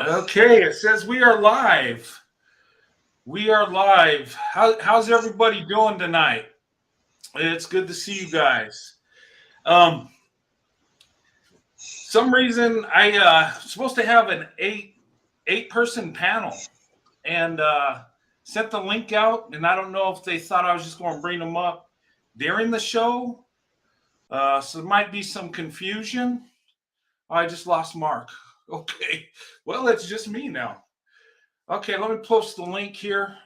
Okay, it says we are live. We are live. How's everybody doing tonight? It's good to see you guys. Um, some reason I supposed to have an eight person panel and sent the link out, and I don't know if they thought I was just going to bring them up during the show. So there might be some confusion. I just lost Mark. Okay, well it's just me now. Okay, let me post the link here.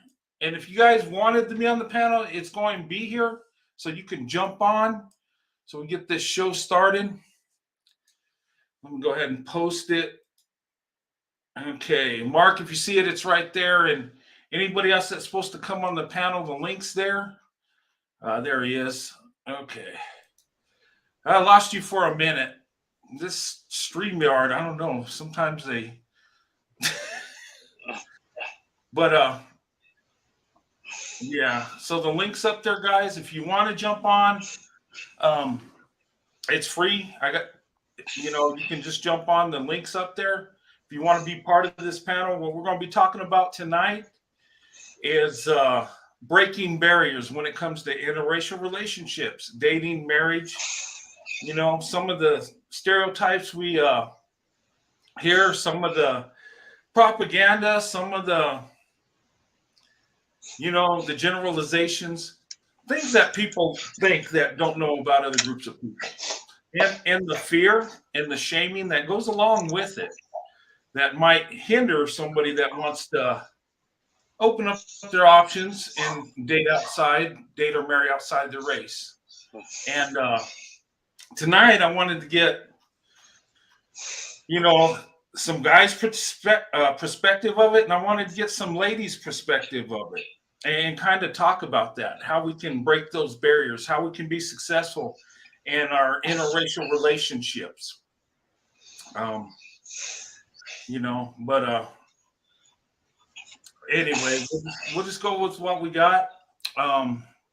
And if you guys wanted to be on the panel, it's going to be here. So you can jump on. So we get this show started. Let me go ahead and post it. Okay, Mark, if you see it, it's right there. And anybody else that's supposed to come on the panel, the link's there. There he is. Okay. I lost you for a minute. This StreamYard, I don't know. Sometimes they. But yeah, so the link's up there, guys. If you want to jump on, um, it's free. You can just jump on the links up there. If you want to be part of this panel, what we're going to be talking about tonight is breaking barriers when it comes to interracial relationships, dating, marriage. Some of the stereotypes we hear, some of the propaganda, some of the generalizations, things that people think that don't know about other groups of people. And the fear and the shaming that goes along with it that might hinder somebody that wants to open up their options and date or marry outside their race. And tonight I wanted to get, some guys' perspective of it, and I wanted to get some ladies' perspective of it and kind of talk about that, how we can break those barriers, how we can be successful in our interracial relationships. But anyway, we'll just go with what we got.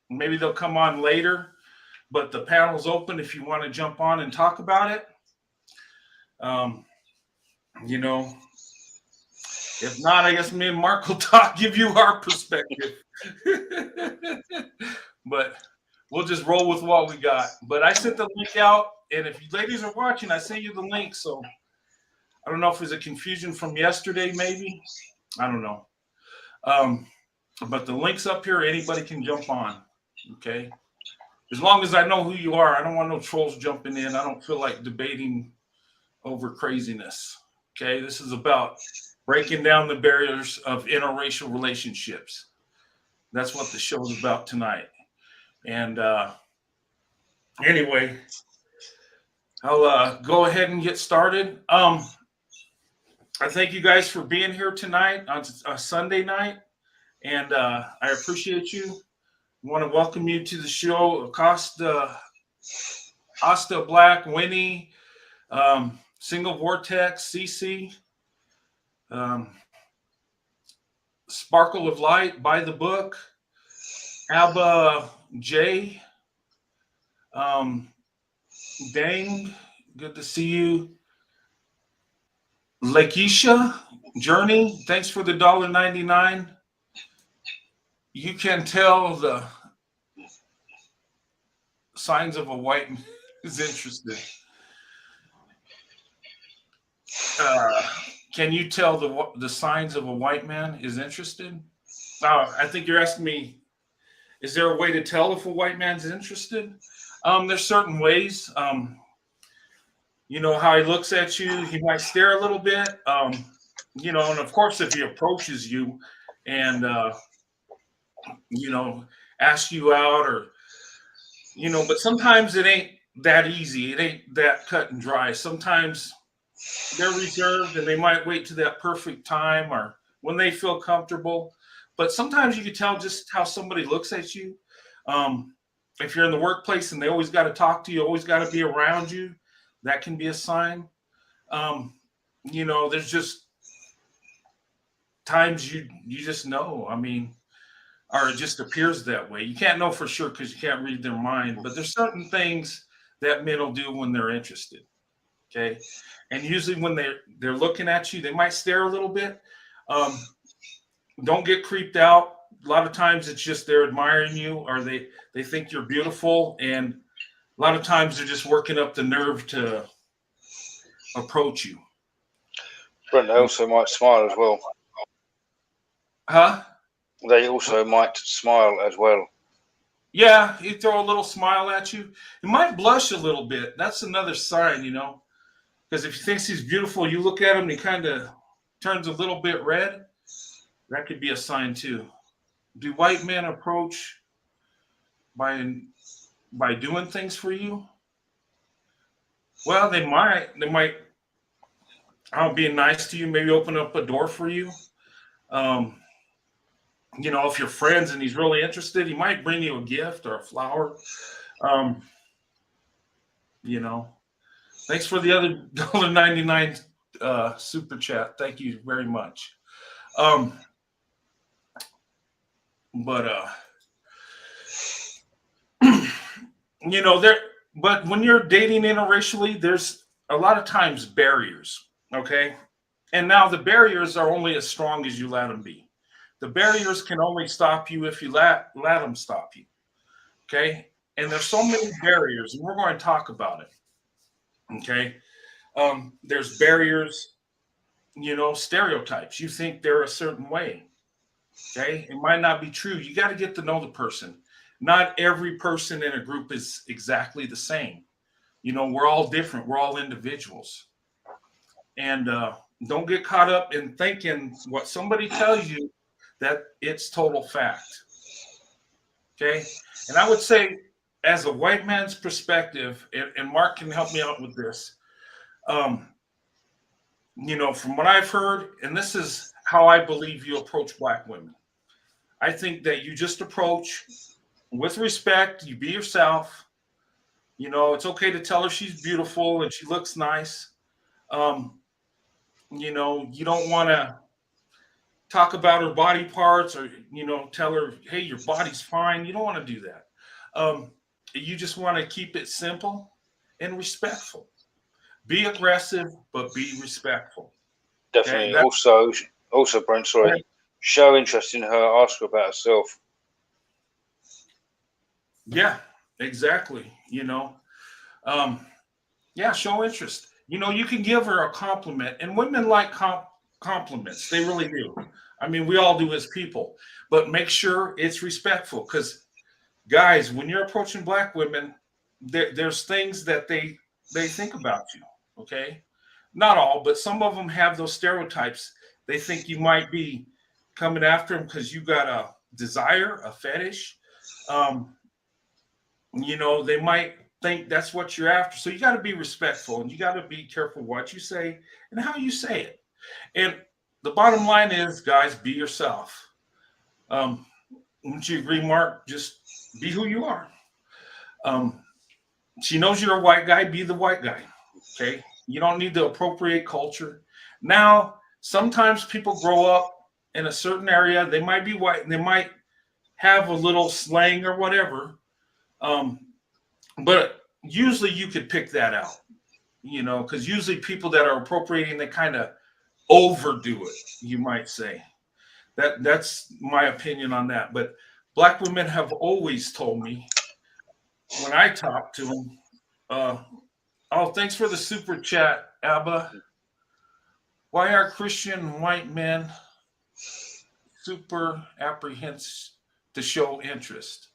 Maybe they'll come on later, but the panel's open if you want to jump on and talk about it. If not, I guess me and Mark will give you our perspective. But we'll just roll with what we got. But I sent the link out, and if you ladies are watching, I sent you the link. So I don't know if it was a confusion from yesterday, maybe. I don't know. But the link's up here. Anybody can jump on. Okay. As long as I know who you are, I don't want no trolls jumping in. I don't feel like debating over craziness. Okay. This is about breaking down the barriers of interracial relationships. That's what the show is about tonight. And anyway, I'll go ahead and get started. I thank you guys for being here tonight on a Sunday night, and I appreciate you. I want to welcome you to the show, Acosta Black, Winnie, Single Vortex, CC, Sparkle of Light, By the Book, Abba J, Dang, good to see you. Lakeisha, Journey, thanks for the $1.99. You can tell the signs of a white man is interested. Can you tell the signs of a white man is interested? I think you're asking me, is there a way to tell if a white man's interested? There's certain ways. How he looks at you, he might stare a little bit. And of course, if he approaches you and asks you out, or but sometimes it ain't that easy. It ain't that cut and dry. Sometimes they're reserved and they might wait to that perfect time or when they feel comfortable. But sometimes you can tell just how somebody looks at you. If you're in the workplace and they always got to talk to you, always got to be around you, that can be a sign. There's just times you just know. Or it just appears that way. You can't know for sure because you can't read their mind. But there's certain things that men will do when they're interested. Okay. And usually when they're looking at you, they might stare a little bit. Um, don't get creeped out. A lot of times it's just they're admiring you, or they think you're beautiful, and a lot of times they're just working up the nerve to approach you. But they also might smile as well. Huh? They also might smile as well. Yeah, he throw a little smile at you. He might blush a little bit. That's another sign, because if he thinks he's beautiful, you look at him, he kind of turns a little bit red. That could be a sign too. Do white men approach by doing things for you? Well, they might. They might. Being nice to you, maybe open up a door for you. Um, if you're friends and he's really interested, he might bring you a gift or a flower. Um, you know, Thanks for the other $1.99 super chat. Thank you very much. Um, but there. But when you're dating interracially, there's a lot of times barriers. Okay, and now the barriers are only as strong as you let them be. The barriers can only stop you if you let them stop you. Okay, and there's so many barriers, and we're going to talk about it. Okay, there's barriers. Stereotypes. You think they're a certain way. Okay, it might not be true. You got to get to know the person. Not every person in a group is exactly the same. We're all different. We're all individuals. And don't get caught up in thinking what somebody tells you that it's total fact. Okay. And I would say, as a white man's perspective, and Mark can help me out with this, from what I've heard, and this is how I believe you approach Black women. I think that you just approach with respect, you be yourself. It's okay to tell her she's beautiful and she looks nice. You don't want to talk about her body parts, or, tell her, hey, your body's fine. You don't want to do that. You just want to keep it simple and respectful. Be aggressive, but be respectful. Definitely. Okay? Also, Brent, sorry, show interest in her, ask her about herself. Yeah, exactly. Show interest. You can give her a compliment, and women like compliments. They really do. I mean, we all do as people, but make sure it's respectful, because guys, when you're approaching Black women, there's things that they think about you. Okay, not all, but some of them have those stereotypes. They think you might be coming after them because you got a desire, a fetish. They might think that's what you're after. So you got to be respectful, and you got to be careful what you say and how you say it. And the bottom line is, guys, be yourself. Wouldn't you agree, Mark? Just be who you are. She knows you're a white guy. Be the white guy. Okay. You don't need to appropriate culture. Now, sometimes people grow up in a certain area. They might be white, and they might have a little slang or whatever. But usually you could pick that out, because usually people that are appropriating, they kind of overdo it, you might say. That's my opinion on that. But Black women have always told me, when I talk to them, thanks for the super chat, Abba. Why are Christian white men super apprehensive to show interest?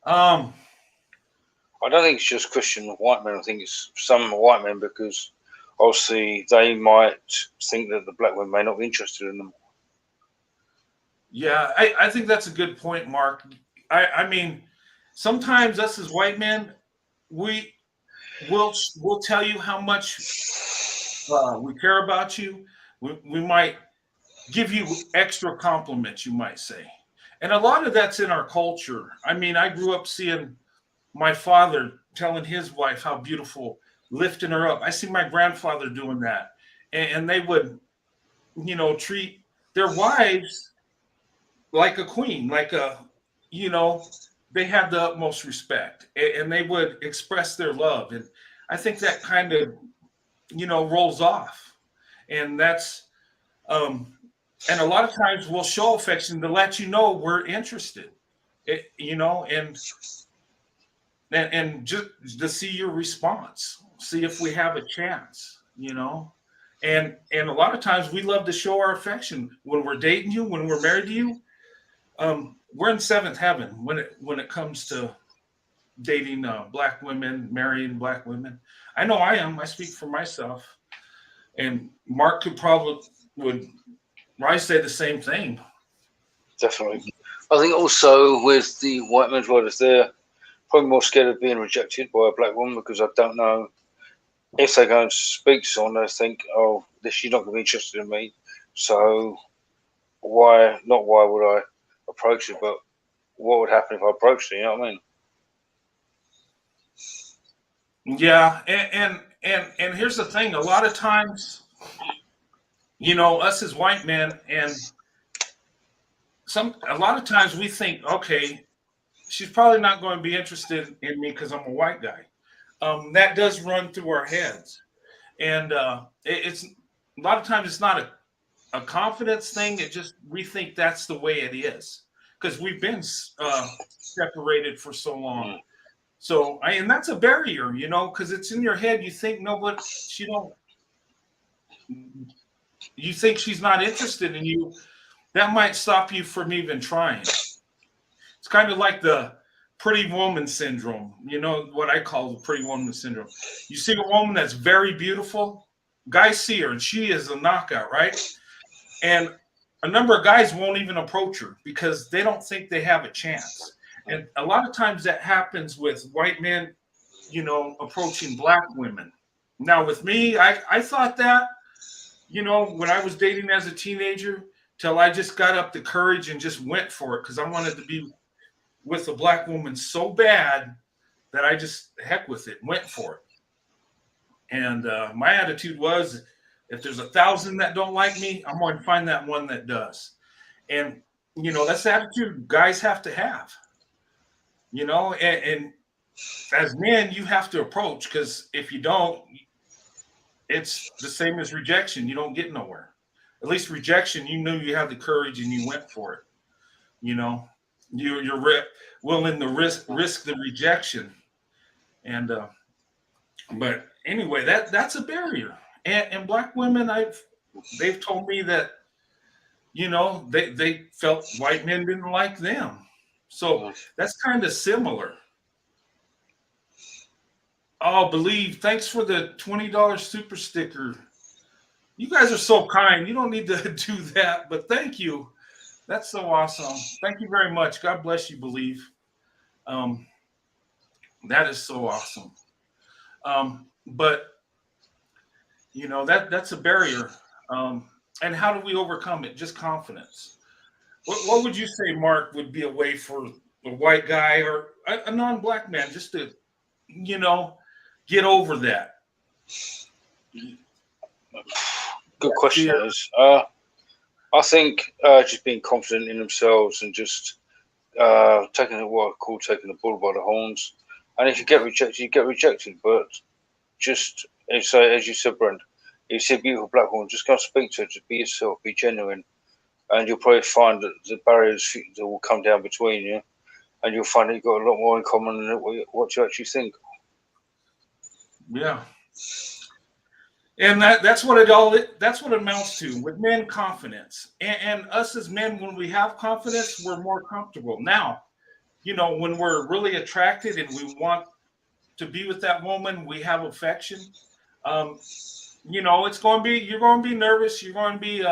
I don't think it's just Christian white men. I think it's some white men, because obviously they might think that the Black women may not be interested in them. Yeah, I think that's a good point, Mark. I mean, sometimes us as white men, we'll tell you how much we care about you. We might give you extra compliments, you might say. And a lot of that's in our culture. I mean, I grew up seeing my father telling his wife how beautiful, lifting her up. I see my grandfather doing that. And they would, treat their wives like a queen, they had the utmost respect, and they would express their love. And I think that kind of, rolls off. And that's, and a lot of times we'll show affection to let you know we're interested, and just to see your response, see if we have a chance, and a lot of times we love to show our affection when we're dating you, when we're married to you. We're in seventh heaven when it comes to dating black women, marrying black women. I know I am. I speak for myself, and Mark would probably say the same thing. Definitely. I think also with the white men's world, they're probably more scared of being rejected by a black woman, because I don't know if they go and speak to someone, they think, oh, she's not going to be interested in me. So why would I approach her, but what would happen if I approached her? You know what I mean? Yeah, and here's the thing: a lot of times, us as white men, and a lot of times we think, okay, she's probably not going to be interested in me because I'm a white guy. That does run through our heads, and it's a lot of times it's not a confidence thing. It just, we think that's the way it is because we've been separated for so long. So, and that's a barrier, because it's in your head. You think you think she's not interested in you. That might stop you from even trying. It's kind of like the pretty woman syndrome, what I call the pretty woman syndrome. You see a woman that's very beautiful, guys see her and she is a knockout, right? And a number of guys won't even approach her because they don't think they have a chance. And a lot of times that happens with white men, approaching black women. Now with me, I thought that, when I was dating as a teenager, till I just got up the courage and just went for it because I wanted to be with a black woman so bad that I just, heck with it, went for it. And my attitude was, if there's 1,000 that don't like me, I'm going to find that one that does. And, that's the attitude guys have to have. And as men, you have to approach, because if you don't, it's the same as rejection. You don't get nowhere. At least rejection, you knew you had the courage and you went for it. You're willing to risk the rejection. And but anyway, that's a barrier. And black women, they've told me that they felt white men didn't like them. So that's kind of similar. Oh, Believe, thanks for the $20 super sticker. You guys are so kind. You don't need to do that, but thank you. That's so awesome. Thank you very much. God bless you, Believe. That is so awesome. But that's a barrier. And how do we overcome it? Just confidence. What would you say, Mark, would be a way for a white guy or a non-black man just to, get over that? Good question. I think just being confident in themselves and just taking what I call taking the bull by the horns. And if you get rejected, you get rejected. But just as you said, Brent, if you see a beautiful black woman, just go and speak to her. Just be yourself, be genuine, and you'll probably find that the barriers that will come down between you, and you'll find that you've got a lot more in common than what you actually think. Yeah. And that's what it amounts to with men, confidence. And us as men, when we have confidence, we're more comfortable. Now, when we're really attracted and we want to be with that woman, we have affection. It's going to be, you're going to be nervous. You're going to be,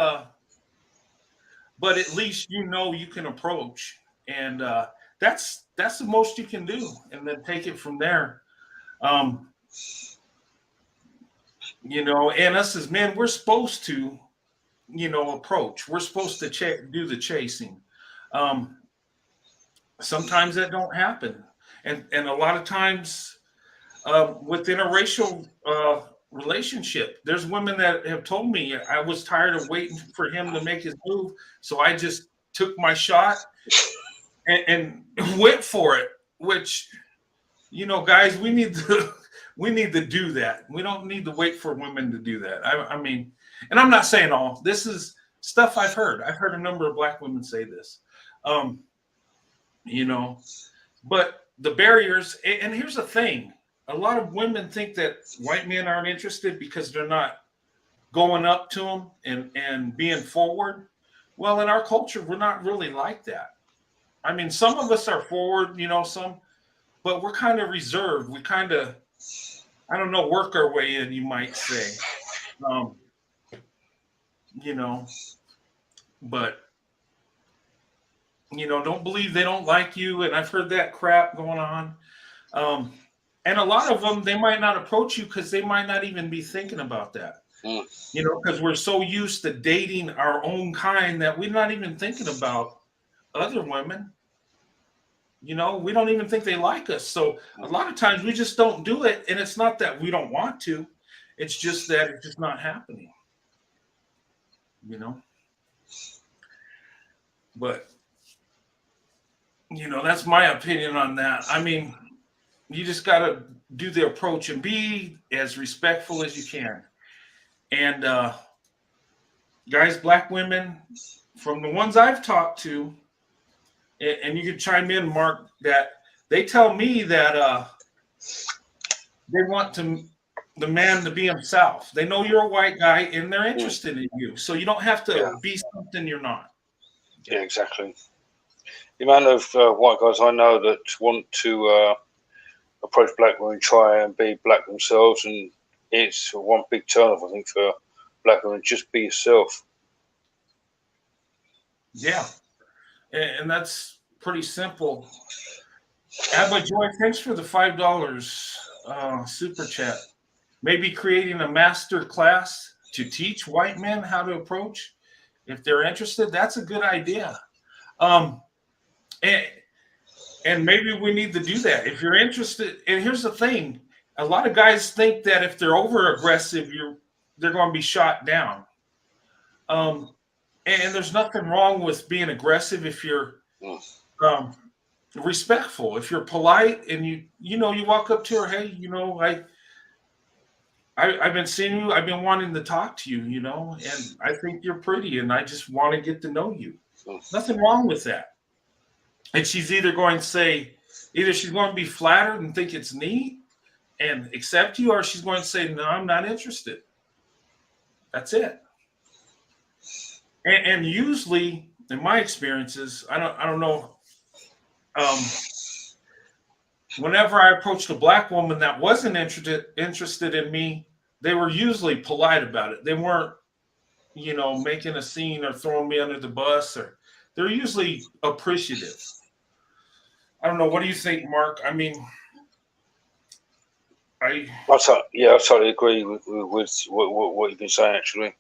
but at least you can approach, and that's the most you can do, and then take it from there. And us as men, we're supposed to, approach. We're supposed to do the chasing. Sometimes that don't happen, and a lot of times with interracial relationship, there's women that have told me I was tired of waiting for him to make his move, so I just took my shot and went for it. Which, guys, we need to we need to do that. We don't need to wait for women to do that. I mean, and I'm not saying all. This is stuff I've heard. I've heard a number of Black women say this. You know, but the barriers, and here's the thing. A lot of women think that white men aren't interested because they're not going up to them and being forward. Well, in our culture, we're not really like that. I mean, some of us are forward, some, but we're kind of reserved. We kind of, I don't know, work our way in, you might say. But don't believe they don't like you. And I've heard that crap going on. And a lot of them, they might not approach you because they might not even be thinking about that. Because we're so used to dating our own kind that we're not even thinking about other women. We don't even think they like us. So a lot of times we just don't do it. And it's not that we don't want to. It's just that it's just not happening. But, that's my opinion on that. I mean, you just got to do the approach and be as respectful as you can. And guys, Black women, from the ones I've talked to, and you can chime in, Mark, that they tell me that they want the man to be himself. They know you're a white guy and they're interested in you. So you don't have to be something you're not. Yeah, exactly. The amount of white guys I know that want to approach Black women, try and be Black themselves, and it's one big turnoff, I think, for Black women. Just be yourself. Yeah, and that's pretty simple. Abba Joy, thanks for the $5 super chat. Maybe creating a master class to teach white men how to approach. If they're interested, that's a good idea. And maybe we need to do that. If you're interested, and here's the thing, a lot of guys think that if they're over aggressive, they're going to be shot down. And there's nothing wrong with being aggressive if you're respectful. If you're polite and you walk up to her, hey, I've been seeing you, I've been wanting to talk to you, and I think you're pretty and I just want to get to know you. Nothing wrong with that. And she's either going to be flattered and think it's neat and accept you, or she's going to say, no, I'm not interested. That's it. And usually, in my experiences, I don't know. Whenever I approached a Black woman that wasn't interested in me, they were usually polite about it. They weren't, making a scene or throwing me under the bus, or they're usually appreciative. I don't know. What do you think, Mark? I mean, I totally agree with what you've been saying, actually.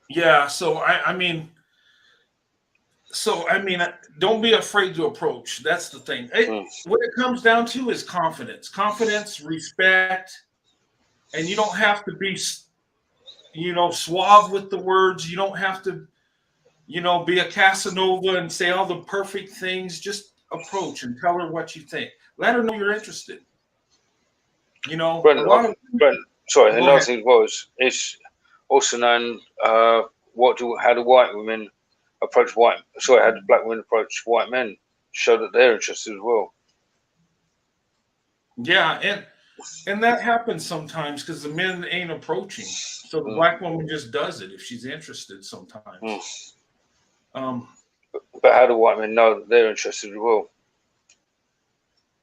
Yeah. So I mean, don't be afraid to approach. That's the thing. What it comes down to is confidence, respect, and you don't have to be, suave with the words. You don't have to, be a Casanova and say all the perfect things. Just approach and tell her what you think. Let her know you're interested. Brent, sorry, another thing it's also known how do white women approach how do Black women approach white men, show that they're interested as well. Yeah, and that happens sometimes because the men ain't approaching. So the Black woman just does it if she's interested sometimes. But how do white men know that they're interested as well?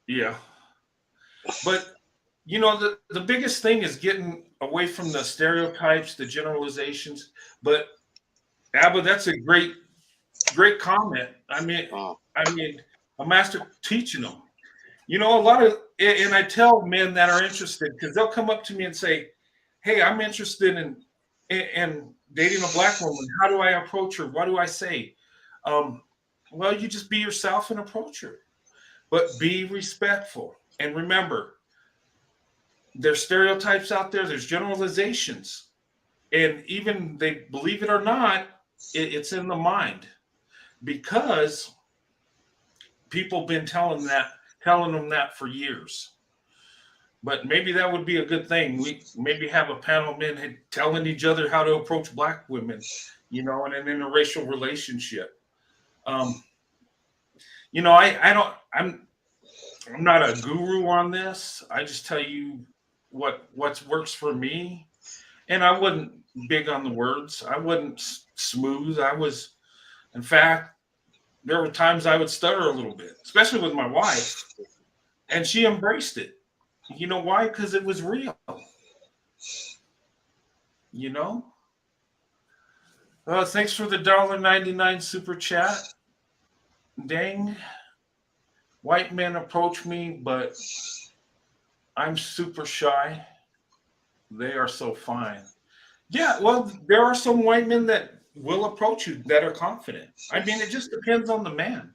Yeah. But the biggest thing is getting away from the stereotypes, the generalizations. But Abba, that's a great comment. I mean, a master teaching them. A lot of, and I tell men that are interested, because they'll come up to me and say, hey, I'm interested in dating a Black woman. How do I approach her? What do I say? Well, you just be yourself and approach her, but be respectful. And remember, there's stereotypes out there. There's generalizations. And even they believe it or not, it's in the mind, because people have been telling them that for years. But maybe that would be a good thing. We maybe have a panel of men telling each other how to approach black women, in an interracial relationship. Um, I don't. I'm not a guru on this. I just tell you what works for me, and I wasn't big on the words. I wasn't smooth. I was, in fact, there were times I would stutter a little bit, especially with my wife, and she embraced it. You know why? Because it was real. You know. Thanks for the $1.99 super chat. Dang, white men approach me, but I'm super shy. They are so fine. Yeah, well, there are some white men that will approach you that are confident. I mean, it just depends on the man.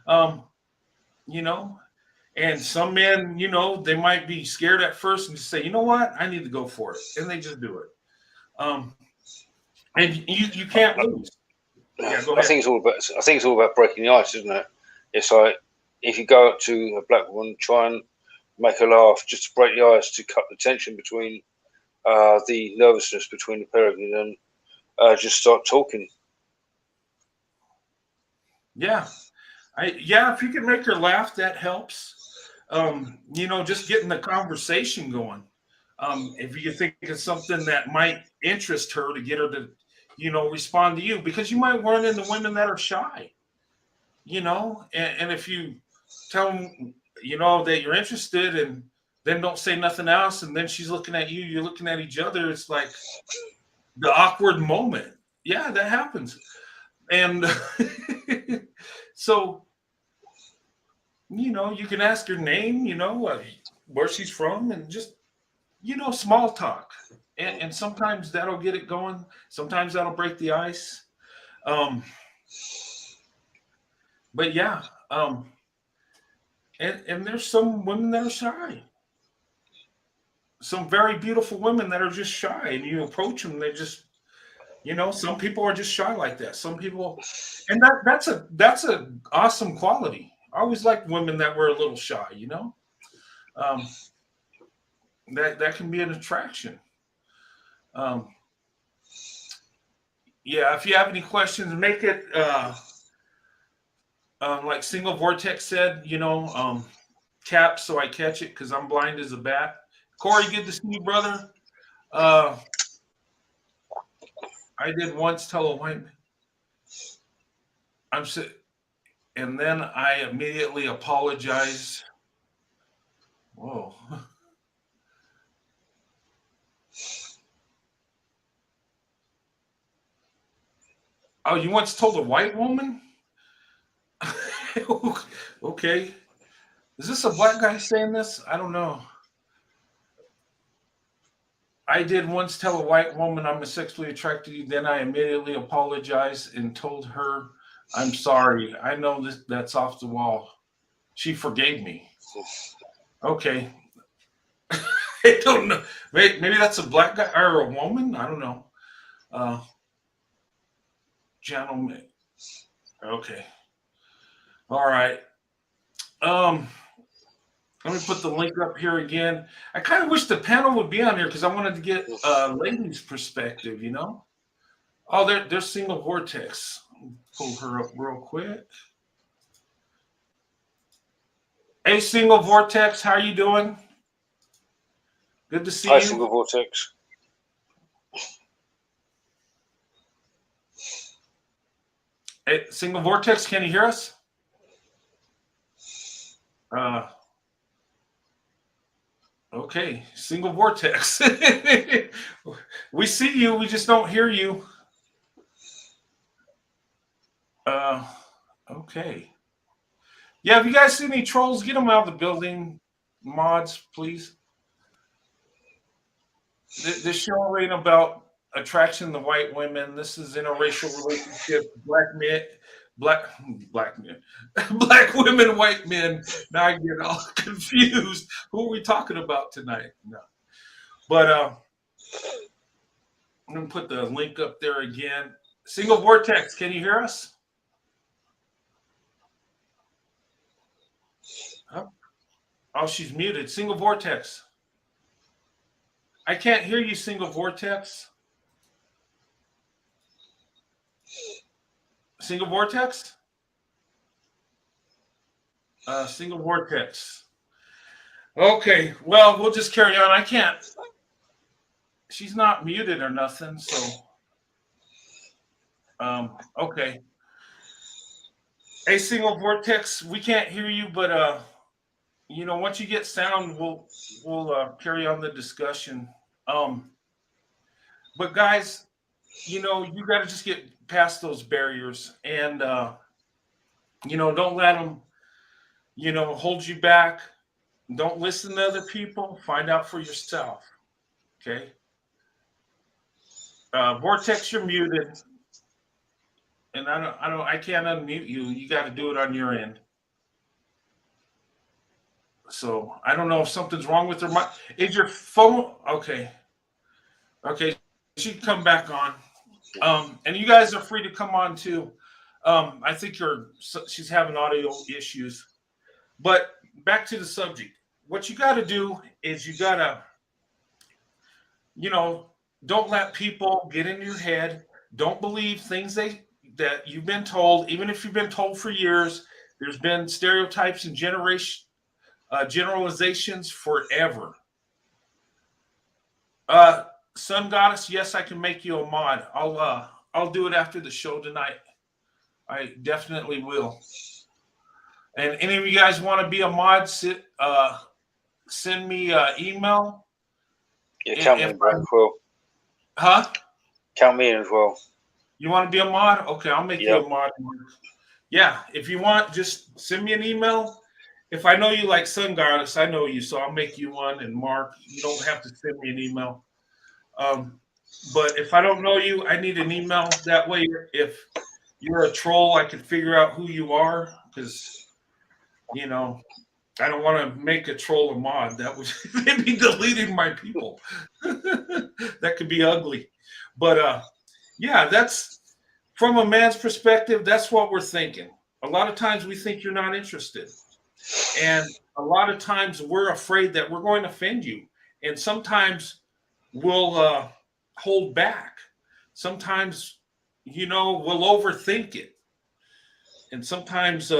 Um, you know, and some men, they might be scared at first and just say, you know what, I need to go for it, and they just do it. And you can't lose. Yeah, go ahead. I think it's all about breaking the ice, isn't it? It's like if you go up to a black woman, try and make her laugh, just to break the ice, to cut the tension between the nervousness between the pair of you, then just start talking. Yeah, if you can make her laugh, that helps. Just getting the conversation going. If you think it's something that might interest her, to get her to, respond to you, because you might run into women that are shy, and if you tell them, that you're interested, and then don't say nothing else, and then she's looking at you, you're looking at each other, it's like the awkward moment. Yeah, that happens. And so, you can ask her name, where she's from, and just, small talk. And sometimes that'll get it going. Sometimes that'll break the ice. But yeah, and there's some women that are shy. Some very beautiful women that are just shy, and you approach them, they just, some people are just shy like that. Some people, and that's a awesome quality. I always liked women that were a little shy, that can be an attraction. Yeah, if you have any questions, make it like Single Vortex said, tap so I catch it, because I'm blind as a bat. Corey, good to see you, brother. I did once tell a white man, I'm sick, and then I immediately apologized. Whoa. Oh, you once told a white woman? Okay. Is this a black guy saying this? I don't know. I did once tell a white woman I'm sexually attracted to you. Then I immediately apologized and told her, I'm sorry. I know that's off the wall. She forgave me. Okay. I don't know. Maybe that's a black guy or a woman. I don't know. Gentleman. Okay. All right. Let me put the link up here again. I kind of wish the panel would be on here, because I wanted to get ladies' perspective, Oh, there's Single Vortex. Pull her up real quick. Hey, Single Vortex, how you doing? Good to see you. Hi, Single Vortex. Hey, Single Vortex, can you hear us? Okay, Single Vortex. We see you, we just don't hear you. Okay. Yeah, if you guys see any trolls, get them out of the building. Mods, please. This show ain't about attraction to white women. This is interracial relationships, black men, black men, black women, white men. Now I get all confused. Who are we talking about tonight? No. But I'm gonna put the link up there again. Single Vortex, can you hear us? Oh, she's muted. Single Vortex. I can't hear you, Single Vortex. Single Vortex? Single Vortex. Okay, well, we'll just carry on. I can't. She's not muted or nothing, so. Okay. Hey, Single Vortex, we can't hear you, but once you get sound, we'll carry on the discussion. But guys, you got to just get past those barriers, and don't let them, hold you back. Don't listen to other people. Find out for yourself. Okay. Vortex, you're muted, and I can't unmute you. You got to do it on your end. So I don't know if something's wrong with her mic. Is your phone okay? Okay, she can come back on. And you guys are free to come on too. I think she's having audio issues. But back to the subject. What you got to do is you got to, don't let people get in your head. Don't believe things that you've been told, even if you've been told for years. There's been stereotypes and generalizations forever. Sun Goddess, yes, I can make you a mod. I'll do it after the show tonight. I definitely will. And any of you guys want to be a mod, send me an email. Yeah, count me in as well. Huh? Count me in as well. You want to be a mod? Okay, I'll make you a mod. Yeah, if you want, just send me an email. If I know you like Sun Goddess, I know you, so I'll make you one. And Mark, you don't have to send me an email. But if I don't know you, I need an email. That way, if you're a troll, I can figure out who you are. Because, I don't want to make a troll a mod. That would be deleting my people. That could be ugly. But, that's from a man's perspective. That's what we're thinking. A lot of times we think you're not interested. And a lot of times we're afraid that we're going to offend you. And sometimes we'll hold back. Sometimes, we'll overthink it. And sometimes,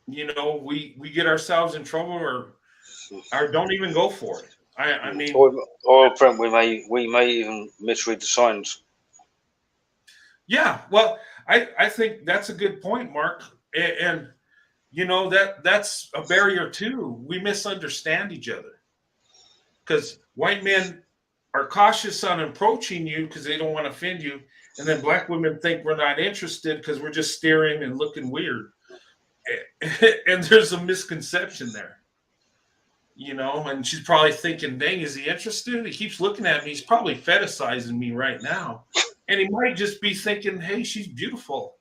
we get ourselves in trouble or don't even go for it. I mean, or Brent, we may even misread the signs. Yeah, well, I think that's a good point, Mark. And that's a barrier too. We misunderstand each other because white men are cautious on approaching you because they don't want to offend you, and then black women think we're not interested because we're just staring and looking weird. And there's a misconception there, and she's probably thinking, dang, is he interested? He keeps looking at me. He's probably fetishizing me right now. And he might just be thinking, hey, she's beautiful,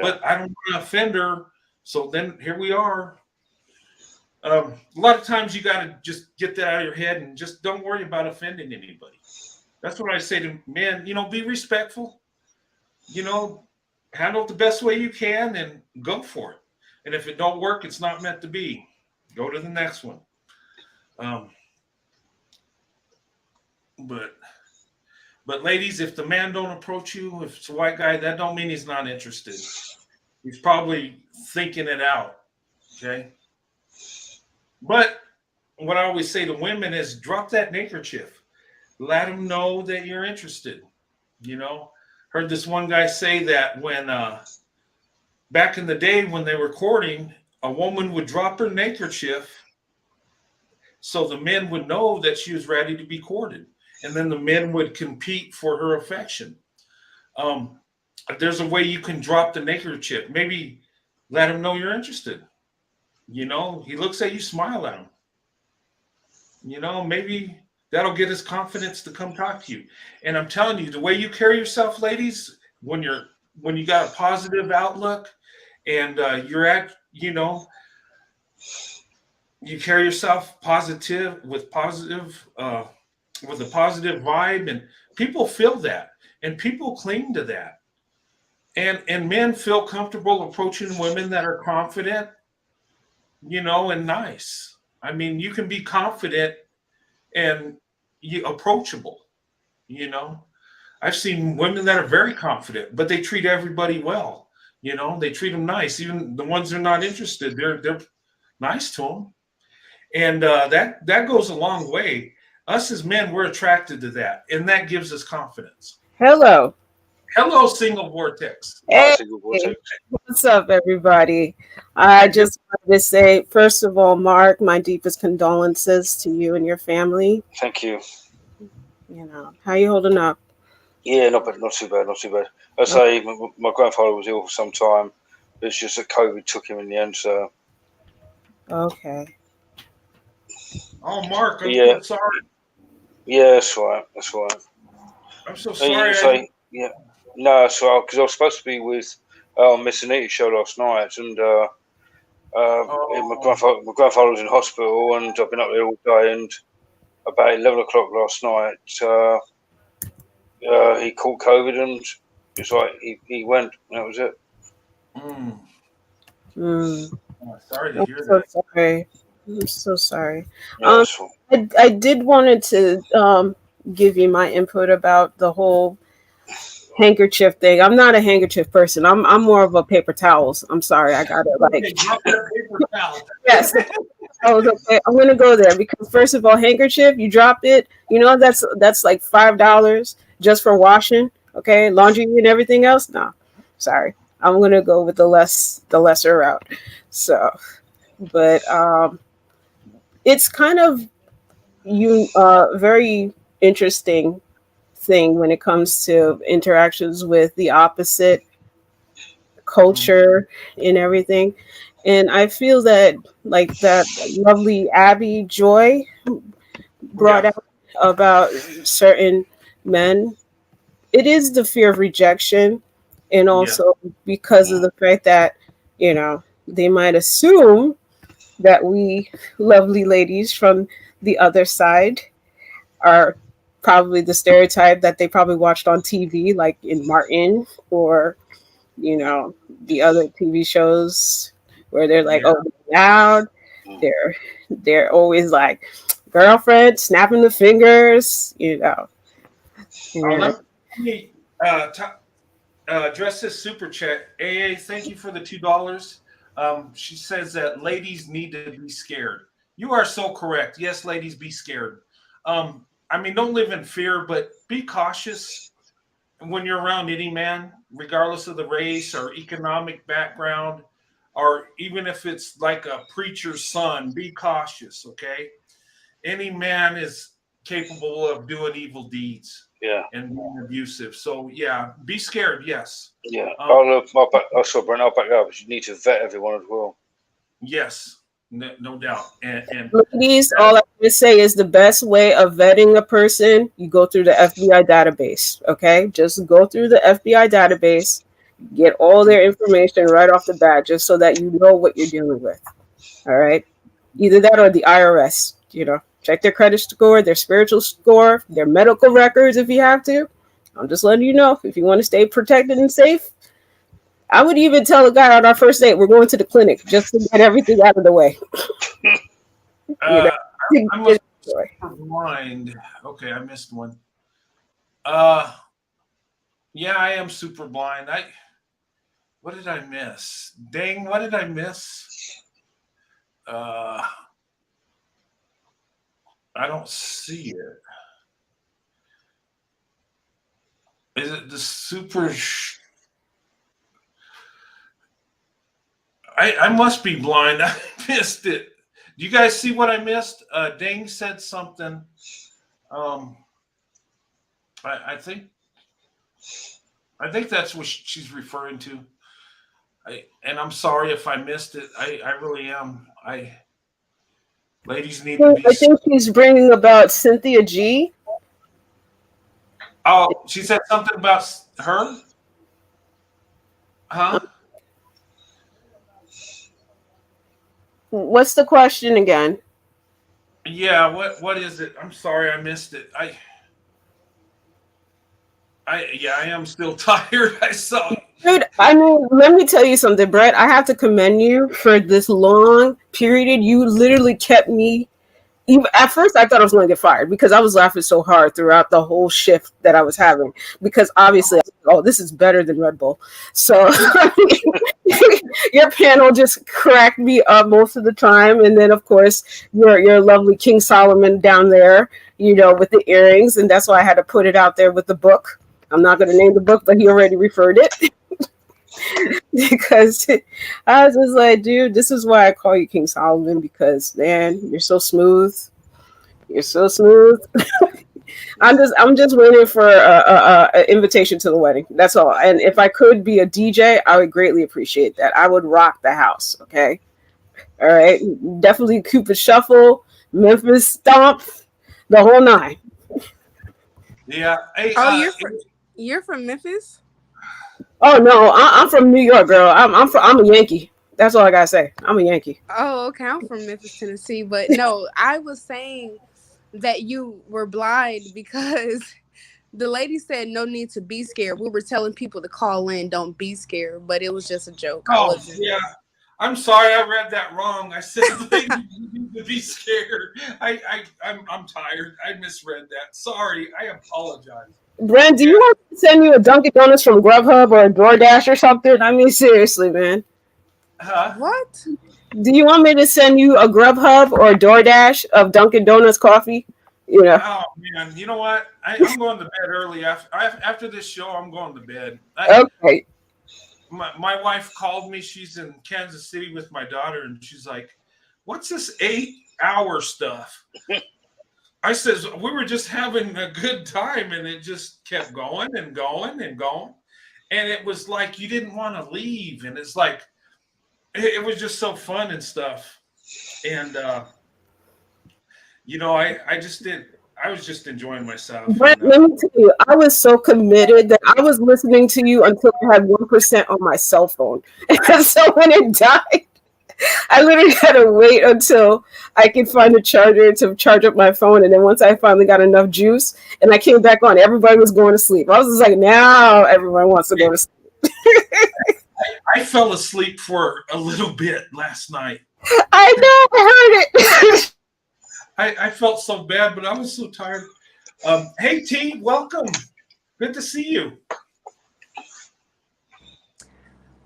but I don't want to offend her. So then here we are. A lot of times you got to just get that out of your head and just don't worry about offending anybody. That's what I say to men, be respectful, handle it the best way you can and go for it. And if it don't work, it's not meant to be. Go to the next one. But ladies, if the man don't approach you, if it's a white guy, that don't mean he's not interested. He's probably thinking it out. Okay. But what I always say to women is drop that neckerchief. Let them know that you're interested. Heard this one guy say that when back in the day when they were courting, a woman would drop her neckerchief so the men would know that she was ready to be courted. And then the men would compete for her affection. There's a way you can drop the neckerchief. Maybe let him know you're interested. He looks at you, smile at him. Maybe that'll get his confidence to come talk to you. And I'm telling you, the way you carry yourself, ladies, when you got a positive outlook and you're at, you carry yourself positive with a positive vibe, and people feel that, and people cling to that. And men feel comfortable approaching women that are confident, and nice. I mean, you can be confident and approachable. You know, I've seen women that are very confident, but they treat everybody well. You know, they treat them nice, even the ones they're not interested. They're nice to them, and that goes a long way. Us as men, we're attracted to that, and that gives us confidence. Hello. Hello, single vortex. Hey, what's up, everybody? I just wanted to say, first of all, Mark, my deepest condolences to you and your family. Thank you. You know, how you holding up? Yeah, not too bad. I say my grandfather was ill for some time. It's just that COVID took him in the end. So. Okay. Oh, Mark, I'm so sorry. Yeah, that's right. I'm so sorry. No, so because I was supposed to be with Miss Anita's show last night, and my grandfather was in hospital, and I've been up there all day. And about 11 o'clock last night, he caught COVID, and it's like he went. And that was it. Oh, sorry to hear that. Sorry. I'm so sorry. Yeah, I did wanted to give you my input about the whole handkerchief thing. I'm not a handkerchief person. I'm more of a paper towels. I'm sorry. I got it. Like paper towel. Yes. Okay. I'm gonna go there because first of all, handkerchief, you drop it. You know that's like $5 just for washing. Okay, laundry and everything else. No, sorry. I'm gonna go with the lesser route. So, but it's kind of very interesting thing when it comes to interactions with the opposite culture and everything. And I feel that like that lovely Abby Joy brought out about certain men, it is the fear of rejection, and also because of the fact that, you know, they might assume that we lovely ladies from the other side are probably the stereotype that they probably watched on TV, like in Martin or, you know, the other TV shows where they're like, oh, they're loud. They're always like girlfriend snapping the fingers, you know. Let me address this super chat. AA, thank you for the $2. She says that ladies need to be scared. You are so correct. Yes, ladies, be scared. I mean, don't live in fear, but be cautious when you're around any man, regardless of the race or economic background, or even if it's like a preacher's son, be cautious, okay? Any man is capable of doing evil deeds and being abusive. So, yeah, be scared, yes. Yeah, I'll back up. You need to vet everyone as well. Yes, no doubt. And ladies, all I would say is the best way of vetting a person, you go through the FBI database, okay? Just go through the FBI database, get all their information right off the bat, just so that you know what you're dealing with, all right? Either that or the IRS, you know, check their credit score, their spiritual score, their medical records if you have to. I'm just letting you know, if you want to stay protected and safe, I would even tell a guy on our first date, we're going to the clinic just to get everything out of the way. I must be blind. Okay, I missed one. Yeah, I am super blind. What did I miss? Dang, what did I miss? I don't see it. Is it the super? I must be blind. I missed it. Do you guys see what I missed? Dang said something. I think that's what she's referring to. And I'm sorry if I missed it. I really am. Ladies need to be. I think she's bringing about Cynthia G. Oh, she said something about her? Huh? What's the question again? Yeah, what is it? I'm sorry, I missed it. I am still tired. I saw. Dude, I mean, let me tell you something, Brett. I have to commend you for this long period. You literally kept me even at first I thought I was going to get fired because I was laughing so hard throughout the whole shift that I was having. Because obviously, oh, this is better than Red Bull. So your panel just cracked me up most of the time, and then of course your lovely King Solomon down there, with the earrings, and that's why I had to put it out there with the book. I'm not going to name the book, but he already referred it. Because I was just like, dude, this is why I call you King Solomon, because man, you're so smooth. You're so smooth. I'm just waiting for a invitation to the wedding. That's all. And if I could be a DJ, I would greatly appreciate that. I would rock the house. Okay. All right. Definitely Cupid Shuffle, Memphis Stomp, the whole nine. Yeah. Hey, you're from Memphis? Oh no, I'm from New York, girl. I'm a Yankee. That's all I gotta say. I'm a Yankee. Oh, okay. I'm from Memphis, Tennessee. But no, I was saying that you were blind because the lady said no need to be scared. We were telling people to call in, don't be scared, but it was just a joke. Oh, yeah. I'm sorry, I read that wrong. I said you need to be scared. I'm tired. I misread that. Sorry, I apologize. Brent, do you want to send you a Dunkin' Donuts from Grubhub or a DoorDash or something? I mean, seriously, man. Huh? What? Do you want me to send you a Grubhub or a DoorDash of Dunkin' Donuts coffee? Oh man, you know what? I'm going to bed early. After this show, I'm going to bed. Okay. My wife called me. She's in Kansas City with my daughter, and she's like, "What's this 8-hour stuff?" I says, "We were just having a good time, and it just kept going and going and going, and it was like you didn't want to leave, and it's like it was just so fun and stuff." And I just did. I was just enjoying myself. Brent, let me tell you, I was so committed that I was listening to you until I had 1% on my cell phone. And so when it died, I literally had to wait until I could find a charger to charge up my phone. And then once I finally got enough juice and I came back on, everybody was going to sleep. I was just like, now everyone wants to go to sleep. I fell asleep for a little bit last night. I know, I heard it. I felt so bad, but I was so tired. Hey, T, welcome. Good to see you.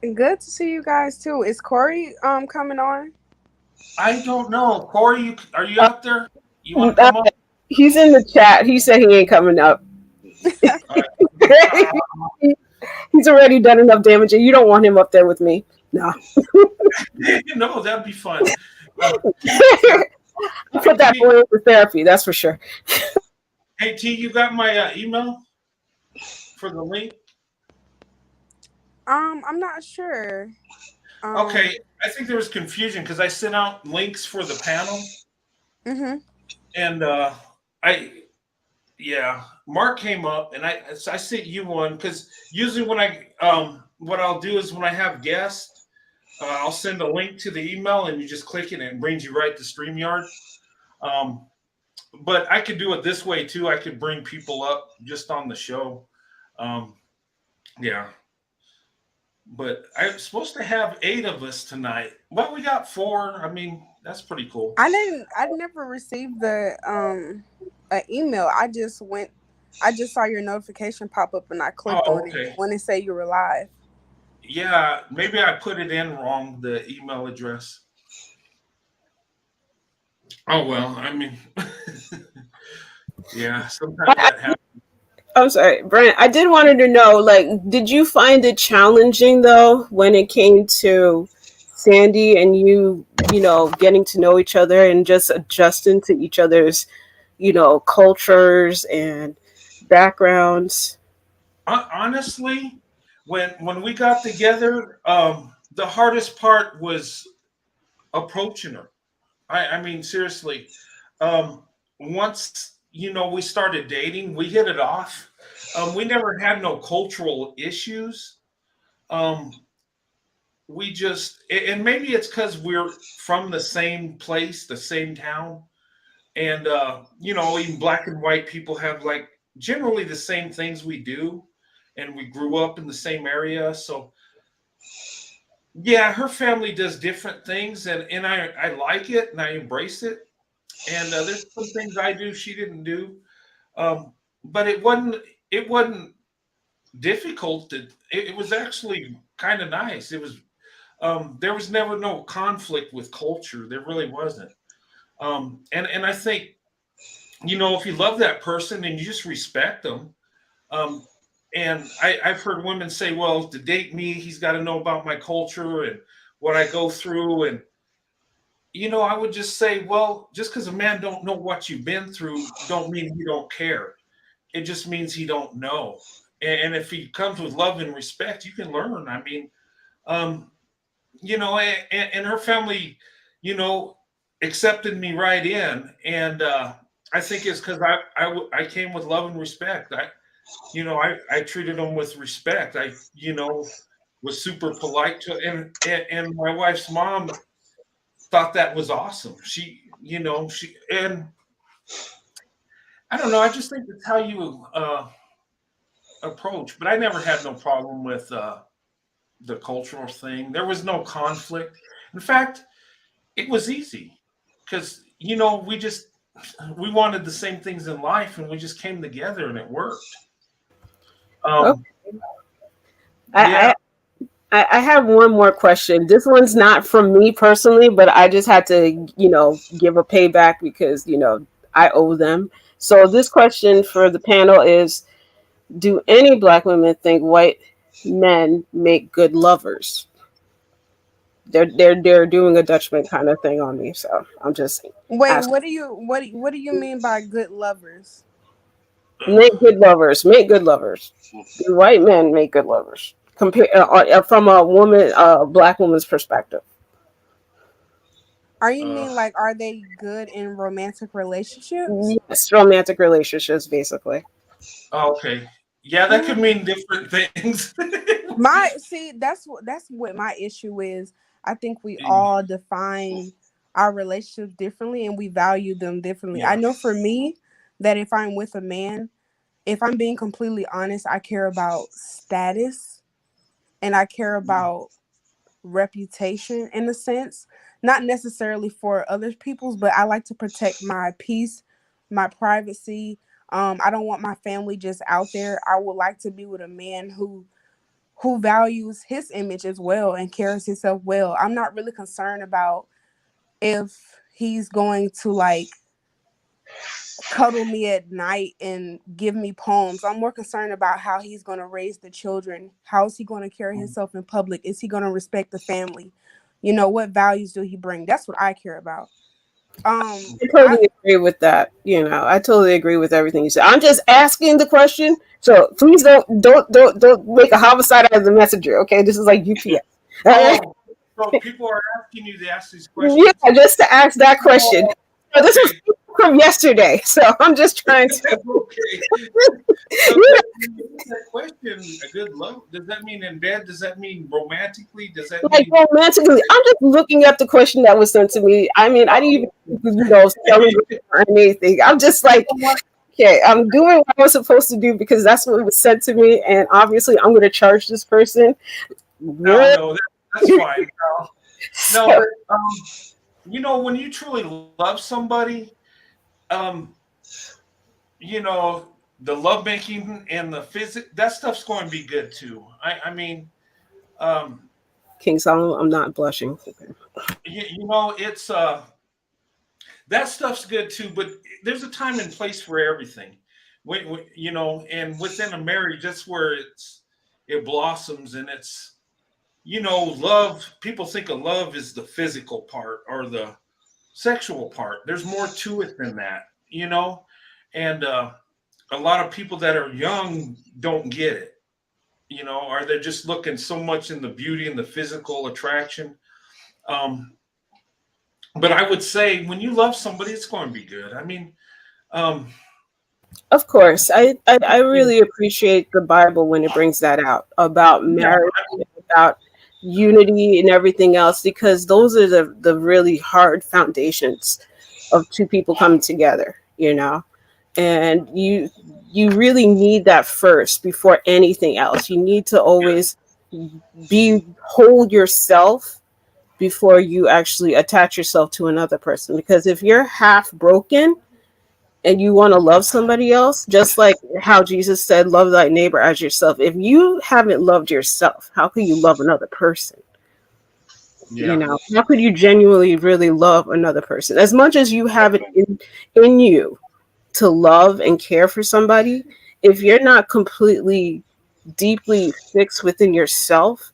Good to see you guys too. Is Corey coming on? I don't know. Corey, are you out there? You want to come up? He's in the chat. He said he ain't coming up. He's already done enough damage, and you don't want him up there with me. No. No, that'd be fun. Put that boy into therapy, that's for sure. Hey, T, you got my email for the link? I'm not sure. Okay, I think there was confusion because I sent out links for the panel. Mm-hmm. And Mark came up, and I sent you one because usually when what I'll do is when I have guests, I'll send a link to the email, and you just click it, and it brings you right to StreamYard. But I could do it this way too. I could bring people up just on the show. Yeah. But I'm supposed to have 8 of us tonight. Well, we got 4. I mean, that's pretty cool. I never received the an email. I just saw your notification pop up and I clicked on it when it said you were live. Yeah, maybe I put it in wrong, the email address. Oh well, I mean yeah, sometimes that happens. I'm sorry, Brent. I did wanted to know, like, did you find it challenging though when it came to Sandy and you getting to know each other and just adjusting to each other's, cultures and backgrounds? Honestly, when we got together, the hardest part was approaching her. I mean, seriously. Once we started dating, we hit it off. We never had no cultural issues. We just, and maybe it's because we're from the same place, the same town, and even black and white people have like generally the same things we do, and we grew up in the same area. So yeah, her family does different things, and I like it and I embrace it. and there's some things I do she didn't do. But it wasn't difficult. It was actually kind of nice. It was there was never no conflict with culture. There really wasn't. And I think, if you love that person and you just respect them, um, and I've heard women say, well, to date me, he's got to know about my culture and what I go through. And, I would just say, well, just because a man don't know what you've been through, don't mean he don't care. It just means he don't know. And if he comes with love and respect, you can learn. I mean, um, and her family, you know, accepted me right in, and I think it's because I came with love and respect. I treated them with respect. Was super polite to, and my wife's mom thought that was awesome. And I don't know. I just think it's how you approach. But I never had no problem with the cultural thing. There was no conflict. In fact, it was easy because we wanted the same things in life, and we just came together, and it worked. Okay. Um, yeah. I have one more question. This one's not from me personally, but I just had to, give a payback because, I owe them. So this question for the panel is, do any black women think white men make good lovers? They're doing a Dutchman kind of thing on me, so I'm just Wait, asking. what do you mean by good lovers? Make good lovers. Make good lovers. Do white men make good lovers? Compare from a woman, black woman's perspective. Are you Uh, mean like are they good in romantic relationships? Yes, romantic relationships, basically. okay. Yeah, that could mean different things. That's what my issue is. I think we all define our relationships differently and we value them differently. I Yeah. know for me that if I'm with a man, if I'm being completely honest, I care about status and I care about reputation in a sense, not necessarily for other people's, but I like to protect my peace, my privacy. I don't want my family just out there. I would like to be with a man who values his image as well and carries himself well. I'm not really concerned about if he's going to like cuddle me at night and give me poems. I'm more concerned about how he's going to raise the children. How is he going to carry himself in public? Is he going to respect the family? What values do he bring? That's what I care about. I I totally agree with that. I totally agree with everything you said. I'm just asking the question, so please don't make a homicide out of the messenger. Okay, this is like UPS. Oh, so people are asking you to ask these Yeah, questions. just to ask that question. Oh, So this was okay. from yesterday, so I'm just trying to. Okay. So that question, a good love, does that mean in bed? Does that mean romantically? Does that Like mean romantically, I'm just looking at the question that was sent to me. I mean, I didn't even, celebrate or anything. I'm just like, okay, I'm doing what I was supposed to do because that's what was said to me, and obviously, I'm going to charge this person. no, no, that's fine. No, So, no, but when you truly love somebody, um, the love making and the physic, that stuff's going to be good too. I mean, um, King Solomon, I'm not blushing. Okay. it's that stuff's good too, but there's a time and place for everything. And within a marriage, that's where it blossoms, and it's love. People think of love as the physical part or the sexual part. There's more to it than that, and a lot of people that are young don't get it, or they're just looking so much in the beauty and the physical attraction. Um, but I would say when you love somebody, it's going to be good. I mean, um, Of course, I really appreciate the Bible when it brings that out about yeah, marriage, about unity, and everything else, because those are the really hard foundations of two people coming together. And you really need that first before anything else. You need to always hold yourself before you actually attach yourself to another person. Because if you're half broken and you want to love somebody else, just like how Jesus said, love thy neighbor as yourself. If you haven't loved yourself, how can you love another person? You Yeah. know, how could you genuinely really love another person? As much as you have it in you to love and care for somebody, if you're not completely deeply fixed within yourself,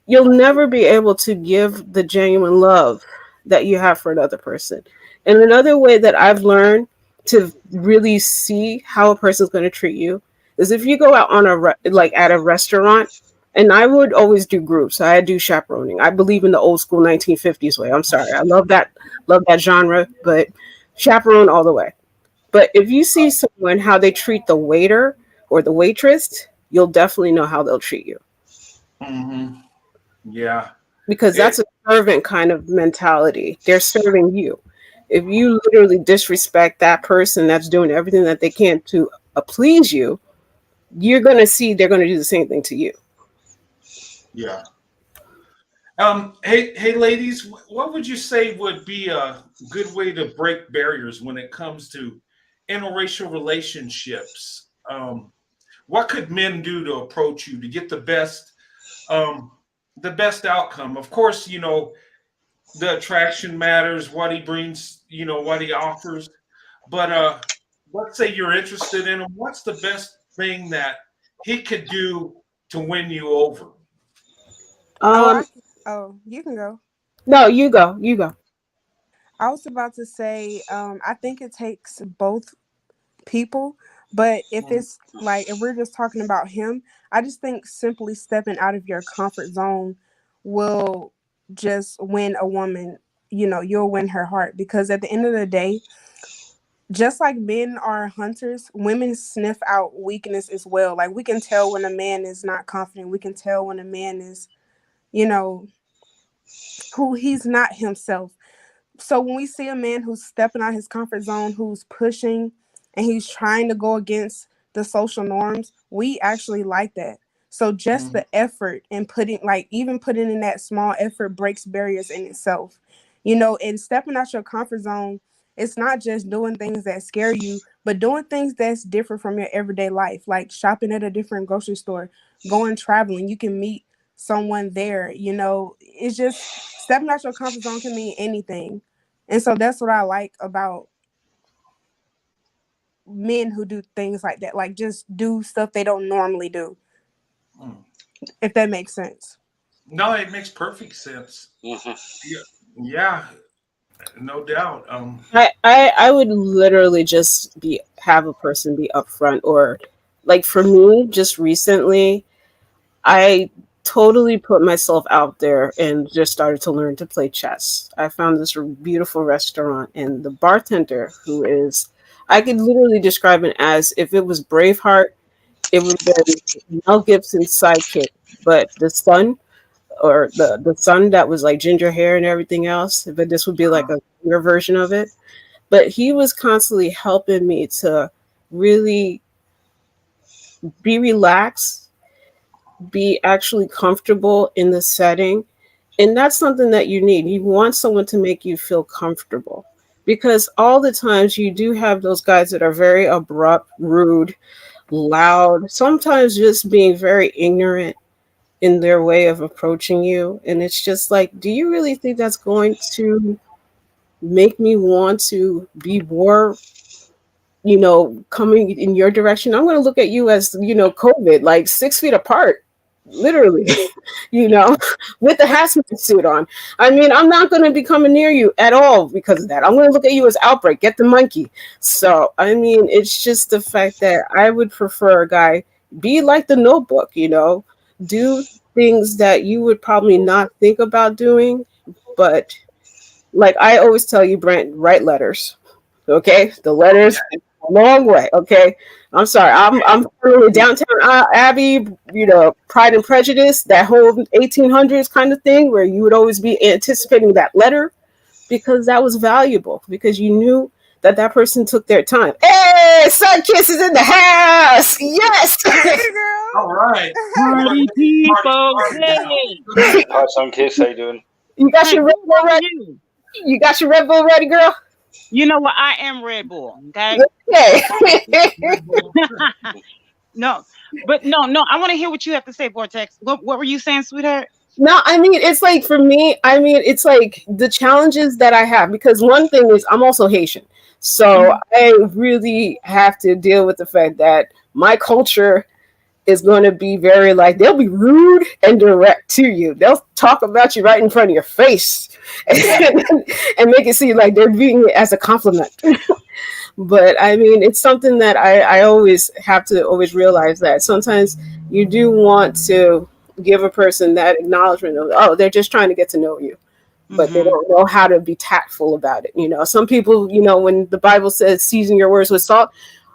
you'll never be able to give the genuine love that you have for another person. And another way that I've learned to really see how a person's going to treat you is if you go out on like at a restaurant, and I would always do groups. I do chaperoning. I believe in the old school 1950s way. I'm sorry. I love that genre, but chaperone all the way. But if you see someone how they treat the waiter or the waitress, you'll definitely know how they'll treat you. Mm-hmm. Yeah. Because that's a servant kind of mentality. They're serving you. If you literally disrespect that person that's doing everything that they can to please you, you're going to see they're going to do the same thing to you. Yeah. Hey, ladies, what would you say would be a good way to break barriers when it comes to interracial relationships? What could men do to approach you to get the best outcome? Of course, you know, the attraction matters, what he brings, you know, what he offers. But let's say you're interested in him. What's the best thing that he could do to win you over? Um, You can go. no, you go. You go. I was about to say, I think it takes both people, but if we're just talking about him, I just think simply stepping out of your comfort zone will just win a woman. You know, you'll win her heart, because at the end of the day, just like men are hunters, women sniff out weakness as well. Like, we can tell when a man is not confident. We can tell when a man is, you know, who he's not himself. So when we see a man who's stepping out his comfort zone, who's pushing and he's trying to go against the social norms, we actually like that. So just Mhm. the effort and even putting in that small effort breaks barriers in itself. You know, and stepping out your comfort zone, it's not just doing things that scare you, but doing things that's different from your everyday life, like shopping at a different grocery store, going traveling. You can meet someone there. You know, it's just stepping out your comfort zone can mean anything. And so that's what I like about men who do things like that, like just do stuff they don't normally do, Mm. if that makes sense. No, it makes perfect sense. Mhm. Yeah, yeah, no doubt. I would literally just have a person be upfront, or like for me, just recently, I totally put myself out there and just started to learn to play chess. I found this beautiful restaurant, and the bartender, who is, I could literally describe it as if it was Braveheart, it would have been Mel Gibson's sidekick, but the son, or the son that was like ginger hair and everything else, but this would be like a younger version of it. But he was constantly helping me to really be relaxed, be actually comfortable in the setting. And that's something that you need. You want someone to make you feel comfortable. Because all the times you do have those guys that are very abrupt, rude, loud, sometimes just being very ignorant in their way of approaching you. And it's just like, do you really think that's going to make me want to be more, coming in your direction? I'm going to look at you as, COVID, like 6 feet apart, literally, you know, with the hazmat suit on. I mean, I'm not going to be coming near you at all because of that. I'm going to look at you as outbreak, get the monkey. So, I mean, it's just the fact that I would prefer a guy be like the Notebook, do things that you would probably not think about doing, but like I always tell you, Brent, write letters. Okay, the letters a long way. Okay, I'm sorry. I'm really downtown Abbey. Pride and Prejudice, that whole 1800s kind of thing, where you would always be anticipating that letter because that was valuable because you knew that person took their time. Hey, Sun Kiss is in the house. Yes. Hey, girl. All right. Party people, Party hey! now. Hi, Sunkiss. How you doing? You got Hey, your who Red Bull are ready? you? You got your Red Bull ready, girl? You know what? I am Red Bull. Okay. Okay. No, but no. I want to hear what you have to say, Vortex. What were you saying, sweetheart? No, I mean, it's like for me, I mean, it's like the challenges that I have because one thing is I'm also Haitian. So I really have to deal with the fact that my culture is going to be very like, they'll be rude and direct to you. They'll talk about you right in front of your face and make it seem like they're viewing it as a compliment. But I mean, it's something that I always have to always realize that sometimes you do want to give a person that acknowledgement of, oh, they're just trying to get to know you, but they Mm-hmm. don't know how to be tactful about it. You know, some people, you know, when the Bible says season your words with salt,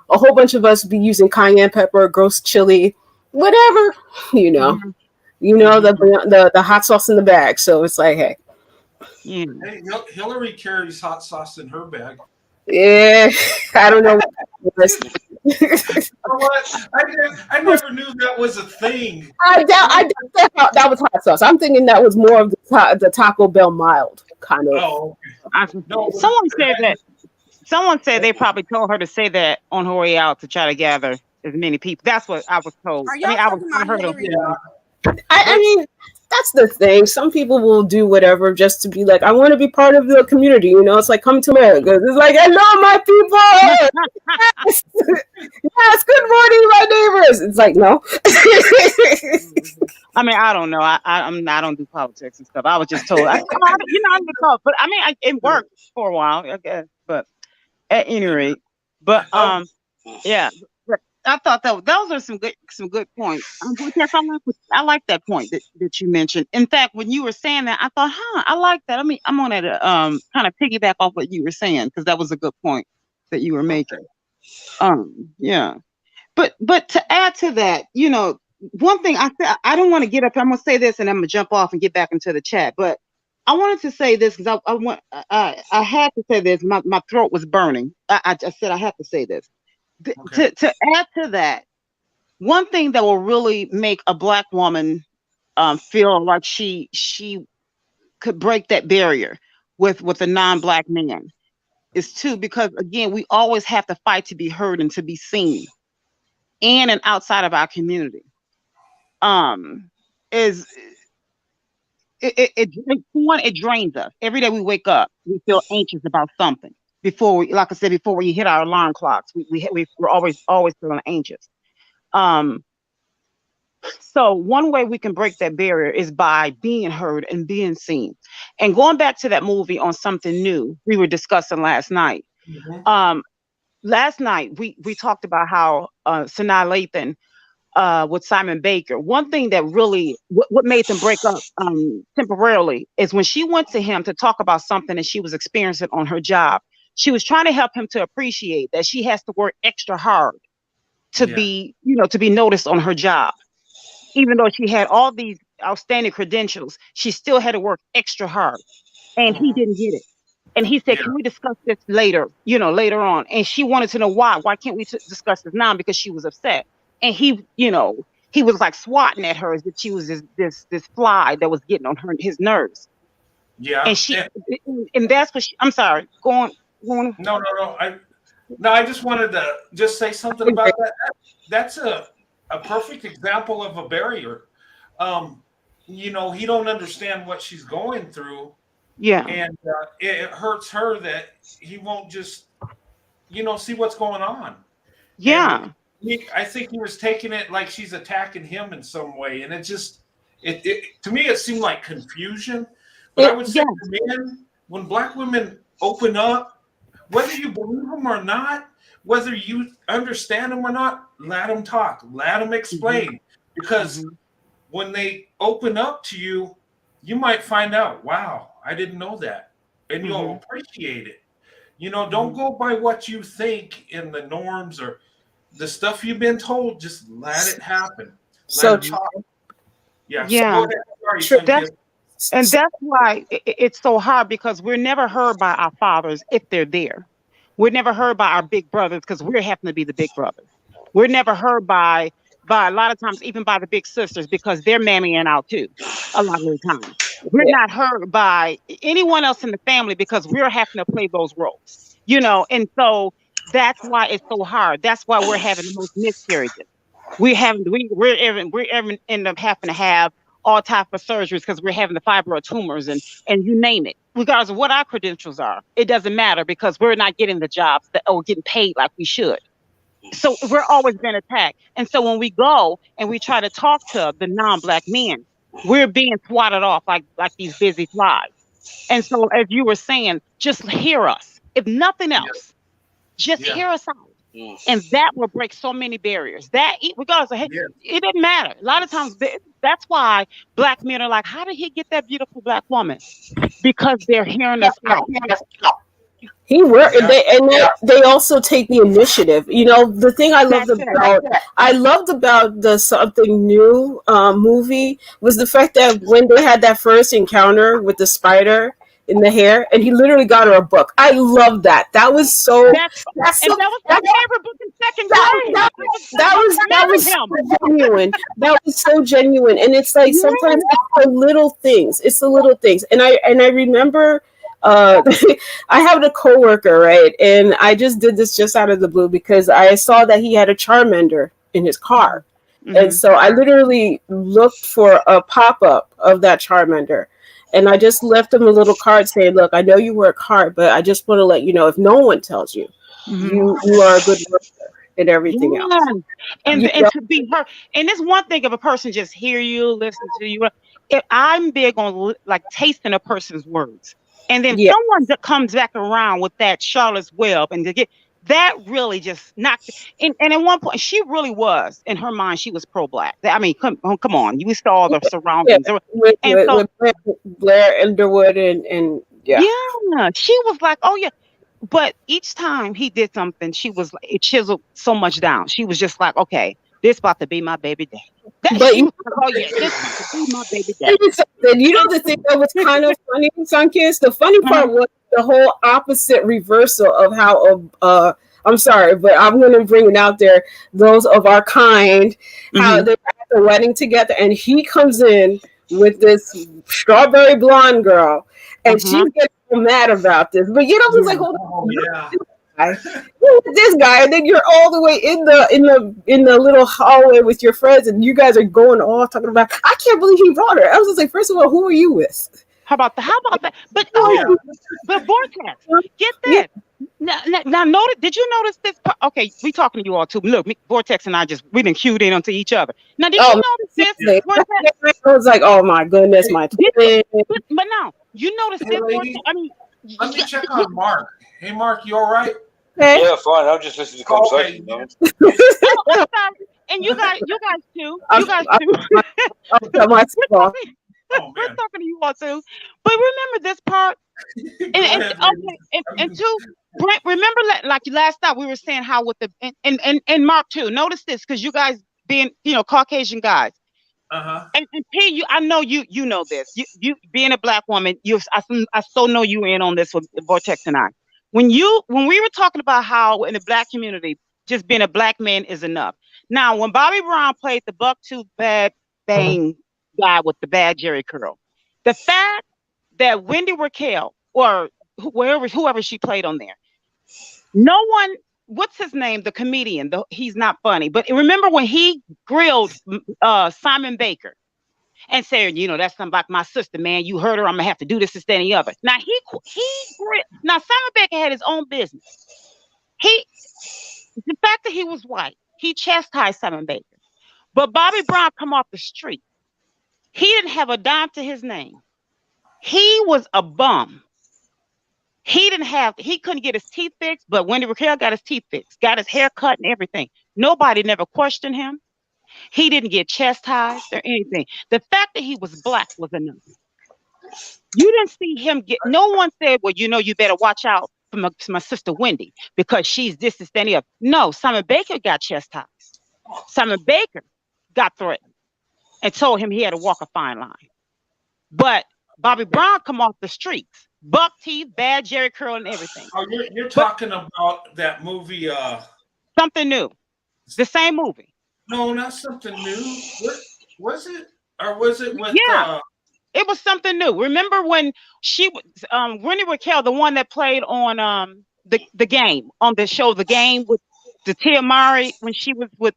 a whole bunch of us be using cayenne pepper, gross chili, whatever, you know, Mm-hmm. the hot sauce in the bag. So it's like, hey, Yeah. Hey, Hillary carries hot sauce in her bag. yeah, I don't know what that You know what? I never knew that was a thing. I doubt that was hot sauce. I'm thinking that was more of the Taco Bell mild kind of. Oh, I, no. someone said that. Someone said they probably told her to say that on her way out to try to gather as many people. That's what I was told. Are I y'all mean, talking I about heard of. Hillary? Yeah. I mean, that's the thing. Some people will do whatever just to be like, I want to be part of the community. You know, it's like come to America. It's like, hello, my people. Yes, yes, good morning, my neighbors. It's like, no. I mean, I don't know. I don't do politics and stuff. I was just told. I I'm the told, but I mean, it worked for a while, I guess. But at any rate, but yeah. But I thought that those are some good points. Vortex, I like that point that you mentioned. In fact, when you were saying that, I thought, I like that. I mean, I'm on to kind of piggyback off what you were saying because that was a good point that you were making. Yeah. But to add to that, you know, one thing I said, I don't want to get up. I'm gonna say this, and I'm gonna jump off and get back into the chat. But I wanted to say this because I had to say this. My throat was burning. I said I have to say this. Okay. To add to that, one thing that will really make a Black woman feel like she could break that barrier with a non-Black man is too, because again, we always have to fight to be heard and to be seen in and outside of our community. Is it drains us. Every day we wake up, we feel anxious about something. Before we, like I said, before we hit our alarm clocks, we're always feeling anxious. So one way we can break that barrier is by being heard and being seen. And going back to that movie on Something New we were discussing last night. Mm-hmm. Last night we talked about how Sanaa Lathan with Simon Baker. One thing that really what made them break up temporarily is when she went to him to talk about something that she was experiencing on her job. She was trying to help him to appreciate that she has to work extra hard to be, to be noticed on her job. Even though she had all these outstanding credentials, she still had to work extra hard. And he didn't get it. And he said, Yeah. can we discuss this later, later on? And she wanted to know why. Why can't we discuss this now? Because she was upset. And he was like swatting at her as if she was this fly that was getting on his nerves. Yeah. And that's what I'm sorry, go on. No. I just wanted to just say something about that. That's a perfect example of a barrier. He don't understand what she's going through. Yeah. And it hurts her that he won't just, see what's going on. Yeah. And I think he was taking it like she's attacking him in some way. And it just, to me, it seemed like confusion. But I would say to men, when Black women open up, whether you believe them or not, whether you understand them or not, let them talk, let them explain. Because when they open up to you, you might find out, wow, I didn't know that. And you'll appreciate it. Don't go by what you think in the norms or the stuff you've been told. Just let it happen. So let it talk. Yeah. Yeah. So go ahead. And that's why it's so hard, because we're never heard by our fathers if they're there. We're never heard by our big brothers because we're happen to be the big brothers. We're never heard by a lot of times, even by the big sisters, because they're mammying out too, a lot of the time. We're not heard by anyone else in the family because we're having to play those roles, you know, and so that's why it's so hard. That's why we're having the most miscarriages. We're even end up having to have all type of surgeries because we're having the fibroid tumors and you name it. Regardless of what our credentials are, it doesn't matter because we're not getting the jobs that or getting paid like we should. So we're always being attacked. And so when we go and we try to talk to the non-Black men, we're being swatted off like these busy flies. And so as you were saying, just hear us. If nothing else, just hear us out. And that will break so many barriers. That regardless of it doesn't matter. A lot of times that's why Black men are like, how did he get that beautiful Black woman? Because they're hearing us out. He worked, they also take the initiative. You know, the thing I loved about the Something New movie was the fact that when they had that first encounter with the spider in the hair, and he literally got her a book. I love that. That was so. And that was my favorite book in second grade. That was so genuine. That was so genuine, and it's like sometimes it's the little things. It's the little things, and I remember. I have a coworker, right? And I just did this just out of the blue because I saw that he had a Charmander in his car. And so I literally looked for a pop-up of that Charmander. And I just left him a little card saying, look, I know you work hard, but I just want to let you know if no one tells you, you are a good worker and everything else. And to be heard. And it's one thing if a person just hear you, listen to you. If I'm big on like tasting a person's words. And then someone that comes back around with that Charlotte's Web and to get that really just knocked. And at one point, she really was in her mind. She was pro-Black. I mean, come on, you saw the surroundings. With Blair Underwood and she was like, oh yeah. But each time he did something, she was like, it chiseled so much down. She was just like, okay, this about to be my baby daddy. This about to be my baby daddy. You know the thing that was kind of funny, Sunkist? The funny part was the whole opposite reversal of how I'm sorry, but I'm going to bring it out there. Those of our kind, how they're at the wedding together, and he comes in with this strawberry blonde girl, and she's getting so mad about this. But you know, it's like, hold on, this guy, and then you're all the way in the little hallway with your friends, and you guys are going off talking about. I can't believe he brought her. I was just like, first of all, who are you with? How about that? But but Vortex, get that. Now notice. Did you notice this? Okay, we talking to you all too. Look, Vortex and I we done cued in onto each other. Now, did you notice this? I was like, oh my goodness, my twin. But now you notice this. Vortex, I mean, let me check on Mark. Hey, Mark, you all right? Okay. Yeah, fine. I'm just listening to the conversation. And you guys too. We're talking to you all too. But remember this part. And two, Brent, remember like last night we were saying how with the and Mark too. Notice this because you guys being Caucasian guys. And P, I know you know this. You being a Black woman, I so know you in on this with Vortex and I. When we were talking about how in the Black community, just being a Black man is enough. Now, when Bobby Brown played the buck-tooth bad bang guy with the bad Jerry curl, the fact that Wendy Raquel or whoever she played on there, no one, what's his name, the comedian, he's not funny, but remember when he grilled Simon Baker and said, that's something like my sister, man. You heard her. I'm gonna have to do this, and the other. Now now Simon Baker had his own business. The fact that he was white, he chastised Simon Baker. But Bobby Brown come off the street. He didn't have a dime to his name. He was a bum. He couldn't get his teeth fixed, but Wendy Raquel got his teeth fixed, got his hair cut and everything. Nobody never questioned him. He didn't get chastised or anything. The fact that he was Black was enough. You didn't see him no one said, well, you better watch out for my sister Wendy because she's this, that, and the other. No, Simon Baker got chastised. Simon Baker got threatened and told him he had to walk a fine line. But Bobby Brown come off the streets, buck teeth, bad Jerry curl, and everything. Oh, you're talking about that movie. Something New. The same movie. No, not Something New. What was it? Or was it with? It was something new. Remember when she was Wendy Raquel, the one that played on the game on the show, The Game with the Tia Mowry when she was with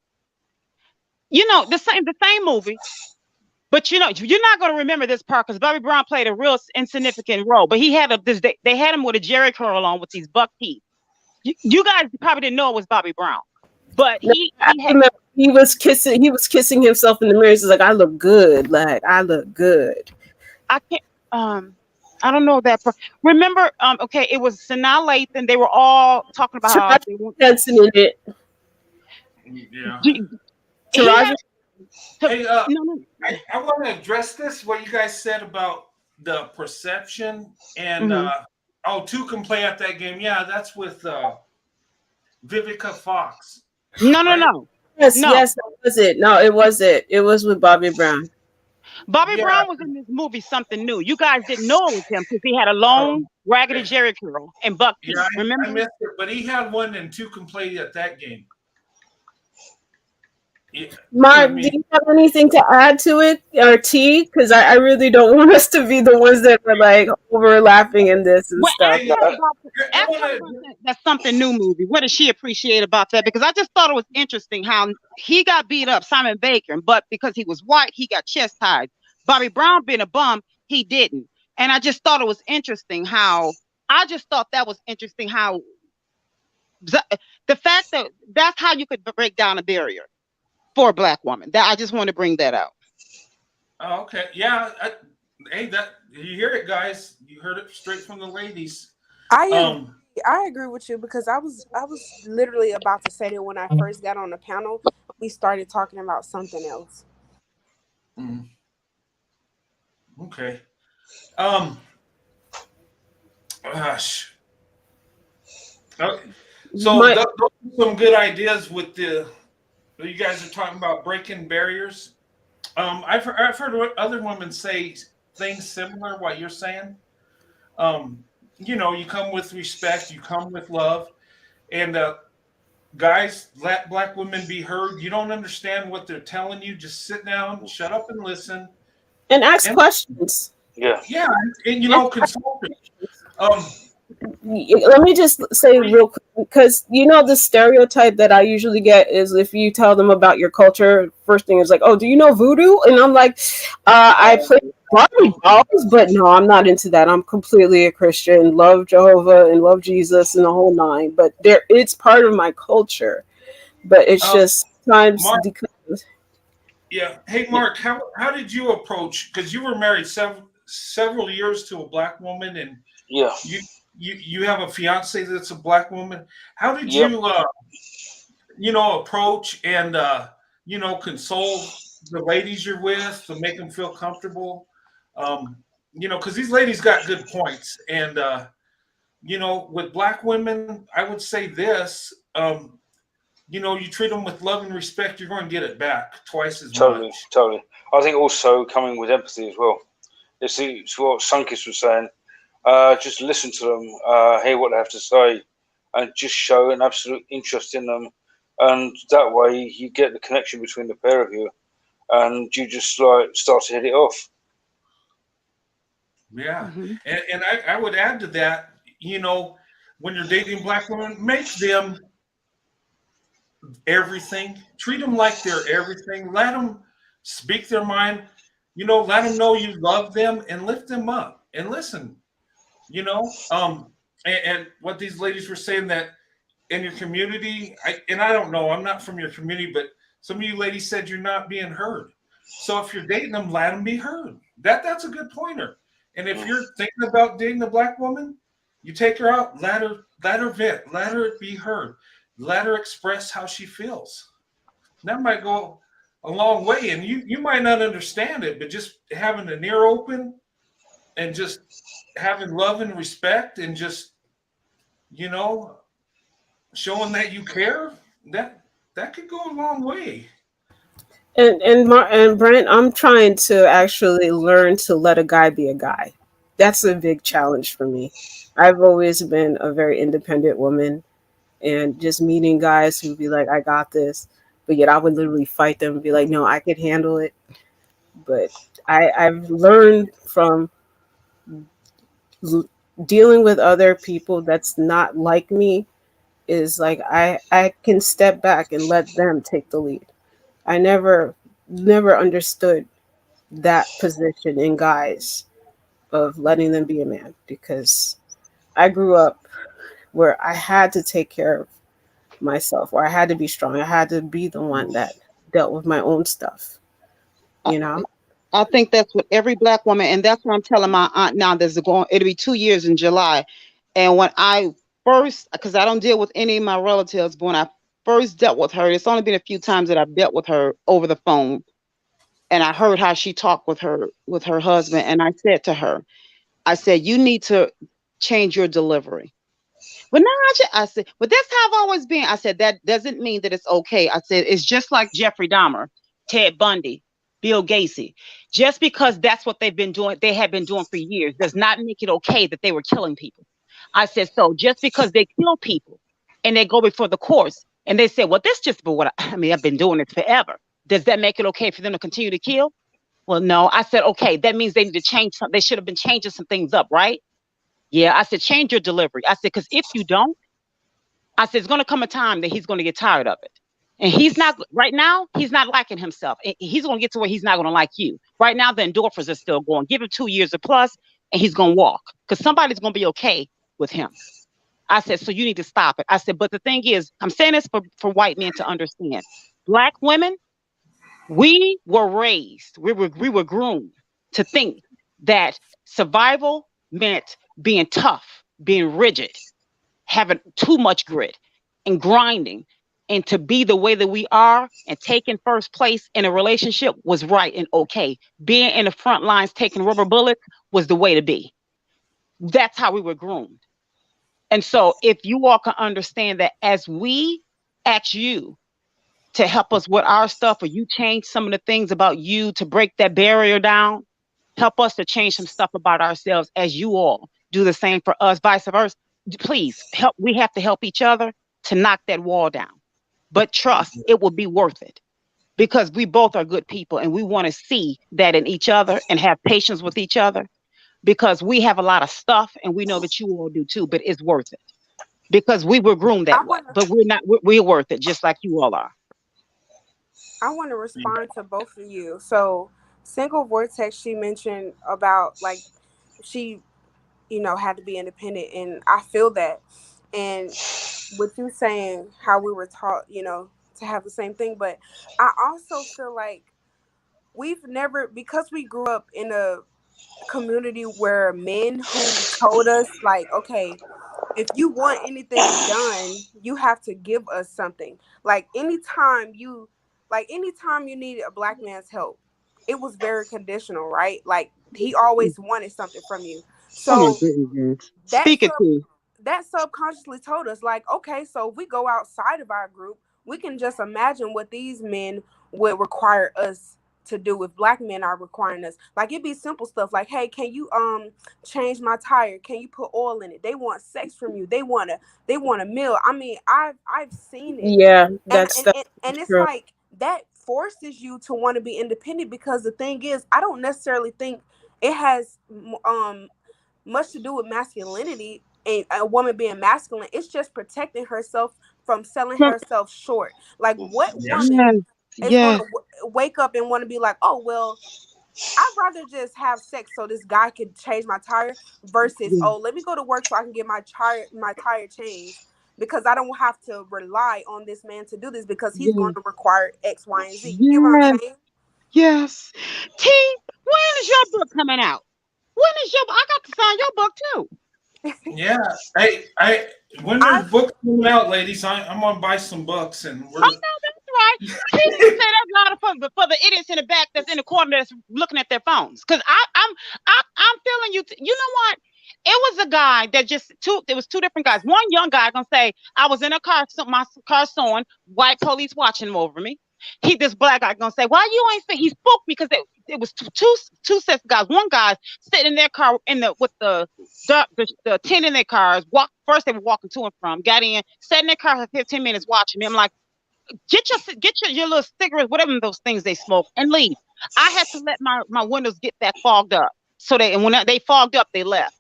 the same movie. But you're not going to remember this part because Bobby Brown played a real insignificant role. But he had they had him with a Jerry curl on with these buck teeth. You guys probably didn't know it was Bobby Brown, but he was kissing himself in the mirror. He's like, I look good. Like, I look good. I can't. I don't know that. Remember? Okay, it was Sanaa Lathan. They were all talking about how they dancing in it. Yeah. Taraji. Hey, I want to address this. What you guys said about the perception and two can play at that game. Yeah, that's with Vivica Fox. No. Yes, that was it. No, it wasn't. It was with Bobby Brown. Bobby Brown was in this movie Something New. You guys didn't know it was him because he had a long, raggedy Jerry curl and buck teeth. Yeah, remember? I missed it, but he had one and two can play at that game. Yeah. Mark, do you have anything to add to it, or T? Because I really don't want us to be the ones that are like overlapping in this and stuff. That's Something New movie. What does she appreciate about that? Because I just thought it was interesting how he got beat up, Simon Baker, but because he was white, he got chastised. Bobby Brown being a bum, he didn't. And I just thought it was interesting how the fact that that's how you could break down a barrier for a Black woman. That I just want to bring that out. Oh, okay. Yeah. Hey, that you hear it, guys. You heard it straight from the ladies. I agree with you because I was literally about to say that when I first got on the panel, we started talking about something else. Okay. Gosh. So those are some good ideas with you guys are talking about breaking barriers. I've heard other women say things similar what you're saying. You come with respect, you come with love, and guys, let Black women be heard. You don't understand what they're telling you, just sit down, shut up and listen. And ask questions. Yeah, and consult. Let me just say real quick, because the stereotype that I usually get is if you tell them about your culture, first thing is like, oh, do you know voodoo? And I'm like, I play Barbie dolls, but no, I'm not into that. I'm completely a Christian, love Jehovah and love Jesus and the whole nine. But it's part of my culture, but it's just times. Yeah. Hey, Mark, how did you approach? Because you were married several years to a Black woman, and you have a fiance that's a Black woman. How did you approach and console the ladies you're with to make them feel comfortable? Because these ladies got good points, and with Black women, I would say this. You treat them with love and respect, you're going to get it back twice as much. Totally. I think also coming with empathy as well. It's what Sunkist was saying. Just listen to them, hear what they have to say, and just show an absolute interest in them. And that way you get the connection between the pair of you, and you just start to hit it off. Yeah. And I would add to that, when you're dating Black women, make them everything. Treat them like they're everything. Let them speak their mind. Let them know you love them and lift them up and listen. And what these ladies were saying that in your community, I don't know, I'm not from your community, but some of you ladies said you're not being heard. So if you're dating them, let them be heard. That's a good pointer. And if you're thinking about dating a Black woman, you take her out, let her vent, let her be heard, let her express how she feels. That might go a long way, and you might not understand it, but just having an ear open and just having love and respect and just showing that you care, that could go a long way. And Brent, I'm trying to actually learn to let a guy be a guy. That's a big challenge for me. I've always been a very independent woman, and just meeting guys who be like, I got this, but yet I would literally fight them and be like, no, I could handle it. But I've learned from l- dealing with other people that's not like me is like I can step back and let them take the lead. I never understood that position in guys of letting them be a man because I grew up where I had to take care of myself, where I had to be strong. I had to be the one that dealt with my own stuff, I, you know? I think that's what every black woman, and that's what I'm telling my aunt now. It'll be 2 years in July. And when I first, because I don't deal with any of my relatives, but when I first dealt with her, it's only been a few times that I've dealt with her over the phone. And I heard how she talked with her husband. And I said to her, I said, you need to change your delivery. But no, I said, but that's how I've always been. I said, that doesn't mean that it's okay. I said, it's just like Jeffrey Dahmer, Ted Bundy, Bill Gacy. Just because that's what they have been doing for years, does not make it okay that they were killing people. I said, so just because they kill people and they go before the courts and they say, well, this just, but what I mean, I've been doing it forever. Does that make it okay for them to continue to kill? Well, no. I said, okay, that means they need to change something. They should have been changing some things up, right? Yeah, I said, change your delivery. I said, because if you don't, I said, it's going to come a time that he's going to get tired of it. And he's not, right now, he's not liking himself. He's going to get to where he's not going to like you. Right now, the endorphins are still going. Give him 2 years or plus, and he's going to walk because somebody's going to be okay with him. I said, so you need to stop it. I said, but the thing is, I'm saying this for white men to understand. Black women, we were raised, we were groomed to think that survival meant being tough, being rigid, having too much grit and grinding, and to be the way that we are and taking first place in a relationship was right and okay. Being in the front lines taking rubber bullets was the way to be. That's how we were groomed. And so if you all can understand that as we ask you to help us with our stuff, or you change some of the things about you to break that barrier down, help us to change some stuff about ourselves as you all do the same for us, vice versa. Please help. We have to help each other to knock that wall down. But trust, it will be worth it because we both are good people and we want to see that in each other and have patience with each other because we have a lot of stuff and we know that you all do too, but it's worth it because we were groomed I that way, want to but we're not, we're worth it just like you all are. I want to respond to both of you. So, single vortex, she mentioned about like she, had to be independent, and I feel that. And with you saying how we were taught, to have the same thing, but I also feel like we've never, because we grew up in a community where men who told us like, okay, if you want anything done, you have to give us something. Like anytime you needed a black man's help, it was very conditional, right? Like he always wanted something from you. Oh my So goodness. that Speak it sub to. that subconsciously told us like, okay, so if we go outside of our group, we can just imagine what these men would require us to do if black men are requiring us. Like it'd be simple stuff like, hey, can you change my tire? Can you put oil in it? They want sex from you. They want a meal. I mean, I've seen it. Yeah, And that's and, that's and, and it's true. like that forces you to want to be independent because the thing is, I don't necessarily think it has much to do with masculinity and a woman being masculine. It's just protecting herself from selling herself short. Like what Yes. woman Yes, is going yes, to wake up and want to be like, oh well, I'd rather just have sex so this guy could change my tire versus, yes, oh, let me go to work so I can get my tire changed because I don't have to rely on this man to do this because he's going yes, to require X, Y, and Z. You get what yes, I'm saying? yes. T, when is your book coming out? When is your? I got to sign your book too. Yeah. I when I there's books coming out, ladies, I'm gonna buy some books and Oh we're no, that's right. T need to say that louder for the idiots in the back that's in the corner that's looking at their phones. Cause I'm feeling you. You know what? It was a guy that just two. There was two different guys. One young guy gonna say, "I was in a car, my car sewing. White police watching him over me." This black guy gonna say, "Why you ain't?" He spoke because it was two sets of guys. One guy sitting in their car in the with the tent in their cars. First they were walking to and from. Got in, sat in their car for 15 minutes watching me. I'm like, get your little cigarettes, whatever those things they smoke, and leave. I had to let my windows get that fogged up. So and when they fogged up, they left.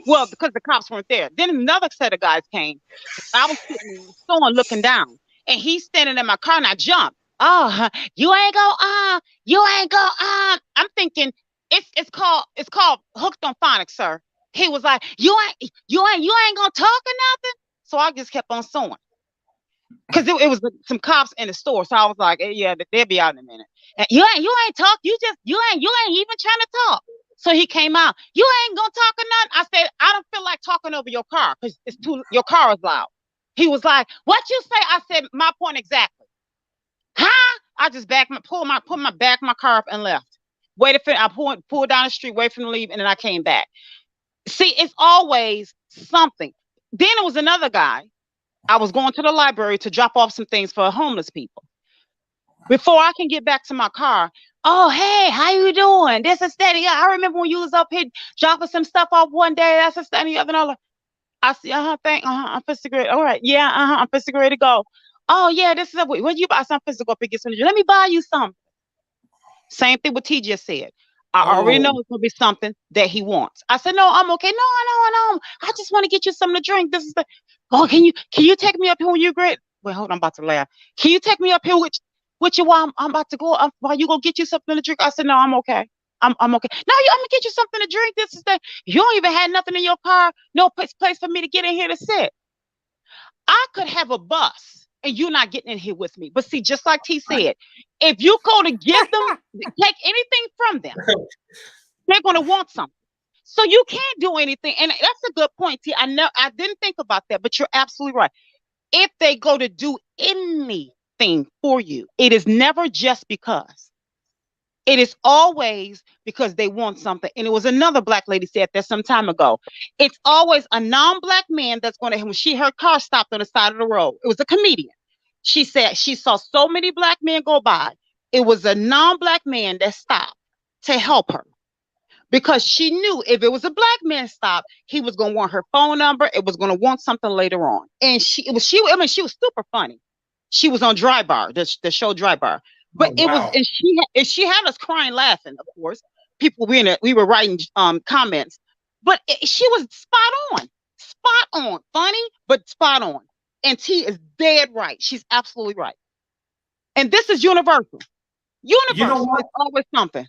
Well, because the cops weren't there. Then another set of guys came. I was sitting in the store looking down, and he's standing in my car, and I jumped. Oh, you ain't go. I'm thinking it's called hooked on phonics, sir. He was like, you ain't gonna talk or nothing. So I just kept on sewing. Because it was some cops in the store, so I was like, yeah, they'll be out in a minute. And you ain't talk. You ain't even trying to talk. So he came out. You ain't gonna talk or nothing. I said, I don't feel like talking over your car because your car is loud. He was like, what you say? I said, my point exactly. Huh? I just put my car up and left. Waited for I pulled down the street, wait for him to leave, and then I came back. See, it's always something. Then it was another guy. I was going to the library to drop off some things for homeless people. Before I can get back to my car, oh, hey, how you doing? This is steady. I remember when you was up here dropping some stuff off one day. That's a steady other. And I see, I'm fixing great. All right, yeah, I'm fixing ready to go. Oh, yeah, this is what you buy. I'm fixing to go pick get some. Let me buy you something. Same thing what T just said. I already know it's gonna be something that he wants. I said, no, I'm okay. No. I just want to get you something to drink. This is can you take me up here when you're great? Wait, hold on, I'm about to laugh. Can you take me up here with you while I'm about to go? While you go get you something to drink? I said, no, I'm okay. I'm okay. No, I'm gonna get you something to drink. This is you don't even have nothing in your car. No place for me to get in here to sit. I could have a bus and you're not getting in here with me. But see, just like T said, if you go to give them, take anything from them, they're going to want something. So you can't do anything. And that's a good point, T. I didn't think about that, but you're absolutely right. If they go to do anything for you, it is never just because. It is always because they want something. And it was another Black lady said that some time ago. It's always a non-Black man that's going to, when her car stopped on the side of the road. It was a comedian. She said she saw so many Black men go by. It was a non-Black man that stopped to help her. Because she knew if it was a Black man stop, he was going to want her phone number. It was going to want something later on. And she was super funny. She was on Dry Bar, the show Dry Bar. But it was, and she had us crying, laughing. Of course, people we were writing comments, but she was spot on, funny, but spot on. And T is dead right. She's absolutely right. And this is universal. Universal is always something.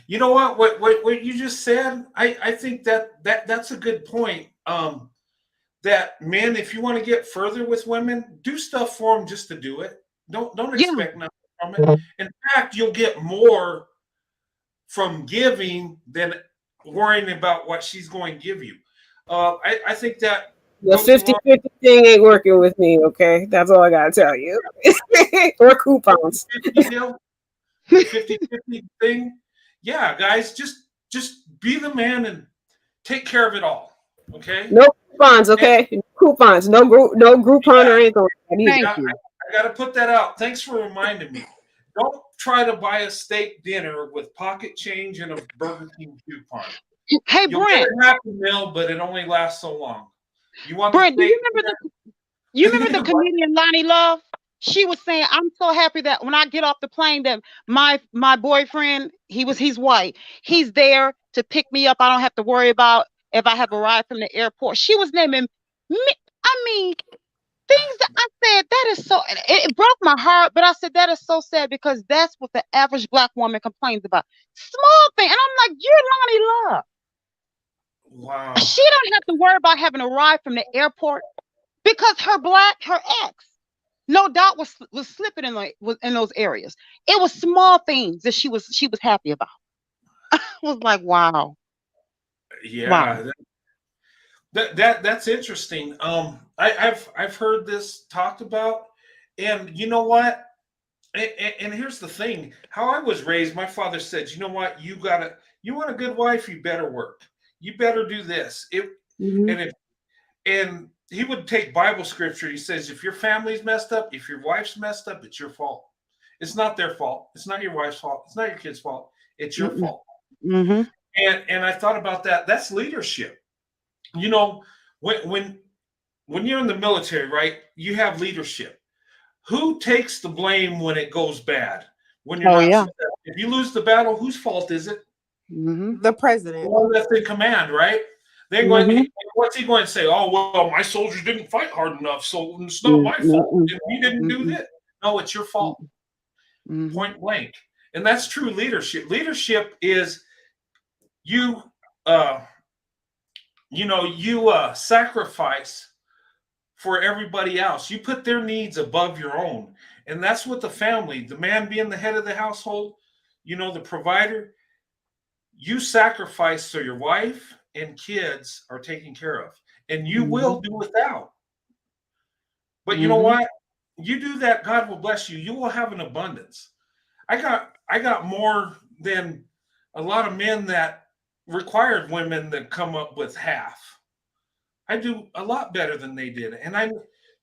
You know what? What you just said, I think that's a good point. That men, if you want to get further with women, do stuff for them just to do it. Don't expect nothing from it. In fact, you'll get more from giving than worrying about what she's going to give you. I think that the 50-50 thing ain't working with me. Okay, that's all I gotta tell you. Or coupons. 50-50 thing. Yeah, guys, just be the man and take care of it all. Okay. No coupons. Okay. And, coupons. No Groupon or anything. Thank you. I got to put that out. Thanks for reminding me. Don't try to buy a steak dinner with pocket change and a Burger King coupon. Hey, You'll Brent. get a Happy Meal, but it only lasts so long. You want Brent? Do you remember the comedian Lonnie Love? She was saying, "I'm so happy that when I get off the plane, that my boyfriend, he's white. He's there to pick me up. I don't have to worry about if I have a ride from the airport." She was naming me. I mean, things that I said, that is so, it broke my heart, but I said, that is so sad because that's what the average Black woman complains about. Small thing. And I'm like, you're Lonnie Love. Wow. She don't have to worry about having a ride from the airport because her ex, no doubt was slipping in those areas. It was small things that she was happy about. I was like, wow. Yeah. Wow. That's interesting. I've heard this talked about, and you know what? And here's the thing: how I was raised, my father said, "You know what? You want a good wife, you better work. You better do this." And he would take Bible scripture. He says, "If your family's messed up, if your wife's messed up, it's your fault. It's not their fault. It's not your wife's fault. It's not your kid's fault. It's your fault." Mm-hmm. And I thought about that. That's leadership. You know, when you're in the military, right, you have leadership. Who takes the blame when it goes bad? when you're Oh not yeah. successful. If you lose the battle, whose fault is it? Mm-hmm. The The president. one that's in command, right? They're going. Mm-hmm. What's he going to say? Oh well, my soldiers didn't fight hard enough, so it's not my fault. Mm-hmm. And he didn't do Mm-hmm. this. No, it's your fault, Mm-hmm. point blank. And that's true leadership. Leadership is you. Uh, you sacrifice for everybody else. You put their needs above your own. And that's what the family, the man being the head of the household, the provider, you sacrifice so your wife and kids are taken care of. And you will do without. But you know Mm-hmm. what? You do that, God will bless you. You will have an abundance. I got more than a lot of men that required women that come up with half. I do a lot better than they did. And I'm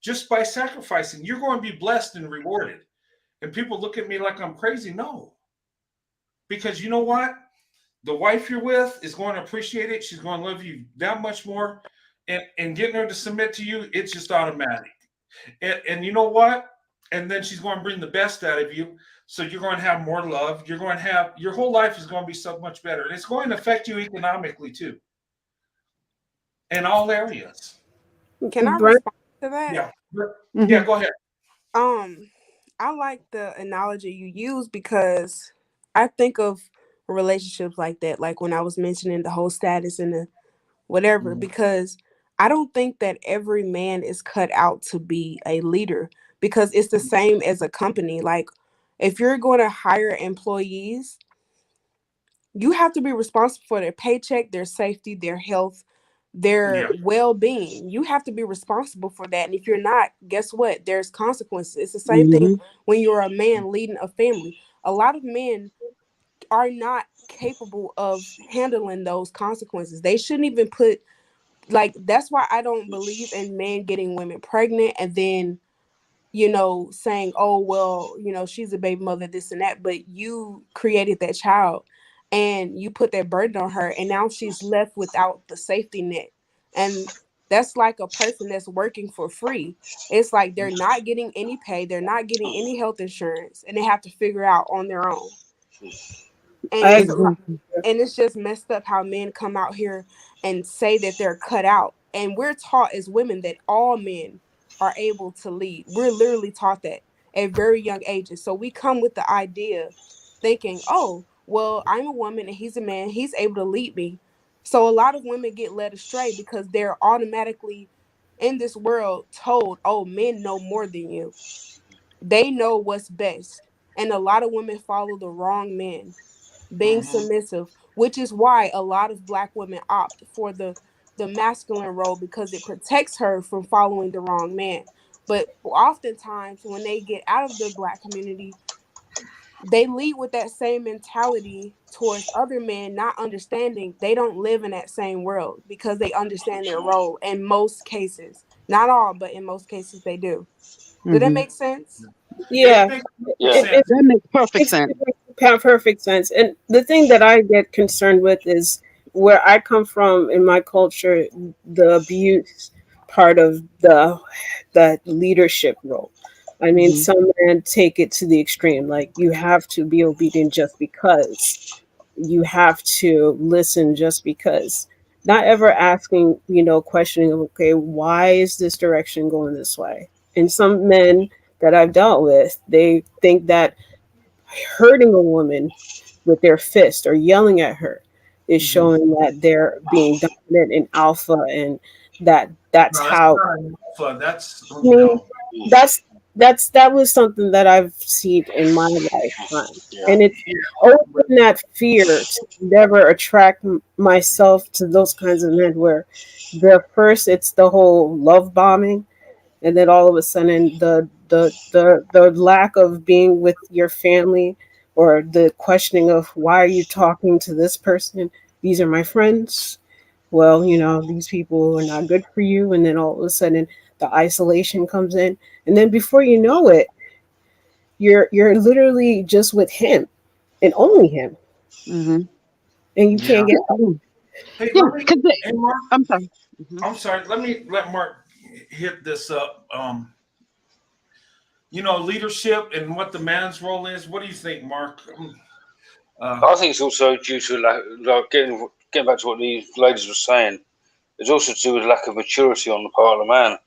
just by sacrificing, you're going to be blessed and rewarded. And people look at me like I'm crazy. No. Because you know what? The wife you're with is going to appreciate it. She's going to love you that much more. And getting her to submit to you, it's just automatic. And you know what? And then she's going to bring the best out of you. So you're going to have more love. You're going to have your whole life is going to be so much better. And it's going to affect you economically too. In all areas. Can I Brent, respond to that? Yeah. Mm-hmm. Yeah, go ahead. I like the analogy you use because I think of relationships like that, like when I was mentioning the whole status and the whatever, because I don't think that every man is cut out to be a leader because it's the same as a company. Like if you're going to hire employees, you have to be responsible for their paycheck, their safety, their health, their Yeah. well-being. You have to be responsible for that. And if you're not, guess what? There's consequences. It's the same thing Mm-hmm. when you're a man leading a family. A lot of men are not capable of handling those consequences. They shouldn't even put that's why I don't believe in men getting women pregnant and then saying, oh, well, she's a baby mother, this and that, but you created that child and you put that burden on her, and now she's left without the safety net. And that's like a person that's working for free. It's like they're not getting any pay, they're not getting any health insurance, and they have to figure out on their own. And I it's a agree. lot, and it's just messed up how men come out here and say that they're cut out. And we're taught as women that all men are able to lead. We're literally taught that at very young ages. So we come with the idea thinking, oh, well, I'm a woman and he's a man, he's able to lead me. So a lot of women get led astray because they're automatically in this world told, oh, men know more than you. They know what's best. And a lot of women follow the wrong men being submissive, which is why a lot of Black women opt for the masculine role because it protects her from following the wrong man. But oftentimes when they get out of the Black community, they lead with that same mentality towards other men, not understanding they don't live in that same world because they understand their role in most cases. Not all, but in most cases they do. Did that Mm-hmm. make sense? It Yeah, makes Yeah. it, sense. That makes perfect it's sense. perfect sense. And the thing that I get concerned with is where I come from in my culture, the abuse part of the leadership role. I mean, Mm-hmm. some men take it to the extreme, like you have to be obedient just because. You have to listen just because. Not ever asking, questioning, okay, why is this direction going this way? And some men that I've dealt with, they think that hurting a woman with their fist or yelling at her is Mm-hmm. showing that they're being dominant and alpha, and that's No, that's how. not enough. That's I mean, no. that's that was something that I've seen in my lifetime, Yeah. and it's always been that fear to never attract myself to those kinds of men where the first it's the whole love bombing, and then all of a sudden the lack of being with your family, or the questioning of why are you talking to this person? These are my friends. Well, these people are not good for you, and then all of a sudden the isolation comes in, and then before you know it, you're literally just with him and only him, Mm-hmm. and you Yeah. can't get out. Hey, Yeah, let me. because Hey, Mark. I'm sorry. Mm-hmm. I'm sorry. Let me let Mark hit this up. leadership and what the man's role is. What do you think, Mark? I think it's also due to like getting back to what these ladies were saying. It's also to do with lack of maturity on the part of the man,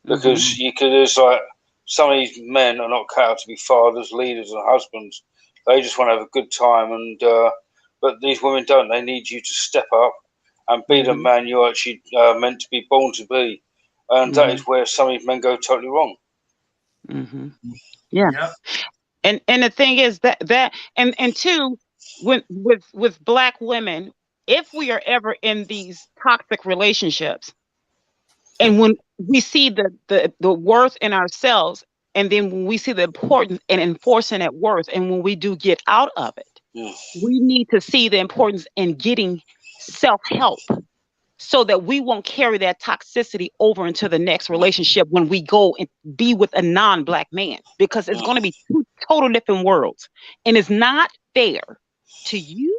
because there's like some of these men are not cut out to be fathers, leaders, and husbands. They just want to have a good time, and but these women don't. They need you to step up and be the man you're actually meant to be born to be, and that is where some of these men go totally wrong. Yeah. Yep. And the thing is that and two, with Black women, if we are ever in these toxic relationships, and when we see the worth in ourselves, and then when we see the importance in enforcing that worth, and when we do get out of it, we need to see the importance in getting self-help, so that we won't carry that toxicity over into the next relationship when we go and be with a non-Black man, because it's going to be two total different worlds, and it's not fair to you.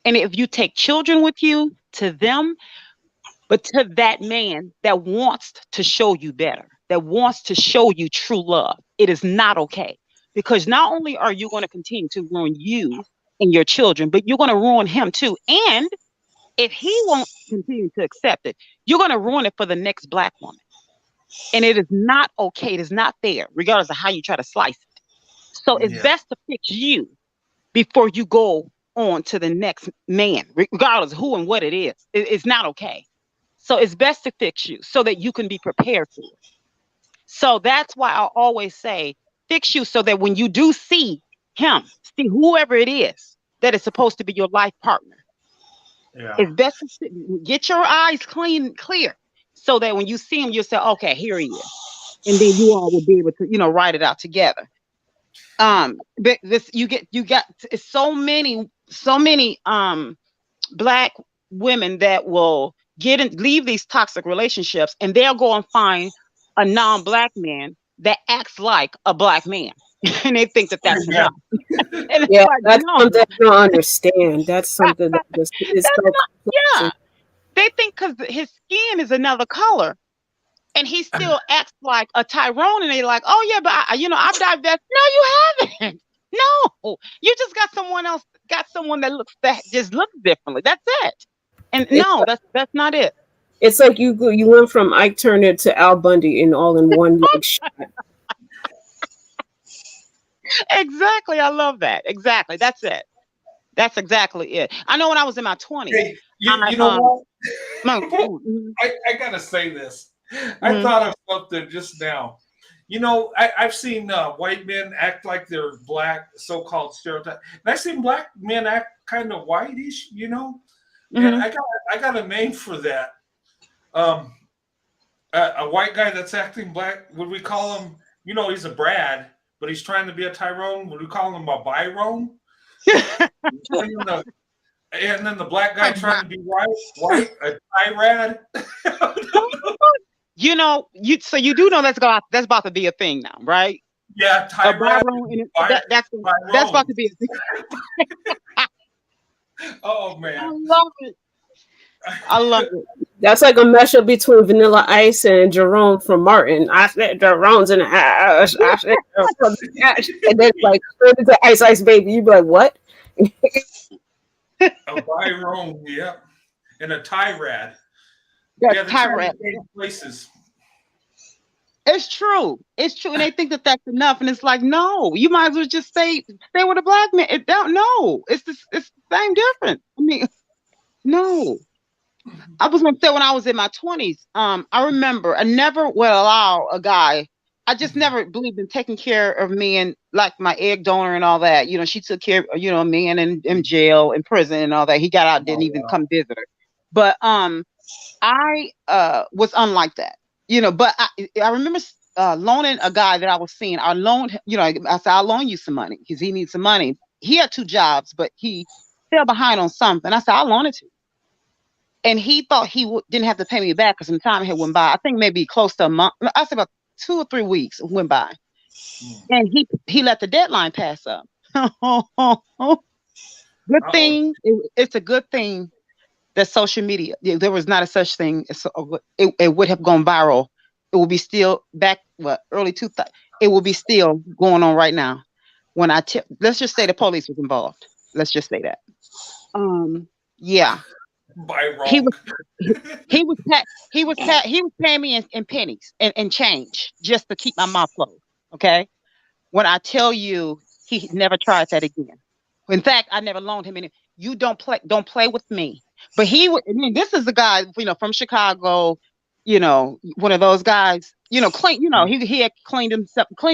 And if you take children with you, to them, but to that man that wants to show you better, that wants to show you true love, it is not okay. Because not only are you going to continue to ruin you and your children, but you're going to ruin him too. And if he won't continue to accept it, you're going to ruin it for the next Black woman. And it is not okay. It is not fair, regardless of how you try to slice it. So it's best to fix you before you go on to the next man, regardless of who and what it is. It's not okay. So it's best to fix you so that you can be prepared for it. So that's why I always say, fix you so that when you do see him, see whoever it is that is supposed to be your life partner, it's best to get your eyes clear, so that when you see him, you'll say, okay, here he is. And then you all will be able to, write it out together. But you got so many Black women that will leave these toxic relationships, and they'll go and find a non-Black man that acts like a Black man. And they think that that's enough. Yeah, that's something I don't understand. That's something that just is so they think because his skin is another color, and he still acts like a Tyrone, and they're like, oh yeah, but I've divested. No, you haven't. No, you just got someone else, that just looks differently. That's it. And no, that's not it. It's like you went from Ike Turner to Al Bundy in all in one shot. Exactly. I love that. Exactly. That's it. That's exactly it. I know when I was in my 20s. Hey, you know what? I gotta say this. I thought of something just now. I've seen white men act like they're Black, so-called stereotype. And I've seen Black men act kind of whitish, And I got a name for that. A white guy that's acting Black, would we call him, he's a Brad, but he's trying to be a Tyrone? Would we call him a Byron? And then the Black guy trying to be white, a Tyrad. So you do know that's about to be a thing now, right? Yeah, Tyrad. That's about to be a thing. Oh man, I love it. That's like a mashup between Vanilla Ice and Jerome from Martin. I said Jerome's in the house. I said and then like the Ice Baby. You be like, what? A Byron, yeah, and a Tyrad. Yeah, Tyrad. Places. It's true, and they think that that's enough, and it's like, no, you might as well just stay with a Black man. It's the same difference. I mean, no. I was gonna say when I was in my 20s, I remember I never would allow a guy. I just never believed in taking care of men, like my egg donor and all that. She took care of a man in jail, in prison, and all that. He got out, didn't even come visit her. But I was unlike that, But I remember loaning a guy that I was seeing. I loaned, I said, I'll loan you some money because he needs some money. He had 2 jobs, but he fell behind on something. I said, I'll loan it to you. And he thought he didn't have to pay me back because some time had went by. I think maybe close to a month. I said about 2 or 3 weeks went by. And he let the deadline pass up. Good thing. It's a good thing that social media, there was not a such thing. It would have gone viral It will be still back early 2000. It will be still going on right now. When let's just say the police was involved. Let's just say that. Yeah. By He wrong. was he was paying me in pennies and change just to keep my mouth closed. Okay. When I tell you he never tried that again. In fact, I never loaned him any. You don't play with me. But this is the guy, from Chicago, one of those guys, clean, he had cleaned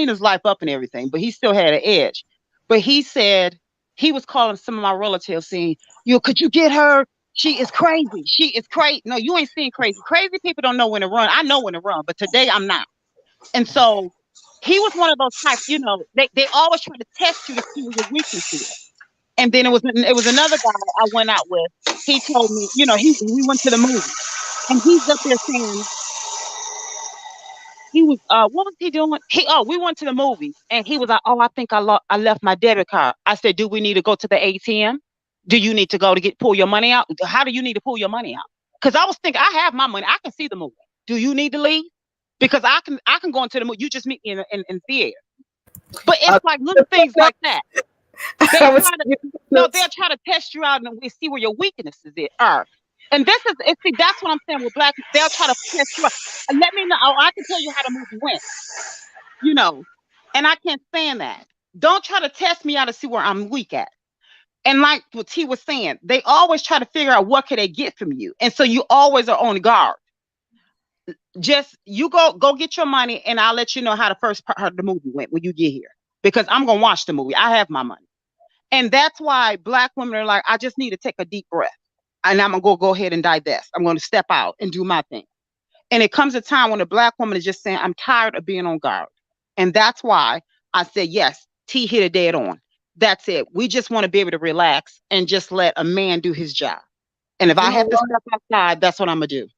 his life up and everything, but he still had an edge. But he said he was calling some of my relatives saying, could you get her? She is crazy. She is crazy. No, you ain't seeing crazy. Crazy people don't know when to run. I know when to run, but today I'm not. And so he was one of those types, they always try to test you to see where your weakness is. And then it was another guy I went out with. He told me, we went to the movie and he's up there saying he was, what was he doing? We went to the movie and he was like, oh, I think I left my debit card. I said, do we need to go to the ATM? Do you need to go to pull your money out? How do you need to pull your money out? Because I was thinking, I have my money. I can see the movie. Do you need to leave? Because I can go into the movie. You just meet me in theater. But it's like little things like that. They'll try to test you out and see where your weaknesses are. And that's what I'm saying with black. They'll try to test you out. And let me know. I can tell you how the movie went. And I can't stand that. Don't try to test me out to see where I'm weak at. And like what T was saying, they always try to figure out what can they get from you. And so you always are on guard. Just you go get your money and I'll let you know how the first part of the movie went when you get here. Because I'm going to watch the movie. I have my money. And that's why black women are like, I just need to take a deep breath. And I'm going to go ahead and divest. I'm going to step out and do my thing. And it comes a time when a black woman is just saying, I'm tired of being on guard. And that's why I said, yes, T hit it dead on. That's it. We just want to be able to relax and just let a man do his job. And if I have to step outside, that's what I'm going to do.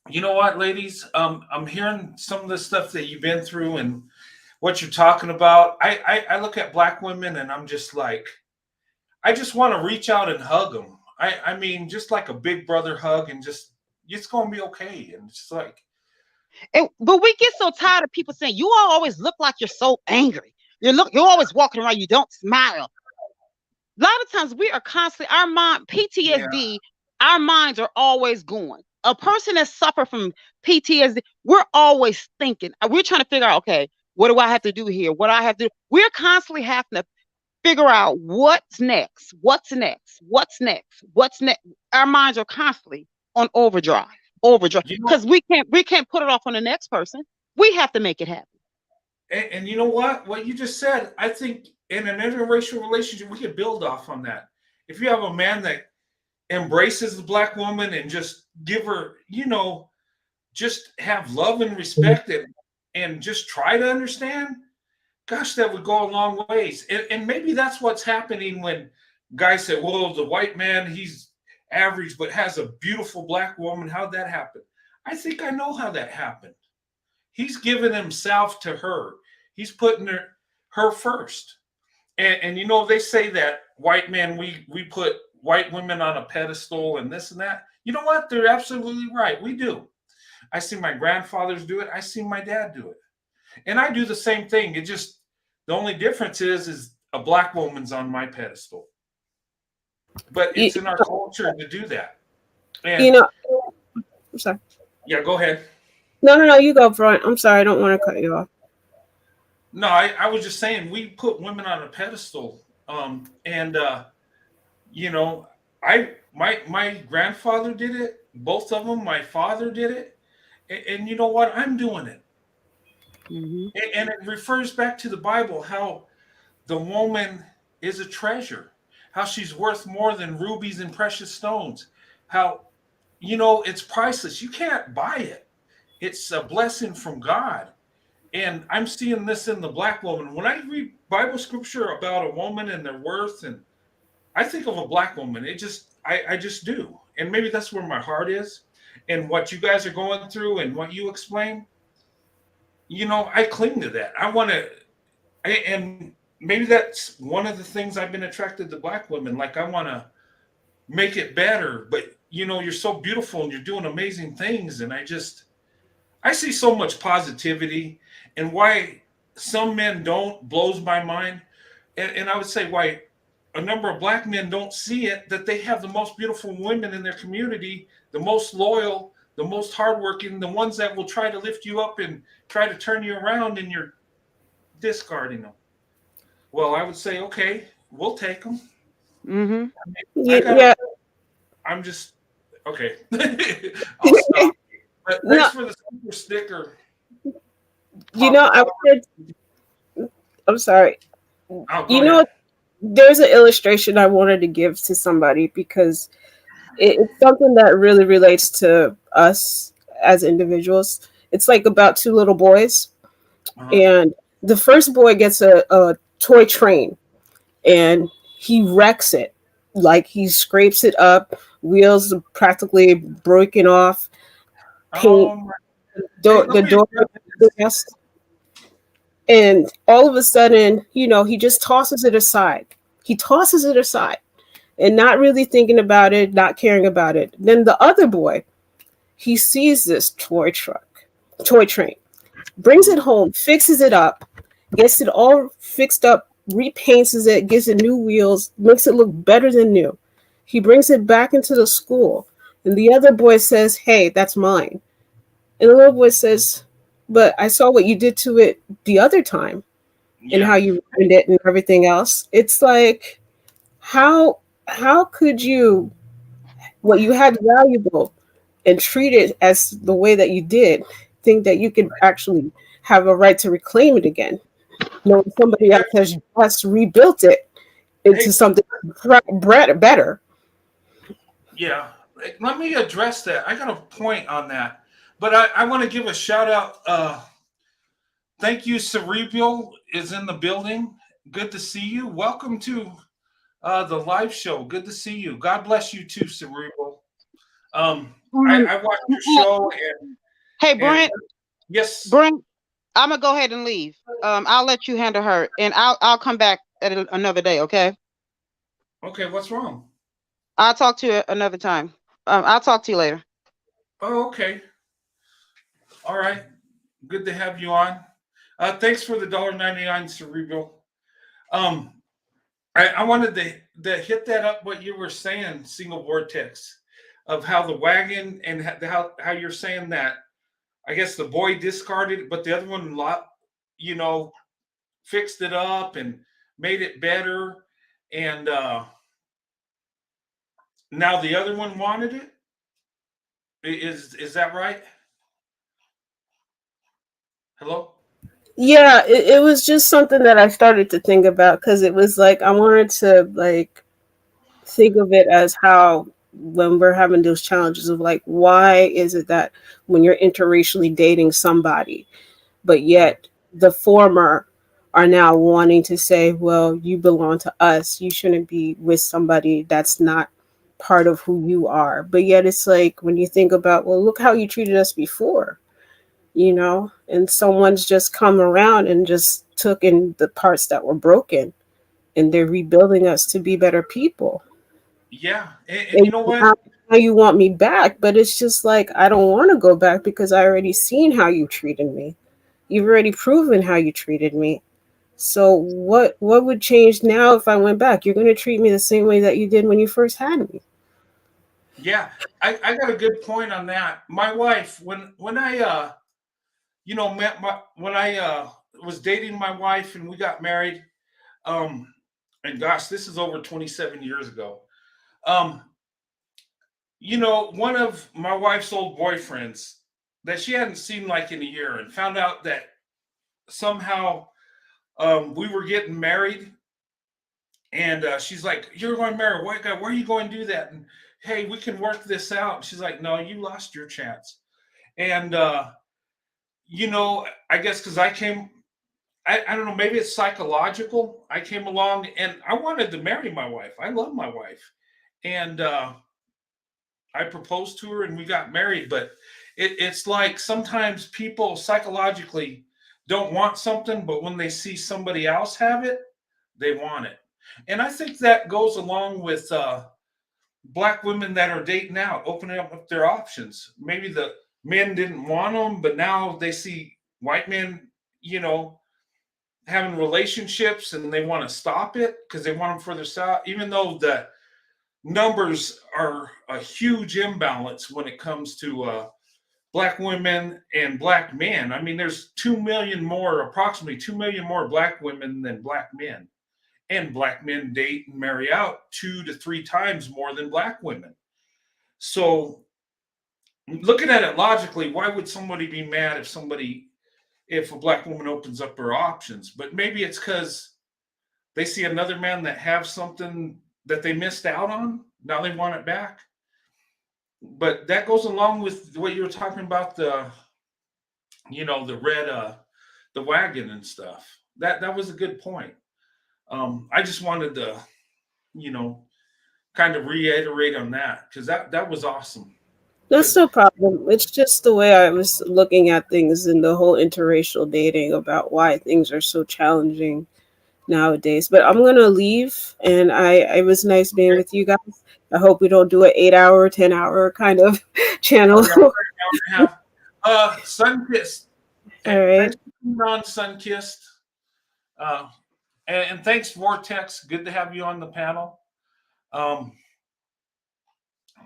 You know what, ladies? I'm hearing some of the stuff that you've been through and what you're talking about. I look at black women and I'm just like, I just want to reach out and hug them. I mean, just like a big brother hug and just, it's going to be okay. And it's like. But we get so tired of people saying, you all always look like you're so angry. You're always walking around, you don't smile. A lot of times we are constantly, our mind, PTSD, our minds are always going. A person that suffers from PTSD, we're always thinking. We're trying to figure out, okay, what do I have to do here? What do I have to do? We're constantly having to figure out what's next, what's next, what's next, what's next. Our minds are constantly on overdrive, because we can't put it off on the next person. We have to make it happen. And you know what you just said, I think in an interracial relationship, we could build off on that. If you have a man that embraces the black woman and just give her, just have love and respect and just try to understand, gosh, that would go a long ways. And maybe that's what's happening when guys say, well, the white man, he's average, but has a beautiful black woman. How'd that happen? I think I know how that happened. He's given himself to her. He's putting her first. And they say that white men, we put white women on a pedestal and this and that. You know what? They're absolutely right. We do. I see my grandfathers do it. I see my dad do it. And I do the same thing. It just, the only difference is a black woman's on my pedestal. But it's in our culture to do that. And, I'm sorry. Yeah, go ahead. No, you go front. I'm sorry. I don't want to cut you off. No, I was just saying we put women on a pedestal. My grandfather did it. Both of them. My father did it. And you know what? I'm doing it. Mm-hmm. And it refers back to the Bible, how the woman is a treasure, how she's worth more than rubies and precious stones, how, it's priceless. You can't buy it. It's a blessing from God. And I'm seeing this in the black woman. When I read Bible scripture about a woman and their worth, and I think of a black woman, I just do. And maybe that's where my heart is. And what you guys are going through and what you explain, I cling to that. I want to, and maybe that's one of the things I've been attracted to black women. Like, I want to make it better, but you're so beautiful and you're doing amazing things. And I I see so much positivity, and why some men don't blows my mind. And I would say why a number of black men don't see it, that they have the most beautiful women in their community, the most loyal, the most hardworking, the ones that will try to lift you up and try to turn you around, and you're discarding them. Well, I would say, okay, we'll take them. Mm-hmm. I Yeah, gotta. yeah. I'm just okay. I'll stop. But No, thanks for the super sticker. you know, I Popcorn. wanted, I'm sorry. Oh, go You ahead. know, there's an illustration I wanted to give to somebody because it's something that really relates to us as individuals. It's like about two little boys, Uh-huh. and the first boy gets a toy train and he wrecks it. Like he scrapes it up, wheels are practically broken off, paint, Um. Hey, let the me door address is this. messed. And all of a sudden, he just tosses it aside. He tosses it aside and not really thinking about it, not caring about it. Then the other boy, he sees this toy train, brings it home, fixes it up, gets it all fixed up, repaints it, gives it new wheels, makes it look better than new. He brings it back into the school, and the other boy says, "Hey, that's mine." And the little boy says, "But I saw what you did to it the other time and Yeah. how you ruined it and everything else." It's like, how could you, what you had valuable and treat it as the way that you did, think that you could actually have a right to reclaim it again, knowing somebody else has just rebuilt it into Hey, something better. yeah. Let me address that. I got a point on that, but I want to give a shout out. Thank you, Cerebral is in the building. Good to see you. Welcome to the live show. Good to see you. God bless you too, Cerebral. I watched your show, Hey, and Brent, yes. Brent, I'm gonna go ahead and leave. I'll let you handle her, and I'll come back at another day. Okay? Okay, what's wrong? I'll talk to you another time. I'll talk to you later. Oh, okay. All right. Good to have you on. Thanks for the $1.99 Cerebral. Um, I wanted to hit that up what you were saying, single vortex, of how the wagon and how you're saying that. I guess the boy discarded it, but the other one you know, fixed it up and made it better, and now the other one wanted it. Is that right? Hello. Yeah, it was just something that I started to think about because it was like I wanted to like think of it as how when we're having those challenges of like why is it that when you're interracially dating somebody but yet the former are now wanting to say, well, you belong to us, you shouldn't be with somebody that's not part of who you are. But yet it's like when you think about, well, look how you treated us before, and someone's just come around and just took in the parts that were broken and they're rebuilding us to be better people. Yeah, and you And know what? now you want me back, but it's just like I don't want to go back because I already seen how you treated me. You've already proven how you treated me. So what would change now if I went back? You're going to treat me the same way that you did when you first had me. Yeah, I got a good point on that. My wife, when I met my when I was dating my wife and we got married, um, and gosh, this is over 27 years ago. Um, one of my wife's old boyfriends that she hadn't seen like in a year, and found out that somehow we were getting married, and she's like, "You're going to marry a white guy? Where are you going to do that?" And hey, we can work this out. She's like, "No, you lost your chance." And I guess because I don't know, maybe it's psychological. I came along and I wanted to marry my wife. I love my wife, and I proposed to her and we got married. But it's like sometimes people psychologically don't want something, but when they see somebody else have it, they want it. And I think that goes along with Black women that are dating out, opening up their options. Maybe men didn't want them, but now they see white men, having relationships, and they want to stop it because they want them further south, even though the numbers are a huge imbalance when it comes to black women and black men. I mean, there's approximately 2 million more black women than black men. And black men date and marry out 2 to 3 times more than black women. So looking at it logically, why would somebody be mad if a black woman opens up her options? But maybe it's because they see another man that have something that they missed out on. Now they want it back. But that goes along with what you were talking about, the wagon and stuff. That was a good point. I just wanted to, kind of reiterate on that, because that was awesome. That's no problem. It's just the way I was looking at things in the whole interracial dating, about why things are so challenging nowadays. But I'm gonna leave, and it was nice being with you guys. I hope we don't do an 8-hour, 10-hour kind of channel. Sunkissed. All right. Thanks for being on, Sunkissed. And thanks, Vortex. Good to have you on the panel.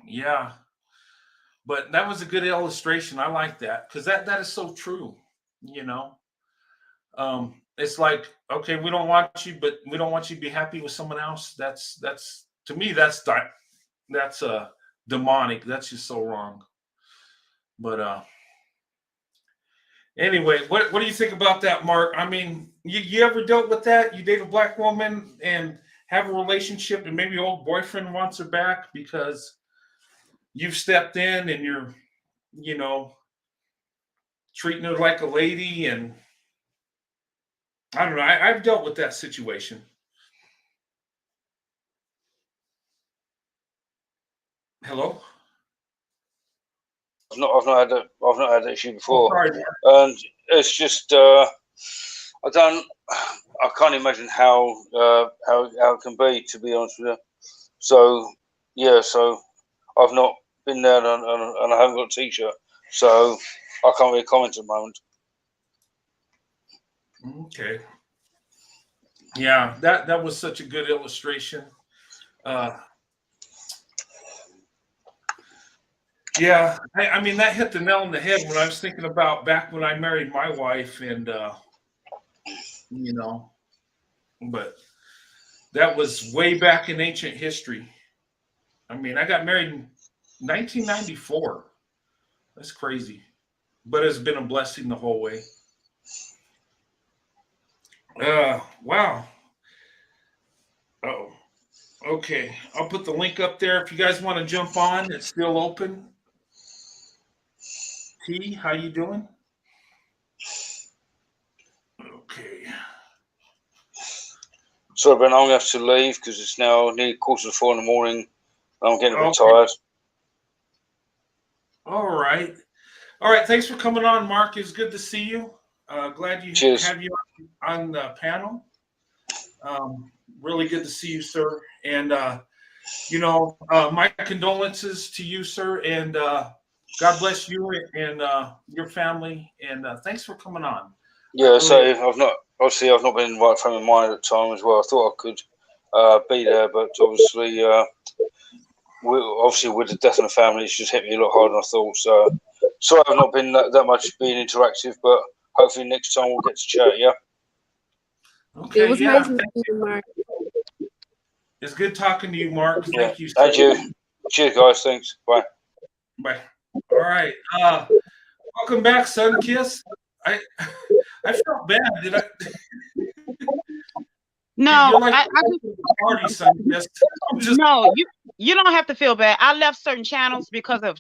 Yeah. But that was a good illustration. I like that, because that is so true. It's like, okay, we don't want you, but we don't want you to be happy with someone else. That's to me, that's demonic. That's just so wrong. But anyway, what do you think about that, Mark? I mean, you ever dealt with that? You date a black woman and have a relationship, and maybe your old boyfriend wants her back because you've stepped in and you're, treating her like a lady, and I don't know. I've dealt with that situation. Hello? I've not had that issue before. Sorry. And it's just I can't imagine how it can be, to be honest with you. So I've not been there, and I haven't got a t-shirt, so I can't really comment at the moment. Okay. Yeah, that was such a good illustration. Yeah, I mean, that hit the nail on the head when I was thinking about back when I married my wife, and but that was way back in ancient history. I mean, I got married in 1994. That's crazy, but it's been a blessing the whole way. Wow. Oh, okay. I'll put the link up there if you guys want to jump on. It's still open. T, how you doing? Okay. Sorry, Ben, I'm going to have to leave because it's now nearly 3:45 in the morning. I'm getting a bit tired. All right. Thanks for coming on, Mark. It's good to see you. Glad you have you on the panel. Really good to see you, sir. And my condolences to you, sir. And God bless you and your family. And thanks for coming on. Yeah, so I've not been in the right frame of mind at the time as well. I thought I could be there, but obviously, with the death in the family, it's just hit me a lot harder than I thought. So sorry, I've not been that much being interactive, but hopefully next time we'll get to chat. Yeah. Okay. It was nice meeting you, Mark. It's good talking to you, Mark. Yeah. Thank you. Thank you. Cheers, guys. Thanks. Bye. Bye. All right. Welcome back, Sunkiss. I felt bad. Did I? No, You're like party, Sunkiss. No, you don't have to feel bad. I left certain channels because of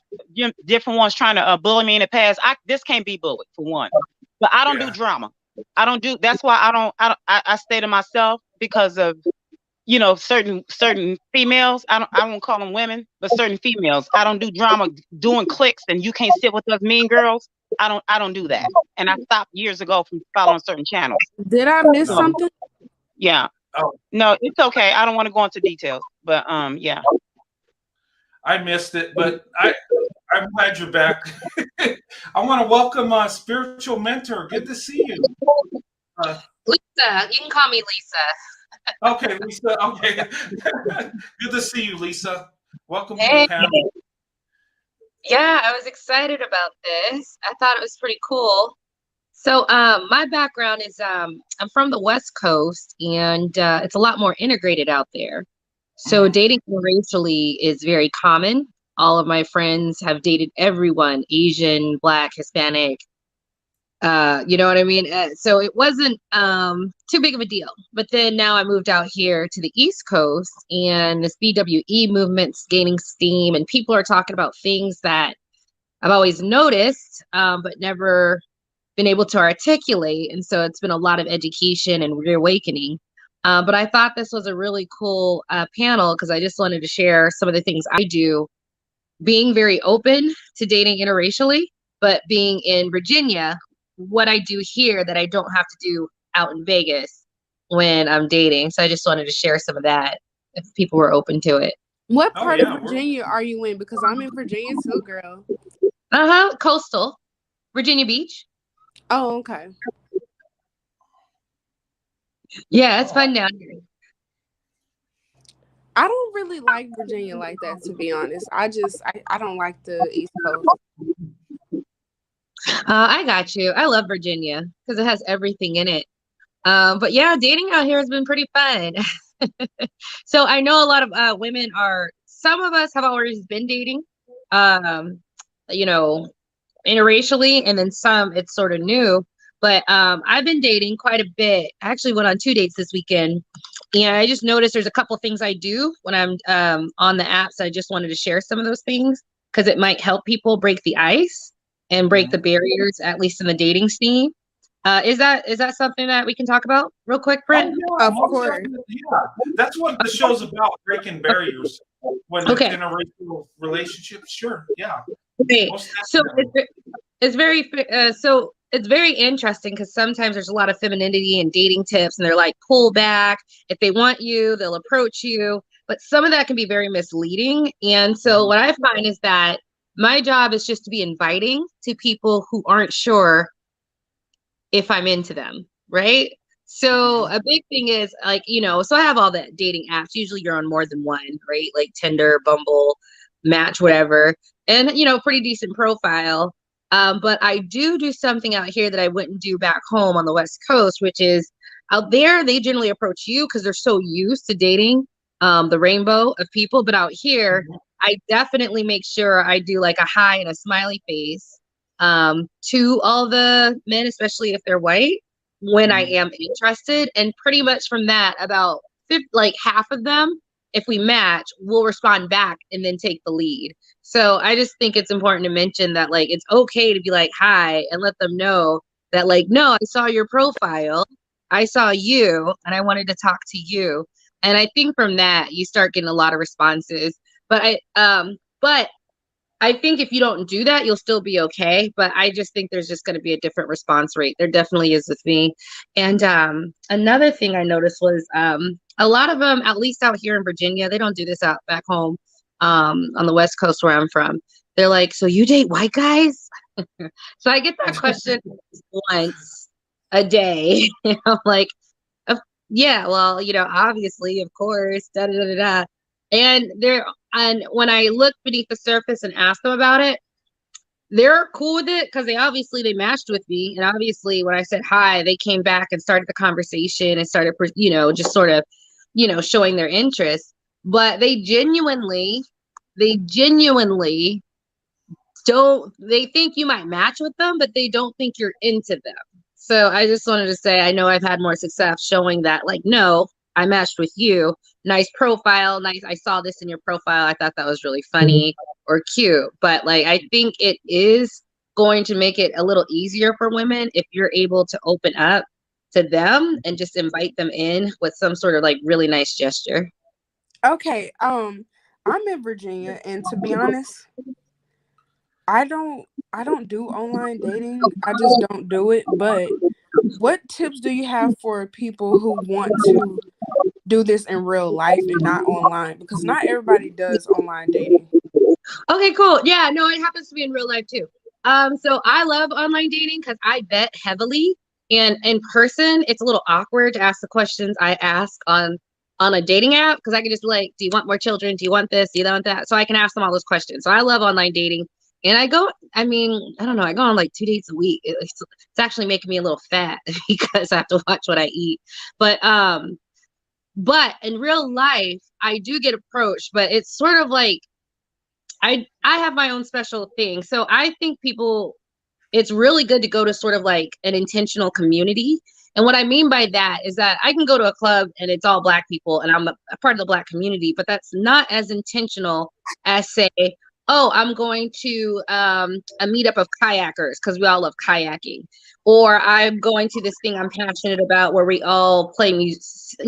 different ones trying to bully me in the past. This can't be bullied, for one. But I don't do drama. I don't do. That's why I stay to myself, because of certain females. I won't call them women, but certain females. I don't do drama, doing clicks, and you can't sit with us mean girls. I don't do that. And I stopped years ago from following certain channels. Did I miss something? Yeah. Oh. No, it's okay. I don't want to go into details, but yeah. I missed it, but I I'm glad you're back. I want to welcome spiritual mentor. Good to see you. Lisa, you can call me Lisa. Okay, Lisa. Okay. Good to see you, Lisa. Welcome to Hey. the panel. Yeah, I was excited about this. I thought it was pretty cool. So my background is I'm from the West Coast, and it's a lot more integrated out there. So dating racially is very common. All of my friends have dated everyone, Asian, Black, Hispanic, you know what I mean? So it wasn't too big of a deal. But then now I moved out here to the East Coast, and this BWE movement's gaining steam, and people are talking about things that I've always noticed, but never been able to articulate. And so it's been a lot of education and reawakening. But I thought this was a really cool panel because I just wanted to share some of the things I do, being very open to dating interracially, but being in Virginia, what I do here that I don't have to do out in Vegas when I'm dating. So I just wanted to share some of that if people were open to it. What part of Virginia are you in? Because I'm in Virginia too, girl. Coastal. Virginia Beach. Oh, okay. Yeah, it's fun down here. I don't really like Virginia like that, to be honest. I don't like the East Coast. I got you. I love Virginia because it has everything in it. But yeah, dating out here has been pretty fun. So I know a lot of women some of us have always been dating, you know, interracially, and then some it's sort of new. But I've been dating quite a bit. I actually went on 2 dates this weekend, and I just noticed there's a couple things I do when I'm on the apps. I just wanted to share some of those things because it might help people break the ice and break the barriers, at least in the dating scene. Is that something that we can talk about real quick, Brent? Oh, yeah, Of course. Yeah, that's what the show's about, breaking barriers when it's interracial relationships. Sure, yeah. Okay. So it's very interesting because sometimes there's a lot of femininity and dating tips, and they're like, pull back. If they want you, they'll approach you. But some of that can be very misleading. And so what I find is that my job is just to be inviting to people who aren't sure if I'm into them, right? So a big thing is like, so I have all the dating apps. Usually you're on more than one, right? Like Tinder, Bumble, Match, whatever. And, pretty decent profile. But I do something out here that I wouldn't do back home on the West Coast, which is out there, they generally approach you because they're so used to dating the rainbow of people. But out here, I definitely make sure I do like a hi and a smiley face to all the men, especially if they're white, when I am interested. And pretty much from that, about half of them, if we match, we'll respond back and then take the lead. So I just think it's important to mention that it's okay to be like, hi, and let them know that no, I saw your profile, I saw you, and I wanted to talk to you. And I think from that, you start getting a lot of responses. But I think if you don't do that, you'll still be okay. But I just think there's just going to be a different response rate. There definitely is with me. And another thing I noticed was a lot of them, at least out here in Virginia, they don't do this out back home on the West Coast where I'm from. They're like, so you date white guys? So I get that question once a day. I'm like, yeah, well, obviously, of course, da da da da. And when I look beneath the surface and ask them about it, they're cool with it because they matched with me. And obviously when I said hi, they came back and started the conversation and started, just sort of, showing their interest. But they genuinely they think you might match with them, but they don't think you're into them. So I just wanted to say, I know I've had more success showing that, no, I matched with you. Nice profile. Nice. I saw this in your profile. I thought that was really funny or cute. But I think it is going to make it a little easier for women if you're able to open up to them and just invite them in with some sort of really nice gesture. Okay. I'm in Virginia, and to be honest, I don't do online dating. I just don't do it. But what tips do you have for people who want to do this in real life and not online? Because not everybody does online dating. Okay, cool. Yeah, no, it happens to be in real life too. So I love online dating because I bet heavily, and in person, it's a little awkward to ask the questions I ask on a dating app because I can just be like, do you want more children? Do you want this? Do you want that? So I can ask them all those questions. So I love online dating. And I go, I mean, I don't know, I go on like 2 dates a week. It's actually making me a little fat because I have to watch what I eat. But in real life, I do get approached, but it's sort of like I have my own special thing. So I think people, it's really good to go to sort of like an intentional community. And what I mean by that is that I can go to a club and it's all Black people and I'm a part of the Black community, but that's not as intentional as say, oh, I'm going to a meetup of kayakers because we all love kayaking. Or I'm going to this thing I'm passionate about where we all play music,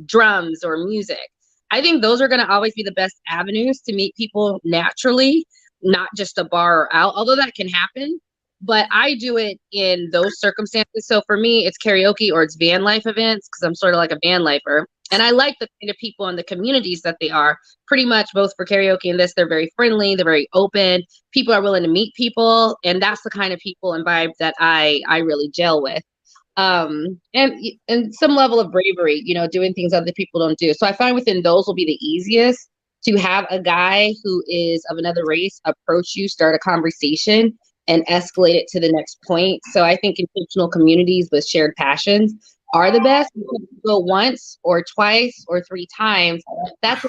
drums or music. I think those are going to always be the best avenues to meet people naturally, not just a bar or out, although that can happen. But I do it in those circumstances. So for me, it's karaoke or it's van life events because I'm sort of like a van lifer. And I like the kind of people and the communities that they are pretty much both for karaoke and this. They're very friendly. They're very open. People are willing to meet people. And that's the kind of people and vibe that I really gel with. And some level of bravery, doing things other people don't do. So I find within those will be the easiest to have a guy who is of another race approach you, start a conversation, and escalate it to the next point. So I think intentional communities with shared passions are the best. You can go once or twice or 3 times. That's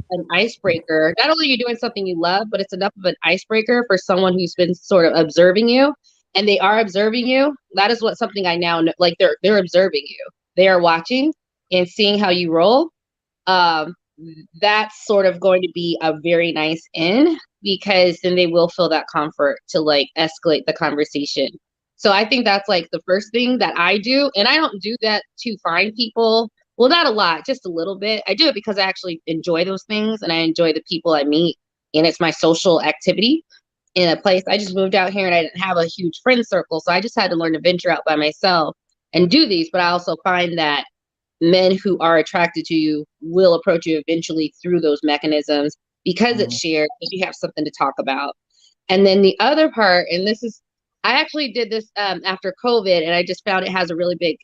an icebreaker. Not only are you doing something you love, but it's enough of an icebreaker for someone who's been sort of observing you. And they are observing you. That is what something I now know, like they're observing you. They are watching and seeing how you roll. That's sort of going to be a very nice in because then they will feel that comfort to like escalate the conversation. So I think that's like the first thing that I do. And I don't do that to find people. Well, not a lot, just a little bit. I do it because I actually enjoy those things and I enjoy the people I meet. And it's my social activity in a place. I just moved out here and I didn't have a huge friend circle. So I just had to learn to venture out by myself and do these. But I also find that men who are attracted to you will approach you eventually through those mechanisms because it's shared, because you have something to talk about. And then the other part, and this is, I actually did this after COVID and I just found it has a really big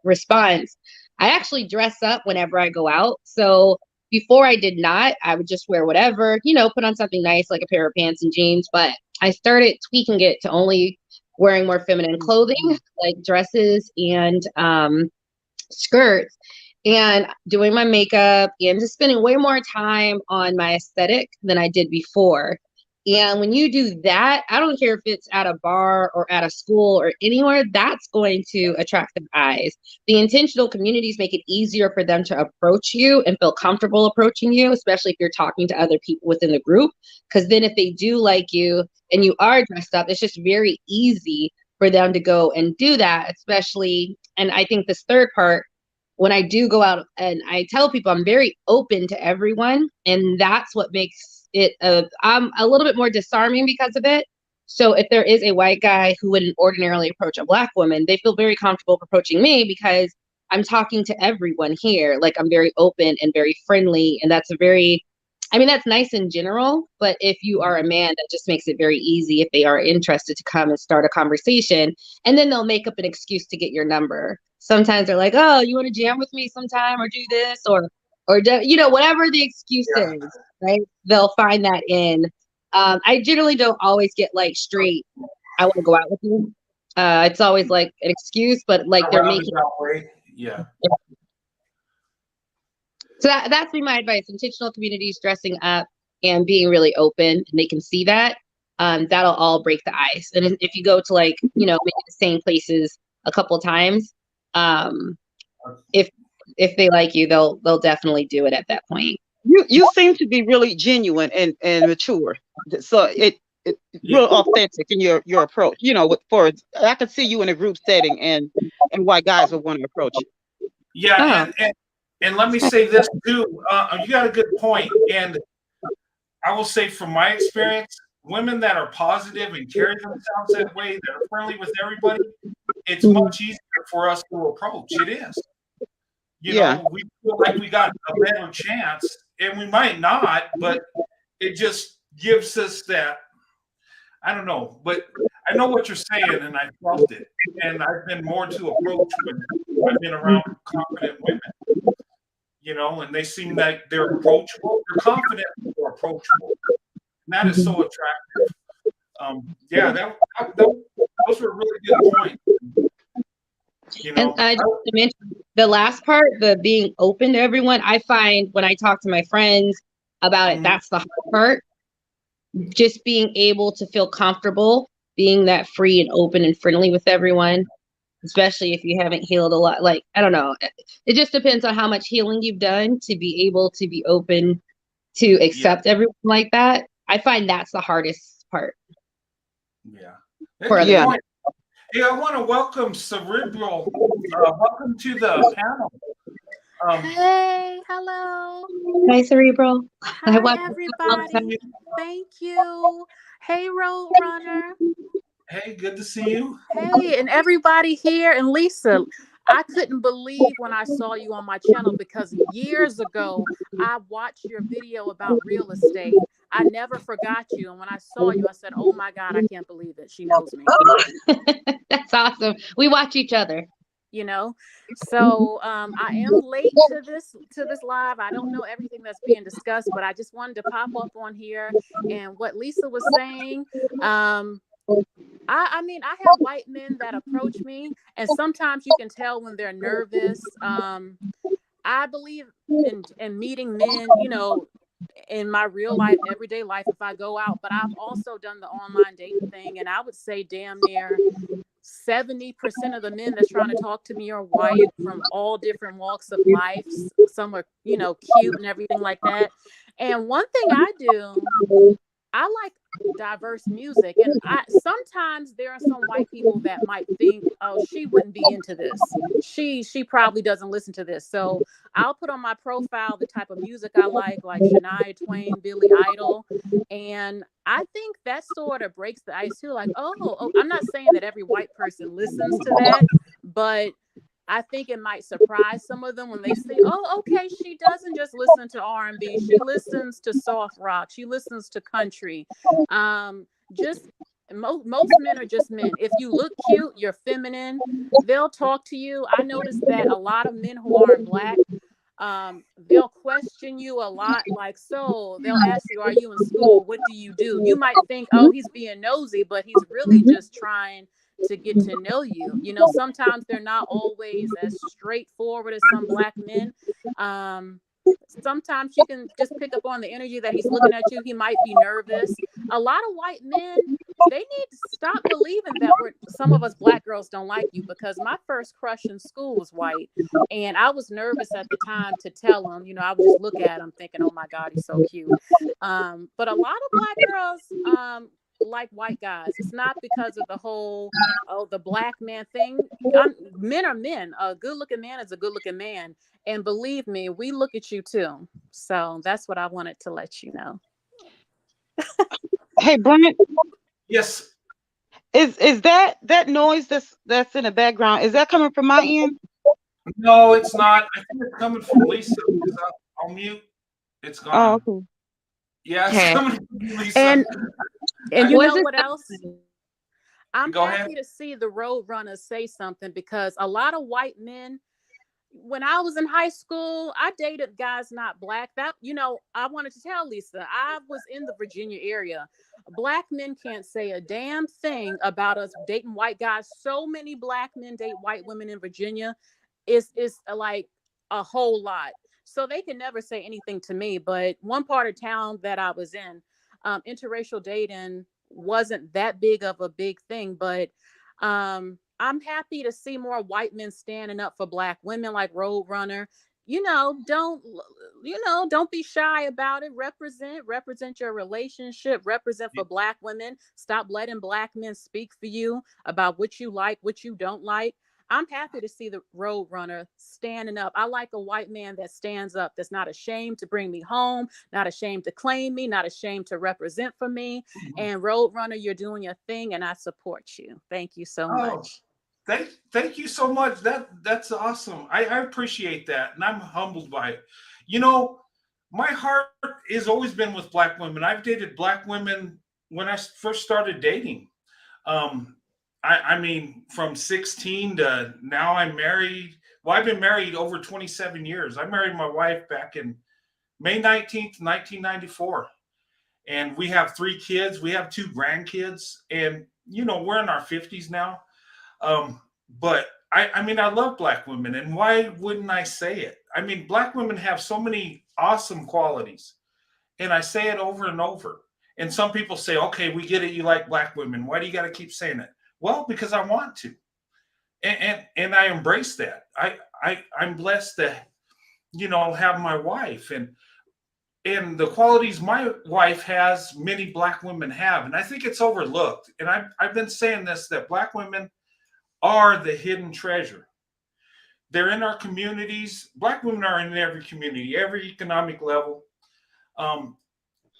response. I actually dress up whenever I go out. So before I did not, I would just wear whatever, put on something nice like a pair of pants and jeans. But I started tweaking it to only wearing more feminine clothing, like dresses and skirts, and doing my makeup and just spending way more time on my aesthetic than I did before. And when you do that, I don't care if it's at a bar or at a school or anywhere, that's going to attract the eyes. The intentional communities make it easier for them to approach you and feel comfortable approaching you, especially if you're talking to other people within the group. Because then if they do like you and you are dressed up, it's just very easy for them to go and do that, especially. And I think this third part, when I do go out and I tell people I'm very open to everyone, and that's what makes it I'm a little bit more disarming because of it. So if there is a white guy who wouldn't ordinarily approach a Black woman, they feel very comfortable approaching me because I'm talking to everyone here. Like I'm very open and very friendly, and that's that's nice in general, but if you are a man, that just makes it very easy if they are interested to come and start a conversation, and then they'll make up an excuse to get your number. Sometimes they're like, oh, you want to jam with me sometime or do this or whatever the excuse is, right? They'll find that in. I generally don't always get like straight, I want to go out with you. It's always like an excuse, but like they're making. Yeah. So that's been my advice. Intentional communities, dressing up and being really open, and they can see that. That'll all break the ice. And if you go to like, maybe the same places a couple times, if they like you, they'll definitely do it at that point. You seem to be really genuine and mature. So it's real authentic in your approach. I could see you in a group setting and why guys would want to approach you. Yeah, and let me say this too. You got a good point, and I will say from my experience, women that are positive and carry themselves that way, that are friendly with everybody, it's much easier for us to approach. It is. We feel like we got a better chance, and we might not, but it just gives us that. I don't know, but I know what you're saying, and I felt it. And I've been more to approach when I've been around confident women, you know, and they seem like they're approachable. They're confident, or approachable. And that is so attractive. Yeah, those were really good points. You know, And just to mention the last part, the being open to everyone, I find when I talk to my friends about it, that's the hard part. Just being able to feel comfortable, being that free and open and friendly with everyone, especially if you haven't healed a lot. Like, I don't know. It just depends on how much healing you've done to be able to be open to accept everyone like that. I find that's the hardest part. Yeah. Yeah. Hey, I want to welcome Cerebral. Welcome to the panel. Hey, hello. Hi, Cerebral. Hi, everybody. Thank you. Hey, Roadrunner. Hey, good to see you. Hey, and everybody here. And Lisa, I couldn't believe when I saw you on my channel because years ago, I watched your video about real estate. I never forgot you. And when I saw you, I said, oh my God, I can't believe it. She knows me. That's awesome. We watch each other. You know, so I am late to this live. I don't know everything that's being discussed, but I just wanted to pop up on here. And what Lisa was saying, I mean, I have white men that approach me, and sometimes you can tell when they're nervous. I believe in meeting men, you know, in my real life, everyday life, if I go out, but I've also done the online dating thing, and I would say damn near 70% of the men that's trying to talk to me are white from all different walks of life. Some are, you know, cute and everything like that. And one thing I do, I like diverse music, and sometimes there are some white people that might think, oh, she wouldn't be into this. She probably doesn't listen to this. So I'll put on my profile the type of music I like Shania Twain, Billy Idol, and I think that sort of breaks the ice too. Like, oh, I'm not saying that every white person listens to that, but I think it might surprise some of them when they say, oh, okay, she doesn't just listen to R&B. She listens to soft rock. She listens to country. Just most men are just men. If you look cute, you're feminine, they'll talk to you. I noticed that a lot of men who aren't Black, they'll question you a lot. Like, so they'll ask you, are you in school? What do you do? You might think, oh, he's being nosy, but he's really just trying to get to know you. You know, sometimes they're not always as straightforward as some Black men. Sometimes you can just pick up on the energy that he's looking at you. He might be nervous. A lot of white men, they need to stop believing that some of us Black girls don't like you, because my first crush in school was white, and I was nervous at the time to tell him. You know, I would just look at him thinking, oh my God, he's so cute. But a lot of Black girls like white guys. It's not because of the whole the Black man thing. Men are men. A good looking man is a good looking man, and believe me, we look at you too. So that's what I wanted to let you know. Hey, Brent. Yes. Is that noise that's in the background? Is that coming from my end? No, it's not. I think it's coming from Lisa. I'll mute. It's gone. Oh, okay. Yeah, it's coming from Lisa. And you know what else? I'm Go happy ahead. to see the Roadrunner say something, because a lot of white men, when I was in high school, I dated guys not Black. That, you know, I wanted to tell Lisa, I was in the Virginia area. Black men can't say a damn thing about us dating white guys. So many Black men date white women in Virginia. It's like a whole lot. So they can never say anything to me. But one part of town that I was in, interracial dating wasn't that big of a big thing. But I'm happy to see more white men standing up for Black women like Roadrunner. You know, don't be shy about it. Represent your relationship, represent for Black women. Stop letting Black men speak for you about what you like, what you don't like. I'm happy to see the Roadrunner standing up. I like a white man that stands up, that's not ashamed to bring me home, not ashamed to claim me, not ashamed to represent for me. And Roadrunner, you're doing your thing, and I support you. Thank you so much. Thank you so much. That's awesome. I appreciate that, and I'm humbled by it. You know, my heart has always been with Black women. I've dated Black women when I first started dating. Um, I mean, from 16 to now I'm married. Well, I've been married over 27 years. I married my wife back in May 19th, 1994. And we have 3 kids. We have 2 grandkids. And, we're in our 50s now. But I mean, I love Black women. And why wouldn't I say it? I mean, Black women have so many awesome qualities. And I say it over and over. And some people say, okay, we get it. You like Black women. Why do you got to keep saying it? Well, because I want to. And I embrace that. I'm blessed to, have my wife. And the qualities my wife has, many Black women have. And I think it's overlooked. And I've been saying this, that Black women are the hidden treasure. They're in our communities. Black women are in every community, every economic level.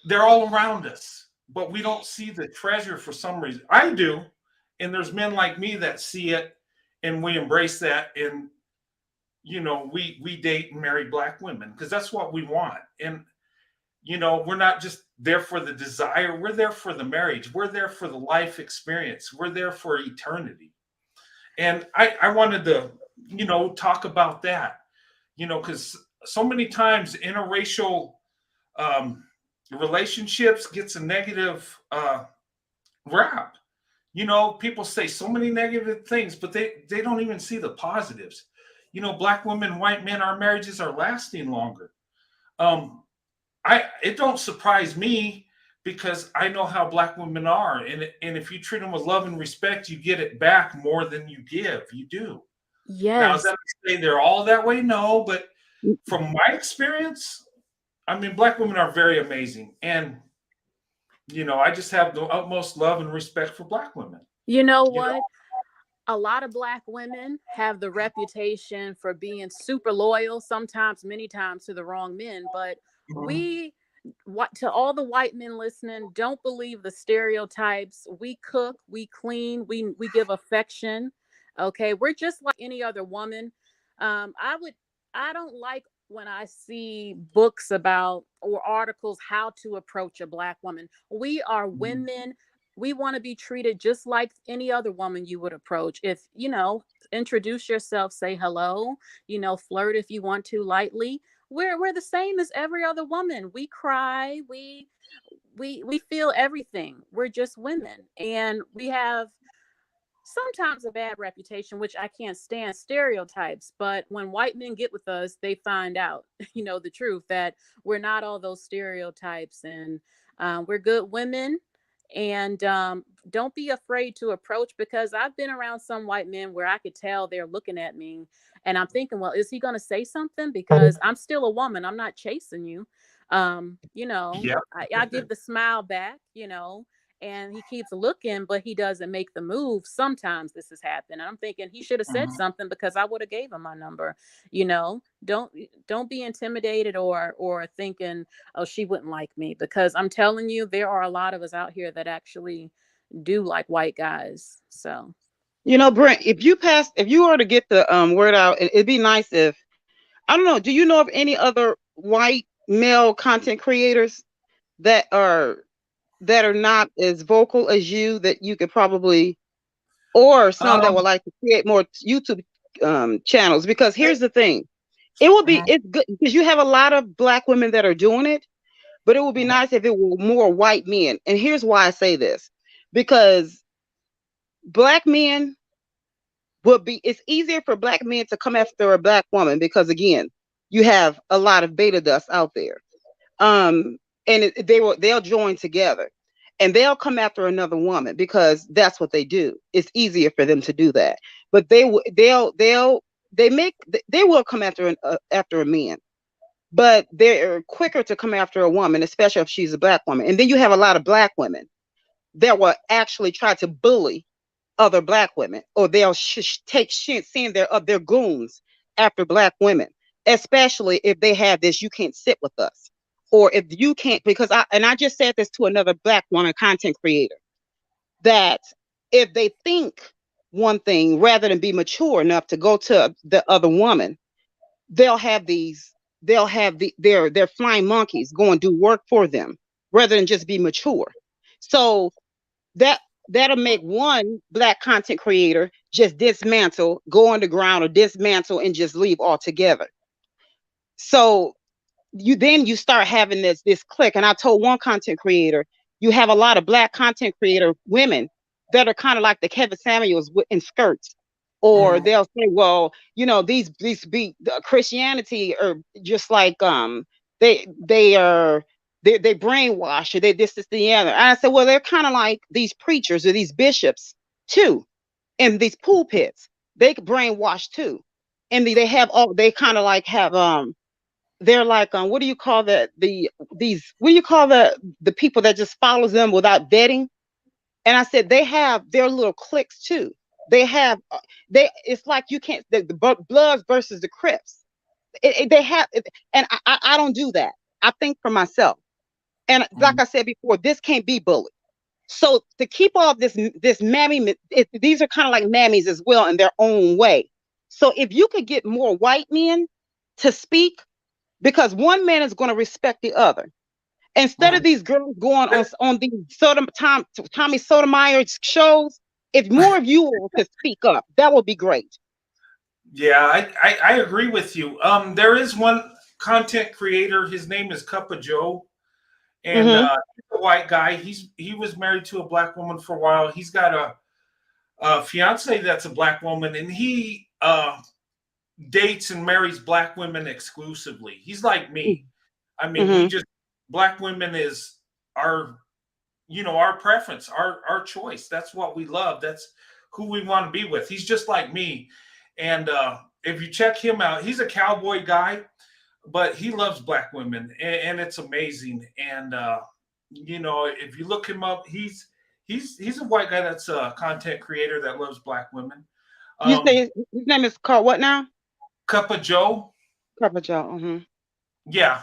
They're all around us, but we don't see the treasure for some reason. I do. And there's men like me that see it, and we embrace that. And, we date and marry Black women because that's what we want. And, we're not just there for the desire. We're there for the marriage. We're there for the life experience. We're there for eternity. And I wanted to, talk about that, because so many times interracial relationships gets a negative rap. People say so many negative things, but they don't even see the positives. Black women, white men, our marriages are lasting longer. It don't surprise me because I know how Black women are. And if you treat them with love and respect, you get it back more than you give. You do. Now, is Yes. that to say they're all that way? No, but from my experience, I mean, Black women are very amazing. And, I just have the utmost love and respect for Black women. You know You know? what? A lot of Black women have the reputation for being super loyal, sometimes, many times to the wrong men. But to all the white men listening, don't believe the stereotypes. We cook, we clean, we give affection. Okay, we're just like any other woman. I don't like when I see books about or articles how to approach a Black woman. We are women. We want to be treated just like any other woman you would approach. If, introduce yourself, say hello, flirt if you want to lightly. We're the same as every other woman. We cry, we feel everything. We're just women. And we have sometimes a bad reputation, which I can't stand, stereotypes. But when white men get with us, they find out, the truth, that we're not all those stereotypes. And we're good women. And don't be afraid to approach, because I've been around some white men where I could tell they're looking at me and I'm thinking, well, is he going to say something? Because I'm still a woman. I'm not chasing you. Yeah. I give the smile back, and he keeps looking, but he doesn't make the move. Sometimes this has happened. I'm thinking he should have said something, because I would have gave him my number. Don't be intimidated or thinking, oh, she wouldn't like me, because I'm telling you, there are a lot of us out here that actually do like white guys. So, Brent, if you were to get the word out, it'd be nice if, I don't know, do you know of any other white male content creators that are not as vocal as you, that you could probably, or some that would like to create more YouTube channels? Because here's the thing, it's good because you have a lot of Black women that are doing it, but it would be nice if it were more white men. And here's why I say this, because Black men it's easier for Black men to come after a Black woman, because again, you have a lot of beta dust out there. And they'll join together and they'll come after another woman because that's what they do. It's easier for them to do that. But they will come after a man, but they're quicker to come after a woman, especially if she's a Black woman. And then you have a lot of Black women that will actually try to bully other Black women, or they'll send their goons after Black women, especially if they have this, you can't sit with us. Or if you can't, because I just said this to another Black woman content creator, that if they think one thing rather than be mature enough to go to the other woman, they'll have these they'll have their flying monkeys go and do work for them rather than just be mature. So that'll make one Black content creator just dismantle, go underground, or dismantle and just leave altogether. So you start having this clique. And I told one content creator, you have a lot of Black content creator women that are kind of like the Kevin Samuels in skirts. Or they'll say, well, these be Christianity, or just like they brainwash, or they this the other. And I said, well, they're kind of like these preachers or these bishops too, in these pulpits. They brainwash too, and they have all, they kind of like have they're like what do you call that, what do you call the people that just follows them without vetting? And I said, they have their little cliques too. They have it's like you can't, the Bloods versus the Crips. They have, and I don't do that. I think for myself. And like I said before, this can't be bullied. So to keep all this mammy, these are kind of like mammies as well in their own way. So if you could get more white men to speak, because one man is going to respect the other. Instead of these girls going on these Tommy Sotomayor shows, if more of you all could speak up, that would be great. Yeah, I agree with you. There is one content creator. His name is Cup of Joe, and he's a white guy. He was married to a Black woman for a while. He's got a fiance that's a Black woman, and he dates and marries Black women exclusively. He's like me. I mean, we just, Black women is our preference, our choice. That's what we love. That's who we want to be with. He's just like me. And if you check him out, he's a cowboy guy, but he loves Black women, and it's amazing. And if you look him up, he's a white guy that's a content creator that loves Black women. You say his name is called what now? Cup of Joe. Cup of Joe. Yeah.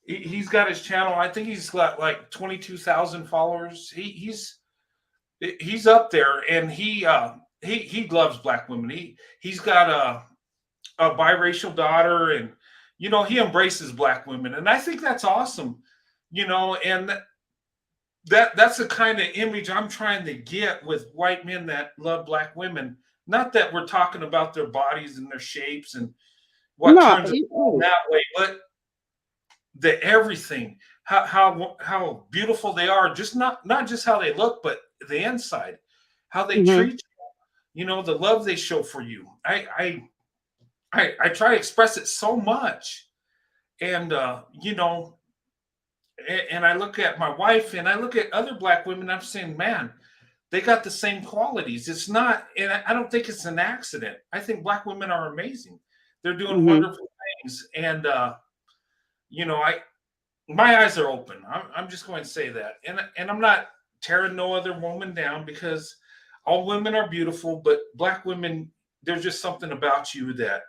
He's got his channel. I think he's got like 22,000 followers. He's up there, and he loves Black women. He's got a biracial daughter, and he embraces Black women, and I think that's awesome. And that's the kind of image I'm trying to get with white men that love Black women. Not that we're talking about their bodies and their shapes and what turns them that way, but the everything, how beautiful they are, just not just how they look, but the inside, how they treat you, the love they show for you. I try to express it so much, and and I look at my wife and I look at other Black women, I'm saying, man, they got the same qualities. It's not, and I don't think it's an accident. I think Black women are amazing. They're doing wonderful things, and my eyes are open. I'm just going to say that, and I'm not tearing no other woman down, because all women are beautiful, but Black women, there's just something about you that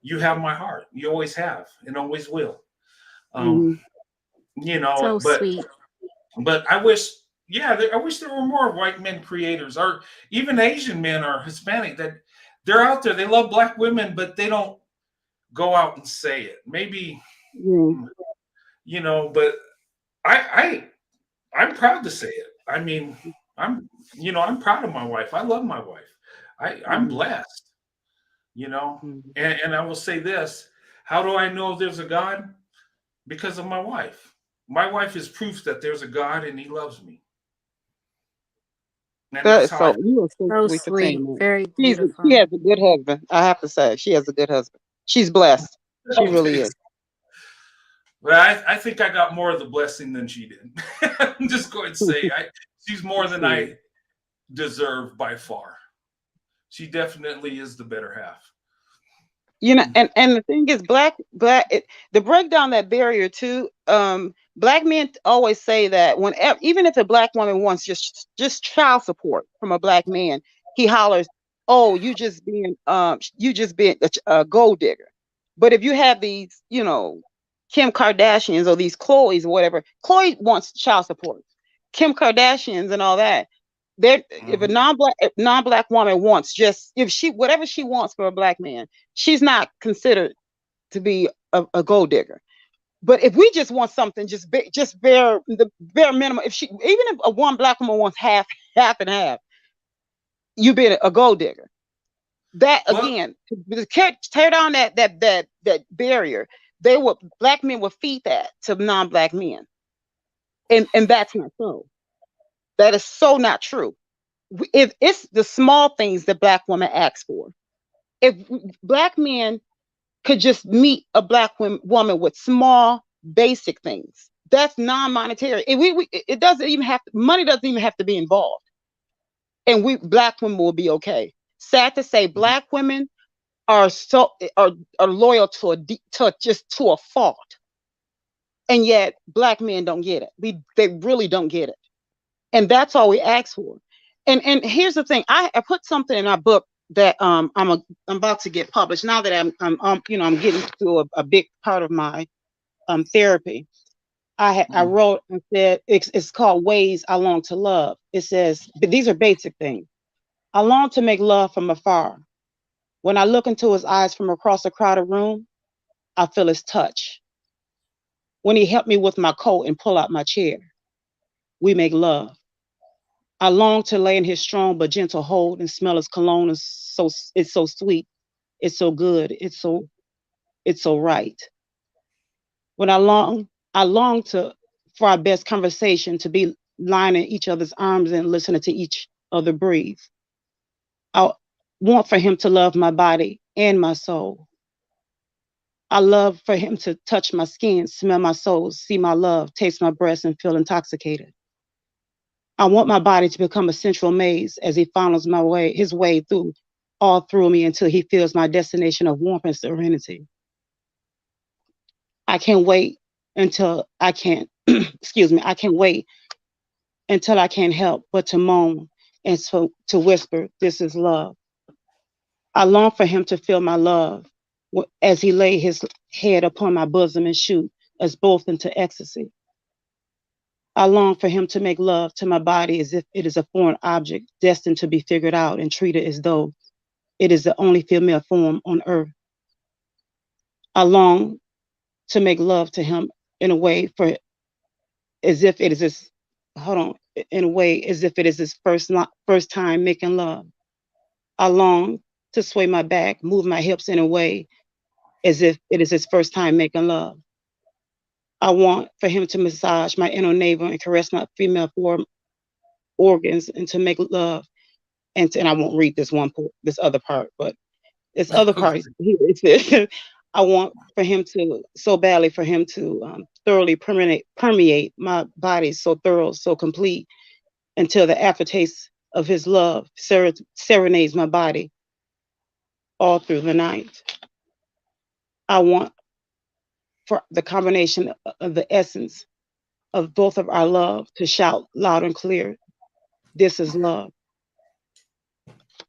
you have my heart. You always have and always will. So sweet. But I wish, I wish there were more white men creators, or even Asian men or Hispanic, that they're out there. They love Black women, but they don't go out and say it. Maybe, but I'm proud to say it. I mean, I'm proud of my wife. I love my wife. I'm blessed, and I will say this. How do I know there's a God? Because of my wife. My wife is proof that there's a God and he loves me. That's so, you are so sweet. Very beautiful. She has a good husband. I have to say, she has a good husband. She's blessed. She really is. Well, I think I got more of the blessing than she did. I'm just going to say, she's more than I deserve by far. She definitely is the better half. And the thing is, the breakdown that barrier too. Black men always say that even if a Black woman wants just child support from a Black man, he hollers, "Oh, you just being a gold digger." But if you have these, Kim Kardashians or these Chloes or whatever, Chloe wants child support. Kim Kardashians and all that. If a non-Black woman wants whatever she wants for a Black man, she's not considered to be a gold digger. But if we just want something, just the bare minimum. Even if a one black woman wants half and half, you be a gold digger. That again, to tear down that barrier, black men would feed that to non-black men, and that's not so. That is so not true. If it's the small things that black women ask for, if black men could just meet a black woman with small, basic things, that's non-monetary. It doesn't even have money doesn't even have to be involved, and black women will be okay. Sad to say, black women are loyal to a fault, and yet black men don't get it. They really don't get it, and that's all we ask for. And here's the thing: I put something in our book that I'm about to get published. Now that I'm getting to a big part of my therapy. I wrote and said it's called Ways I Long to Love. It says, but these are basic things. I long to make love from afar. When I look into his eyes from across a crowded room, I feel his touch. When he helped me with my coat and pull out my chair, we make love. I long to lay in his strong but gentle hold and smell his cologne. It's so sweet. It's so good. It's so right. When I long for our best conversation, to be lying in each other's arms and listening to each other breathe. I want for him to love my body and my soul. I love for him to touch my skin, smell my soul, see my love, taste my breath, and feel intoxicated. I want my body to become a central maze as he follows his way through me until he feels my destination of warmth and serenity. I can't wait until I can't, I can't wait until I can't help but to moan and to whisper, this is love. I long for him to feel my love as he lay his head upon my bosom and shoot us both into ecstasy. I long for him to make love to my body as if it is a foreign object destined to be figured out and treated as though it is the only female form on earth. I long to make love to him in a way as if it is his first time making love. I long to sway my back, move my hips in a way as if it is his first time making love. I want for him to massage my inner navel and caress my female form organs and to make love. And I won't read this other part, but this other part, it says, I want for him to, so badly for him to thoroughly permeate my body so thorough, so complete, until the aftertaste of his love serenades my body all through the night. I want for the combination of the essence of both of our love to shout loud and clear, this is love.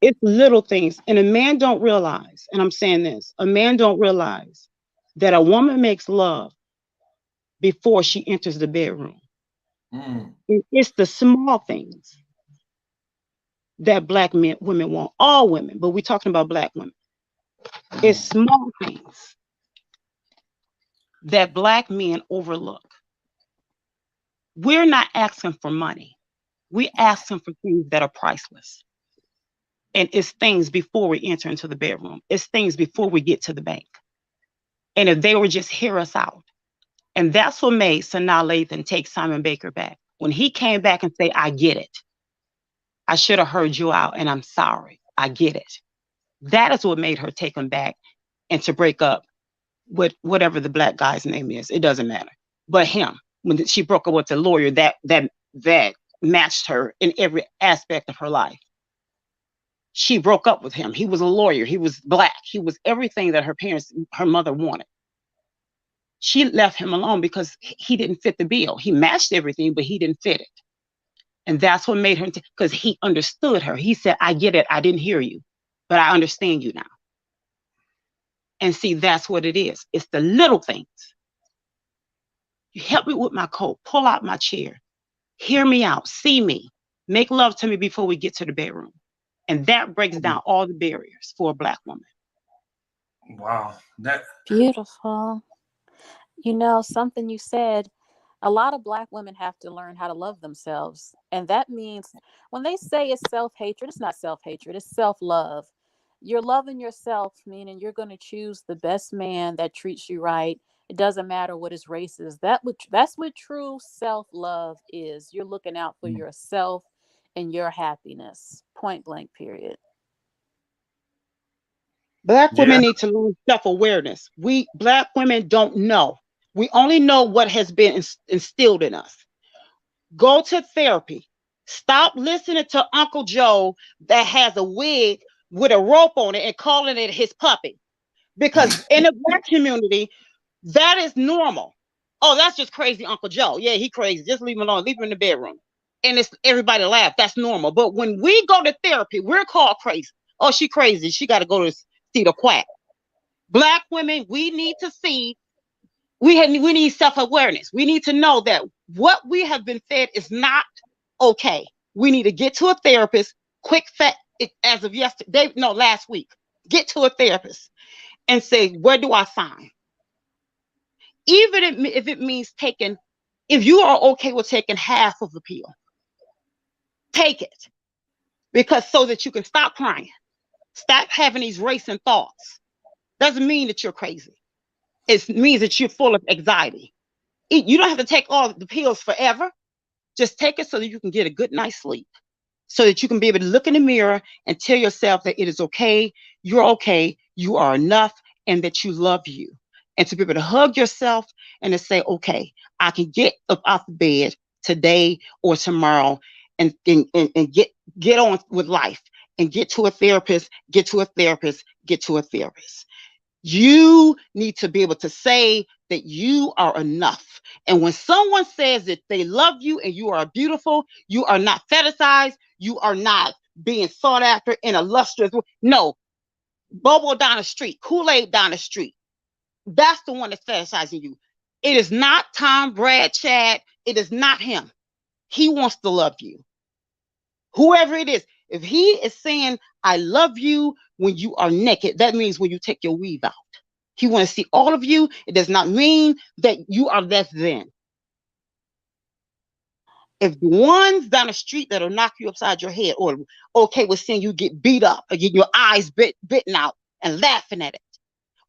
It's little things. And a man don't realize, and I'm saying this, a man don't realize that a woman makes love before she enters the bedroom. It's the small things that black women want, all women, but we're talking about black women. It's small things that black men overlook. We're not asking for money. We're asking for things that are priceless. And it's things before we enter into the bedroom. It's things before we get to the bank. And if they would just hear us out. And that's what made Sanaa Lathan take Simon Baker back. When he came back and say, I get it. I should have heard you out and I'm sorry. I get it. That is what made her take him back and to break up with whatever the black guy's name is. It doesn't matter. But him, when she broke up with the lawyer that matched her in every aspect of her life. She broke up with him. He was a lawyer. He was black. He was everything that her mother wanted. She left him alone because he didn't fit the bill. He matched everything, but he didn't fit it. And that's what made her, because he understood her. He said, I get it. I didn't hear you, but I understand you now. And see, that's what it is. It's the little things. You help me with my coat, pull out my chair, hear me out, see me, make love to me before we get to the bedroom. And that breaks down all the barriers for a black woman. Wow. That Beautiful. You know, something you said, a lot of Black women have to learn how to love themselves. And that means when they say it's self hatred, it's not self hatred, it's self love. You're loving yourself, meaning you're going to choose the best man that treats you right. It doesn't matter what his race is. That's what true self love is. You're looking out for yourself and your happiness. Point blank, period. Black yeah. women need to learn self-awareness. We Black women don't know. We only know what has been instilled in us. Go to therapy. Stop listening to Uncle Joe that has a wig with a rope on it and calling it his puppy. Because in the Black community, that is normal. Oh, that's just crazy Uncle Joe. Yeah, he crazy. Just leave him alone. Leave him in the bedroom. And it's everybody laugh. That's normal. But when we go to therapy, we're called crazy. Oh, she crazy. She got to go to see the quack. Black women, we need to see, we need self-awareness. We need to know that what we have been fed is not okay. We need to get to a therapist quick, as of yesterday, no, last week. Get to a therapist and say, where do I sign? Even if it means taking, if you are okay with taking half of the pill, take it. Because so that you can stop crying, stop having these racing thoughts. Doesn't mean that you're crazy. It means that you're full of anxiety. You don't have to take all the pills forever. Just take it so that you can get a good night's sleep, so that you can be able to look in the mirror and tell yourself that it is okay, you are enough, and that you love you. And to be able to hug yourself and to say, okay, I can get up off the bed today or tomorrow and get on with life and get to a therapist, get to a therapist, get to a therapist. You need to be able to say that you are enough. And when someone says that they love you and you are beautiful, you are not fetishized, you are not being sought after in a lustrous way. No, Bobo down the street, Kool-Aid down the street. That's the one that's fetishizing you. It is not Tom, Brad, Chad. It is not him. He wants to love you. Whoever it is, if he is saying, I love you when you are naked, that means when you take your weave out. He wants to see all of you. It does not mean that you are less than. If the ones down the street that'll knock you upside your head or okay with seeing you get beat up or getting your eyes bitten out and laughing at it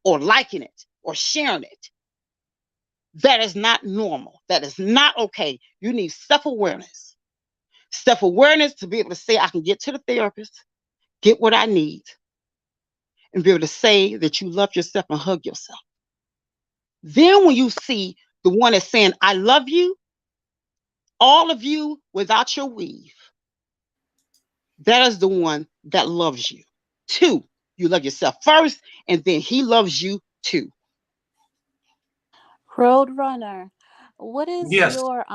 or liking it or sharing it, that is not normal. That is not okay. You need self-awareness. Self-awareness to be able to say, I can get to the therapist, get what I need, and be able to say that you love yourself and hug yourself. Then when you see the one that's saying, I love you, all of you without your weave, that is the one that loves you. Two, you love yourself first, and then he loves you too. Roadrunner, what is Yes. your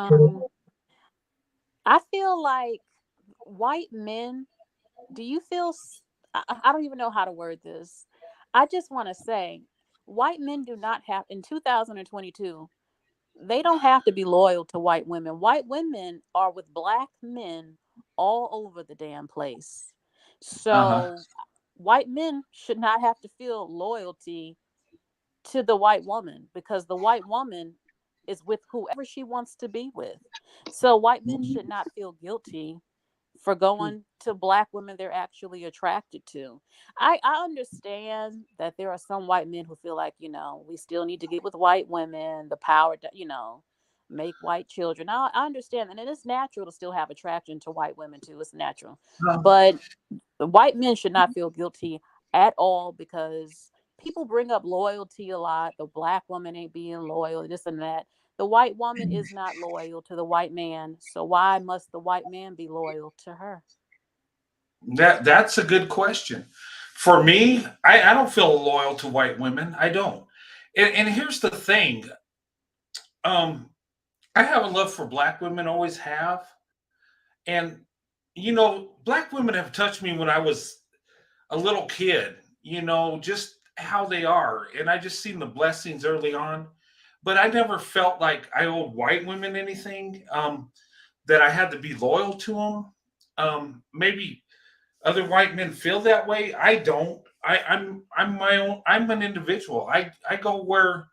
I feel like white men, do you feel I don't even know how to word this. I just want to say white men do not have in 2022, they don't have to be loyal to white women. White women are with black men all over the damn place. Uh-huh. So white men should not have to feel loyalty to the white woman because the white woman is with whoever she wants to be with. So white men should not feel guilty for going to black women they're actually attracted to. I understand that there are some white men who feel like, we still need to get with white women, the power to, make white children. I understand. And it is natural to still have attraction to white women too. It's natural. But the white men should not feel guilty at all because people bring up loyalty a lot. The black woman ain't being loyal, this and that. The white woman is not loyal to the white man. So why must the white man be loyal to her? That's a good question. For me, I don't feel loyal to white women. I don't. And here's the thing. Um, I have a love for black women, always have. And black women have touched me when I was a little kid, just how they are. And I just seen the blessings early on. But I never felt like I owed white women anything, that I had to be loyal to them. Maybe other white men feel that way. I don't. I'm my own. I'm an individual. I go where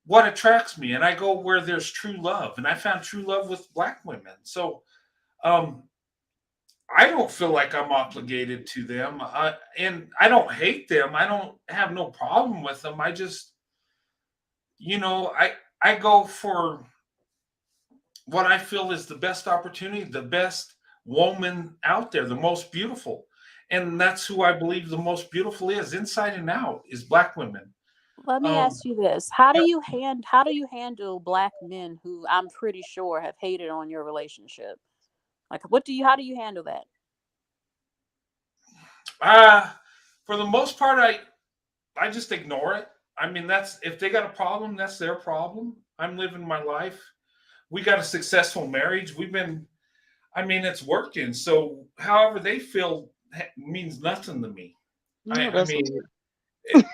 what attracts me, and I go where there's true love. And I found true love with Black women. So um, I don't feel like I'm obligated to them, and I don't hate them. I don't have no problem with them. I just, I go for what I feel is the best opportunity, the best woman out there, the most beautiful. And that's who I believe the most beautiful is, inside and out, is Black women. Let me Um, ask you this: how do you handle Black men who I'm pretty sure have hated on your relationship? Like, how do you handle that? uh, for the most part, I just ignore it. I mean, that's if they got a problem, that's their problem. I'm living my life. We got a successful marriage. I mean, it's working. So however they feel means nothing to me. No, I that's mean, weird.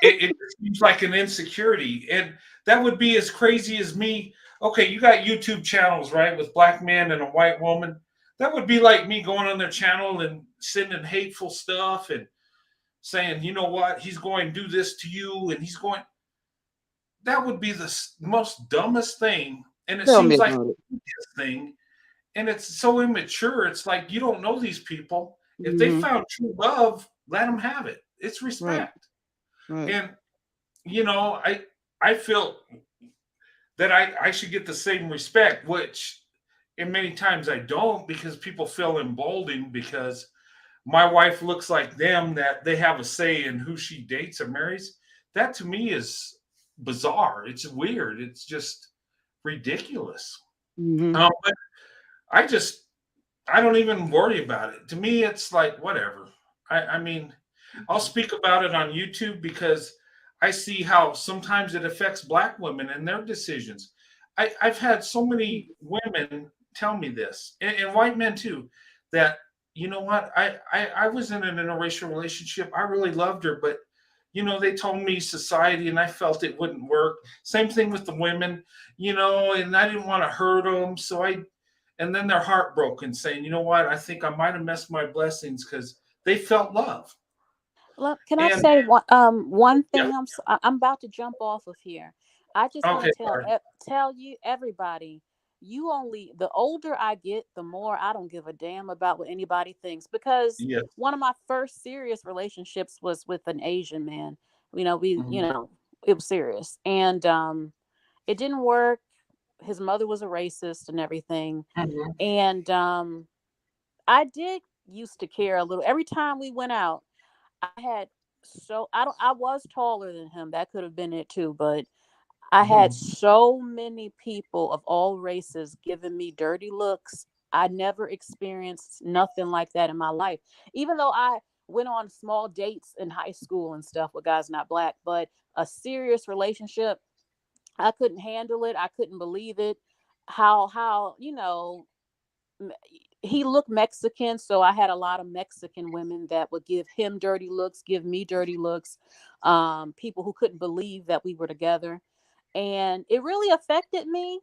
it seems like an insecurity. And that would be as crazy as me. Okay, you got YouTube channels, right, with Black men and a white woman. That would be like me going on their channel and sending hateful stuff and saying, you know what, he's going to do this to you, and he's going. That would be the most dumbest thing, and it Tell me seems like about it. the easiest thing, and it's so immature. It's like you don't know these people. If they Hmm. found true love, let them have it. It's Right, respect, right. and you know, I feel that I should get the same respect, which and many times I don't because people feel emboldened because my wife looks like them, that they have a say in who she dates or marries. That to me is bizarre. It's weird. It's just ridiculous. Hmm. But I just I don't even worry about it. To me, it's like whatever. I mean, I'll speak about it on YouTube because I see how sometimes it affects Black women and their decisions. I've had so many women tell me this, and white men too, that you know what, I was in an interracial relationship. I really loved her, but they told me society, and I felt it wouldn't work. Same thing with the women, and I didn't want to hurt them, and then they're heartbroken, saying, you know what, I think I might have messed my blessings because they felt love. Look, can I And say one yeah, thing? I'm about to jump off of here. I just want okay, to sorry. tell you everybody. The older I get, the more I don't give a damn about what anybody thinks, because Yes. one of my first serious relationships was with an Asian man. Mhm. It was serious, and it didn't work. His mother was a racist and everything, Mhm. and I did used to care a little. Every time we went out, I had I was taller than him. That could have been it too, but I had Mhm. so many people of all races giving me dirty looks. I never experienced nothing like that in my life. Even though I went on small dates in high school and stuff with guys not Black, but a serious relationship, I couldn't handle it. I couldn't believe it. How me- he looked Mexican, so I had a lot of Mexican women that would give him dirty looks, give me dirty looks, people who couldn't believe that we were together. And it really affected me.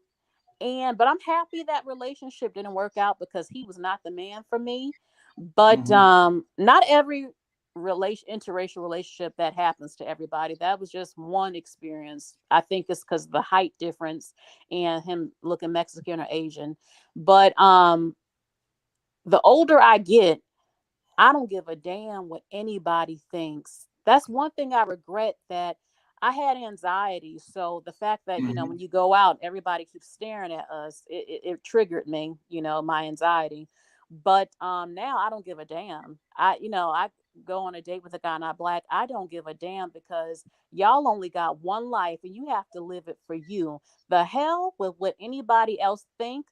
But I'm happy that relationship didn't work out because he was not the man for me. But Mhm. not every interracial relationship that happens to everybody. That was just one experience. I think it's because of the height difference and him looking Mexican or Asian. But the older I get, I don't give a damn what anybody thinks. That's one thing I regret, that I had anxiety. So the fact that, Mhm. when you go out, everybody keeps staring at us, it triggered me, my anxiety. But now I don't give a damn. I go on a date with a guy not Black. I don't give a damn because y'all only got one life and you have to live it for you. The hell with what anybody else think.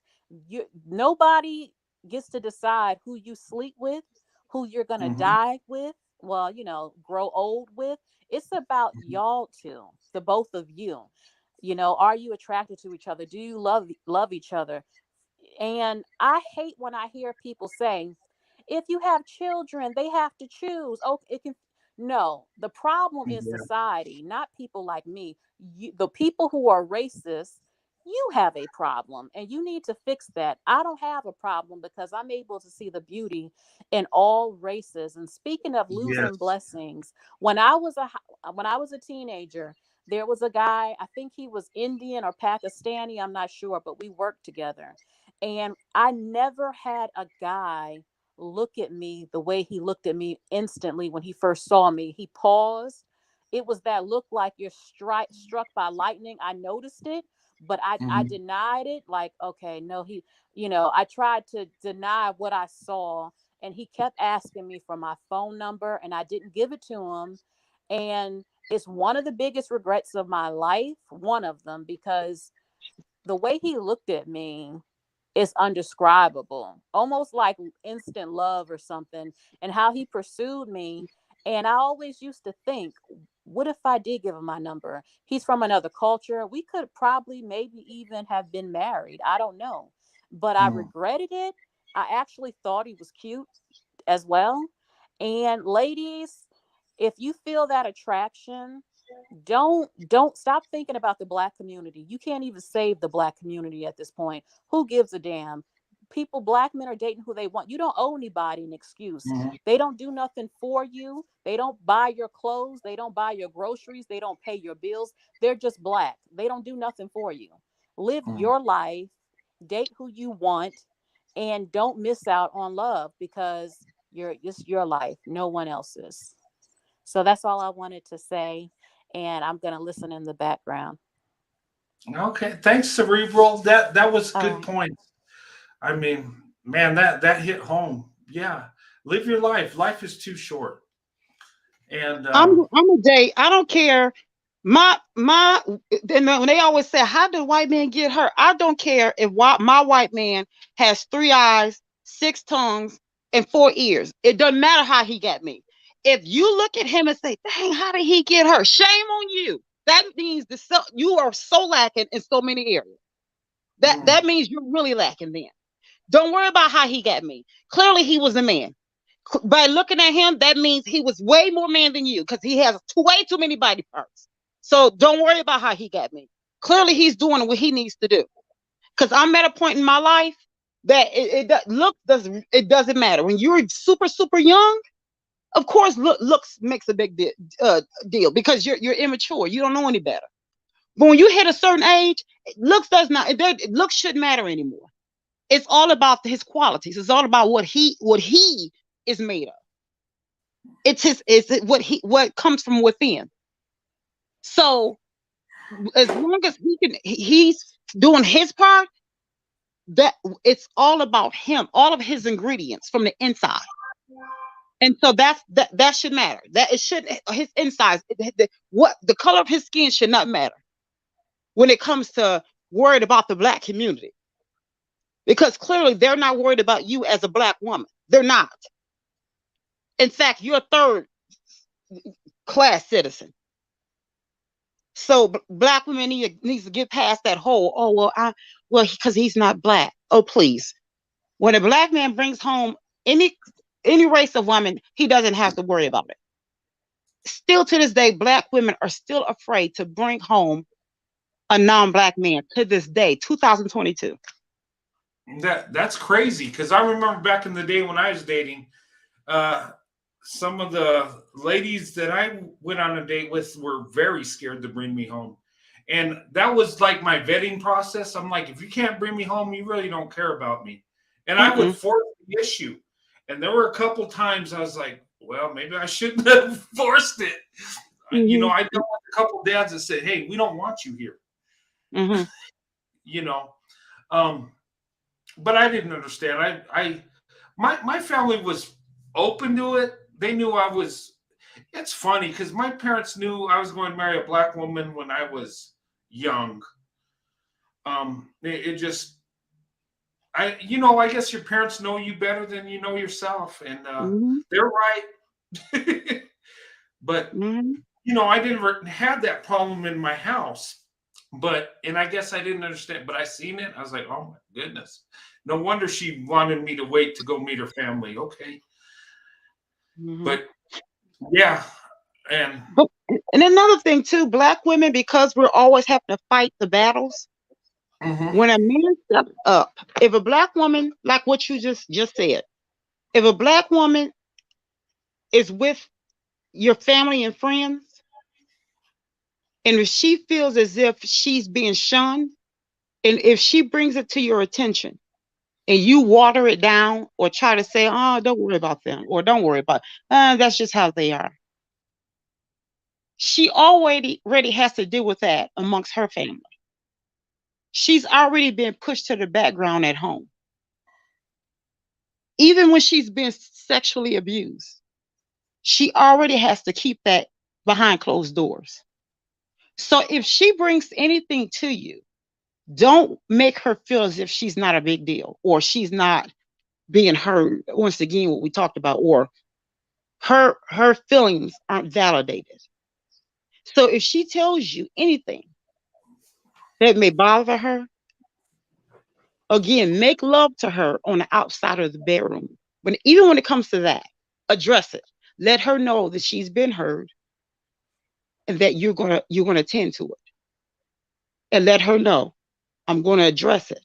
Nobody gets to decide who you sleep with, who you're going to Mhm. die with, well, grow old with. It's about y'all two, the both of you. Are you attracted to each other? Do you love each other? And I hate when I hear people saying, if you have children, they have to choose. Oh, it can. No, the problem is Yeah. society, not people like me. The people who are racist you have a problem and you need to fix that. I don't have a problem because I'm able to see the beauty in all races. And speaking of losing Yes. blessings, when I was a teenager, there was a guy, I think he was Indian or Pakistani, I'm not sure, but we worked together. And I never had a guy look at me the way he looked at me instantly when he first saw me. He paused. It was that look like you're struck by lightning. I noticed it, but I Mhm. denied it. Like, okay, no, I tried to deny what I saw, and he kept asking me for my phone number, and I didn't give it to him. And it's one of the biggest regrets of my life, one of them, because the way he looked at me is undescribable, almost like instant love or something, and how he pursued me. And I always used to think, what if I did give him my number? He's from another culture. We could probably maybe even have been married. I don't know. But I Mm. regretted it. I actually thought he was cute as well. And ladies, if you feel that attraction, don't stop thinking about the black community. You can't even save the black community at this point. Who gives a damn? People, black men are dating who they want. You don't owe anybody an excuse. Mhm. They don't do nothing for you. They don't buy your clothes. They don't buy your groceries. They don't pay your bills. They're just black. They don't do nothing for you. Live Mm. your life, date who you want, and don't miss out on love because it's your life, no one else's. So that's all I wanted to say. And I'm going to listen in the background. Okay. Thanks, Cerebral. That was All good right. point. I mean, man, that hit home. Yeah. Live your life. Life is too short. And I'm a date. I don't care. My and when they always say, how did white men get hurt? I don't care if my white man has 3 eyes, 6 tongues, and 4 ears. It doesn't matter how he got me. If you look at him and say, dang, how did he get hurt? Shame on you. That means you are so lacking in so many areas. mm, That means you're really lacking then. Don't worry about how he got me. Clearly, he was a man. By looking at him, that means he was way more man than you because he has way too many body parts. So don't worry about how he got me. Clearly, he's doing what he needs to do. Because I'm at a point in my life that it doesn't matter. When you're super super young, of course, looks makes a big deal because you're immature. You don't know any better. But when you hit a certain age, looks does not. Looks shouldn't matter anymore. It's all about his qualities. It's all about what he is made of. What comes from within. So as long as he's doing his part, that it's all about him, all of his ingredients from the inside. And so that should matter. That it should his insides, what the color of his skin should not matter when it comes to worried about the black community. Because clearly they're not worried about you as a black woman. They're not. In fact, you're a third class citizen. So black women needs to get past that whole, oh because he's not black. Oh please. When a black man brings home any race of woman, he doesn't have to worry about it. Still to this day, black women are still afraid to bring home a non-black man to this day, 2022. that's crazy because I remember back in the day when I was dating, uh, some of the ladies that I went on a date with were very scared to bring me home. And that was like my vetting process. I'm like, if you can't bring me home, you really don't care about me. And I would Mm-mm. force the issue. And there were a couple times I was like, well, maybe I shouldn't have forced it. Mm-hmm. I dealt with a couple dads that said, hey, we don't want you here. Mm-hmm. you know, um, but I didn't understand. My family was open to it. They knew I was. It's funny because my parents knew I was going to marry a black woman when I was young. It just, I guess your parents know you better than you know yourself, and Mm-hmm. they're right. But Mm-hmm. I didn't have that problem in my house. And I guess I didn't understand, but I seen it. I was like, oh my goodness. No wonder she wanted me to wait to go meet her family. Okay. Mm-hmm. But yeah. And But and another thing too, black women, because we're always having to fight the battles, When a man steps up, if a black woman, like what you just said, if a black woman is with your family and friends, and if she feels as if she's being shunned, and if she brings it to your attention, and you water it down or try to say, oh, don't worry about them, or don't worry about, that's just how they are. She already has to deal with that amongst her family. She's already been pushed to the background at home. Even when she's been sexually abused, she already has to keep that behind closed doors. So if she brings anything to you, don't make her feel as if she's not a big deal, or she's not being heard. Once again, what we talked about, or her feelings aren't validated. So if she tells you anything that may bother her, again, make love to her on the outside of the bedroom. But even when it comes to that, address it. Let her know that she's been heard and that you're gonna tend to it. And let her know, I'm gonna address it.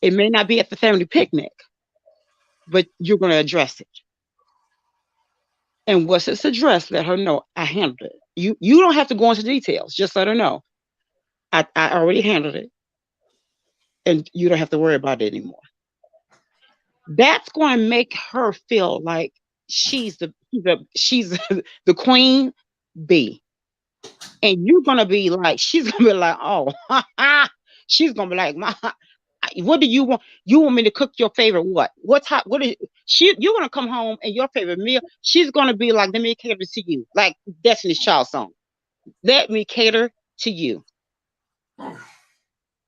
It may not be at the family picnic, but you're gonna address it. And once it's addressed, let her know I handled it. You don't have to go into details. Just let her know I already handled it, and you don't have to worry about it anymore. That's going to make her feel like she's the queen bee, and you're gonna be like, she's gonna be like, oh, she's gonna be like, what do you want? You want me to cook your favorite what? What's hot? What is you're gonna come home and your favorite meal? She's gonna be like, let me cater to you, like Destiny's Child song. Let me cater to you,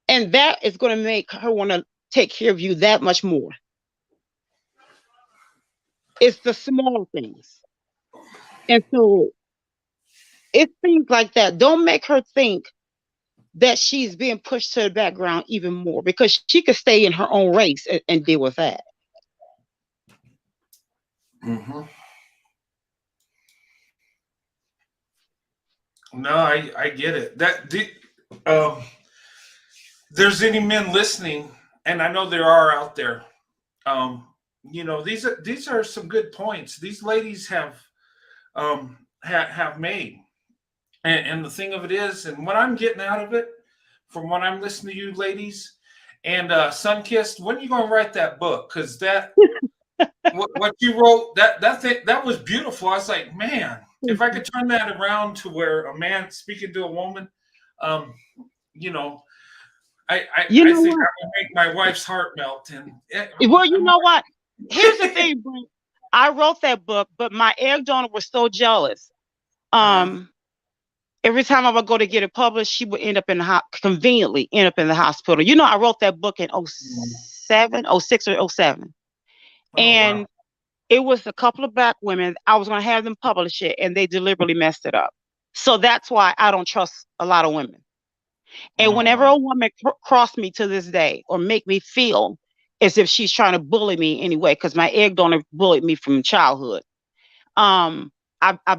and that is gonna make her want to take care of you that much more. It's the small things. And so it's things like that. Don't make her think that she's being pushed to the background even more, because she could stay in her own race and deal with that. Mm-hmm. No, I get it. There's any men listening, and I know there are out there. These are some good points these ladies have made, and the thing of it is, and what I'm getting out of it, from what I'm listening to you ladies, and Sunkissed, when are you gonna write that book? Because that what you wrote, that was beautiful. I was like, man, if I could turn that around to where a man speaking to a woman, you know, I think that would make my wife's heart melt. And well, you know what? Here's the thing, Brent. I wrote that book, but my egg donor was so jealous. Every time I would go to get it published, she would conveniently end up in the hospital. You know, I wrote that book in 07, 06 or 07. And wow. It was a couple of black women. I was going to have them publish it, and they deliberately messed it up. So that's why I don't trust a lot of women. And whenever a woman cross me to this day or make me feel as if she's trying to bully me anyway, because my egg donor bullied me from childhood, I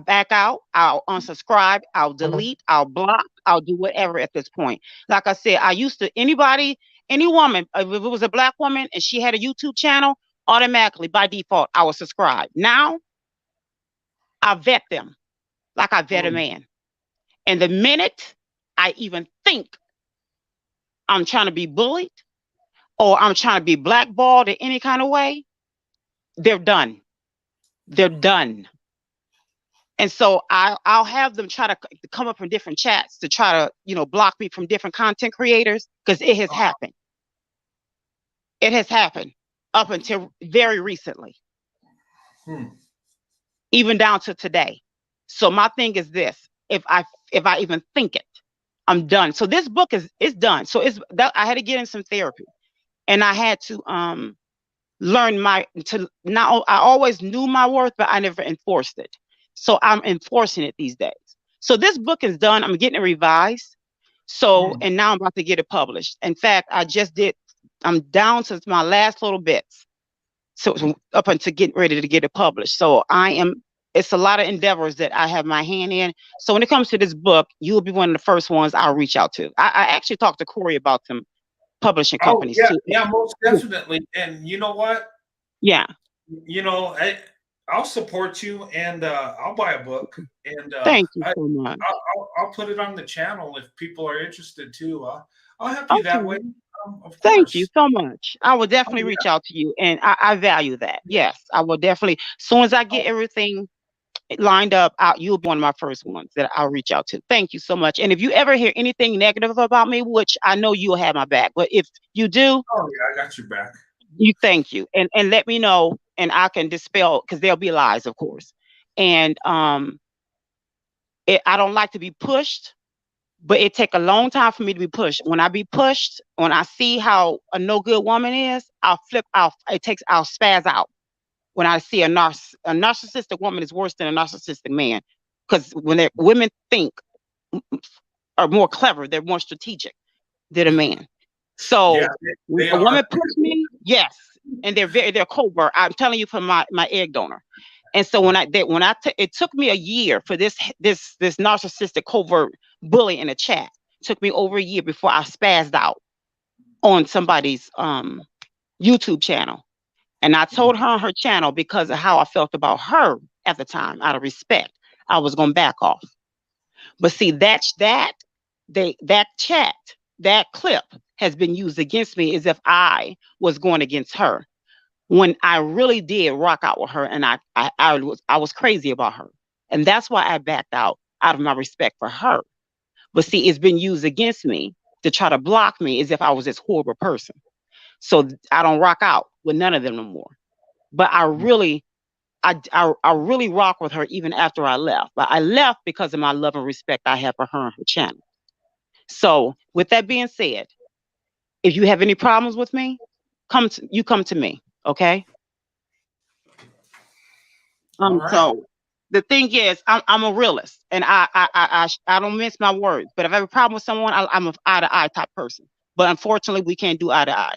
back out, I'll unsubscribe, I'll delete, I'll block, I'll do whatever at this point. Like I said, I used to, any woman, if it was a black woman and she had a YouTube channel, automatically by default, I would subscribe. Now, I vet them like I vet a man. And the minute I even think I'm trying to be bullied or I'm trying to be blackballed in any kind of way, they're done. They're done. And so I'll have them try to come up from different chats to try to, block me from different content creators, because it has happened. It has happened up until very recently, even down to today. So my thing is this: if I even think it, I'm done. So this book is done. So I had to get in some therapy, and I had to learn I always knew my worth, but I never enforced it. So I'm enforcing it these days. So this book is done. I'm getting it revised. So, and now I'm about to get it published. In fact, I'm down to my last little bits. So up until getting ready to get it published. So I am it's a lot of endeavors that I have my hand in. So when it comes to this book, you'll be one of the first ones I'll reach out to. I actually talked to Corey about some publishing Oh companies yeah, too. yeah, most definitely. And you know what? Yeah. You know, I'll support you, and I'll buy a book, and Thank you so much. I'll put it on the channel if people are interested too. I'll help you that Okay. way, of Thank you course. so much. I will Oh, definitely reach out to you, and I value that. Yes, I will definitely. As soon as I get everything lined up, you'll be one of my first ones that I'll reach out to. Thank you so much. And if you ever hear anything negative about me, which I know you'll have my back, but if you do, oh yeah, I got your back. you thank you, and let me know, and I can dispel because there'll be lies, of course. And I don't like to be pushed, but it take a long time for me to be pushed. When I be pushed, when I see how a no good woman is, I'll flip out. I'll spaz out. When I see a narcissistic woman is worse than a narcissistic man, because when women think are more clever, they're more strategic than a man. So Yeah, when they a woman are. push me, yes, and they're covert. I'm telling you from my egg donor. And so it took me a year for this narcissistic covert bully in the chat. It took me over a year before I spazzed out on somebody's YouTube channel. And I told her on her channel, because of how I felt about her at the time, out of respect, I was gonna back off. But see, that chat, that clip has been used against me as if I was going against her, when I really did rock out with her, and I was crazy about her. And that's why I backed out of my respect for her. But see, it's been used against me to try to block me as if I was this horrible person. So I don't rock out with none of them no more. But I really rock with her even after I left. But I left because of my love and respect I have for her and her channel. So with that being said, if you have any problems with me, come to me, okay? All right. So the thing is, I'm a realist, and I don't mince my words. But if I have a problem with someone, I'm an eye to eye type person. But unfortunately, we can't do eye to eye.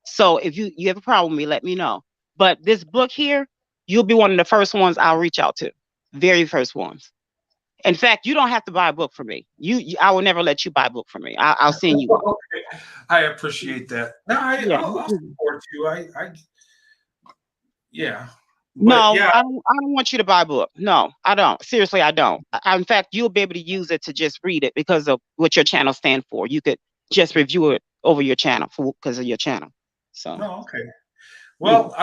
So if you have a problem with me, let me know. But this book here, you'll be one of the first ones I'll reach out to, very first ones. In fact, you don't have to buy a book from me. I will never let you buy a book from me. I'll send you one. Okay. I appreciate that. No, Yeah. I'll support you. Yeah. No, yeah, I don't want you to buy a book. No, I don't. Seriously, I don't. In fact, you'll be able to use it to just read it because of what your channel stands for. You could just review it over your channel because of your channel. So. oh, okay. Well,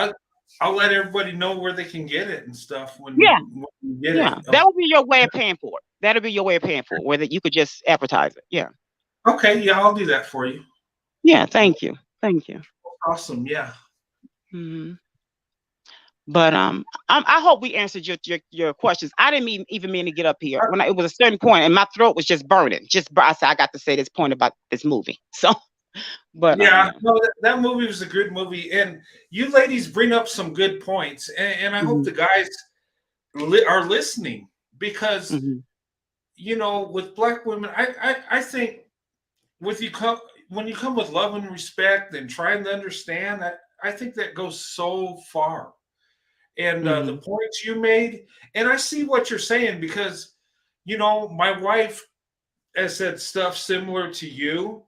I'll let everybody know where they can get it and stuff when Yeah. you get Yeah, it. that would be your way of paying for it. That'll be your way of paying for it, whether you could just advertise it. Yeah. Okay, yeah, I'll do that for you. Yeah, thank you. Thank you. Awesome, yeah. Mm-hmm. But I hope we answered your questions. I didn't even mean to get up here when it was a certain point, and my throat was just burning. I said I got to say this point about this movie. So, but yeah, no, that movie was a good movie, and you ladies bring up some good points, and I hope the guys are listening, because you know, with Black women, I think when you come with love and respect and trying to understand, I think that goes so far. And the points you made, and I see what you're saying, because you know, my wife has said stuff similar to you.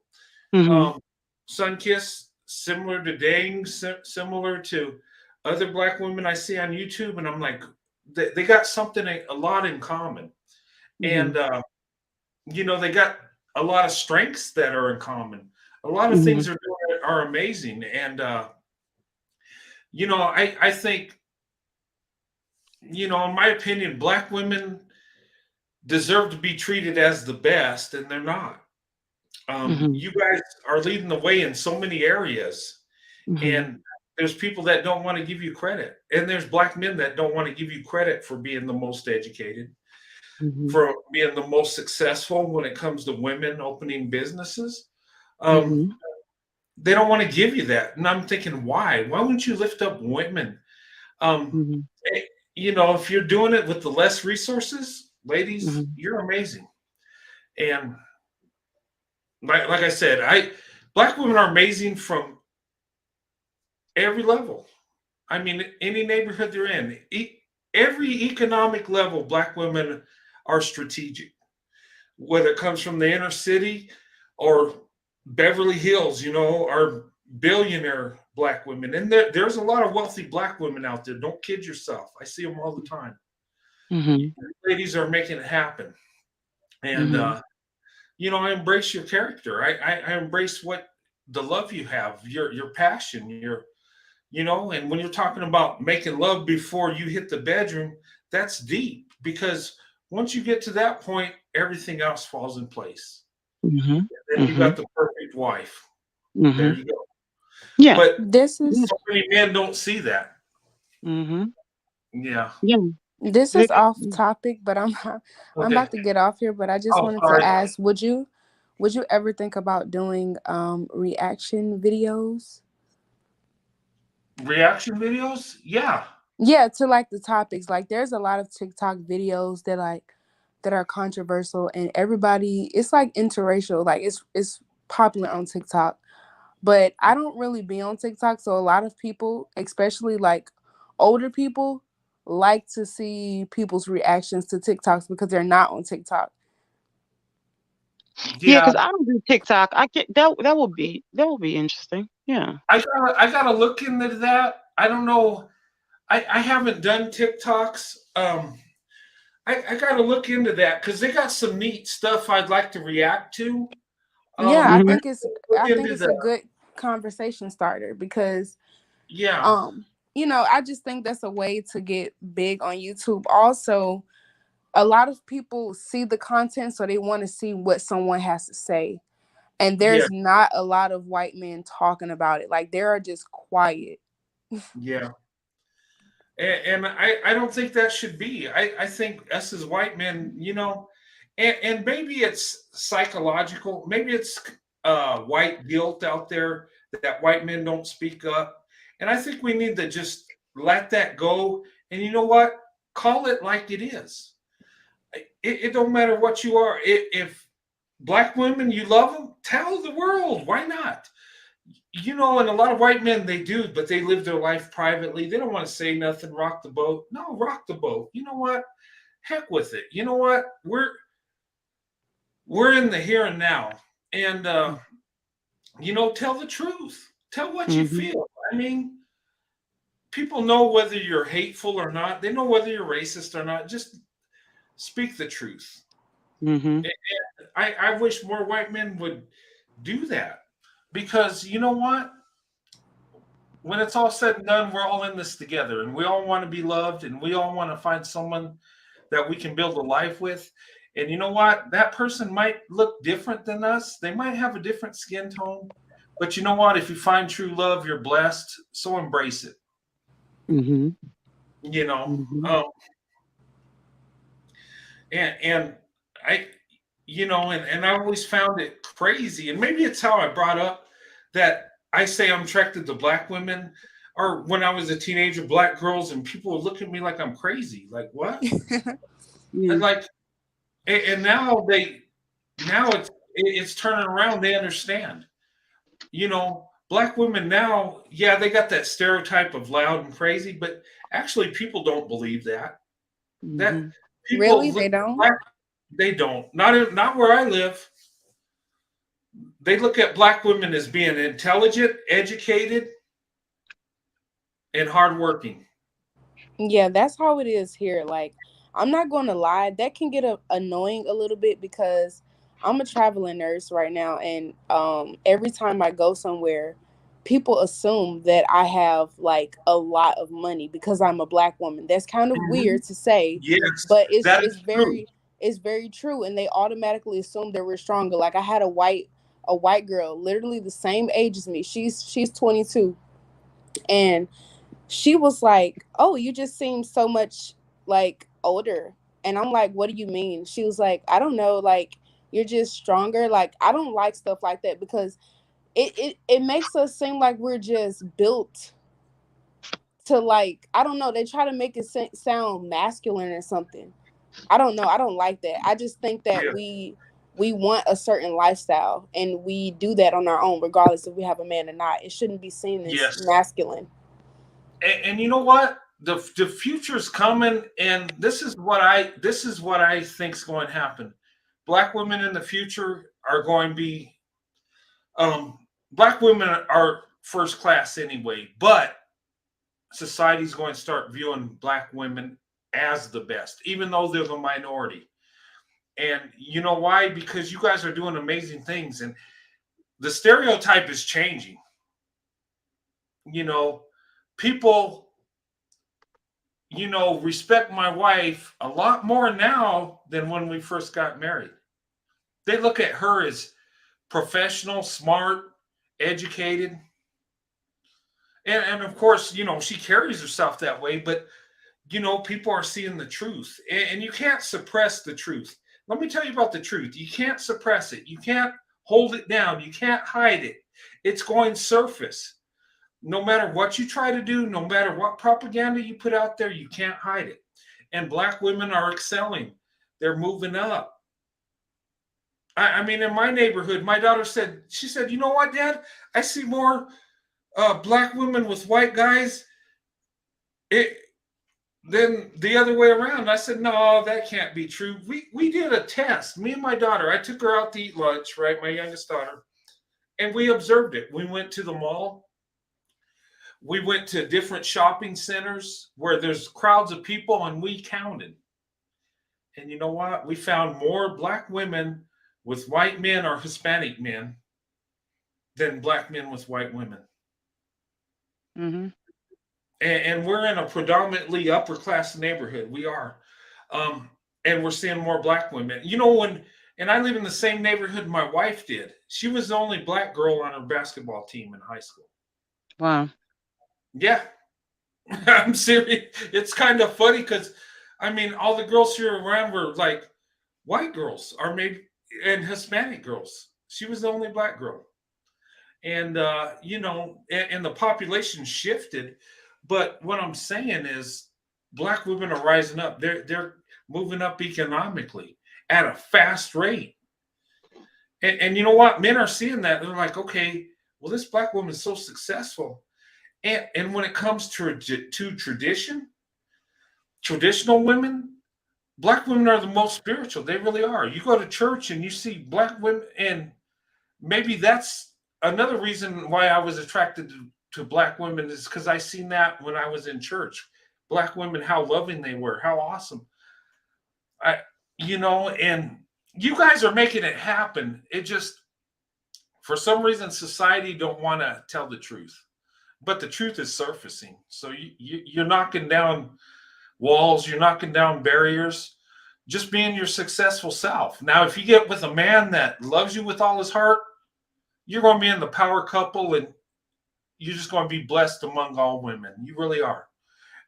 Sunkiss, similar to Dang, similar to other Black women I see on YouTube, and I'm like, they got something a lot in common, and you know, they got a lot of strengths that are in common. A lot of things are amazing, and you know, I think, you know, in my opinion, Black women deserve to be treated as the best, and they're not. You guys are leading the way in so many areas, and there's people that don't want to give you credit, and there's Black men that don't want to give you credit for being the most educated, for being the most successful when it comes to women opening businesses. They don't want to give you that, and I'm thinking, why? Why wouldn't you lift up women? You know, if you're doing it with the less resources, ladies, you're amazing. And like I said, Black women are amazing from every level. I mean, any neighborhood they're in, every economic level, Black women are strategic, whether it comes from the inner city or Beverly Hills, are billionaire Black women. And there's a lot of wealthy Black women out there. Don't kid yourself. I see them all the time. Mhm. Ladies are making it happen. And, Mhm. I embrace your character. I embrace what the love you have, your passion, and when you're talking about making love before you hit the bedroom, that's deep because once you get to that point, everything else falls in place. Mhm. Then you got Mhm. the perfect wife. There Mhm. you go. Yeah. But This Yeah. is so many men don't see that. Mhm. Yeah. Yeah. this is They- off topic, but I'm Okay. about to get off here. But I just Oh, wanted to sorry. ask, would you ever think about doing reaction videos? Reaction videos? Yeah. Yeah, to like the topics. Like there's a lot of TikTok videos that are controversial and everybody it's like interracial. Like it's popular on TikTok. But I don't really be on TikTok, so a lot of people, especially like older people, like to see people's reactions to TikToks because they're not on TikTok. Yeah, Yeah. because I don't do TikTok. I get that. That will be interesting. Yeah. I gotta look into that. I don't know. I haven't done TikToks. I gotta look into that because they got some neat stuff I'd like to react to. Yeah, I Mhm. look I think into it's a the good conversation starter because yeah. um I just think that's a way to get big on YouTube. Also, a lot of people see the content so they want to see what someone has to say. And Yeah. there's not a lot of white men talking about it. Like they are just quiet. Yeah. And I don't think that should be. I think us as white men, and maybe it's psychological, maybe it's white guilt out there that white men don't speak up. And I think we need to just let that go. And you know what? Call it like it is. It don't matter what you are. If Black women, you love them, tell the world. Why not? And a lot of white men they do, but they live their life privately. They don't want to say nothing, rock the boat. No, rock the boat. You know what? Heck with it. You know what? We're in the here and now. And tell the truth. Tell what you Mhm. feel. I mean, people know whether you're hateful or not. They know whether you're racist or not. Just speak the truth. Mhm. And I wish more white men would do that. Because you know what? When it's all said and done, we're all in this together and we all want to be loved and we all want to find someone that we can build a life with. And you know what? That person might look different than us. They might have a different skin tone. But you know what? If you find true love, you're blessed. So embrace it. Mhm. You know. Mhm. Um, and I and I always found it crazy. And maybe it's how I brought up that I say I'm attracted to Black women, or when I was a teenager, Black girls, and people would look at me like I'm crazy. Like what? Yeah. And like, and now it's turning around. They understand. Black women now, yeah, they got that stereotype of loud and crazy, but actually, people don't believe that. That Mhm. Really? people They look don't? black. They don't. Not where I live. They look at Black women as being intelligent, educated, and hardworking. Yeah, that's how it is here. Like, I'm not going to lie, that can get annoying a little bit because I'm a traveling nurse right now, and every time I go somewhere, people assume that I have like a lot of money because I'm a Black woman. That's kind of Mhm. weird to say, Yes, but that is true. it's very true, and they automatically assume that we're stronger. Like I had a white girl, literally the same age as me. She's 22, and she was like, "Oh, you just seem so much like older." And I'm like, "What do you mean?" She was like, "I don't know, like you're just stronger." Like I don't like stuff like that because it makes us seem like we're just built to like I don't know, they try to make it sound masculine or something. I don't know. I don't like that. I just think that Yeah, we want a certain lifestyle and we do that on our own regardless if we have a man or not. It shouldn't be seen as yes. masculine. And you know what? the future's coming, and this is what I think is going to happen. Black women in the future are going to be black women are first class anyway, but society's going to start viewing black women as the best, even though they're the minority. And you know why? Because you guys are doing amazing things, and the stereotype is changing. You know, people, respect my wife a lot more now than when we first got married. They look at her as professional, smart, educated. And of course, she carries herself that way, but people are seeing the truth, and you can't suppress the truth. Let me tell you about the truth. You can't suppress it. You can't hold it down. You can't hide it. It's going to surface. No matter what you try to do, no matter what propaganda you put out there, you can't hide it. And black women are excelling. They're moving up. I mean, in my neighborhood, my daughter said, you know what, Dad? I see more black women with white guys than the other way around. I said, no, that can't be true. We did a test. Me and my daughter, I took her out to eat lunch, right? My youngest daughter. And we observed it. We went to the mall. We went to different shopping centers where there's crowds of people, and we counted. And you know what? We found more black women with white men or Hispanic men than black men with white women. Mm-hmm. And we're in a predominantly upper class neighborhood. We are. And we're seeing more black women. And I live in the same neighborhood my wife did. She was the only black girl on her basketball team in high school. Wow. Yeah. I'm serious. It's kind of funny because, all the girls here around were like white girls or maybe and Hispanic girls. She was the only black girl. And, and the population shifted. But what I'm saying is black women are rising up. They're moving up economically at a fast rate. And you know what? Men are seeing that. They're like, okay, well, this black woman is so successful. And when it comes to traditional women, black women are the most spiritual. They really are. You go to church and you see black women, and maybe that's another reason why I was attracted to black women is because I seen that when I was in church. Black women, how loving they were, how awesome. And you guys are making it happen. It just, for some reason, society don't want to tell the truth. But the truth is surfacing. So you're knocking down walls, you're knocking down barriers, just being your successful self. Now, if you get with a man that loves you with all his heart, you're going to be in the power couple, and you're just going to be blessed among all women. You really are.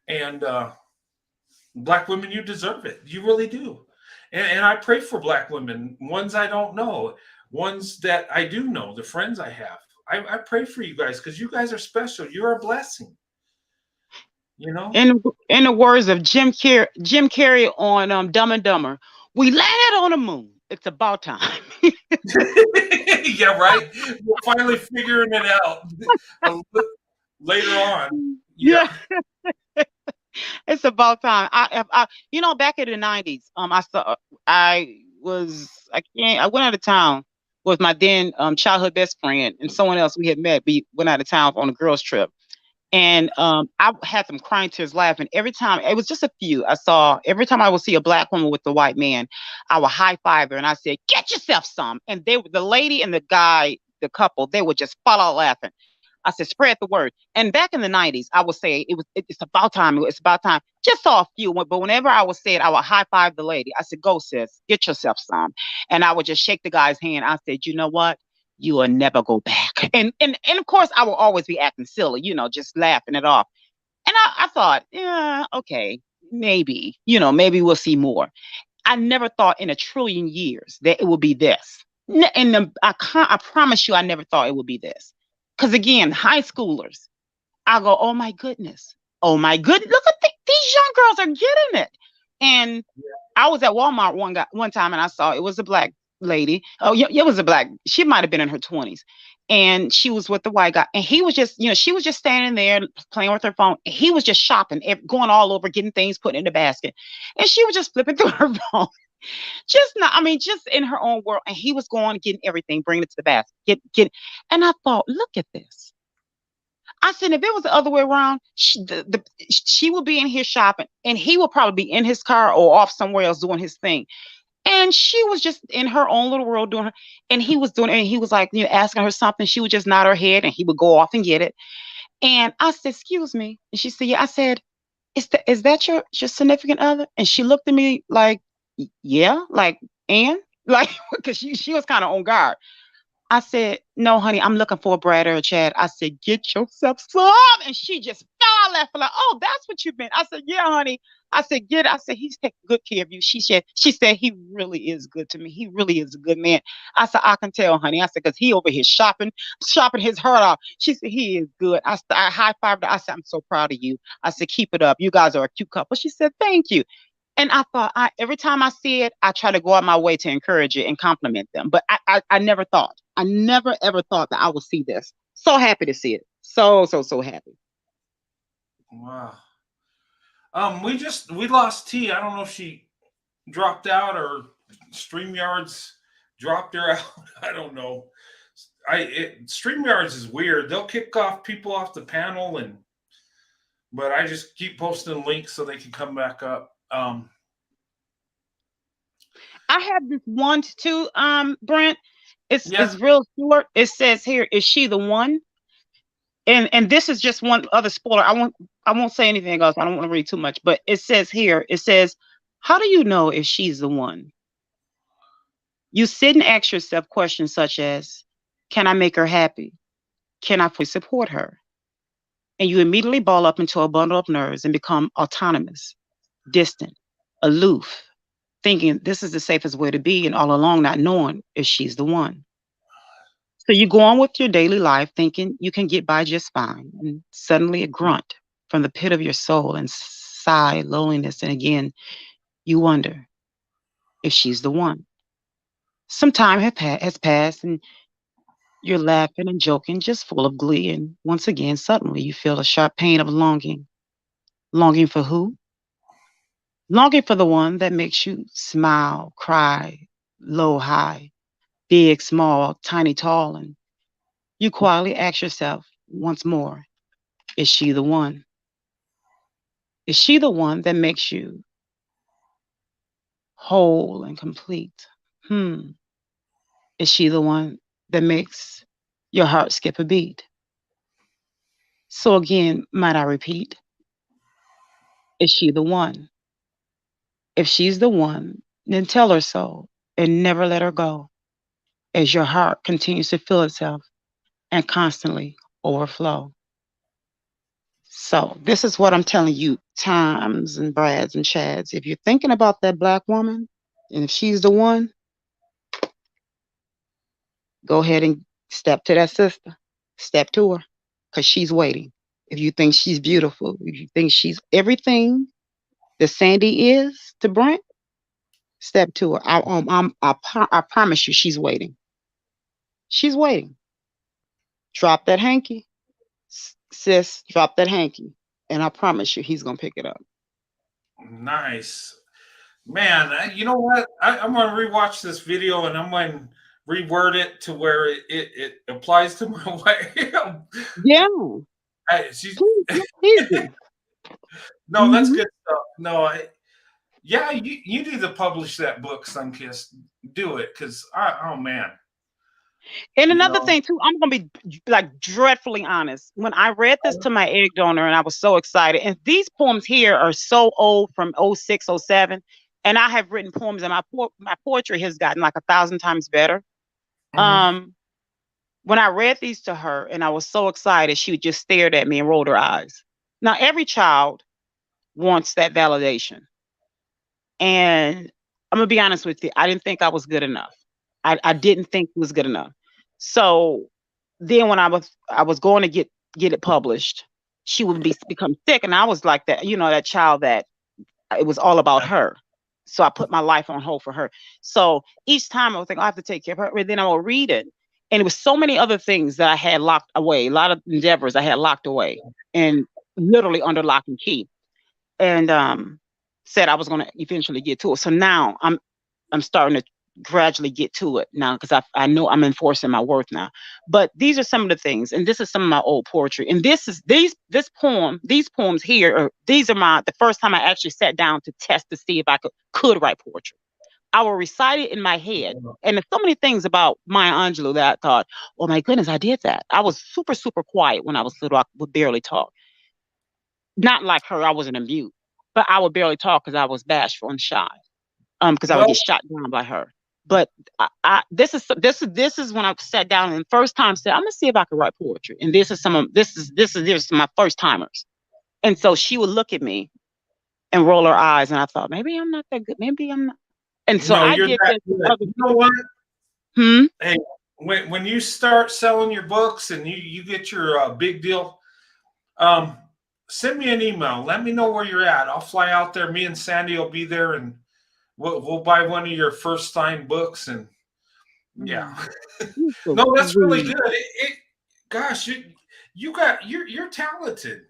And black women, you deserve it. You really do. And I pray for black women, ones I don't know, ones that I do know, the friends I have. I pray for you guys because you guys are special. You're a blessing. In the words of Jim Carrey on Dumb and Dumber, we landed on the moon. It's about time. Yeah, right. We're finally figuring it out later on. Yeah. It's about time. I back in the 90s, I went out of town with my then childhood best friend and someone else we had met. We went out of town on a girls' trip. And I had them crying tears laughing every time. It was just a few. Every time I would see a black woman with a white man, I would high five her and I said, "Get yourself some." And the lady and the guy, the couple, they would just fall out laughing. I said, "Spread the word." And back in the 90s, I would say it's about time. It's about time. Just saw a few, but whenever I would say it, I would high five the lady. I said, "Go, sis, get yourself some." And I would just shake the guy's hand. I said, "You know what? You will never go back." And of course, I will always be acting silly, just laughing it off. And I thought, yeah, okay, maybe, maybe we'll see more. I never thought in a trillion years that it would be this. And I promise you, I never thought it would be this. Because again, high schoolers, I go, oh my goodness. Look at these young girls are getting it. And I was at Walmart one time and I saw it was a black lady. Oh, yeah, it was a black. She might have been in her 20s. and she was with the white guy, and he was just, she was just standing there playing with her phone, and he was just shopping, going all over, getting things put in the basket, and she was just flipping through her phone, just in her own world, and he was going, getting everything, bringing it to the basket, and I thought, look at this. I said, if it was the other way around, she would be in here shopping, and he would probably be in his car or off somewhere else doing his thing. And she was just in her own little world doing her, and he was doing it, and he was like, asking her something. She would just nod her head, and he would go off and get it. And I said, excuse me. And she said, yeah. I said, is that your significant other? And she looked at me like, yeah, like, and like, because she was kind of on guard. I said, no, honey, I'm looking for a Brad or a Chad. I said, get yourself some. And she just fell laughing like, oh, that's what you've been. I said, yeah, honey. I said, get it. I said, he's taking good care of you. She said, he really is good to me. He really is a good man. I said, I can tell, honey. I said, because he over here shopping his heart off. She said, he is good. I high-fived her. I said, I'm so proud of you. I said, keep it up. You guys are a cute couple. She said, thank you. And I thought, every time I see it, I try to go out my way to encourage it and compliment them. But I never ever thought that I would see this. So happy to see it. So happy. Wow. We lost T. I don't know if she dropped out or StreamYards dropped her out. I don't know. StreamYards is weird. They'll kick off people off the panel, but I just keep posting links so they can come back up. I have this one too, Brent. It's real short. It says here, is she the one? And this is just one other spoiler. I won't say anything else. I don't want to read too much, but it says here, how do you know if she's the one? You sit and ask yourself questions such as, can I make her happy? Can I fully support her? And you immediately ball up into a bundle of nerves and become autonomous, distant, aloof, thinking this is the safest way to be, and all along not knowing if she's the one. So you go on with your daily life thinking you can get by just fine, and suddenly a grunt from the pit of your soul and sigh, loneliness, and again, you wonder if she's the one. Some time has passed, and you're laughing and joking, just full of glee, and once again, suddenly you feel a sharp pain of longing. Longing for who? Longing for the one that makes you smile, cry, low, high, big, small, tiny, tall, and you quietly ask yourself once more, is she the one? Is she the one that makes you whole and complete? Is she the one that makes your heart skip a beat? So again, might I repeat, is she the one? If she's the one, then tell her so and never let her go as your heart continues to fill itself and constantly overflow. So this is what I'm telling you, Toms and Brads and Chads. If you're thinking about that Black woman, and if she's the one, go ahead and step to that sister. Step to her, because she's waiting. If you think she's beautiful, if you think she's everything that Sandy is to Brent, step to her. I promise you, she's waiting. She's waiting. Drop that hanky. Sis, drop that hanky. And I promise you, he's going to pick it up. Nice. Man, you know what? I'm going to rewatch this video, and I'm going to reword it to where it applies to my wife. Yeah. No, that's good stuff. No, you need to publish that book, Sunkiss. Do it, because oh man. And another thing too, I'm gonna be like dreadfully honest. When I read this to my egg donor, and I was so excited, and these poems here are so old, from 06, 07, and I have written poems, and my poetry has gotten like 1,000 times better. When I read these to her, and I was so excited, she just stared at me and rolled her eyes. Now, every child wants that validation. And I'm going to be honest with you, I didn't think I was good enough. I didn't think it was good enough. So then when I was going to get it published, she would become sick. And I was like that, that child that it was all about her. So I put my life on hold for her. So each time I was thinking, I have to take care of her. And then I will read it. And it was so many other things that I had locked away, a lot of endeavors I had locked away and literally under lock and key. And said I was going to eventually get to it. So now I'm starting to gradually get to it now because I know I'm enforcing my worth now. But these are some of the things, and this is some of my old poetry. And these poems here, these are the first time I actually sat down to test to see if I could write poetry. I will recite it in my head. And there's so many things about Maya Angelou that I thought, oh my goodness, I did that. I was super, super quiet when I was little. I would barely talk. Not like her, I wasn't a mute, but I would barely talk because I was bashful and shy. Because I would get shot down by her. But this is when I sat down and the first time said, I'm gonna see if I can write poetry. And this is my first timers. And so she would look at me and roll her eyes, and I thought, maybe I'm not that good. Maybe I'm not. And so I did this. You know what? Hmm? Hey, when you start selling your books and you get your big deal, send me an email. Let me know where you're at. I'll fly out there. Me and Sandy will be there, and we'll buy one of your first signed books. And yeah, no, that's really good. Gosh, you're talented.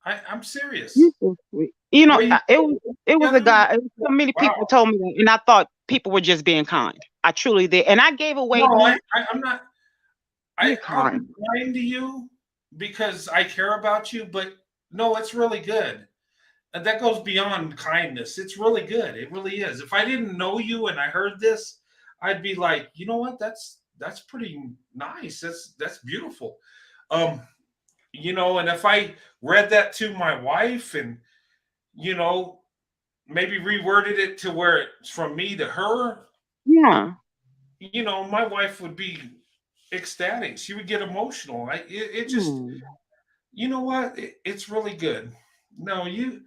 I'm serious. You're so sweet. You know, it was a guy. So many people told me that, and I thought people were just being kind. I truly did, and I gave away. No, I'm not. I'm kind to you because I care about you, but no, it's really good. And that goes beyond kindness. It's really good. It really is. If I didn't know you and I heard this, I'd be like, you know what? That's pretty nice. That's beautiful. You know, and if I read that to my wife and, you know, maybe reworded it to where it's from me to her, yeah, you know, my wife would be ecstatic. She would get emotional. It just, you know what? It's really good. No, you're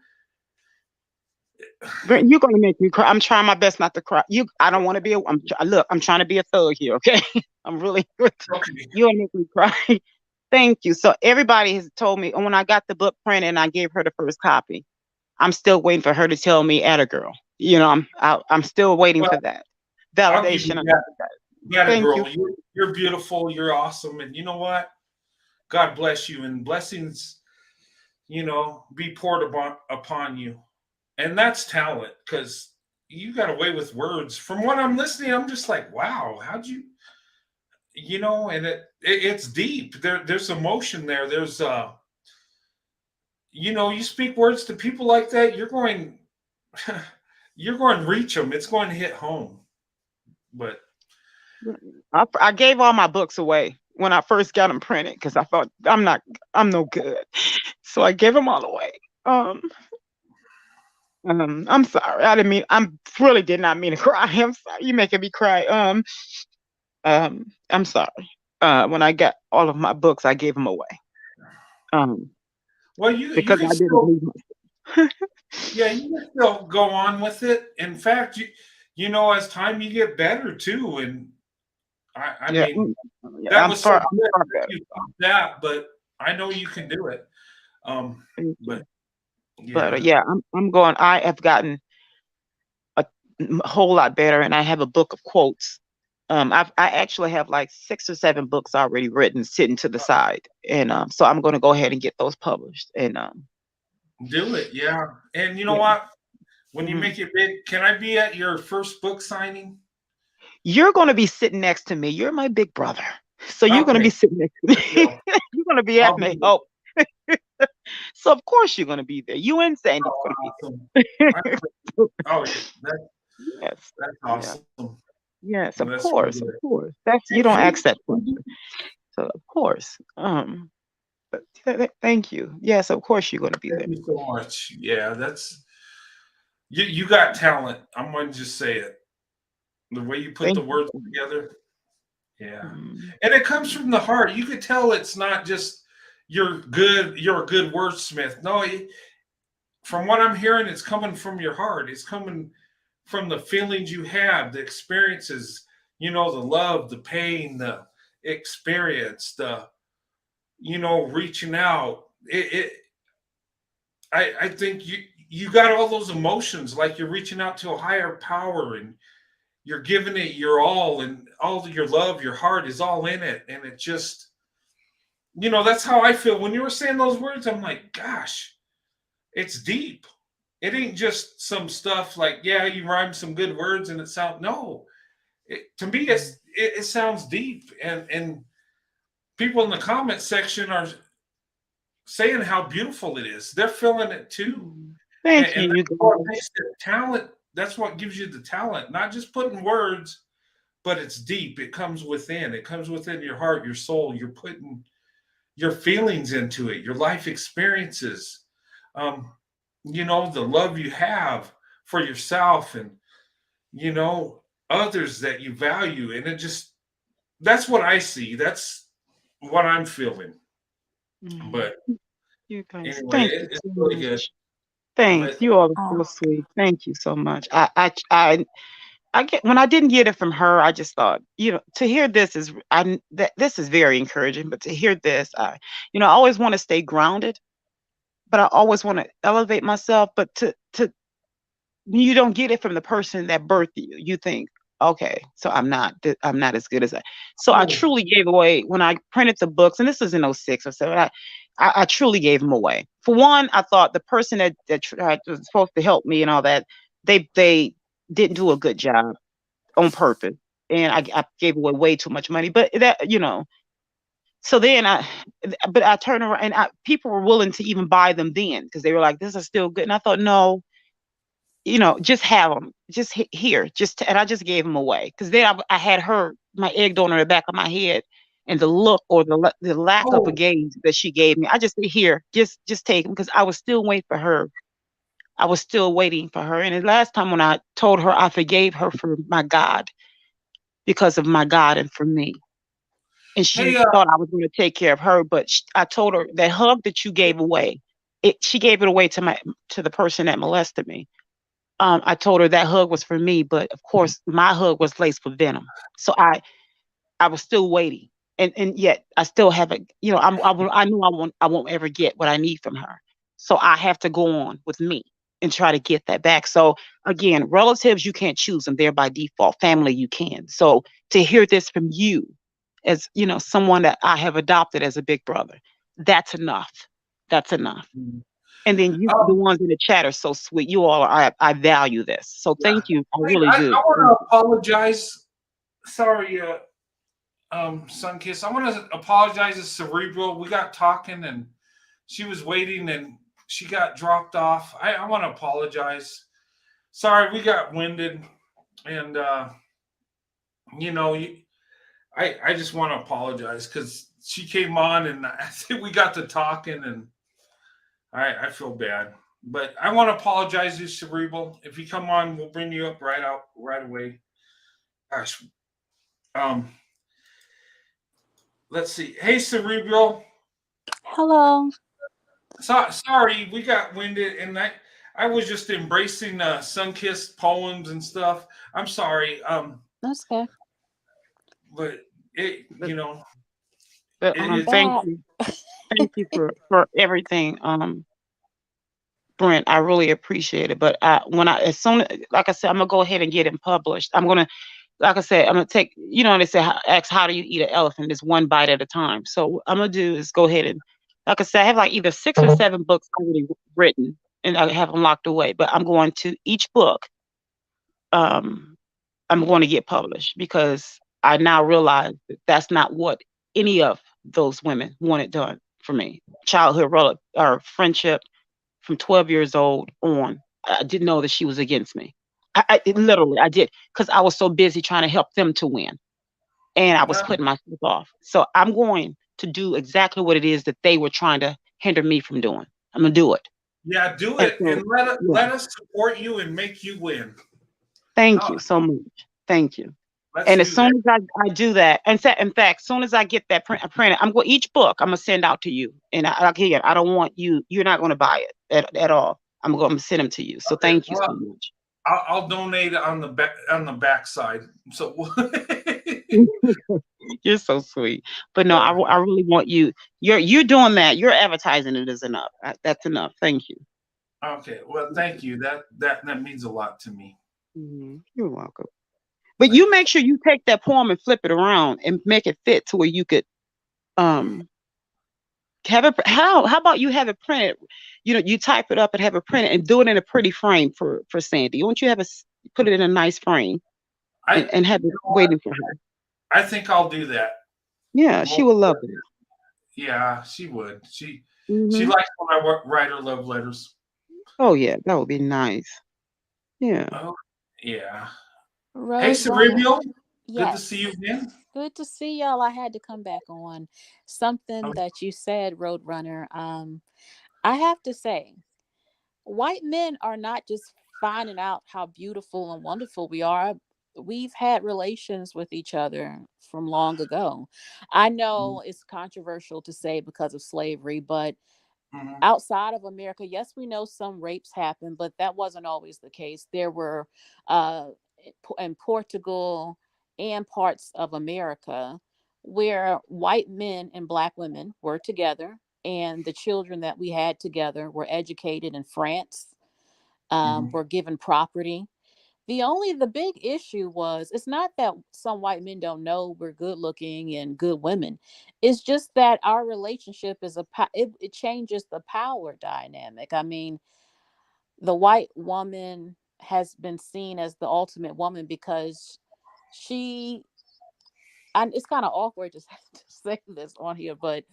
gonna make me cry. I'm trying my best not to cry. I don't want to be. I'm trying to be a thug here. Okay, I'm really good. Okay. You'll make me cry. Thank you. So everybody has told me, and when I got the book printed and I gave her the first copy, I'm still waiting for her to tell me, "Atta girl." You know, I'm still waiting for that validation. Thank you. You're beautiful. You're awesome. And you know what? God bless you, and blessings, you know, be poured upon you. And that's talent, because you got away with words. From what I'm listening, I'm just like, wow, how'd you, you know, and it's deep. There's emotion there. There's you know, you speak words to people like that, you're going to reach them. It's going to hit home. But I gave all my books away when I first got them printed because I thought I'm no good. So I gave them all away. I'm sorry. I really did not mean to cry. I'm sorry. You're making me cry. I'm sorry. When I got all of my books, I gave them away. Well, you because can I didn't still, believe myself. yeah, you can still go on with it. In fact, you know, as time you get better too. And I mean, that was so good that you thought that, but I know you can do it. But yeah, I'm going. I have gotten a whole lot better, and I have a book of quotes. I actually have like 6 or 7 books already written, sitting to the side, and so I'm going to go ahead and get those published. And do it, yeah. And you know what? When you make it big, can I be at your first book signing? You're going to be sitting next to me. You're my big brother, so you're going to be sitting next to me. You're going to be at me. Oh. So of course you're going to be there. You and Sandy's going to be there. Oh, yes, that's awesome. Yes, of course, of course. You don't ask that question. So of course. But thank you. Yes, of course you're going to be there. Thank you so much. Yeah, that's you got talent. I'm going to just say it. The way you put the words together. Yeah. And it comes from the heart. You could tell it's not just you're a good wordsmith. No, from what I'm hearing, it's coming from your heart. It's coming from the feelings you have, the experiences, you know, the love, the pain, the experience, the, you know, reaching out. I think you got all those emotions, like you're reaching out to a higher power, and you're giving it your all, and all your love, your heart is all in it. And it just, that's how I feel. When you were saying those words, I'm like, gosh, it's deep. It ain't just some stuff like, yeah, you rhyme some good words and it sounds, no. To me, it sounds deep. And people in the comment section are saying how beautiful it is. They're feeling it too. Thank And you. that's what makes the talent. That's what gives you the talent, not just putting words, but it's deep. It comes within. It comes within your heart, your soul. You're putting your feelings into it, your life experiences, the love you have for yourself and, others that you value. And that's what I see. That's what I'm feeling. But you guys, anyway, thank you it's so really much. good. Thanks. But You all are so sweet. Thank you so much. I get when I didn't get it from her, I just thought, to hear this this is very encouraging. But to hear this, I always want to stay grounded, but I always want to elevate myself. But to you don't get it from the person that birthed you. You think, okay, so I'm not as good as that. So I truly gave away when I printed the books, and this is in 06 or 07. I truly gave them away. For one, I thought the person that was supposed to help me and all that, they didn't do a good job on purpose, and I gave away way too much money. But that so then but I turned around and people were willing to even buy them then because they were like, "This is still good." And I thought, no, just have them, just here, and I just gave them away because then I had my egg donor in the back of my head, and the look or the lack of a gaze that she gave me, I just said, here, just take them because I was still waiting for her. I was still waiting for her. And the last time when I told her I forgave her for my God, because of my God and for me, and she thought I was going to take care of her, but I told her that hug that you gave away, she gave it away to the person that molested me. I told her that hug was for me, but of course my hug was laced with venom. So I was still waiting, and yet I still haven't. I know I won't ever get what I need from her. So I have to go on with me and try to get that back. So again, relatives, you can't choose them; they're by default. Family, you can. So to hear this from you, as someone that I have adopted as a big brother, that's enough. That's enough. And then the ones in the chat are so sweet. You all I value this. So thank you. I really do. I want to apologize. Sorry, Sunkiss. I want to apologize to Cerebral. We got talking and she was waiting and she got dropped off. I want to apologize. Sorry, we got winded. And, I just want to apologize because she came on and I think we got to talking and I feel bad. But I want to apologize to Cerebral. If you come on, we'll bring you up right away. Gosh. Let's see. Hey, Cerebral. Hello. Sorry, we got winded, and I was just embracing sun-kissed poems and stuff. I'm sorry. That's okay. But thank you. Thank you for everything. Brent, I really appreciate it. But as soon as, like I said, I'm gonna go ahead and get it published. Like I said, I'm gonna take, they say, ask how do you eat an elephant? It's one bite at a time. So what I'm gonna do is go ahead and, like I said, I have like either 6 or 7 books already written, and I have them locked away. But I'm going to each book. I'm going to get published because I now realize that that's not what any of those women wanted done for me. Childhood or friendship from 12 years old on. I didn't know that she was against me. I literally did, because I was so busy trying to help them to win, and I was putting myself off. So I'm going to do exactly what it is that they were trying to hinder me from doing. I'm gonna do it. Yeah, do it, and let us support you and make you win. Thank you so much. Thank you. And as soon as I do that, in fact, as soon as I get that printed, I'm going, each book I'm gonna send out to you. And I don't want you're not gonna buy it at all. I'm going to send them to you. So thank you so much. I'll donate on the back side. So you're so sweet. But no, I really want you. You're doing that. You're advertising it is enough. That's enough. Thank you. Okay. Well, thank you. That means a lot to me. Mm-hmm. You're welcome. But you make sure you take that poem and flip it around and make it fit to where you could have it. How about you have it printed? You type it up and have it printed and do it in a pretty frame for Sandy. Won't you put it in a nice frame and have it waiting for her? I think I'll do that. Yeah, she will love it. Yeah, she would. She likes when I write her love letters. Oh yeah, that would be nice. Yeah. Oh yeah. Road Hey, Cerebral. Yes. Good to see you again. Good to see y'all. I had to come back on something Oh. that you said, Roadrunner. I have to say, white men are not just finding out how beautiful and wonderful we are. We've had relations with each other from long ago. I know it's controversial to say because of slavery, but outside of America, yes, we know some rapes happen, but that wasn't always the case. There were in Portugal and parts of America where white men and black women were together, and the children that we had together were educated in France, were given property. The big issue was, it's not that some white men don't know we're good looking and good women. It's just that our relationship is it changes the power dynamic. I mean, the white woman has been seen as the ultimate woman because and it's kind of awkward to say this on here, but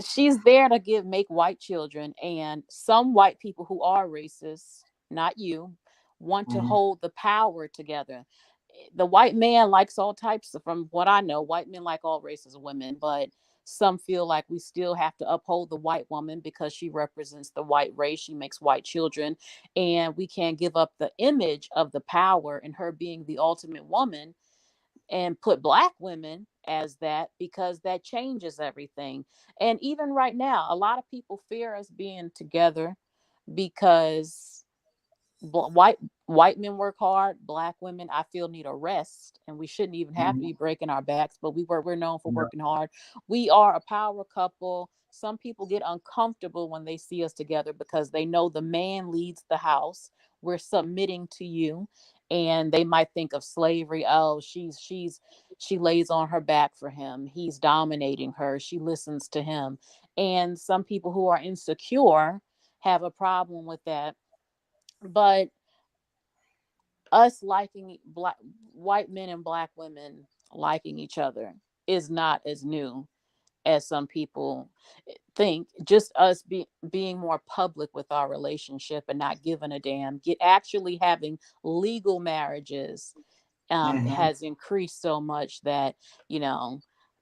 she's there to make white children, and some white people who are racist, not you, want to hold the power together. The white man likes all types from what I know, white men like all races of women, but some feel like we still have to uphold the white woman because she represents the white race. She makes white children, and we can't give up the image of the power and her being the ultimate woman and put black women as that, because that changes everything. And even right now, a lot of people fear us being together because white men work hard, black women I feel need a rest, and we shouldn't even have to be breaking our backs, but we're known for working hard. We are a power couple. Some people get uncomfortable when they see us together because they know the man leads the house, we're submitting to you, and they might think of slavery. Oh, she lays on her back for him, he's dominating her, she listens to him. And some people who are insecure have a problem with that. But us liking white men and black women liking each other is not as new as some people think. Just us being more public with our relationship and not giving a damn, actually having legal marriages has increased so much that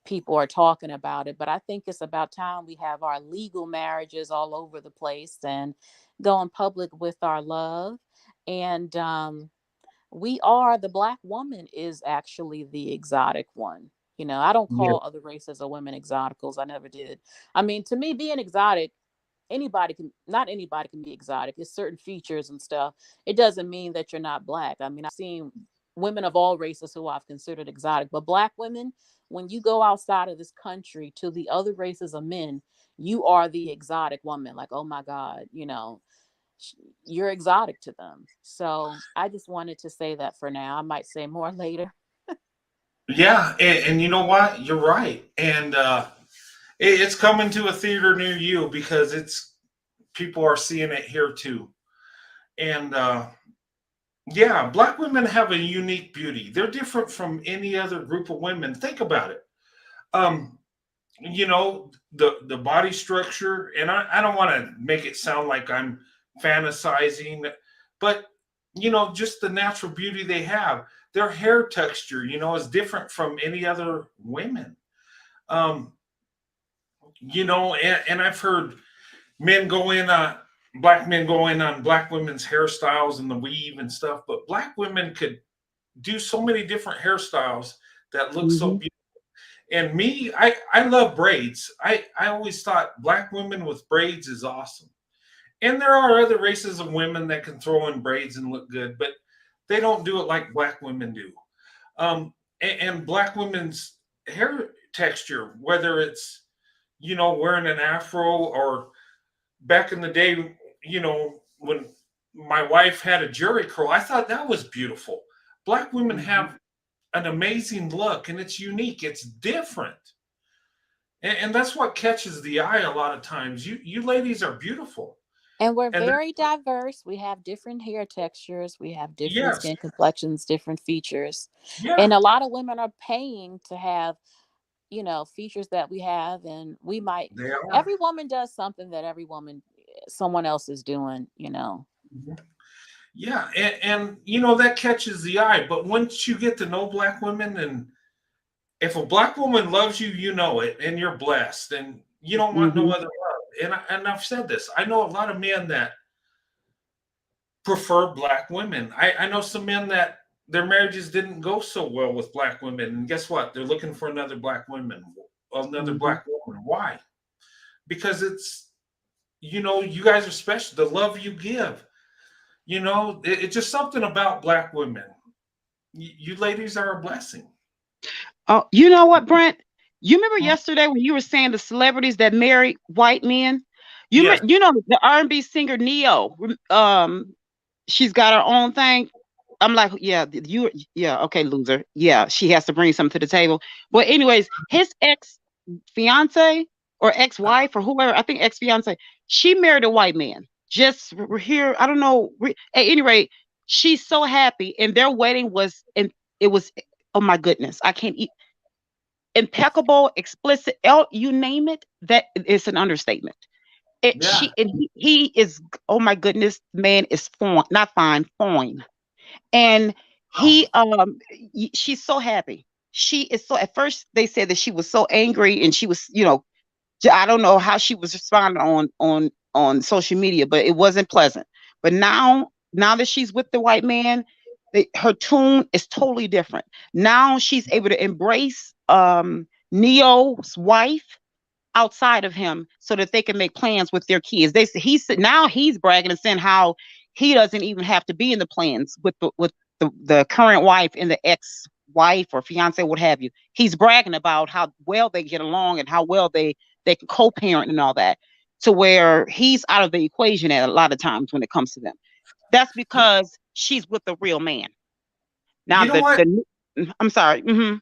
people are talking about it. But I think it's about time we have our legal marriages all over the place and going public with our love. And the black woman is actually the exotic one. I don't call other races or women exoticals. I never did. I mean, to me, being exotic, not anybody can be exotic. It's certain features and stuff. It doesn't mean that you're not black. I mean, I've seen women of all races who I've considered exotic, but black women, when you go outside of this country to the other races of men, you are the exotic woman. Like, oh my God, you're exotic to them. So I just wanted to say that for now. I might say more later. Yeah, and you know what? You're right. And it's coming to a theater near you because people are seeing it here too. And yeah, black women have a unique beauty. They're different from any other group of women. Think about it. Um, the body structure, and I don't want to make it sound like I'm fantasizing, but just the natural beauty they have. Their hair texture, is different from any other women. um and I've heard men go in black men go in on black women's hairstyles and the weave and stuff, but black women could do so many different hairstyles that look so beautiful. And me, I love braids. I always thought black women with braids is awesome. And there are other races of women that can throw in braids and look good, but they don't do it like black women do. And black women's hair texture, whether it's wearing an afro, or back in the day, when my wife had a jerry curl, I thought that was beautiful. Black women have an amazing look, and it's unique. It's different. And that's what catches the eye a lot of times. You ladies are beautiful. And we're And very diverse. We have different hair textures. We have different yes, skin complexions, different features. yeah, And a lot of women are paying to have, features that we have. And we might, they are. every woman does something that someone else is doing. Mhm. Yeah, and that catches the eye. But once you get to know Black women, and if a Black woman loves you, you know it, and you're blessed, and you don't want no Mm-hmm. other love. And I've said this. I know a lot of men that prefer Black women. I know some men that their marriages didn't go so well with Black women, and guess what? They're looking for another Black woman, another Mm-hmm. Black woman. Why? Because you guys are special. The love you give, it's just something about Black women. You ladies are a blessing. Oh, you know what, Brent? You remember yesterday when you were saying the celebrities that marry white men? Yes. You know the R&B singer Neo. She's got her own thing. I'm like, yeah, okay, loser. Yeah, she has to bring something to the table. But anyways, his ex fiance or ex wife or whoever, I think ex fiance, she married a white man. Just here, I don't know. At any rate, she's so happy, and their wedding was, and it was, oh my goodness, I can't eat impeccable, explicit, you name it. That is an understatement. Yeah. He is, oh my goodness, man is fine, not fine, fine. And he she's so happy. She is so, at first they said that she was so angry, and she was, I don't know how she was responding on social media, but it wasn't pleasant. But now that she's with the white man, her tune is totally different. Now she's able to embrace Neo's wife outside of him, so that they can make plans with their kids. Now he's bragging and saying how he doesn't even have to be in the plans with the current wife and the ex-wife or fiance, what have you. He's bragging about how well they get along and how well they can co-parent and all that, to where he's out of the equation at a lot of times when it comes to them. That's because she's with a real man. Now, You know what? I'm sorry. Mm-hmm.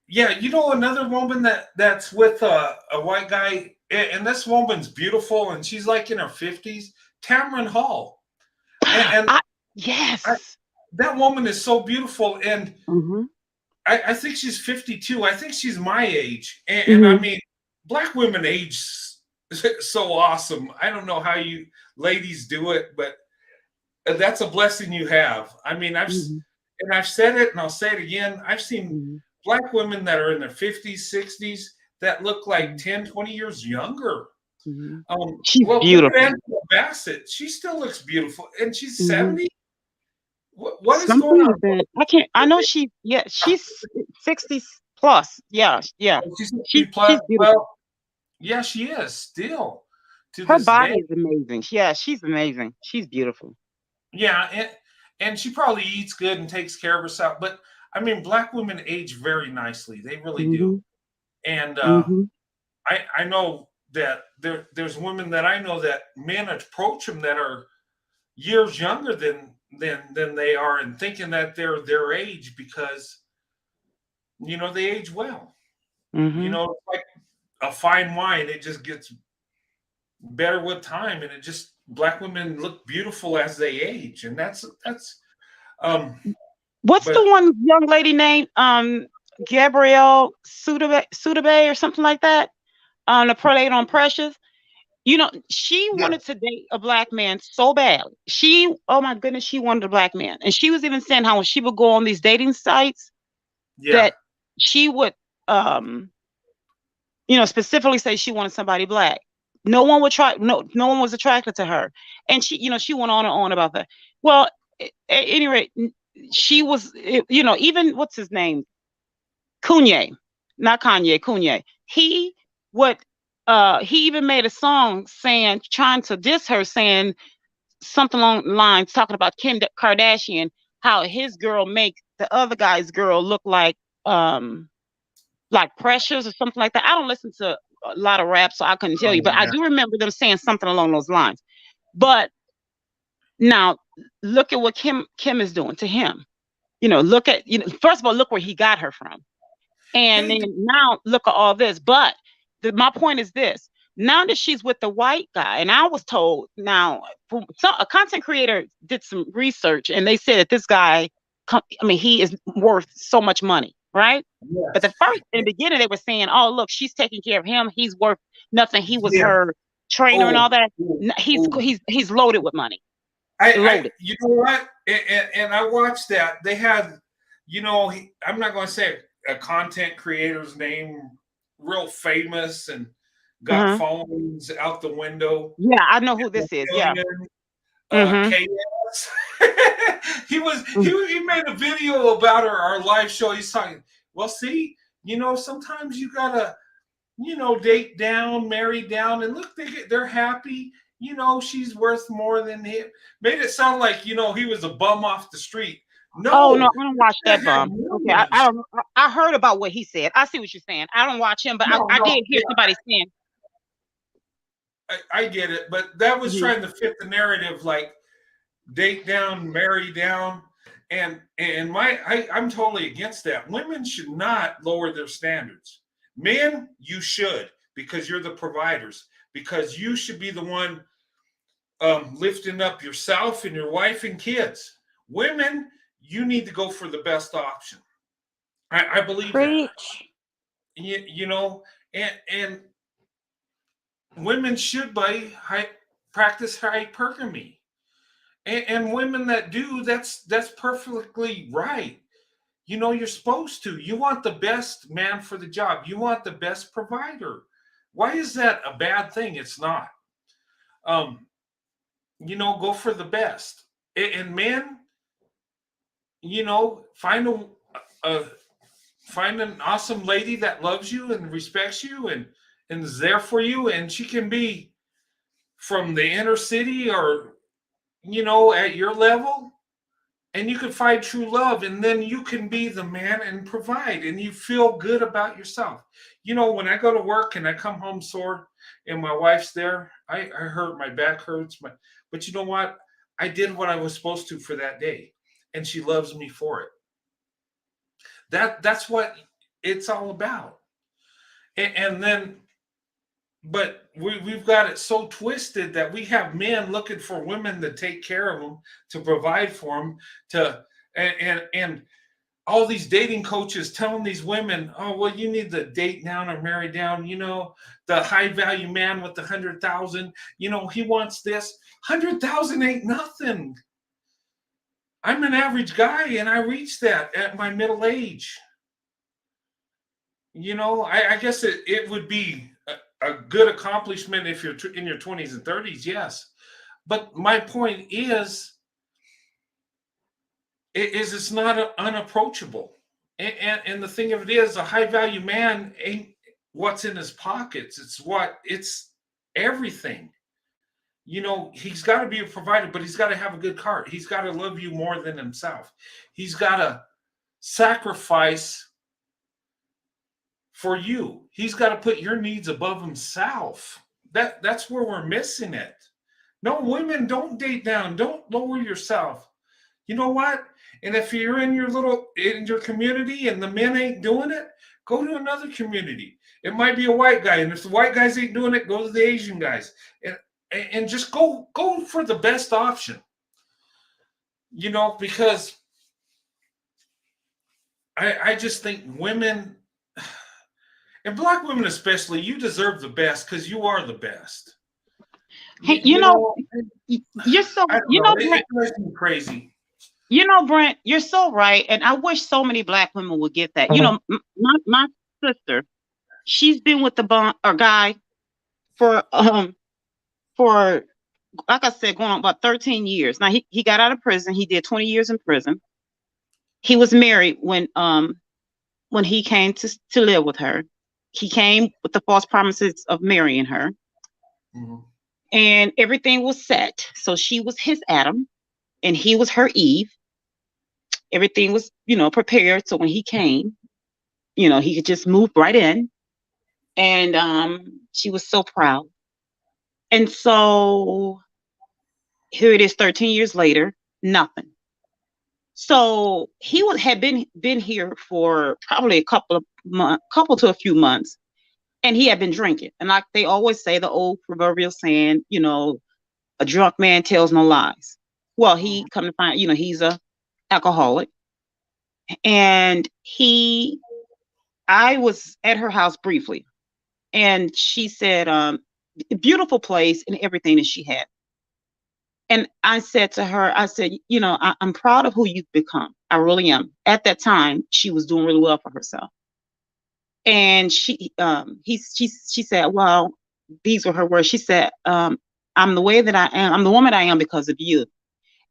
Yeah, another woman that's with a white guy, and this woman's beautiful, and she's like in her 50s, Tamron Hall. And yes, that woman is so beautiful, and mm-hmm. I think she's 52. I think she's my age, and I mean, Black women age so awesome. I don't know how you ladies do it, but that's a blessing you have. I mean, I've said it, and I'll say it again. I've seen Black women that are in their 50s, 60s that look like 10, 20 years younger. She's beautiful. Angela Bassett, she still looks beautiful, and she's 70. What is Something going on? like that. I can't. I know she's 60 plus. Yeah. She's She's beautiful. well, yeah, she is still. Her body is amazing. Yeah, she's amazing. She's beautiful. Yeah, and she probably eats good and takes care of herself. But I mean, Black women age very nicely. They really do. And I know that there's women that I know that men approach them that are years younger than they are, and thinking that they're their age because they age well. It's like a fine wine. It just gets better with time, and Black women look beautiful as they age, and that's what's the one young lady named Gabrielle Sudabe or something like that, the Prolate on Precious. She wanted to date a Black man so bad. Oh my goodness, she wanted a Black man, and she was even saying how when she would go on these dating sites, that she would specifically say she wanted somebody Black. No one was attracted to her, and she went on and on about that. Well, at any rate, she was, even what's his name, Kanye, not Kanye, Kanye. He even made a song trying to diss her, saying something along the lines, talking about Kim Kardashian, how his girl makes the other guy's girl look like Precious or something like that. I don't listen to a lot of rap, so I couldn't tell you, but I do remember them saying something along those lines. But now look at what Kim is doing to him. look at, first of all, look where he got her from. And then now look at all this. But my point is this. Now that she's with the white guy, and I was told now, a content creator did some research, and they said that this guy, he is worth so much money, right? Yes. But in the beginning, they were saying, oh, look, she's taking care of him. He's worth nothing. He was her trainer and all that. He's loaded with money. You know what? And I watched that. They had, I'm not going to say a content creator's name, real famous and got phones out the window. Yeah, I know who this is. Yeah. KS. he made a video about our live show. He's talking, well, see, sometimes you gotta, date down, marry down, and look, they're happy. She's worth more than him. Made it sound like, he was a bum off the street. No. Oh, no, I don't watch that bum. Okay, I heard about what he said. I see what you're saying. I don't watch him, but I did hear somebody saying. I get it, but that was trying to fit the narrative, like date down, marry down, and I'm totally against that. Women should not lower their standards. Men, you should, because you're the providers, because you should be the one lifting up yourself and your wife and kids. Women, you need to go for the best option. I believe that. And women should practice hypergamy, and women that do, that's perfectly right. You're supposed to. You want the best man for the job. You want the best provider. Why is that a bad thing? It's not. Go for the best. And men, find an awesome lady that loves you and respects you and is there for you, and she can be from the inner city or at your level, and you can find true love, and then you can be the man and provide, and you feel good about yourself. When I go to work and I come home sore and my wife's there, I hurt, my back hurts, but you know what? I did what I was supposed to for that day, and she loves me for it. That's what it's all about. And then, but we've got it so twisted that we have men looking for women to take care of them, to provide for them, and all these dating coaches telling these women, oh, well, you need to date down or marry down. The high value man with the 100,000, he wants this. 100,000 ain't nothing. I'm an average guy, and I reached that at my middle age. I guess it would be a good accomplishment if you're in your 20s and 30s, yes. But my point is it's not unapproachable. And the thing of it is, a high value man ain't what's in his pockets. It's everything. He's got to be a provider, but he's got to have a good heart. He's got to love you more than himself. He's got to sacrifice for you. He's got to put your needs above himself. That's where we're missing it. No, women, don't date down. Don't lower yourself. You know what? And if you're in your community and the men ain't doing it, go to another community. It might be a white guy, and if the white guys ain't doing it, go to the Asian guys, and just go for the best option. Because I just think women, and Black women especially, you deserve the best because you are the best. Hey, you're so, it drives me crazy. Brent, you're so right. And I wish so many Black women would get that. My sister, she's been with a guy for, like I said, going on about 13 years. Now he got out of prison. He did 20 years in prison. He was married when he came to live with her. He came with the false promises of marrying her. Mm-hmm. And everything was set. So she was his Adam and he was her Eve. Everything was, prepared. So when he came, he could just move right in. And she was so proud. And so here it is 13 years later, nothing. So he had been here for probably a couple to a few months, and he had been drinking. And like they always say, the old proverbial saying, a drunk man tells no lies. Well, he come to find, he's a alcoholic, and I was at her house briefly, and she said, beautiful place and everything that she had. And I said to her, I said, I'm proud of who you've become. I really am. At that time, she was doing really well for herself. And she said, well, these were her words. She said, I'm the way that I am. I'm the woman I am because of you.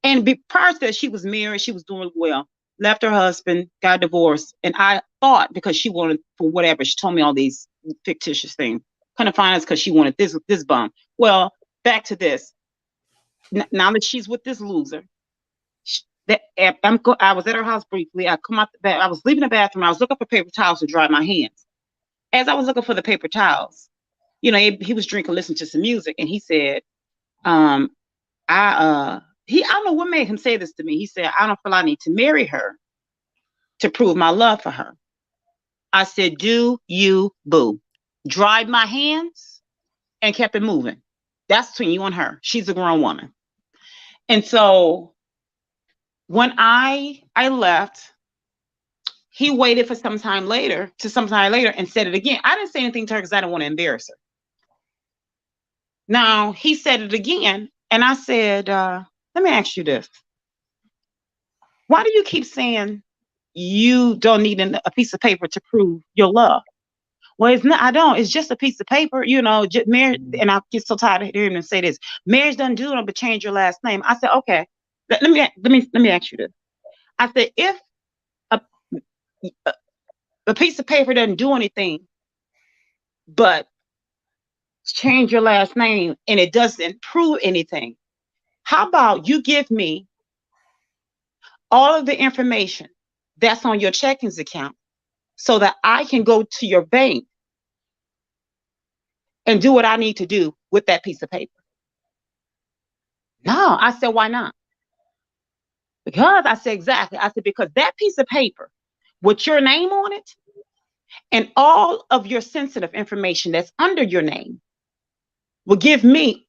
And prior to that, she was married. She was doing well. Left her husband, got divorced. And I thought because she wanted for whatever, she told me all these fictitious things. Couldn't find us because she wanted this bum. Well, back to this. Now that she's with this loser, I was at her house briefly. I come out the bath. I was leaving the bathroom. I was looking for paper towels to dry my hands. As I was looking for the paper towels, he was drinking, listening to some music, and he said, I don't know what made him say this to me. He said, I don't feel I need to marry her to prove my love for her. I said, do you, boo? Dried my hands and kept it moving. That's between you and her. She's a grown woman. And so when I left, he waited for some time later and said it again. I didn't say anything to her because I didn't want to embarrass her. Now he said it again, and I said, let me ask you this. Why do you keep saying you don't need a piece of paper to prove your love? Well, it's not. I don't. It's just a piece of paper, just marriage. And I get so tired of hearing him say this. Marriage doesn't do it, but change your last name. I said, okay. Let me ask you this. I said, if a piece of paper doesn't do anything, but change your last name and it doesn't prove anything, how about you give me all of the information that's on your checkings account so that I can go to your bank and do what I need to do with that piece of paper? No, I said, why not? Because I said, exactly. I said, because that piece of paper with your name on it and all of your sensitive information that's under your name will give me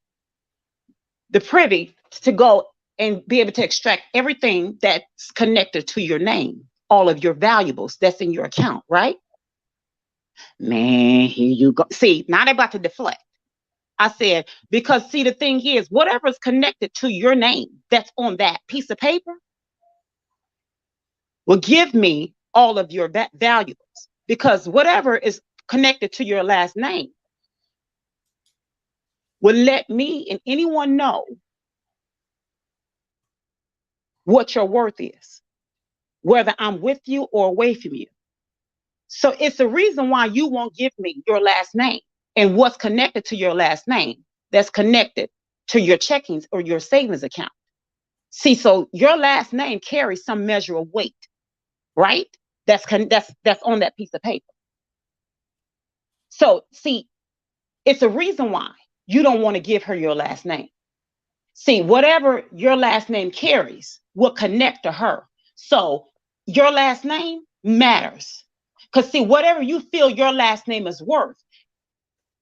the privy to go and be able to extract everything that's connected to your name, all of your valuables that's in your account, right? Man, here you go. See, now they're about to deflect. I said, because see, the thing is, whatever's connected to your name that's on that piece of paper will give me all of your valuables, because whatever is connected to your last name will let me and anyone know what your worth is, whether I'm with you or away from you. So it's the reason why you won't give me your last name and what's connected to your last name that's connected to your checkings or your savings account. See, so your last name carries some measure of weight, right? That's on that piece of paper. So see, it's a reason why you don't want to give her your last name. See, whatever your last name carries will connect to her. So your last name matters. Because see, whatever you feel your last name is worth,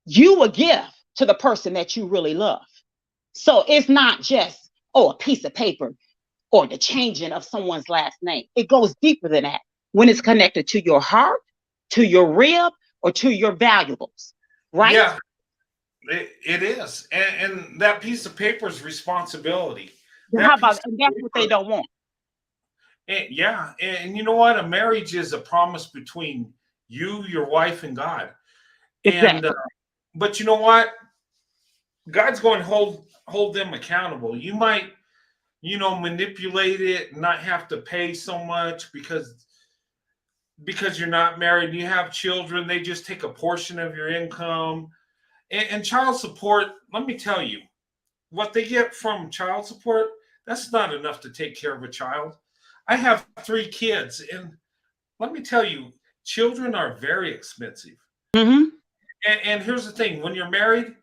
you will give to the person that you really love. So it's not just, a piece of paper or the changing of someone's last name. It goes deeper than that when it's connected to your heart, to your rib, or to your valuables, right? Yeah, it is. And that piece of paper is responsibility. How about, and that's what they don't want. Yeah, and you know what? A marriage is a promise between you, your wife, and God. Exactly. And but you know what? God's going to hold them accountable. You might, manipulate it and not have to pay so much because you're not married and you have children. They just take a portion of your income. And child support, let me tell you, what they get from child support, that's not enough to take care of a child. I have 3 kids, and let me tell you, children are very expensive. Mm-hmm. And here's the thing: when you're married,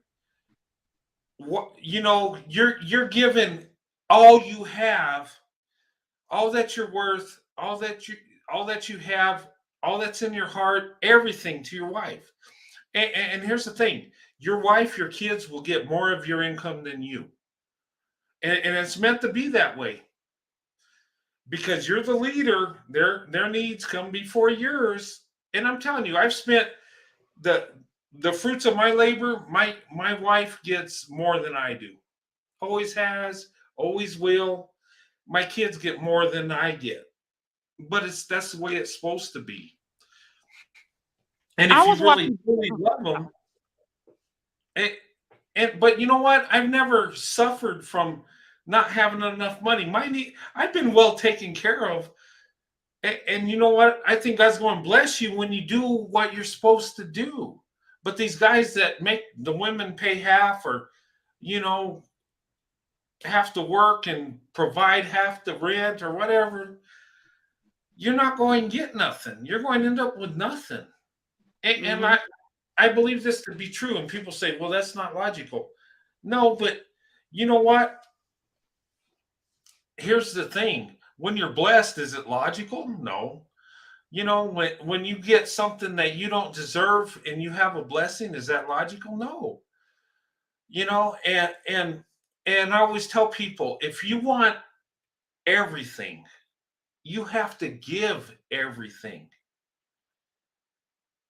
you're given all you have all that you're worth, all that you have, all that's in your heart, everything to your wife. And here's the thing: your wife, your kids will get more of your income than you, and it's meant to be that way because you're the leader. Their needs come before yours. And I'm telling you, I've spent the the fruits of my labor. My wife gets more than I do. Always has, always will. My kids get more than I get, but that's the way it's supposed to be. And I if you was really watching. really love them, but you know what? I've never suffered from not having enough money. I've been well taken care of. And you know what? I think God's going to bless you when you do what you're supposed to do. But these guys that make the women pay half, or you know, have to work and provide half the rent or whatever, you're not going to get nothing. You're going to end up with nothing. And I believe this to be true. And people say, well, that's not logical. No, but you know what? Here's the thing. When you're blessed, is it logical? No. You know, when you get something that you don't deserve and you have a blessing, is that logical? No. You know, and I always tell people, if you want everything, you have to give everything.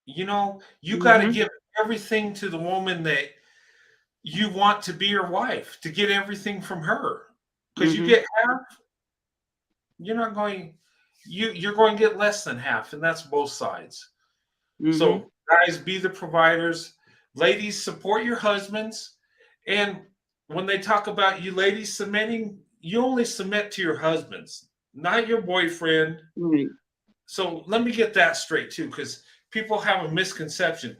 You know, you got to give everything to the woman that you want to be your wife, to get everything from her. Because you get half, you're not going you're going to get less than half, and that's both sides. So guys, be the providers. Ladies, support your husbands. And when they talk about you ladies submitting, you only submit to your husbands, not your boyfriend. So let me get that straight too, because people have a misconception.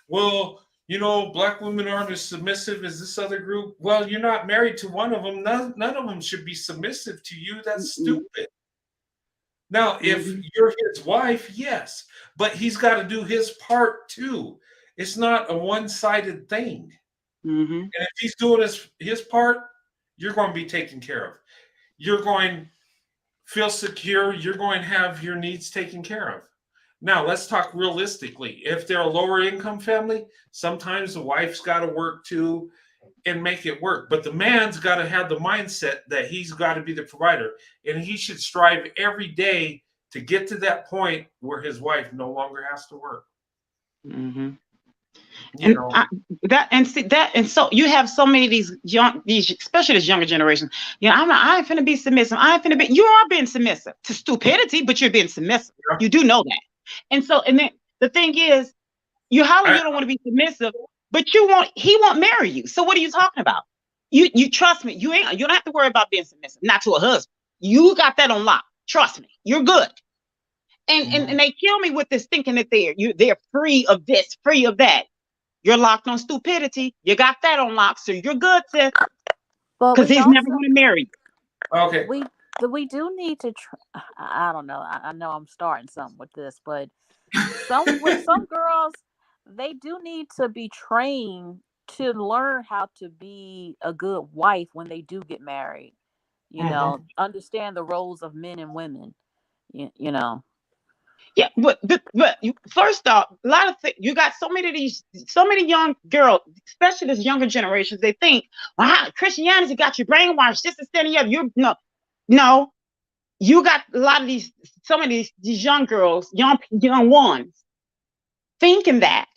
Well, you know, black women aren't as submissive as this other group. Well, you're not married to one of them. None of them should be submissive to you. That's stupid. Now, if you're his wife, yes, but he's got to do his part too. It's not a one-sided thing. And if he's doing his part, you're going to be taken care of. You're going to feel secure. You're going to have your needs taken care of. Now, let's talk realistically. If they're a lower income family, sometimes the wife's got to work too and make it work. But the man's got to have the mindset that he's got to be the provider, and he should strive every day to get to that point where his wife no longer has to work. You know. So you have so many of these, especially this younger generation. You know, I ain't finna be submissive. I ain't finna be. You are being submissive to stupidity, but you're being submissive. Yeah. You do know that. And then the thing is, you don't want to be submissive, but he won't marry you. So what are you talking about? You trust me. You don't have to worry about being submissive. Not to a husband. You got that on lock. Trust me. You're good. And they kill me with this thinking that they're free of this, free of that. You're locked on stupidity. You got that on lock, so you're good, sis. Because he's never going to marry you. Okay. We do need to. I don't know. I know I'm starting something with this, but with some girls, they do need to be trained to learn how to be a good wife when they do get married. You know, understand the roles of men and women. You know. Yeah, but first off, a lot of things. You got so many young girls, especially this younger generations. They think, wow, Christianity got you brainwashed. This is standing up. No. You got a lot of these young girls, young ones, thinking that.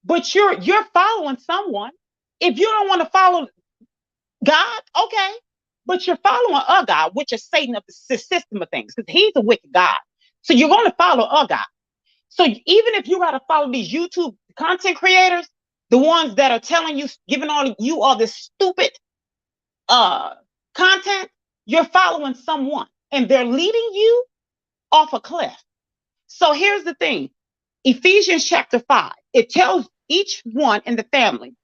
But you're following someone. If you don't want to follow God, okay, but you're following a God, which is Satan of the system of things, because he's a wicked God. So you're going to follow a God. So even if you got to follow these YouTube content creators, the ones that are telling you, giving all this stupid content, you're following someone and they're leading you off a cliff. So here's the thing. Ephesians chapter 5, it tells each one in the family,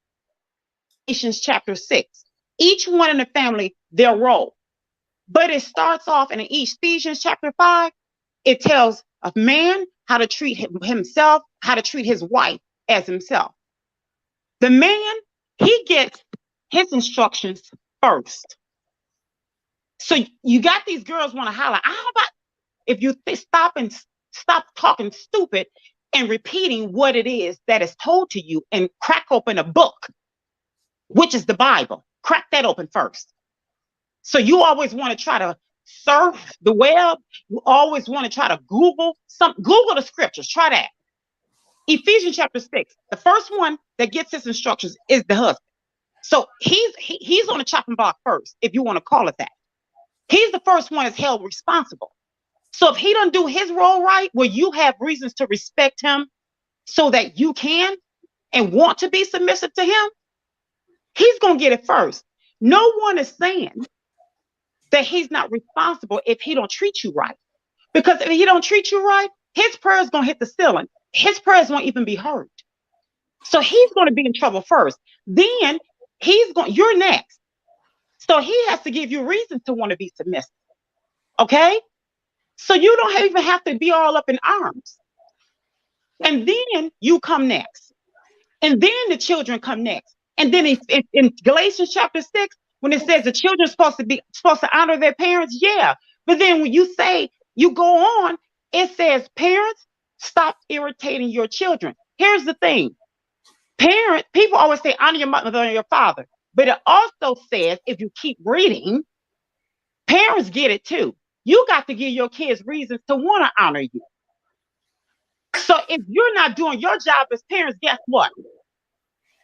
Ephesians chapter 6, each one in the family, their role. But it starts off in Ephesians chapter 5, it tells a man how to treat himself, how to treat his wife as himself. The man, he gets his instructions first. So you got these girls want to holler. How about if you stop talking stupid and repeating what it is that is told to you and crack open a book, which is the Bible. Crack that open first. So you always want to try to surf the web. You always want to try to Google the scriptures. Try that. Ephesians chapter 6. The first one that gets his instructions is the husband. So he's on the chopping block first, if you want to call it that. He's the first one that's held responsible. So if he don't do his role right, where you have reasons to respect him so that you can and want to be submissive to him, he's going to get it first. No one is saying that he's not responsible if he don't treat you right. Because if he don't treat you right, his prayers going to hit the ceiling. His prayers won't even be heard. So he's going to be in trouble first. Then you're next. So he has to give you reasons to want to be submissive. Okay? So you don't even have to be all up in arms. And then you come next. And then the children come next. And then in Galatians chapter 6, when it says the children are supposed to honor their parents, yeah. But then when you say, you go on, it says, parents, stop irritating your children. Here's the thing. People always say, honor your mother and your father. But it also says, if you keep reading, parents get it too. You got to give your kids reasons to want to honor you. So if you're not doing your job as parents, guess what?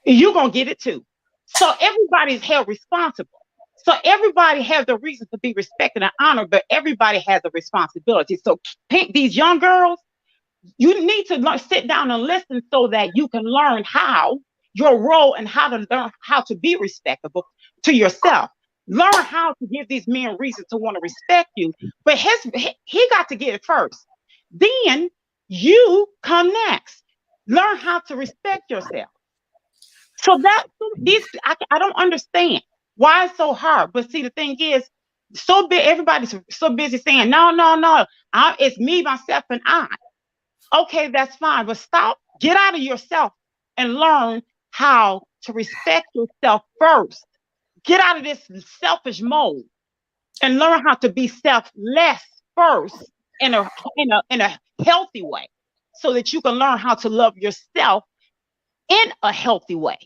You're going to get it too. So everybody's held responsible. So everybody has the reason to be respected and honored, but everybody has a responsibility. So these young girls, you need to sit down and listen so that you can learn how your role and how to learn how to be respectable to yourself. Learn how to give these men reasons to want to respect you. But he got to get it first. Then you come next. Learn how to respect yourself. So I don't understand why it's so hard. But see, the thing is, everybody's so busy saying, no, it's me, myself, and I. Okay, that's fine, but stop, get out of yourself and learn how to respect yourself first. Get out of this selfish mode and learn how to be selfless first in a healthy way, so that you can learn how to love yourself in a healthy way.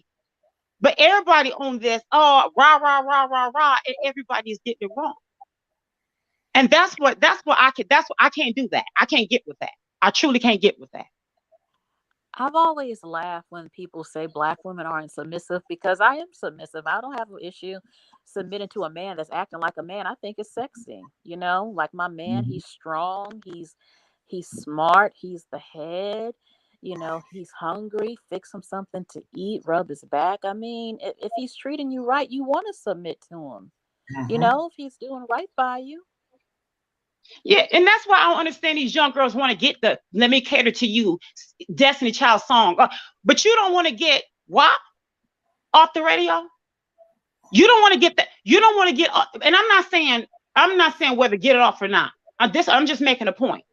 But everybody on this, rah, and everybody is getting it wrong. And that's what I can't do that. I can't get with that. I truly can't get with that. I've always laughed when people say Black women aren't submissive, because I am submissive. I don't have an issue submitting to a man that's acting like a man. I think it's sexy. Like my man, he's strong, he's smart, he's the head, he's hungry, fix him something to eat, rub his back. I mean, if he's treating you right, you want to submit to him. If he's doing right by you. Yeah, and that's why I don't understand these young girls want to get the "Let Me Cater to You" Destiny Child song, but you don't want to get WAP off the radio. You don't want to get that. You don't want to get. And I'm not saying whether get it off or not. I'm just making a point.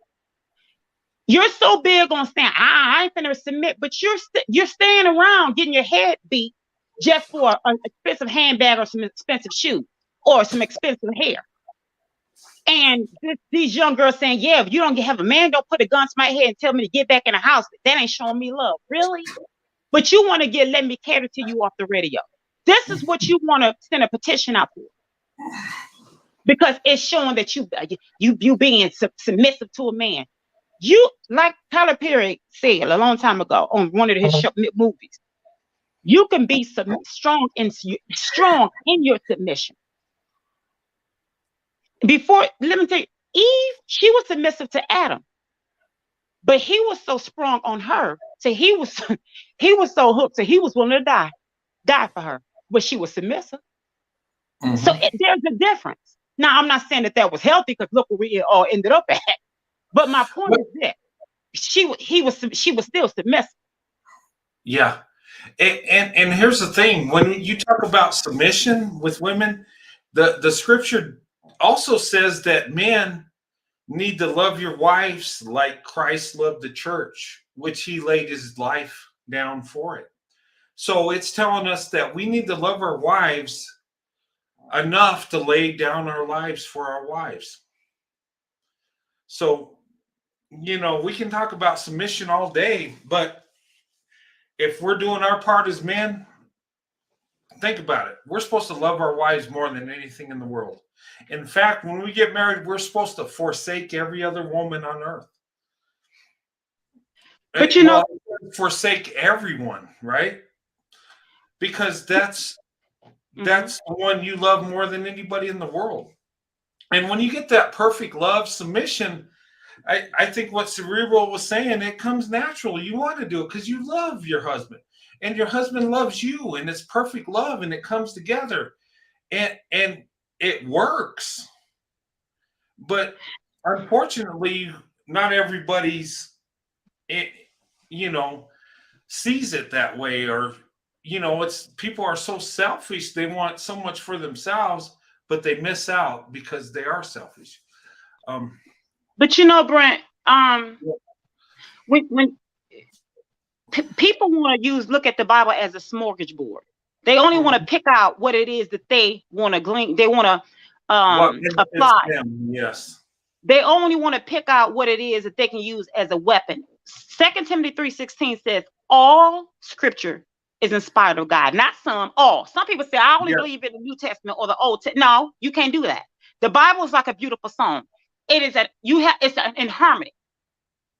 You're so big on saying I ain't finna submit, but you're staying around getting your head beat just for an expensive handbag or some expensive shoe or some expensive hair. And these young girls saying, yeah, if you don't have a man, don't put a gun to my head and tell me to get back in the house. That ain't showing me love. Really? But you want to "Let Me Cater to You" off the radio. This is what you want to send a petition out for. Because it's showing that you being submissive to a man. You, like Tyler Perry said a long time ago on one of his movies, you can be strong in your submission. Let me tell you, Eve, she was submissive to Adam, but he was so strong on her, so he was so hooked, so he was willing to die for her, but she was submissive. So there's a difference. Now, I'm not saying that was healthy, because look where we all ended up at. But my point is that she was still submissive. Yeah, and here's the thing: when you talk about submission with women, the scripture also says that men need to love your wives like Christ loved the church, which he laid his life down for it. So it's telling us that we need to love our wives enough to lay down our lives for our wives. So, we can talk about submission all day, but if we're doing our part as men, think about it. We're supposed to love our wives more than anything in the world. In fact, when we get married, we're supposed to forsake every other woman on earth. But forsake everyone, right? Because that's the one you love more than anybody in the world. And when you get that perfect love, submission, I think what Cerebral was saying, it comes natural. You want to do it because you love your husband, and your husband loves you, and it's perfect love, and it comes together, and it works. But unfortunately, not everybody's, sees it that way, or it's people are so selfish. They want so much for themselves, but they miss out because they are selfish. But Brent, when people want to look at the Bible as a smorgasbord, they only want to pick out what it is that they want to glean. They want to apply. Yes. They only want to pick out what it is that they can use as a weapon. 2 Timothy 3:16 says, all scripture is inspired of God. Not some, all. Some people say, I only believe in the New Testament or the Old Testament. No, you can't do that. The Bible is like a beautiful song. It is it's in harmony.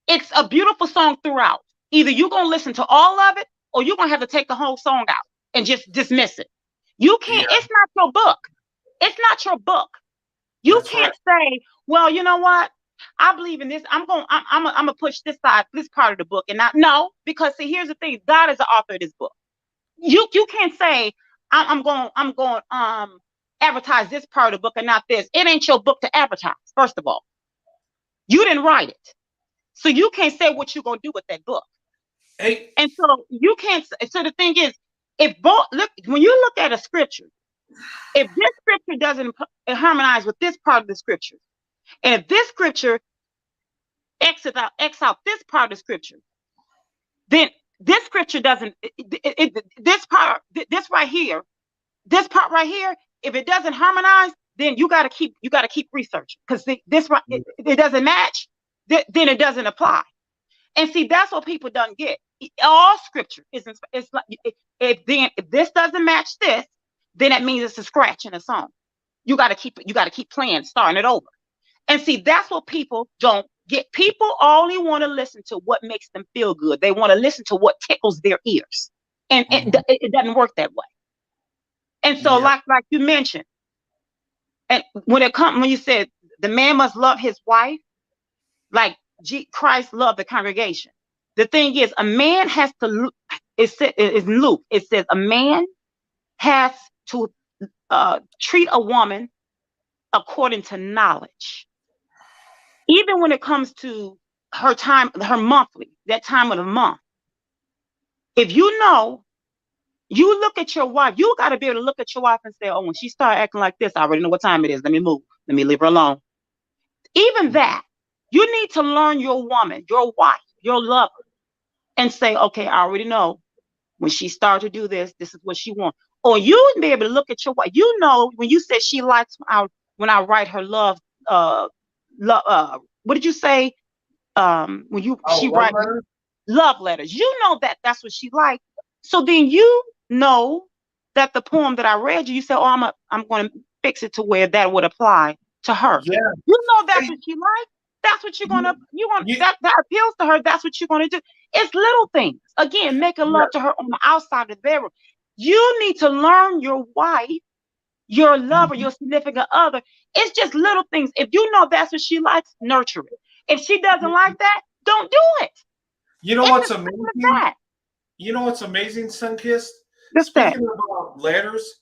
It's a beautiful song throughout. Either you're going to listen to all of it, or you're going to have to take the whole song out and just dismiss it. You can't, it's not your book. It's not your book. You can't say, well, you know what? I believe in this. I'm gonna push this side, this part of the book, and not no, because see, here's the thing: God is the author of this book. You can't say I'm going advertise this part of the book and not this. It ain't your book to advertise. First of all, you didn't write it, so you can't say what you're gonna do with that book. Hey. And so you can't. So the thing is, when you look at a scripture, if this scripture doesn't harmonize with this part of the scripture, and if this scripture X out this part of the scripture, then this scripture doesn't. This part right here, if it doesn't harmonize, then you got to keep researching, because it doesn't match. Then it doesn't apply. And see, that's what people don't get. All scripture is like, if this doesn't match this, then that means it's a scratch in a song. You got to keep playing, starting it over. And see, that's what people don't get. People only want to listen to what makes them feel good. They want to listen to what tickles their ears, and it doesn't work that way. And so, like you mentioned, and when you said the man must love his wife, like Christ loved the congregation. The thing is, a man has to. It's in Luke. It says a man has to treat a woman according to knowledge. Even when it comes to her monthly, that time of the month. If you look at your wife, you got to be able to look at your wife and say, oh, when she started acting like this, I already know what time it is. Let me move. Let me leave her alone. Even that, you need to learn your woman, your wife, your lover, and say, okay, I already know when she started to do this, this is what she wants. Or you would be able to look at your wife. When you said she likes when I write her love, what did you say? She writes love letters. That's what she likes. So then you know that the poem that I read you say, oh, I'm going to fix it to where that would apply to her. Yeah. That's what she likes. That's what that appeals to her. That's what you're going to do. It's little things. Again, make a love to her on the outside of the bedroom. You need to learn your wife, your lover, your significant other. It's just little things. If you know that's what she likes, nurture it. If she doesn't like that, don't do it. You know what's amazing? You know what's amazing, Sunkissed? Speaking about letters,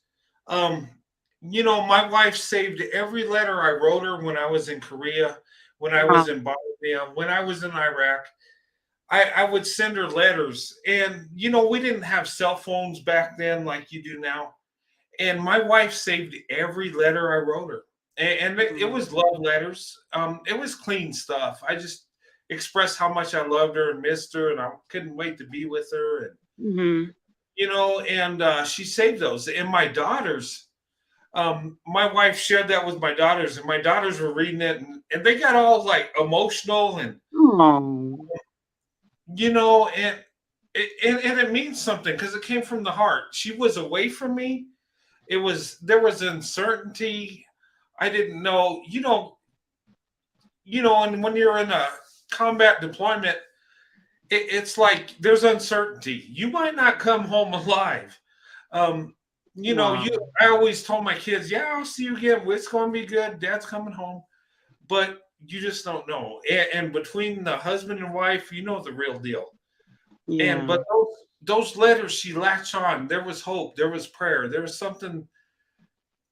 my wife saved every letter I wrote her when I was in Korea, when I was in Bosnia, when I was in Iraq. I would send her letters. And, we didn't have cell phones back then like you do now. And my wife saved every letter I wrote her. And it was love letters. It was clean stuff. I just expressed how much I loved her and missed her, and I couldn't wait to be with her. And, and she saved those. And my daughters, my wife shared that with my daughters, and my daughters were reading it, and they got all like emotional, and Oh, you know, and it means something because it came from the heart. She was away from me. There was uncertainty. I didn't know, and when you're in a combat deployment, it's like there's uncertainty. You might not come home alive. Um, wow. I always told my kids, yeah, I'll see you again. It's going to be good. Dad's coming home. But you just don't know. And between the husband and wife, you know the real deal. Yeah. But those letters she latched on, there was hope, there was prayer, there was something.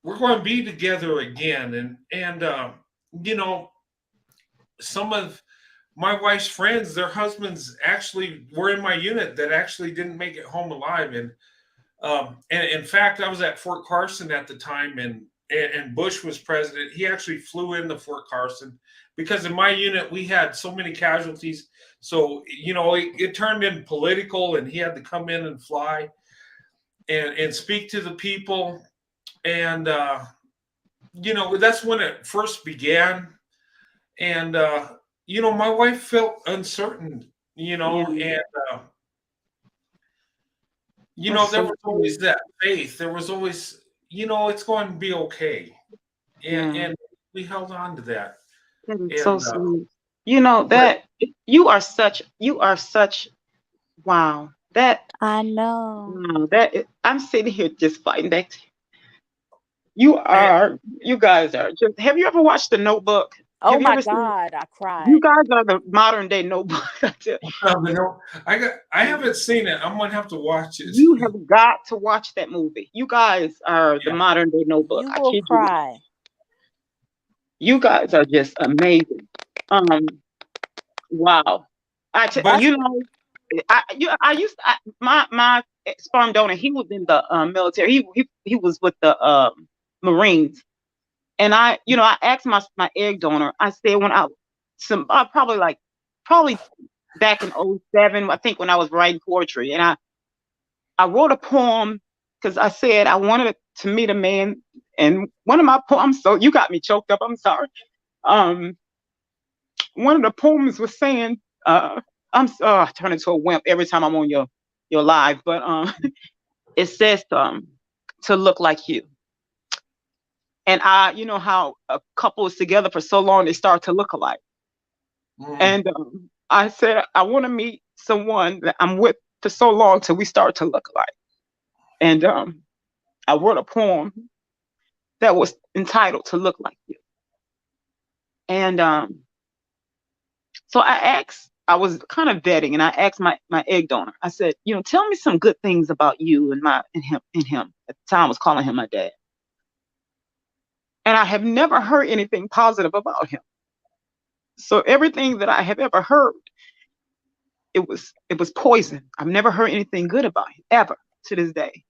We're going to be together again, and you know, some of my wife's friends, their husbands actually were in my unit that actually didn't make it home alive, and in fact, I was at Fort Carson at the time, and Bush was president. He actually flew into Fort Carson because in my unit we had so many casualties. So it turned in political, and he had to come in and fly and speak to the people, and that's when it first began. And my wife felt uncertain, Yeah. and That's there so was always sweet. that faith. There was always, it's going to be okay, and Yeah. and we held on to that. That is so And sweet. You know but that you are such wow. I know. I'm sitting here just fighting back. and, You guys are just, have you ever watched The Notebook? Oh Have you my ever seen, God, I you cried. guys are the modern day Notebook. I tell I haven't seen it. I'm gonna have to watch it. you, you have got to watch that movie. You guys are the Yeah. modern day Notebook. You I will kid you not. cry. You guys are just amazing. Um, wow. But That's I used my sperm donor. He was in the military. He was with the Marines. And I asked my egg donor. I said when I some probably back in '07, I think when I was writing poetry, and I wrote a poem because I said I wanted to meet a man. And one of my poems, so you got me choked up. I'm sorry. Um, one of the poems was saying, I turn into a wimp every time I'm on your live, but it says to look like you. And you know how a couple is together for so long they start to look alike. mm, And I said I want to meet someone that I'm with for so long till we start to look alike. And I wrote a poem that was entitled "To Look Like You." And so I was kind of vetting, and I asked my egg donor. I said, tell me some good things about you and him. At the time, I was calling him my dad. And I have never heard anything positive about him. So everything that I have ever heard, it was poison. I've never heard anything good about him ever to this day.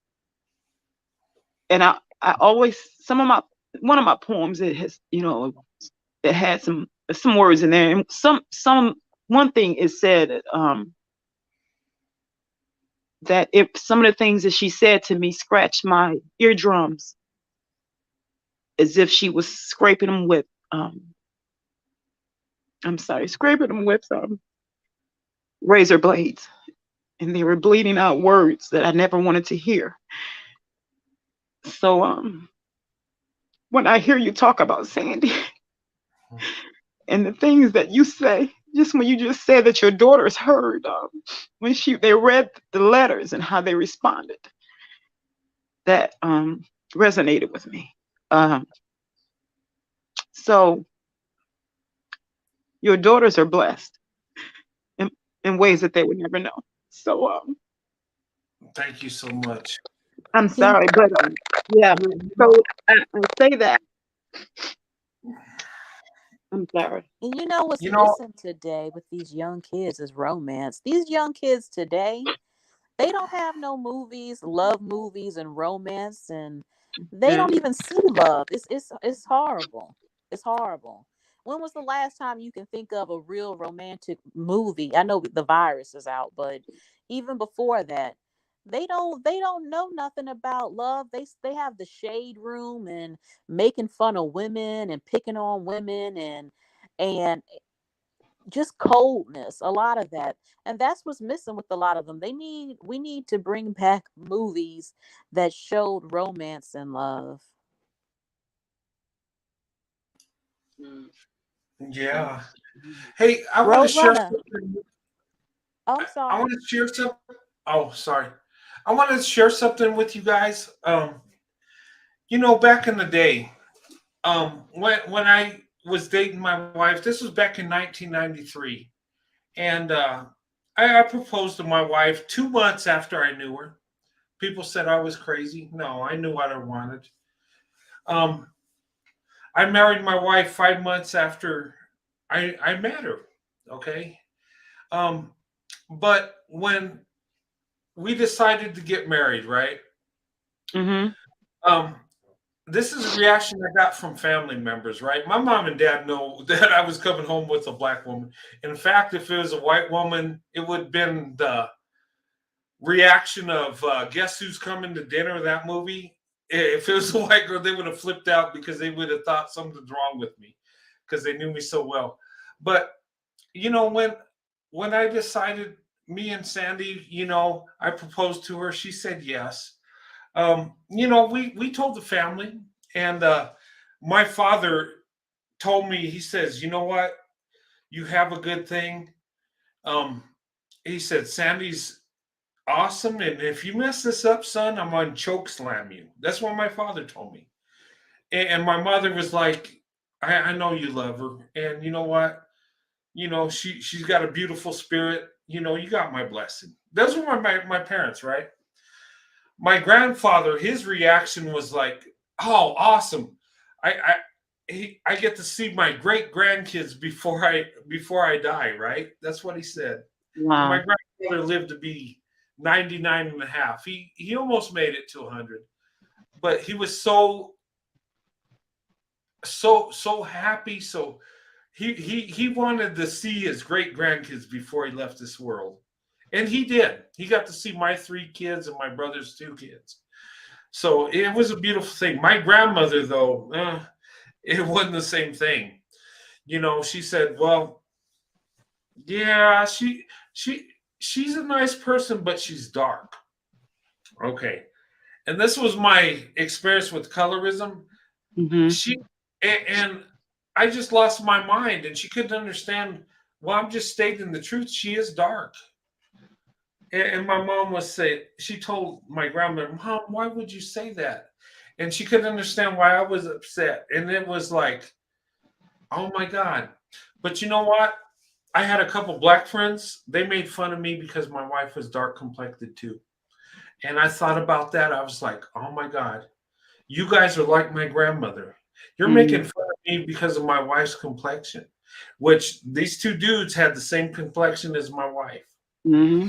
And I always one of my poems, it has, it had some words in there, and one thing is said that if some of the things that she said to me scratched my eardrums as if she was scraping them with scraping them with razor blades, and they were bleeding out words that I never wanted to hear. So when I hear you talk about Sandy and the things that you say, just when you just said that your daughters heard when they read the letters and how they responded, that resonated with me. So your daughters are blessed in ways that they would never know. So thank you so much. I'm you, sorry, but yeah. So I say that I'm sorry. you know what's You know, missing today with these young kids is romance. These young kids today, they don't have no movies, love movies and romance, and they Yeah. don't even see love. It's horrible. It's horrible. When was the last time you can think of a real romantic movie? I know the virus is out, but even before that, they don't know nothing about love. They have the shade room and making fun of women and picking on women and just coldness, a lot of that. And that's what's missing with a lot of them. We need to bring back movies that showed romance and love. Yeah. Hey, I want to share Roadrunner. something. Oh, I'm I sorry. want to share some. Oh, sorry. I want to share something with you guys. Back in the day, when I was dating my wife, this was back in 1993, and I proposed to my wife 2 months after I knew her. People said I was crazy. No, I knew what I wanted. Um, I married my wife 5 months after I met her. Okay. Um, but when we decided to get married, right? Mm-hmm. Um, this is a reaction I got from family members, right? My mom and dad know that I was coming home with a black woman. In fact, if it was a white woman, it would have been the reaction of Guess Who's Coming to Dinner, that movie. If it was a white girl, they would have flipped out because they would have thought something's wrong with me because they knew me so well. But when I decided, me and Sandy, I proposed to her, she said yes. We told the family, and my father told me, he says, you know what, you have a good thing. Um, he said, Sandy's awesome, and if you mess this up, son, I'm gonna choke slam you. That's what my father told me. And my mother was like, I know you love her, and you know what, she's got a beautiful spirit. You got my blessing. Those were my parents, right? My grandfather, his reaction was like, "Oh, awesome! I get to see my great grandkids before I die." Right? That's what he said. And my Wow. grandfather lived to be 99 and a half. He almost made it to 100, but he was so happy. So he wanted to see his great grandkids before he left this world, and he did. He got to see my 3 kids and my brother's 2 kids. So it was a beautiful thing. My grandmother, though, it wasn't the same thing. She said, "Well, yeah, she's a nice person, but she's dark." Okay, and this was my experience with colorism. Mm-hmm. She and I just lost my mind, and she couldn't understand. Well, I'm just stating the truth. She is dark. And my mom was say, she told my grandmother, Mom, why would you say that? And she couldn't understand why I was upset. And it was like, oh my God. But you know what? I had a couple black friends. They made fun of me because my wife was dark complected too. And I thought about that. I was like, oh my God, you guys are like my grandmother. You're Mm-hmm. making fun of me because of my wife's complexion, which these 2 dudes had the same complexion as my wife. Mm-hmm.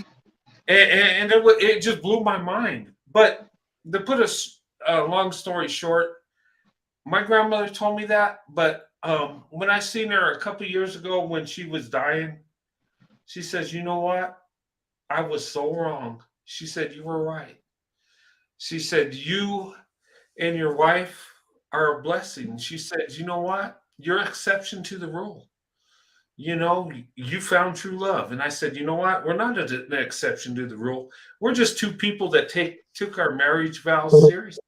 And it just blew my mind. But to put a long story short, my grandmother told me that. But when I seen her a couple years ago when she was dying, she says, "You know what? I was so wrong." She said, "You were right." She said, "You and your wife are a blessing." She said, "You know what? You're an exception to the rule. You found true love." And I said, "You know what? We're not an exception to the rule. We're just 2 people that took our marriage vows seriously."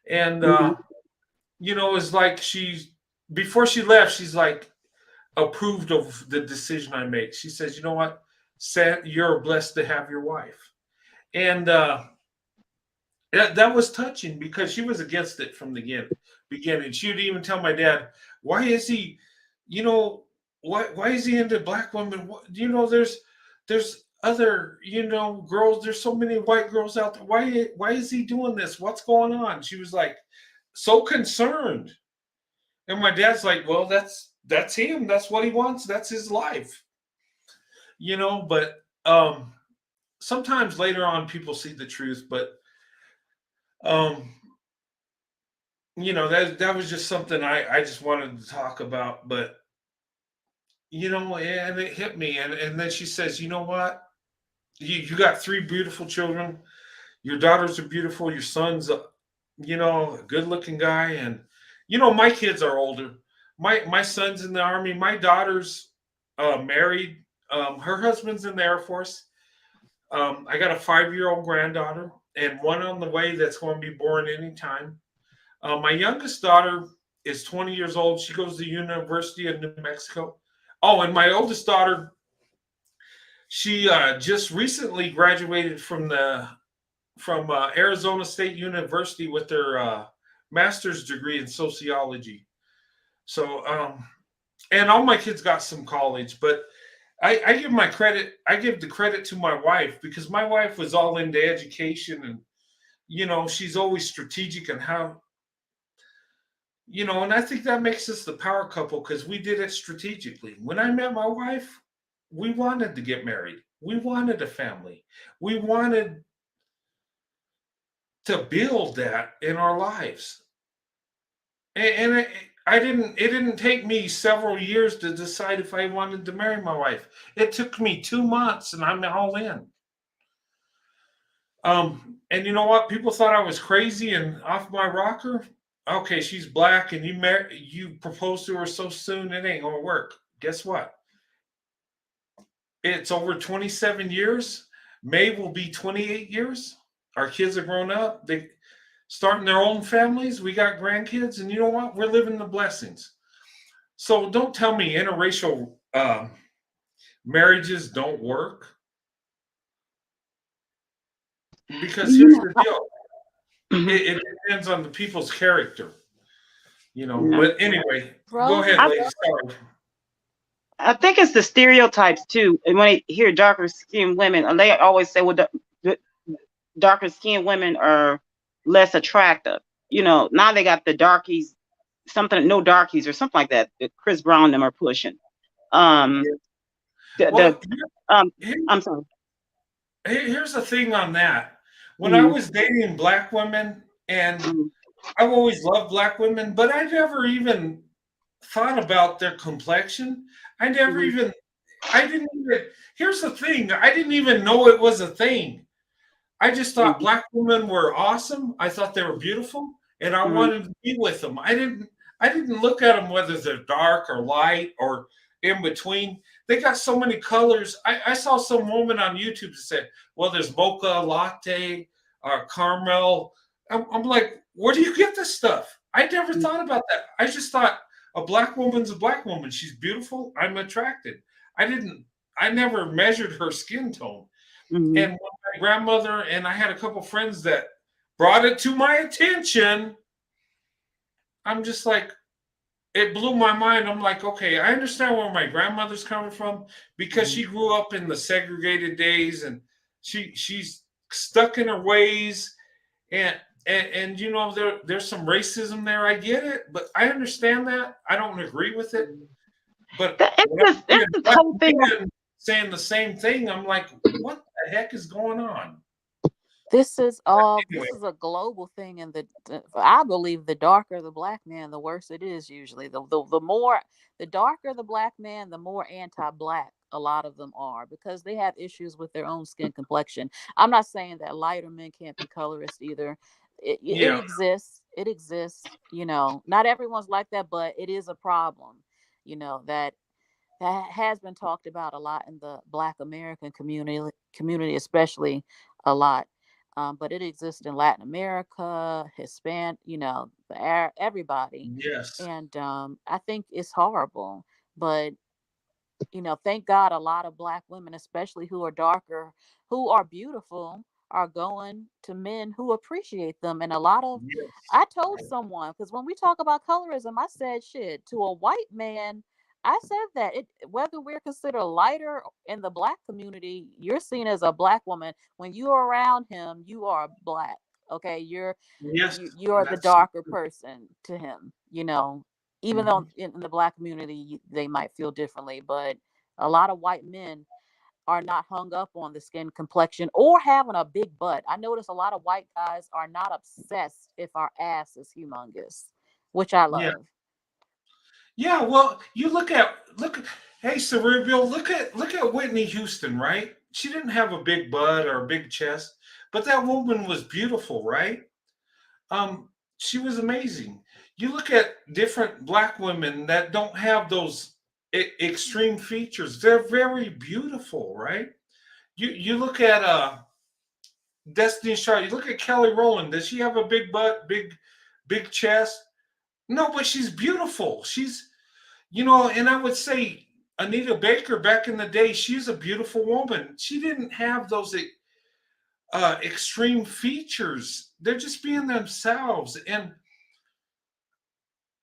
And Mm-hmm. it's like before she left, she's like approved of the decision I make. She says, "You know what? You're blessed to have your wife." And that was touching because she was against it from the beginning. She would even tell my dad, "Why is he, you know, why is he into black women? There's other, girls. There's so many white girls out there. Why is he doing this? What's going on?" She was like so concerned, and my dad's like, "Well, that's him. That's what he wants. That's his life." But sometimes later on, people see the truth, but um that was just something I just wanted to talk about. But and it hit me, and then she says, "You know what? You got 3 beautiful children. Your daughters are beautiful. Your son's, a good-looking guy, and my kids are older. My son's in the army. My daughter's married. Her husband's in the Air Force. I got a 5-year-old granddaughter and one on the way that's going to be born anytime. My youngest daughter is 20 years old. She goes to the University of New Mexico. Oh, and my oldest daughter, she just recently graduated from Arizona State University with her master's degree in sociology. So, and all my kids got some college, but I give the credit to my wife, because my wife was all into education, and she's always strategic and how, and I think that makes us the power couple, because we did it strategically. When I met my wife, we wanted to get married. We wanted a family. We wanted to build that in our lives. And it didn't take me several years to decide if I wanted to marry my wife. It took me 2 months, and I'm all in. And you know what? People thought I was crazy and off my rocker. Okay, she's black, and you propose to her so soon, it ain't gonna work. Guess what? It's over 27 years. May will be 28 years. Our kids are grown up. They starting their own families. We got grandkids, and you know what? We're living the blessings. So don't tell me interracial marriages don't work, because here's the deal. It depends on the people's character, But anyway, go ahead, ladies. Sorry. I think it's the stereotypes too. And when I hear darker skinned women, and they always say, well, the darker skinned women are less attractive. Now they got the darkies, no darkies or something like that Chris Brown and them are pushing. I'm sorry. Here's the thing on that. When I was dating black women, and I've always loved black women, but I never even thought about their complexion. Here's the thing. I didn't even know it was a thing. I just thought black women were awesome. I thought they were beautiful, and I wanted to be with them. I didn't look at them whether they're dark or light or in between. They got so many colors. I saw some woman on YouTube that said, well, there's mocha, latte, caramel. I'm like, where do you get this stuff? I never thought about that. I just thought a black woman's a black woman. She's beautiful. I'm attracted. I never measured her skin tone. And when my grandmother and I had a couple friends that brought it to my attention, I'm just like, it blew my mind. I'm like, okay, I understand where my grandmother's coming from, because she grew up in the segregated days, and she's stuck in her ways, and there's some racism there. I get it, but I understand that. I don't agree with it. But it's the whole thing saying the same thing, I'm like, what the heck is going on? This is a global thing, and I believe the darker the black man, the worse it is usually. The darker the black man, the more anti-black a lot of them are, because they have issues with their own skin complexion. I'm not saying that lighter men can't be colorist either. It exists. It exists. Not everyone's like that, but it is a problem. That has been talked about a lot in the Black American community, especially a lot. But it exists in Latin America, Hispanic, everybody. Yes. And I think it's horrible. But, thank God a lot of Black women, especially who are darker, who are beautiful, are going to men who appreciate them. And a lot of, I told someone, because when we talk about colorism, I said, shit, to a white man, I said that whether we're considered lighter in the Black community, you're seen as a Black woman. When you're around him, you are Black. Okay, you're the darker person to him. Even though in the Black community they might feel differently, but a lot of white men are not hung up on the skin complexion or having a big butt. I notice a lot of white guys are not obsessed if our ass is humongous, which I love. Yeah, well, you look at hey, Cerebral, look at Whitney Houston, right? she didn't have a big butt or a big chest, but that woman was beautiful, right? She was amazing. You look at different black women that don't have those extreme features. They're very beautiful, right? You look at Destiny Child. You look at Kelly Rowland. Does she have a big butt, big chest? No, but she's beautiful. She's, and I would say Anita Baker back in the day, she's a beautiful woman. She didn't have those extreme features. They're just being themselves. And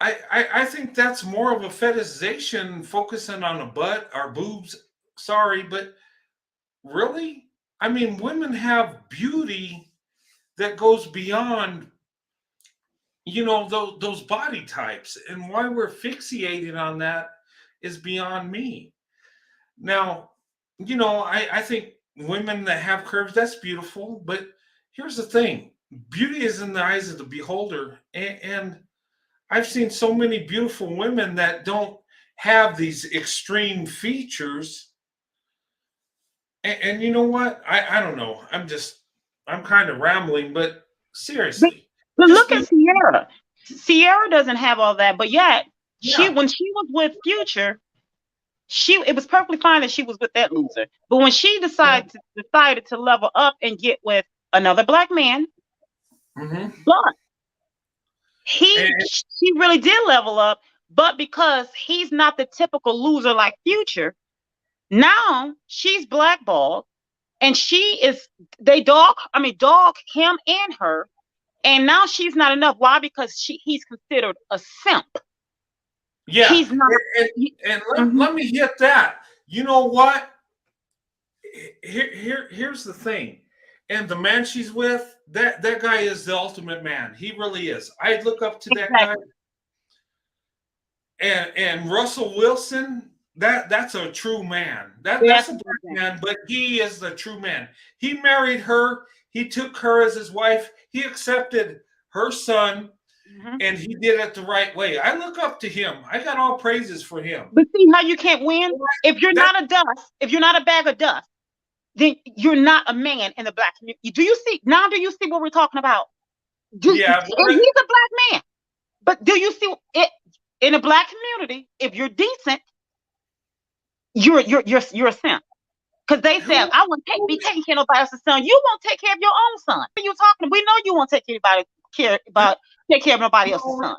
I think that's more of a fetishization, focusing on a butt or boobs. Sorry, but really? I mean, women have beauty that goes beyond, those body types. And why we're fixated on that is beyond me. Now, I think women that have curves, that's beautiful. But here's the thing, beauty is in the eyes of the beholder. And I've seen so many beautiful women that don't have these extreme features. And you know what? I don't know. I'm kind of rambling, but seriously. But look at Sierra. Sierra doesn't have all that, but yet when she was with Future, it was perfectly fine that she was with that loser. But when she decided to level up and get with another black man, but she really did level up. But because he's not the typical loser like Future, now she's blackballed, and they dog him and her, and now she's not enough. Why? Because he's considered a simp. Yeah, he's not. Let me hit that. You know what? Here's the thing. And the man she's with, that guy is the ultimate man. He really is. I look up to that guy. And Russell Wilson, that's a true man. That's a black man, but he is the true man. He married her. He took her as his wife. He accepted her son, and he did it the right way. I look up to him. I got all praises for him. But see how you can't win? If you're not a bag of dust, then you're not a man in the black community. Do you see what we're talking about? And he's a black man. But do you see it in a black community? If you're decent, you're a simp. Because they said, I wouldn't be taking care of nobody else's son. You won't take care of your own son. What are you talking? We know you won't take care of nobody else's son.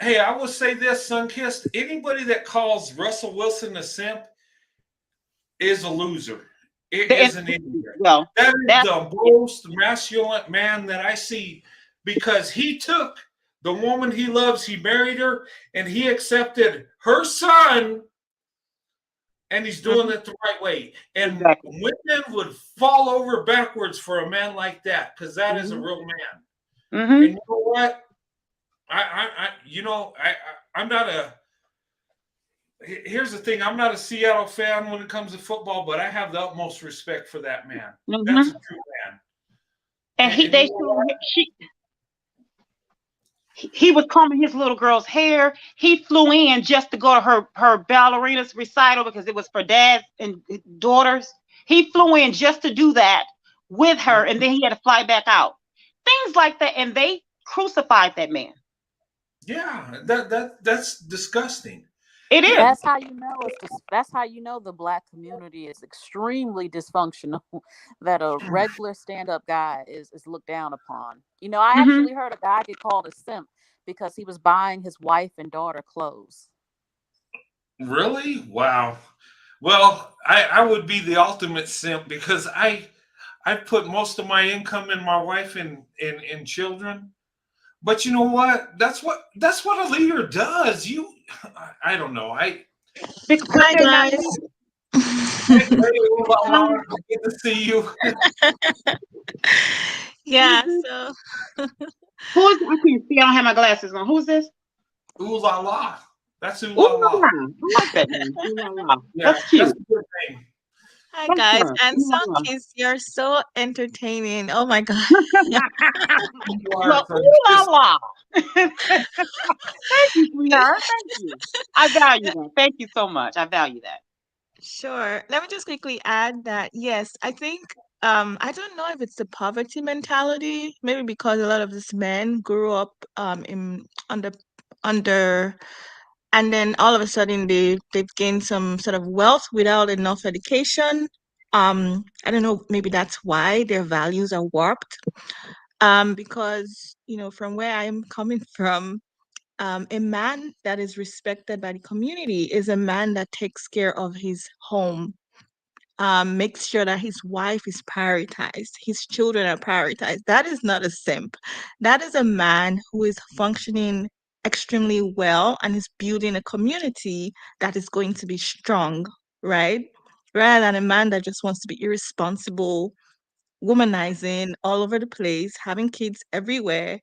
Hey, I will say this, Sunkissed. Anybody that calls Russell Wilson a simp is a loser. It is an idiot. Well, that is the most masculine man that I see, because he took the woman he loves, he married her, and he accepted her son, and he's doing it the right way. And women would fall over backwards for a man like that, because that is a real man. And you know what? I'm not a. Here's the thing. I'm not a Seattle fan when it comes to football, but I have the utmost respect for that man. That's a true man. And he was combing his little girl's hair. He flew in just to go to her ballerina's recital because it was for dads and daughters. He flew in just to do that with her, and then he had to fly back out. Things like that, and they crucified that man. Yeah, that's disgusting. It is. That's how you know. That's how you know the black community is extremely dysfunctional. That a regular stand-up guy is looked down upon. I actually heard a guy get called a simp because he was buying his wife and daughter clothes. Really? Wow. Well, I would be the ultimate simp, because I put most of my income in my wife and children. But you know what? That's what a leader does. I don't know. Hi guys. Good to see you. Yeah. So. Who is? I can't see. I don't have my glasses on. Who's this? Ooh la la. That's ooh la la. I like that name. Ooh la la. Yeah, that's cute. That's a good name. Hi guys, and Sunkissed, you're so entertaining. Oh my god. Well, ooh la la. Thank you, sweetheart. Thank you. I value that. Thank you so much. I value that. Sure. Let me just quickly add that yes, I think I don't know if it's the poverty mentality, maybe because a lot of these men grew up in under and then all of a sudden they've gained some sort of wealth without enough education. I don't know, maybe that's why their values are warped. Because from where I'm coming from, a man that is respected by the community is a man that takes care of his home, makes sure that his wife is prioritized, his children are prioritized. That is not a simp. That is a man who is functioning extremely well and is building a community that is going to be strong, right? Rather than a man that just wants to be irresponsible, womanizing all over the place, having kids everywhere,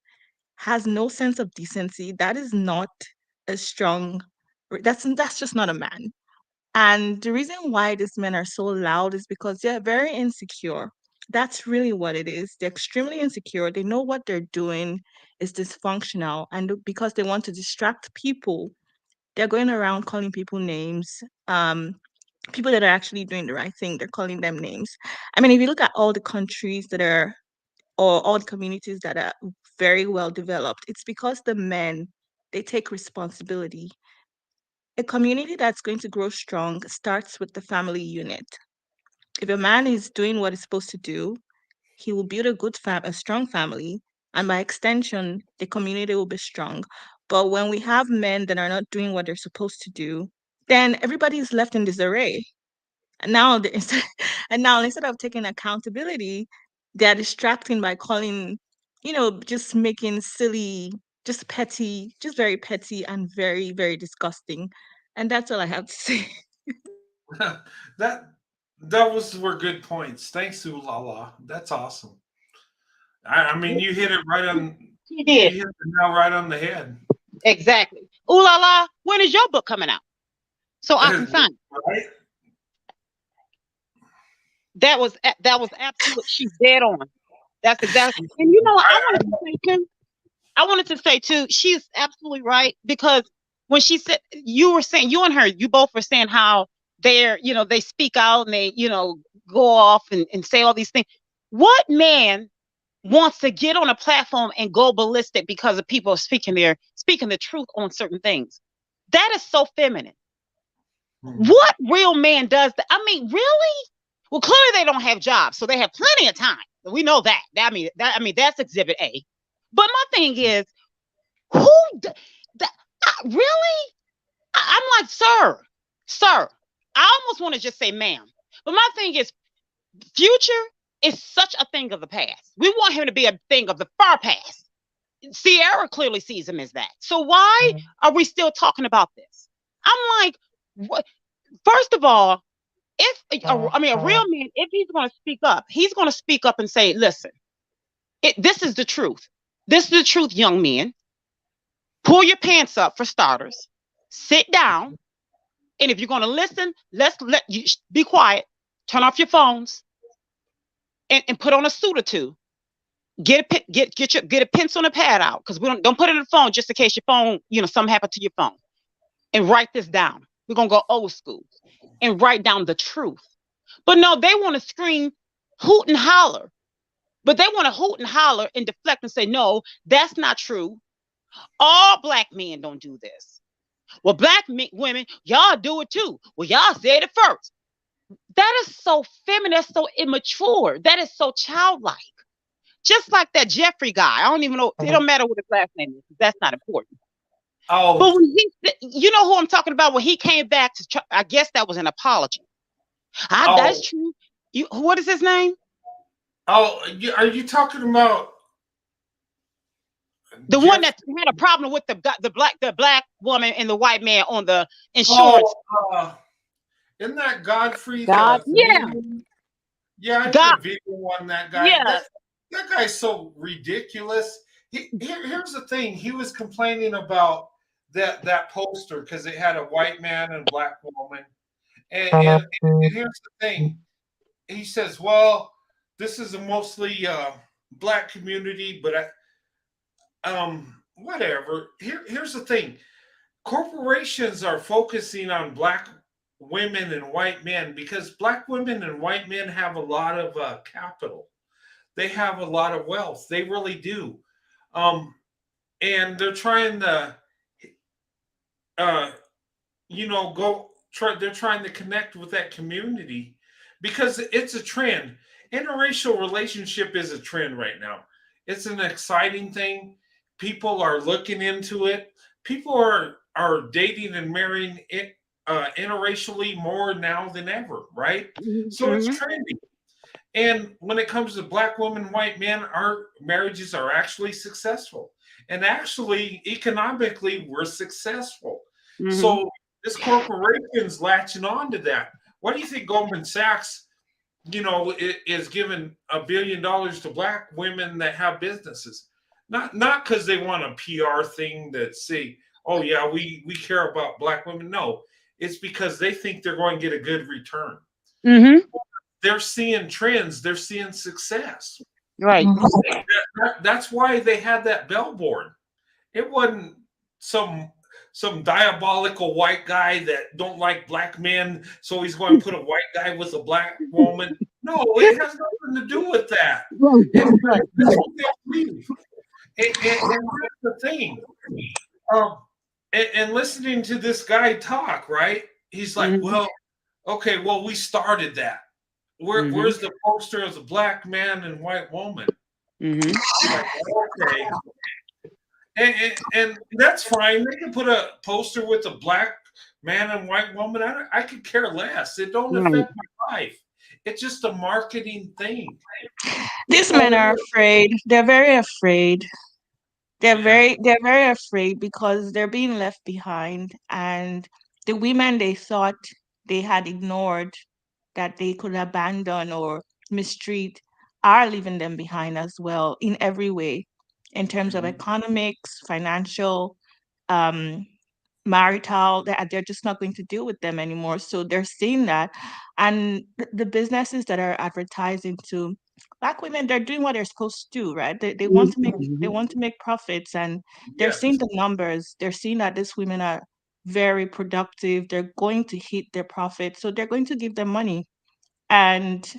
has no sense of decency. That is not a strong, that's just not a man. And the reason why these men are so loud is because they're very insecure. That's really what it is. They're extremely insecure. They know what they're doing is dysfunctional. And because they want to distract people, they're going around calling people names. People that are actually doing the right thing, they're calling them names. I mean, if you look at all the countries that are, or all the communities that are very well developed, it's because the men, they take responsibility. A community that's going to grow strong starts with the family unit. If a man is doing what he's supposed to do, he will build a strong family, and by extension, the community will be strong. But when we have men that are not doing what they're supposed to do, then everybody is left in disarray. And now, and now instead of taking accountability, they're distracting by calling, just making silly, just petty, just very petty and very, very disgusting. And that's all I have to say. that were good points. Thanks, Ulala. That's awesome. I mean, you hit it right on. He did. You hit the nail right on the head. Exactly. Ooh la la, when is your book coming out? So I can sign it. Right? That was absolute. She's dead on. That's exactly. And you know what I wanted to say too, she's absolutely right, because when she said, you were saying, you and her, you both were saying how they're, they speak out and they, go off and say all these things. What man wants to get on a platform and go ballistic because of people speaking the truth on certain things? That is so feminine. What real man does that? I mean, really? Well, clearly they don't have jobs, so they have plenty of time. We know that. I mean, that's exhibit A. But my thing is, really? I'm like, sir, I almost want to just say ma'am. But my thing is, Future is such a thing of the past. We want him to be a thing of the far past. Sierra clearly sees him as that. So why are we still talking about this? I'm like, what? First of all, a real man, if he's going to speak up, he's going to speak up and say, listen, this is the truth. This is the truth, young men. Pull your pants up for starters. Sit down. And if you're going to listen, let you be quiet. Turn off your phones and put on a suit or two. Get a pencil and a pad out, because we don't put it in the phone just in case your phone, something happened to your phone. And write this down. We're going to go old school and write down the truth. But no, they want to scream, hoot and holler. But they want to hoot and holler and deflect and say, no, that's not true. All Black men don't do this. Well, Black women, y'all do it too. Well, y'all said it first. That is so feminine. That's so immature. That is so childlike. Just like that Jeffrey guy. I don't even know. It don't matter what his last name is. That's not important. Oh, but when you know who I'm talking about? When he came back to, I guess that was an apology. That's true. What is his name? Oh, are you talking about the one that had a problem with the black woman and the white man on the insurance? Isn't that Godfrey? Yeah. Yeah, I did a video on that guy. Yeah. That guy's so ridiculous. Here's the thing. He was complaining about that poster because it had a white man and a black woman. And here's the thing. He says, well, this is a mostly Black community, but whatever. Here's the thing. Corporations are focusing on Black women and white men, because black women and white men have a lot of capital. They have a lot of wealth. They really do. And they're trying to, uh, they're trying to connect with that community because it's a trend. Interracial relationship is a trend right now. It's an exciting thing. People are looking into it. People are dating and marrying it interracially more now than ever, right? So it's trendy. And when it comes to black women, white men, our marriages are actually successful. And actually, economically, we're successful. So this corporation's latching on to that. What do you think Goldman Sachs, is giving $1 billion to black women that have businesses? Not because they want a PR thing that say, oh yeah, we care about black women. No, it's because they think they're going to get a good return. They're seeing trends. They're seeing success. Right. That's why they had that billboard. It wasn't some diabolical white guy that don't like black men, so he's going to put a white guy with a black woman. No, it has nothing to do with that. That's what they believe. And that's the thing. And listening to this guy talk, right? He's like, well, okay, well, we started that. Where's the poster of the black man and white woman? Like, okay. And that's fine. They can put a poster with a black man and white woman. I could care less. It don't affect my life. It's just a marketing thing. These men are afraid. They're very afraid. They're very afraid because they're being left behind, and the women they thought they had ignored, that they could abandon or mistreat, are leaving them behind as well in every way, in terms of economics, financial, marital, that they're just not going to deal with them anymore. So they're seeing that. And the businesses that are advertising to black women, they're doing what they're supposed to do, right? They want to make profits, and they're seeing the numbers. They're seeing that these women are very productive. They're going to hit their profits. So they're going to give them money. And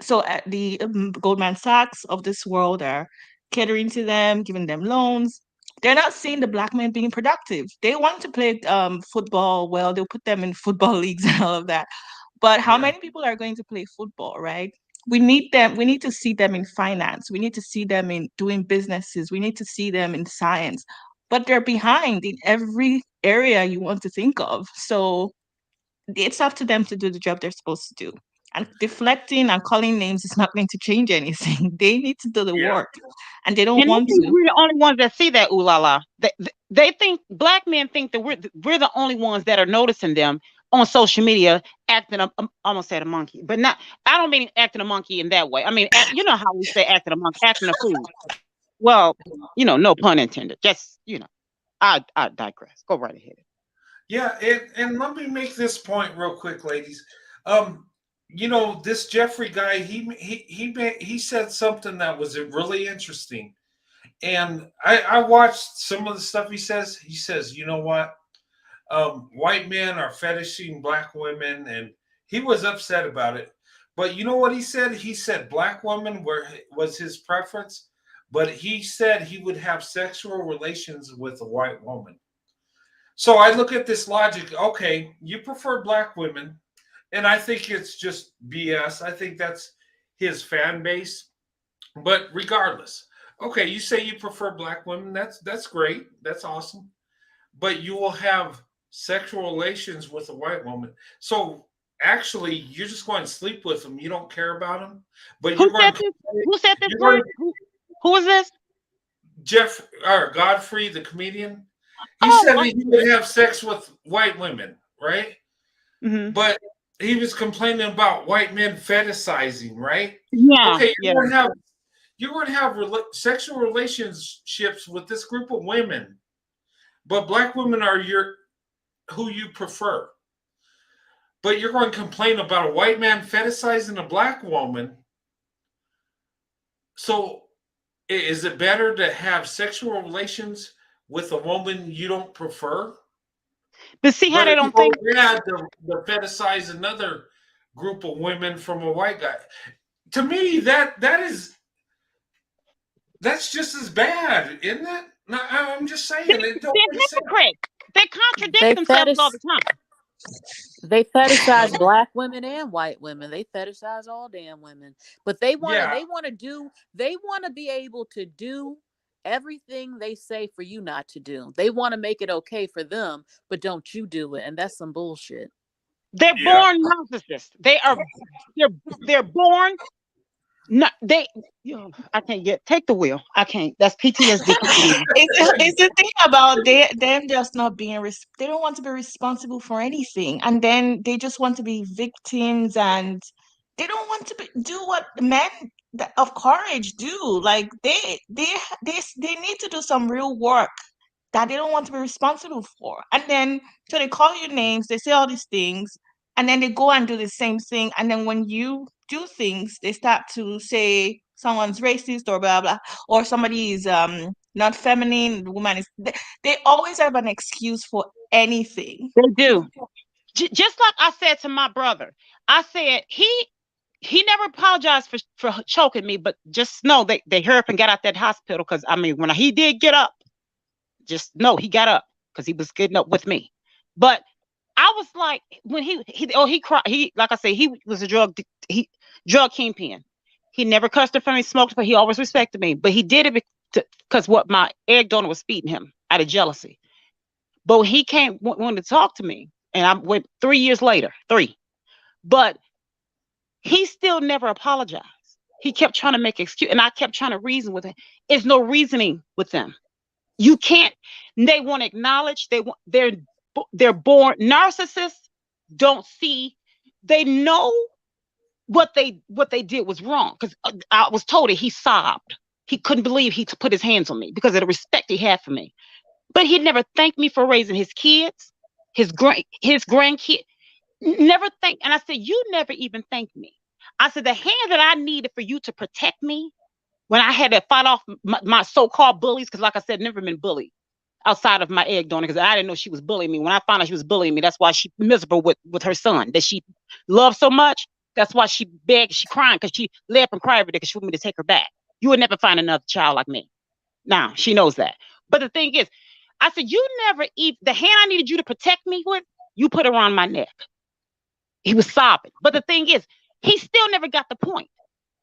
so at the Goldman Sachs of this world are catering to them, giving them loans. They're not seeing the black men being productive. They want to play football. Well, they'll put them in football leagues and all of that. But how many people are going to play football, right? We need them. We need to see them in finance. We need to see them in doing businesses. We need to see them in science. But they're behind in every area you want to think of. So it's up to them to do the job they're supposed to do. And deflecting and calling names is not going to change anything. They need to do the work, and they don't And want I think to. we're the only ones that see that, ooh la la. They think black men think that we're the only ones that are noticing them on social media acting almost said a monkey, but not. I don't mean acting a monkey in that way. I mean, you know how we say acting a monkey, acting a fool. Well, no pun intended. Just I digress. Go right ahead. Yeah, and let me make this point real quick, ladies. This Jeffrey guy, he said something that was really interesting, and I watched some of the stuff he says. He says, you know what, white men are fetishing black women, and he was upset about it. But you know what he said? He said black women was his preference, but he said he would have sexual relations with a white woman. So I look at this logic. Okay, you prefer black women, and I think it's just BS. I think that's his fan base. But regardless, okay, you say you prefer black women. That's great. That's awesome. But you will have sexual relations with a white woman. So actually, you're just going to sleep with them. You don't care about them. But Who said this? Who said this word? Who is this? Jeff or Godfrey, the comedian. He said that he would have sex with white women, right? But he was complaining about white men fetishizing, right? Yeah. Okay, you're going to have sexual relationships with this group of women, but black women are who you prefer. But you're going to complain about a white man fetishizing a black woman. So is it better to have sexual relations with a woman you don't prefer? But see how But they if you don't go think. mad to fetishize another group of women from a white guy, to me that's just as bad, isn't it? No, I'm just saying it don't They're make sense. hypocrites. They contradict They themselves fetish all the time. they fetishize black women and white women. They fetishize all damn women. But they want Yeah, to be able to do everything they say for you not to do. They want to make it okay for them, but don't you do it. And that's some bullshit. They're yeah. born narcissists. They're born. No, I can't take the wheel. I can't. That's PTSD. It's the thing about them just not being they don't want to be responsible for anything, and then they just want to be victims, and they don't want to do what men of courage do. Like they need to do some real work that they don't want to be responsible for, and then so they call you names, they say all these things, and then they go and do the same thing, and then when you do things, they start to say someone's racist or blah blah, or somebody is not feminine, the woman is. They always have an excuse for anything. They do. Just like I said to my brother, I said he never apologized for choking me, but just know they hurry up and got out that hospital, because I mean when he did get up, just know he got up because he was getting up with me. But I was like, when he cried, like I said, he was a drug kingpin. He never cussed in front of me, smoked, but he always respected me. But he did it because what my egg donor was feeding him out of jealousy. But he wanted to talk to me, and I went 3 years later, but he still never apologized. He kept trying to make excuse, and I kept trying to reason with him. There's no reasoning with them. You can't. They want to acknowledge. They're born narcissists. Don't see. They know what they did was wrong, because I was told it. He sobbed. He couldn't believe he put his hands on me because of the respect he had for me. But he never thanked me for raising his kids, his grandkids. Never thank. And I said, you never even thanked me. I said, the hand that I needed for you to protect me when I had to fight off my so-called bullies, because like I said, never been bullied outside of my egg donor, because I didn't know she was bullying me. When I found out she was bullying me, that's why she's miserable with her son that she loved so much. That's why she begged, she crying, because she lay up and cried every day because she wanted me to take her back. You would never find another child like me. Now, she knows that. But the thing is, I said, you never even, the hand I needed you to protect me with, you put around my neck. He was sobbing. But the thing is, he still never got the point,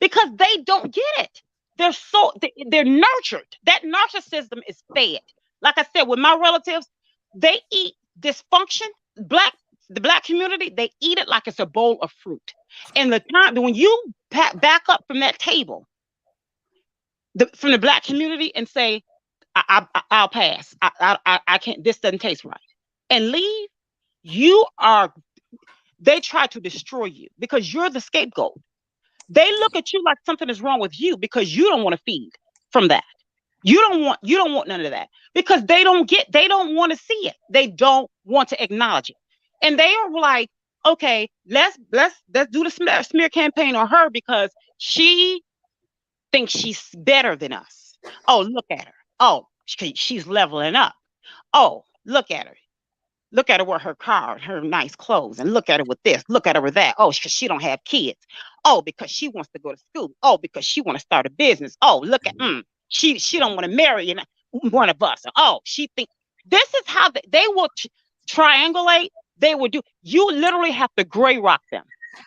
because they don't get it. They're nurtured. That narcissism is fed. Like I said, with my relatives, they eat dysfunction. The black community, they eat it like it's a bowl of fruit. And the time when you back up from that table, from the black community, and say, I'll pass. I can't. This doesn't taste right, and leave. They try to destroy you because you're the scapegoat. They look at you like something is wrong with you because you don't want to feed from that. You don't want none of that, because they don't want to see it. They don't want to acknowledge it. And they are like, okay, let's do the smear campaign on her because she thinks she's better than us. Oh, look at her. Oh, she's leveling up. Oh, look at her. Look at her with her car, her nice clothes, and look at her with this, look at her with that. Oh, because she don't have kids. Oh, because she wants to go to school. Oh, because she want to start a business. Oh, look at she don't want to marry one of us. Oh, she thinks this is how they will triangulate. They will do. You literally have to gray rock them.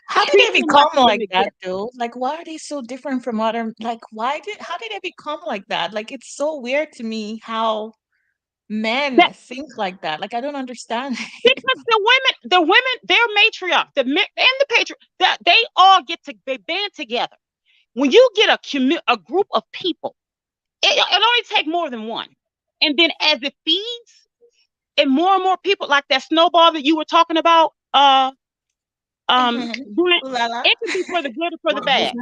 How did they become like that, though? Like, why are they so different from other? Like, how did they become like that? Like, it's so weird to me how men think like that. Like, I don't understand. Because the women, they're matriarch, the men and the patriarch, that they all they band together. When you get a group of people, it only take more than one, and then as it feeds, and more people, like that snowball that you were talking about, it could be for the good or for the bad.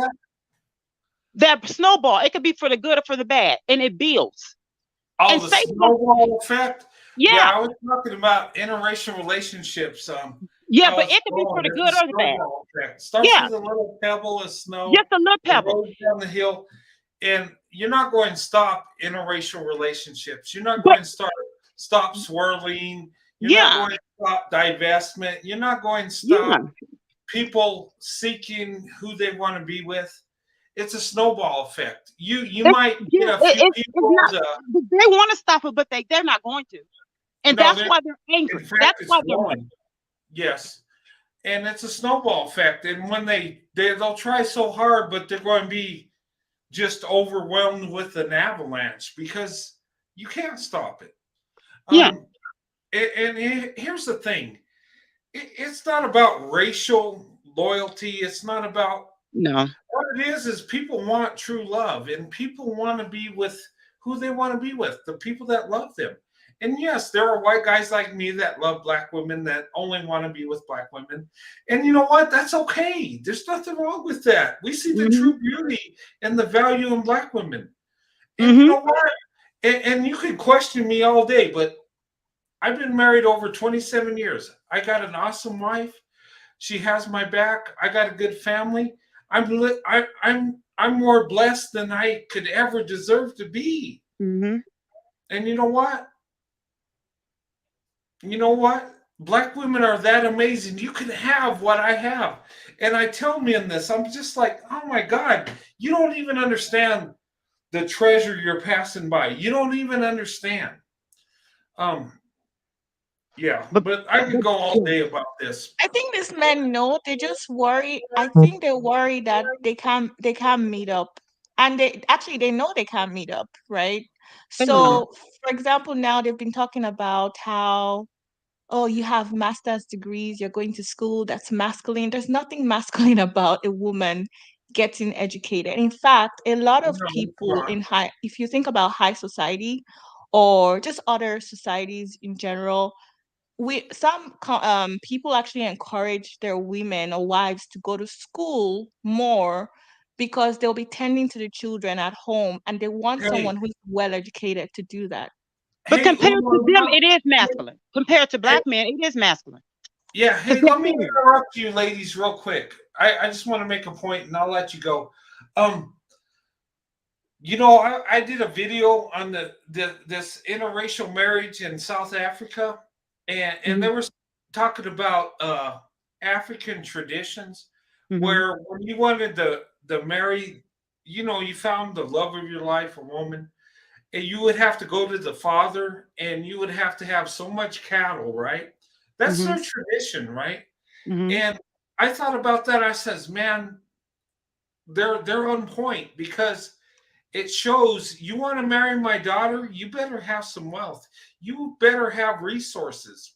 That snowball, it could be for the good or for the bad, and it builds. Oh, the snowball effect. Yeah, I was talking about interracial relationships. Yeah, but it could be for the good or the bad. Effect. Starts with a little pebble of snow. Just a little pebble. Goes down the hill, and you're not going to stop interracial relationships. You're not going to stop swirling. You're not Yeah. going to stop divestment. You're not going to Yeah. stop people seeking who they want to be with. It's a snowball effect. You might get a few It's people not. to They want to stop it, but they're not going to, and no. that's why they're In angry. fact, That's it's why they're. growing. Yes, and it's a snowball effect. And when they'll try so hard, but they're going to be just overwhelmed with an avalanche because you can't stop it. Yeah. And here's the thing: it's not about racial loyalty. It's not about No. what it is people want true love, and people want to be with who they want to be with, the people that love them. And yes, there are white guys like me that love black women that only want to be with black women. And you know what? That's okay. There's nothing wrong with that. We see the true beauty and the value in black women. And you know what? And you can question me all day, but I've been married over 27 years. I got an awesome wife. She has my back. I got a good family. I'm more blessed than I could ever deserve to be. And you know what? You know what? Black women are that amazing. You can have what I have. And I tell men this. I'm just like, oh my God, you don't even understand the treasure you're passing by. You don't even understand. Yeah, but I could go all day about this. I think these men know, they just worry. I think they worry that they can't meet up. And they know they can't meet up, right? So for example, now they've been talking about how, oh, you have master's degrees, you're going to school, that's masculine. There's nothing masculine about a woman getting educated. In fact, a lot of people in if you think about high society or just other societies in general, people actually encourage their women or wives to go to school more because they'll be tending to the children at home, and they want someone who's well educated to do that. But compared to them, it is masculine. Compared to black men, it is masculine. Yeah. Hey, let me interrupt you, ladies, real quick. I just want to make a point, and I'll let you go. You know, I did a video on this interracial marriage in South Africa, and they were talking about African traditions where when you wanted to marry, you know, you found the love of your life, a woman, and you would have to go to the father, and you would have to have so much cattle, right? That's their tradition, right? And I thought about that. I says, man, they're on point, because it shows you want to marry my daughter, you better have some wealth. You better have resources.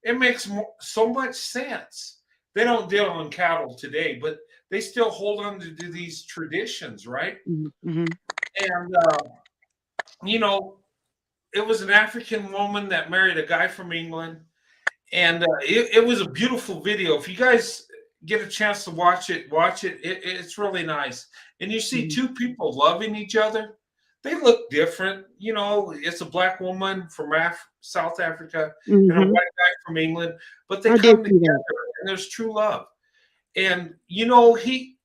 It makes so much sense. They don't deal in cattle today, but they still hold on to these traditions, right? And, you know, it was an African woman that married a guy from England. And it was a beautiful video. If you guys get a chance to watch it. It's really nice. And you see two people loving each other. They look different. You know, it's a black woman from South Africa and a white guy from England, but they come together and there's true love. And, you know, he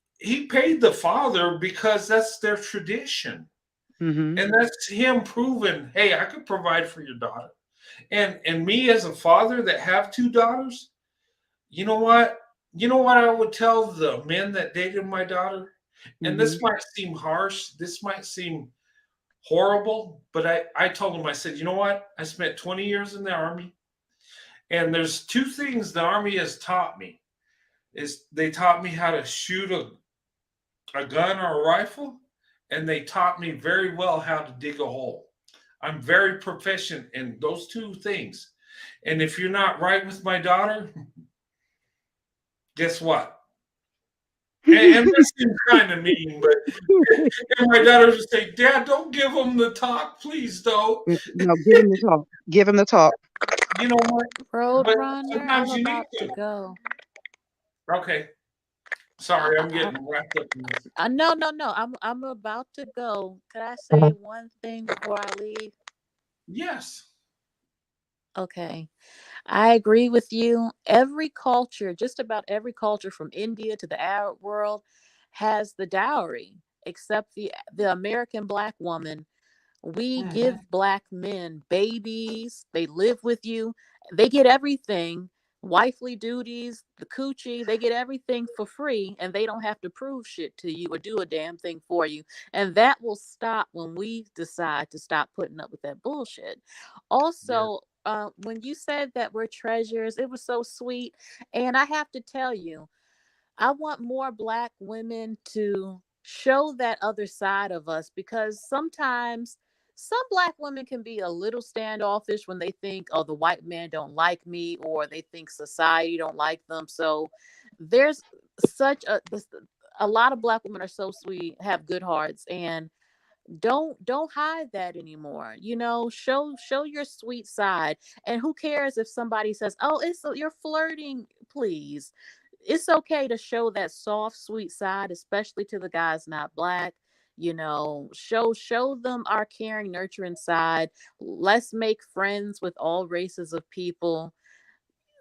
paid the father because that's their tradition. And that's him proving, hey, I could provide for your daughter. And me as a father that have two daughters, you know what? You know what I would tell the men that dated my daughter? And this might seem harsh. This might seem horrible. But I told them, I said, you know what? I spent 20 years in the Army. And there's two things the Army has taught me. Is they taught me how to shoot a gun or a rifle. And they taught me very well how to dig a hole. I'm very proficient in those two things. And if you're not right with my daughter, guess what? And this seems kind of mean, but and my daughter would say, Dad, don't give him the talk. Please don't. No, give him the talk. Give him the talk. You know what? Roadrunner, I'm about to go. Okay. Sorry, I'm getting wrapped up in this. No. I'm about to go. Could I say one thing before I leave? Yes. Okay. I agree with you. Every culture, just about every culture from India to the Arab world, has the dowry, except the American black woman. We give black men babies, they live with you, They get everything, wifely duties, the coochie, they get everything for free, and they don't have to prove shit to you or do a damn thing for you. And that will stop when we decide to stop putting up with that bullshit. Also, when you said that we're treasures, it was so sweet. And I have to tell you, I want more Black women to show that other side of us, because sometimes some Black women can be a little standoffish when they think, oh, the white man don't like me, or they think society don't like them. So there's such a lot of Black women are so sweet, have good hearts, and don't hide that anymore. Show your sweet side. And who cares if somebody says, oh, you're flirting? Please, it's okay to show that soft sweet side, especially to the guys not Black. Show them our caring, nurturing side. Let's make friends with all races of people.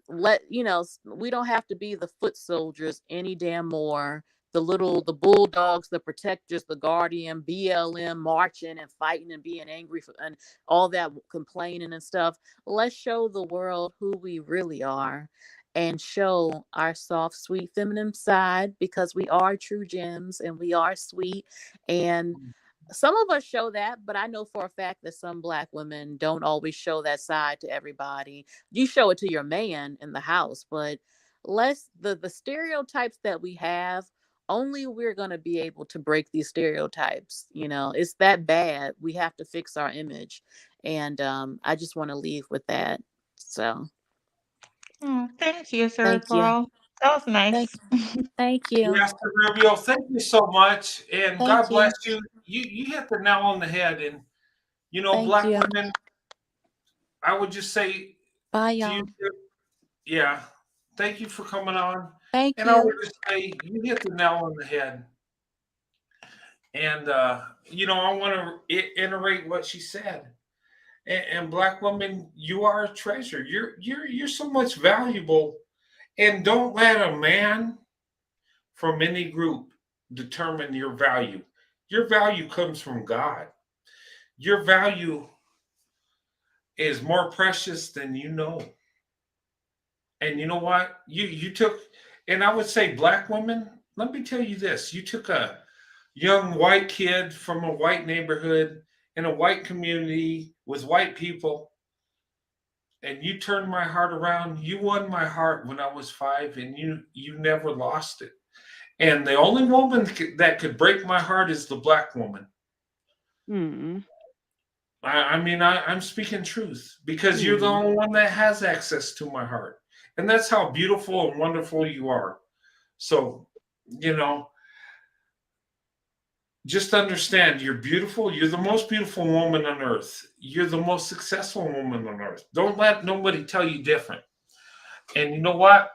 We don't have to be the foot soldiers any damn more, the bulldogs, the protectors, the guardian, BLM, marching and fighting and being angry and all that complaining and stuff. Let's show the world who we really are, and show our soft, sweet, feminine side, because we are true gems and we are sweet. And some of us show that, but I know for a fact that some Black women don't always show that side to everybody. You show it to your man in the house, but the stereotypes that we have, only we're going to be able to break these stereotypes. It's that bad. We have to fix our image. And I just want to leave with that. So Thank you, sir, thank you. Paul. That was nice. Thank you. Yes, Rubio, thank you so much, and Thank God you. bless you. You hit the nail on the head, and Thank Black you. women, I would just say Bye, to y'all. you, yeah, thank you for coming on. Thank And I you. would just say you hit the nail on the head. And I want to iterate what she said. And Black women, you are a treasure. You're so much valuable. And don't let a man from any group determine your value. Your value comes from God. Your value is more precious than you know. And you know what? You took, and I would say, Black women, let me tell you this. You took a young white kid from a white neighborhood in a white community with white people, and you turned my heart around. You won my heart when I was 5, and you never lost it. And the only woman that could break my heart is the Black woman. Mm-hmm. I'm speaking truth, because you're the only one that has access to my heart. And that's how beautiful and wonderful you are. So, just understand, you're beautiful. You're the most beautiful woman on earth. You're the most successful woman on earth. Don't let nobody tell you different. And you know what?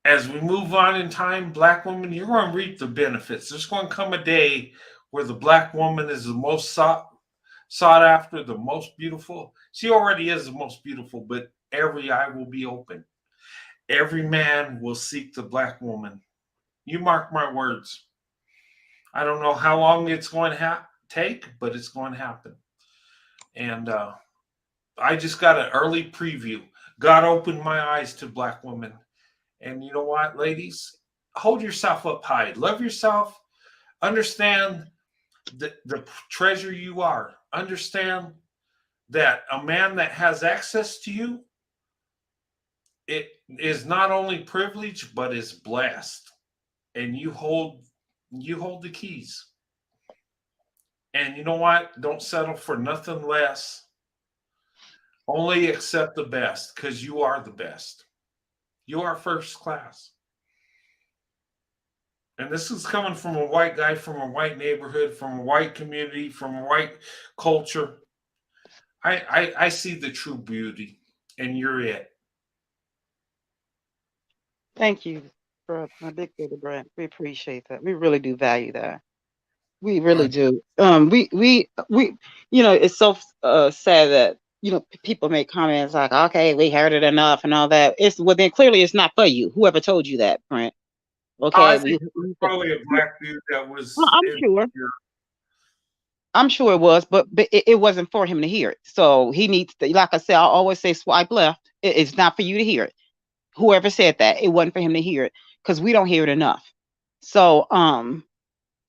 As we move on in time, Black women, you're going to reap the benefits. There's going to come a day where the Black woman is the most sought after, the most beautiful. She already is the most beautiful, but every eye will be open. Every man will seek the Black woman. You mark my words. I don't know how long it's going to take, but it's going to happen. And I just got an early preview. God opened my eyes to Black women. And you know what, ladies? Hold yourself up high. Love yourself. Understand the treasure you are. Understand that a man that has access to you, it is not only privileged, but is blessed. And you hold the keys. And you know what? Don't settle for nothing less. Only accept the best, because you are the best. You are first class. And this is coming from a white guy, from a white neighborhood, from a white community, from a white culture. I see the true beauty, and you're it. Thank you, bro. My big brother Brent. We appreciate that. We really do value that. We really do. We it's so sad that people make comments like, okay, we heard it enough and all that. Then clearly it's not for you. Whoever told you that, Brent. Okay, I think it was probably a Black dude that was. I'm sure. I'm sure it was, but it wasn't for him to hear it. So he needs to, like I said, I always say swipe left. It's not for you to hear it. Whoever said that, it wasn't for him to hear it because we don't hear it enough. So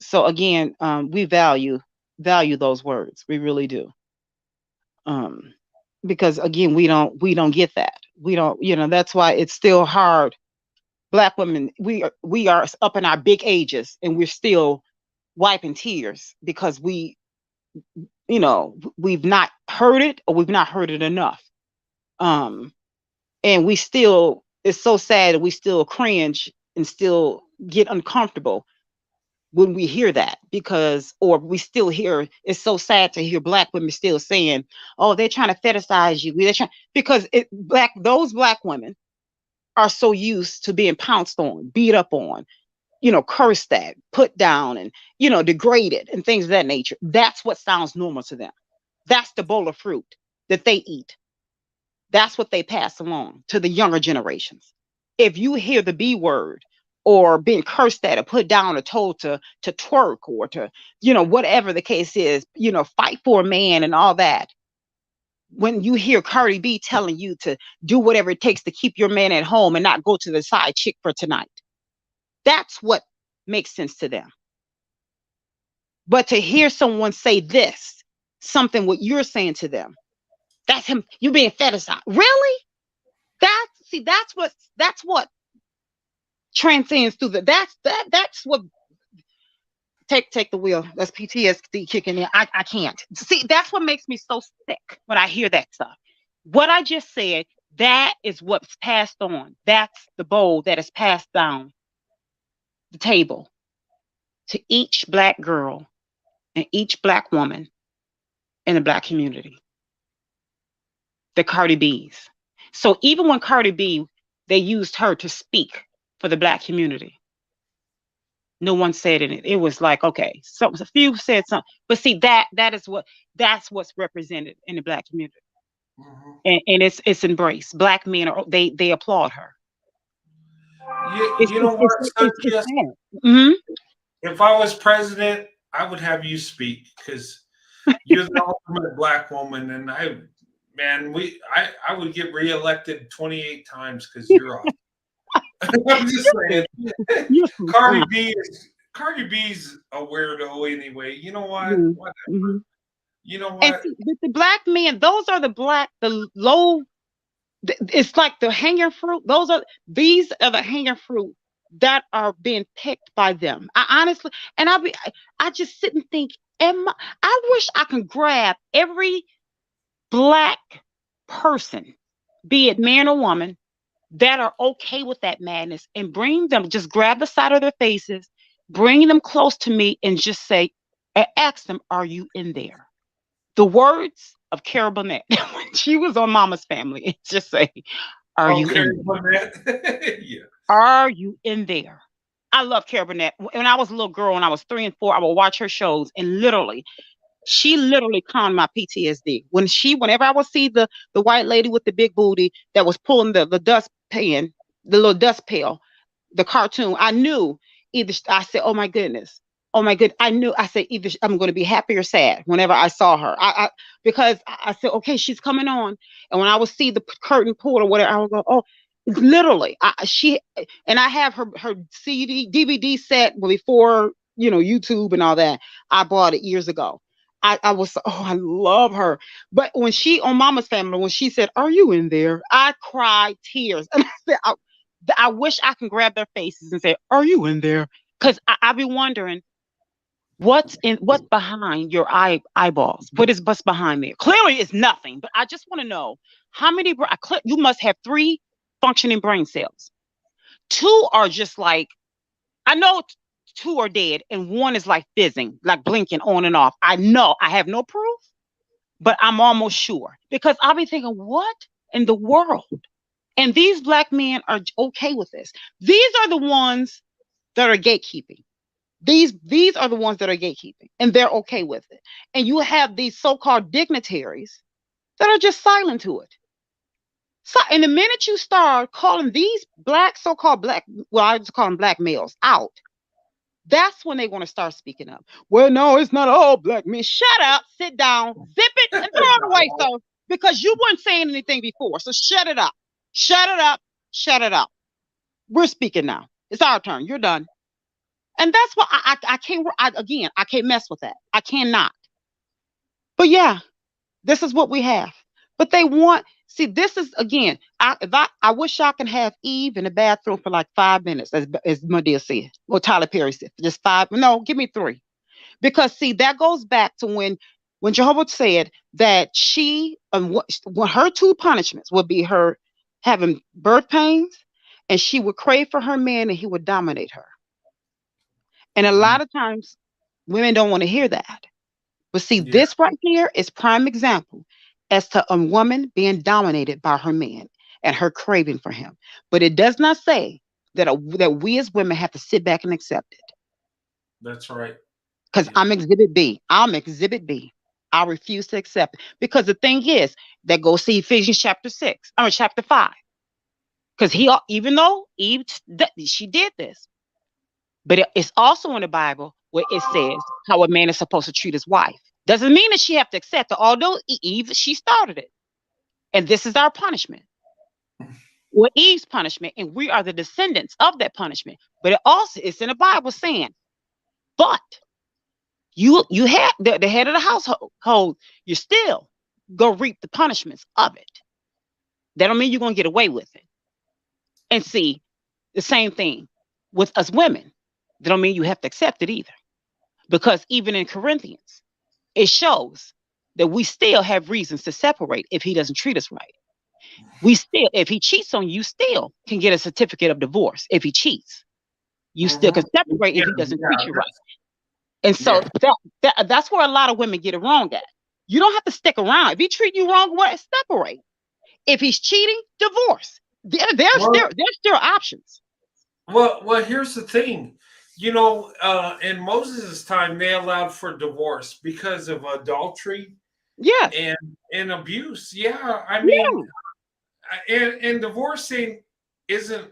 so again, we value those words. We really do. Um because again, we don't get that. We don't, that's why it's still hard. Black women, we are up in our big ages and we're still wiping tears because we've not heard it, or we've not heard it enough. Um, and we still, it's so sad that we still cringe and still get uncomfortable when we hear that, because, or we still hear, it's so sad to hear Black women still saying, oh, they're trying to fetishize you. Because those Black women are so used to being pounced on, beat up on, cursed at, put down, and, degraded and things of that nature. That's what sounds normal to them. That's the bowl of fruit that they eat. That's what they pass along to the younger generations. If you hear the B word, or being cursed at or put down or told to twerk, or to, whatever the case is, fight for a man and all that. When you hear Cardi B telling you to do whatever it takes to keep your man at home and not go to the side chick for tonight, that's what makes sense to them. But to hear someone say this, something what you're saying to them, that's him, you being fetishized. Really? That's what transcends through that's what take the wheel. That's PTSD kicking in. I can't. See, that's what makes me so sick when I hear that stuff. What I just said, that is what's passed on. That's the bowl that is passed down the table to each Black girl and each Black woman in the Black community. The Cardi B's. So even when Cardi B, they used her to speak for the Black community, no one said it. It was like, okay, so a few said something, but see, that's what's represented in the Black community. Mhm. And it's embraced. Black men they applaud her. You know what, It's Cynthia? sad. Mm-hmm. If I was president, I would have you speak because you're the ultimate Black woman, and I would get reelected 28 times because you're awesome. I'm just saying. Cardi B's a weirdo anyway. You know what? Mm-hmm. Whatever. Mm-hmm. You know And what? see, with the Black men, those are the low. It's like the hanging fruit. These are the hanging fruit that are being picked by them. I honestly, and I just sit and think, I wish I could grab every Black person, be it man or woman, that are okay with that madness, and bring them, just grab the side of their faces, bring them close to me, and just say, and ask them, are you in there? The words of Carol Burnett when she was on Mama's Family, and just say, are you Okay, in Burnett. Yeah. Are you in there? I love Carol Burnett. When I was a little girl, when I was 3 and 4, I would watch her shows, and she literally calmed my PTSD. Whenever I would see the white lady with the big booty that was pulling the dustpan, the little dust pail, the cartoon, I knew either I said, "Oh my goodness, oh my good." I said either I'm going to be happy or sad whenever I saw her. Because I said, "Okay, she's coming on," and when I would see the curtain pulled or whatever, I would go, "Oh." Literally, I have her CD DVD set before YouTube and all that. I bought it years ago. I was, oh, I love her. But when she on Mama's Family, when she said, "Are you in there?" I cried tears, and I said, I wish I can grab their faces and say, "Are you in there?" Because I be wondering what's behind your eyeballs. What's behind there? Clearly, it's nothing. But I just want to know how many. You must have 3 functioning brain cells. 2 are just like, I know 2 are dead, and 1 is like fizzing, like blinking on and off. I know, I have no proof, but I'm almost sure, because I'll be thinking, what in the world? And these Black men are okay with this. These are the ones that are gatekeeping. These are the ones that are gatekeeping, and they're okay with it. And you have these so-called dignitaries that are just silent to it. So, and the minute you start calling these so-called black, well, I just call them Black males out, That's when they want to start speaking up. Well, no, it's not all black men. Shut up, sit down, zip it, and throw it away. So, because you weren't saying anything before. So shut it up. Shut it up. Shut it up. We're speaking now. It's our turn. You're done. And that's why I can't, I can't mess with that. I cannot. But yeah, this is what we have. But they want, see, this is, again, I wish I can have Eve in the bathroom for like 5 minutes, as Madea said, or Tyler Perry said, just 5. No, give me 3. Because, see, that goes back to when Jehovah said that she, her 2 punishments would be her having birth pains, and she would crave for her man, and he would dominate her. And a lot of times, women don't want to hear that. But see, this right here is prime example as to a woman being dominated by her man and her craving for him. But it does not say that we as women have to sit back and accept it. That's right. Because I'm Exhibit B. I'm Exhibit B. I refuse to accept it. Because the thing is, that go see Ephesians chapter 5. Because even though Eve, she did this, but it's also in the Bible where it says how a man is supposed to treat his wife. Doesn't mean that she have to accept it, although Eve, she started it. And this is our punishment. Well, Eve's punishment, and we are the descendants of that punishment. But it's in the Bible saying, but you have the head of the household, you still go reap the punishments of it. That don't mean you're going to get away with it. And see, the same thing with us women. That don't mean you have to accept it either. Because even in Corinthians, it shows that we still have reasons to separate if he doesn't treat us right. If he cheats on you, still can get a certificate of divorce. If he cheats, you still can separate if he doesn't treat you right. And so that's where a lot of women get it wrong at. You don't have to stick around. If he treat you wrong, separate. If he's cheating, divorce. There's still options. Well, here's the thing. You know, in Moses' time, they allowed for divorce because of adultery, and abuse. Yeah, I mean, and divorcing isn't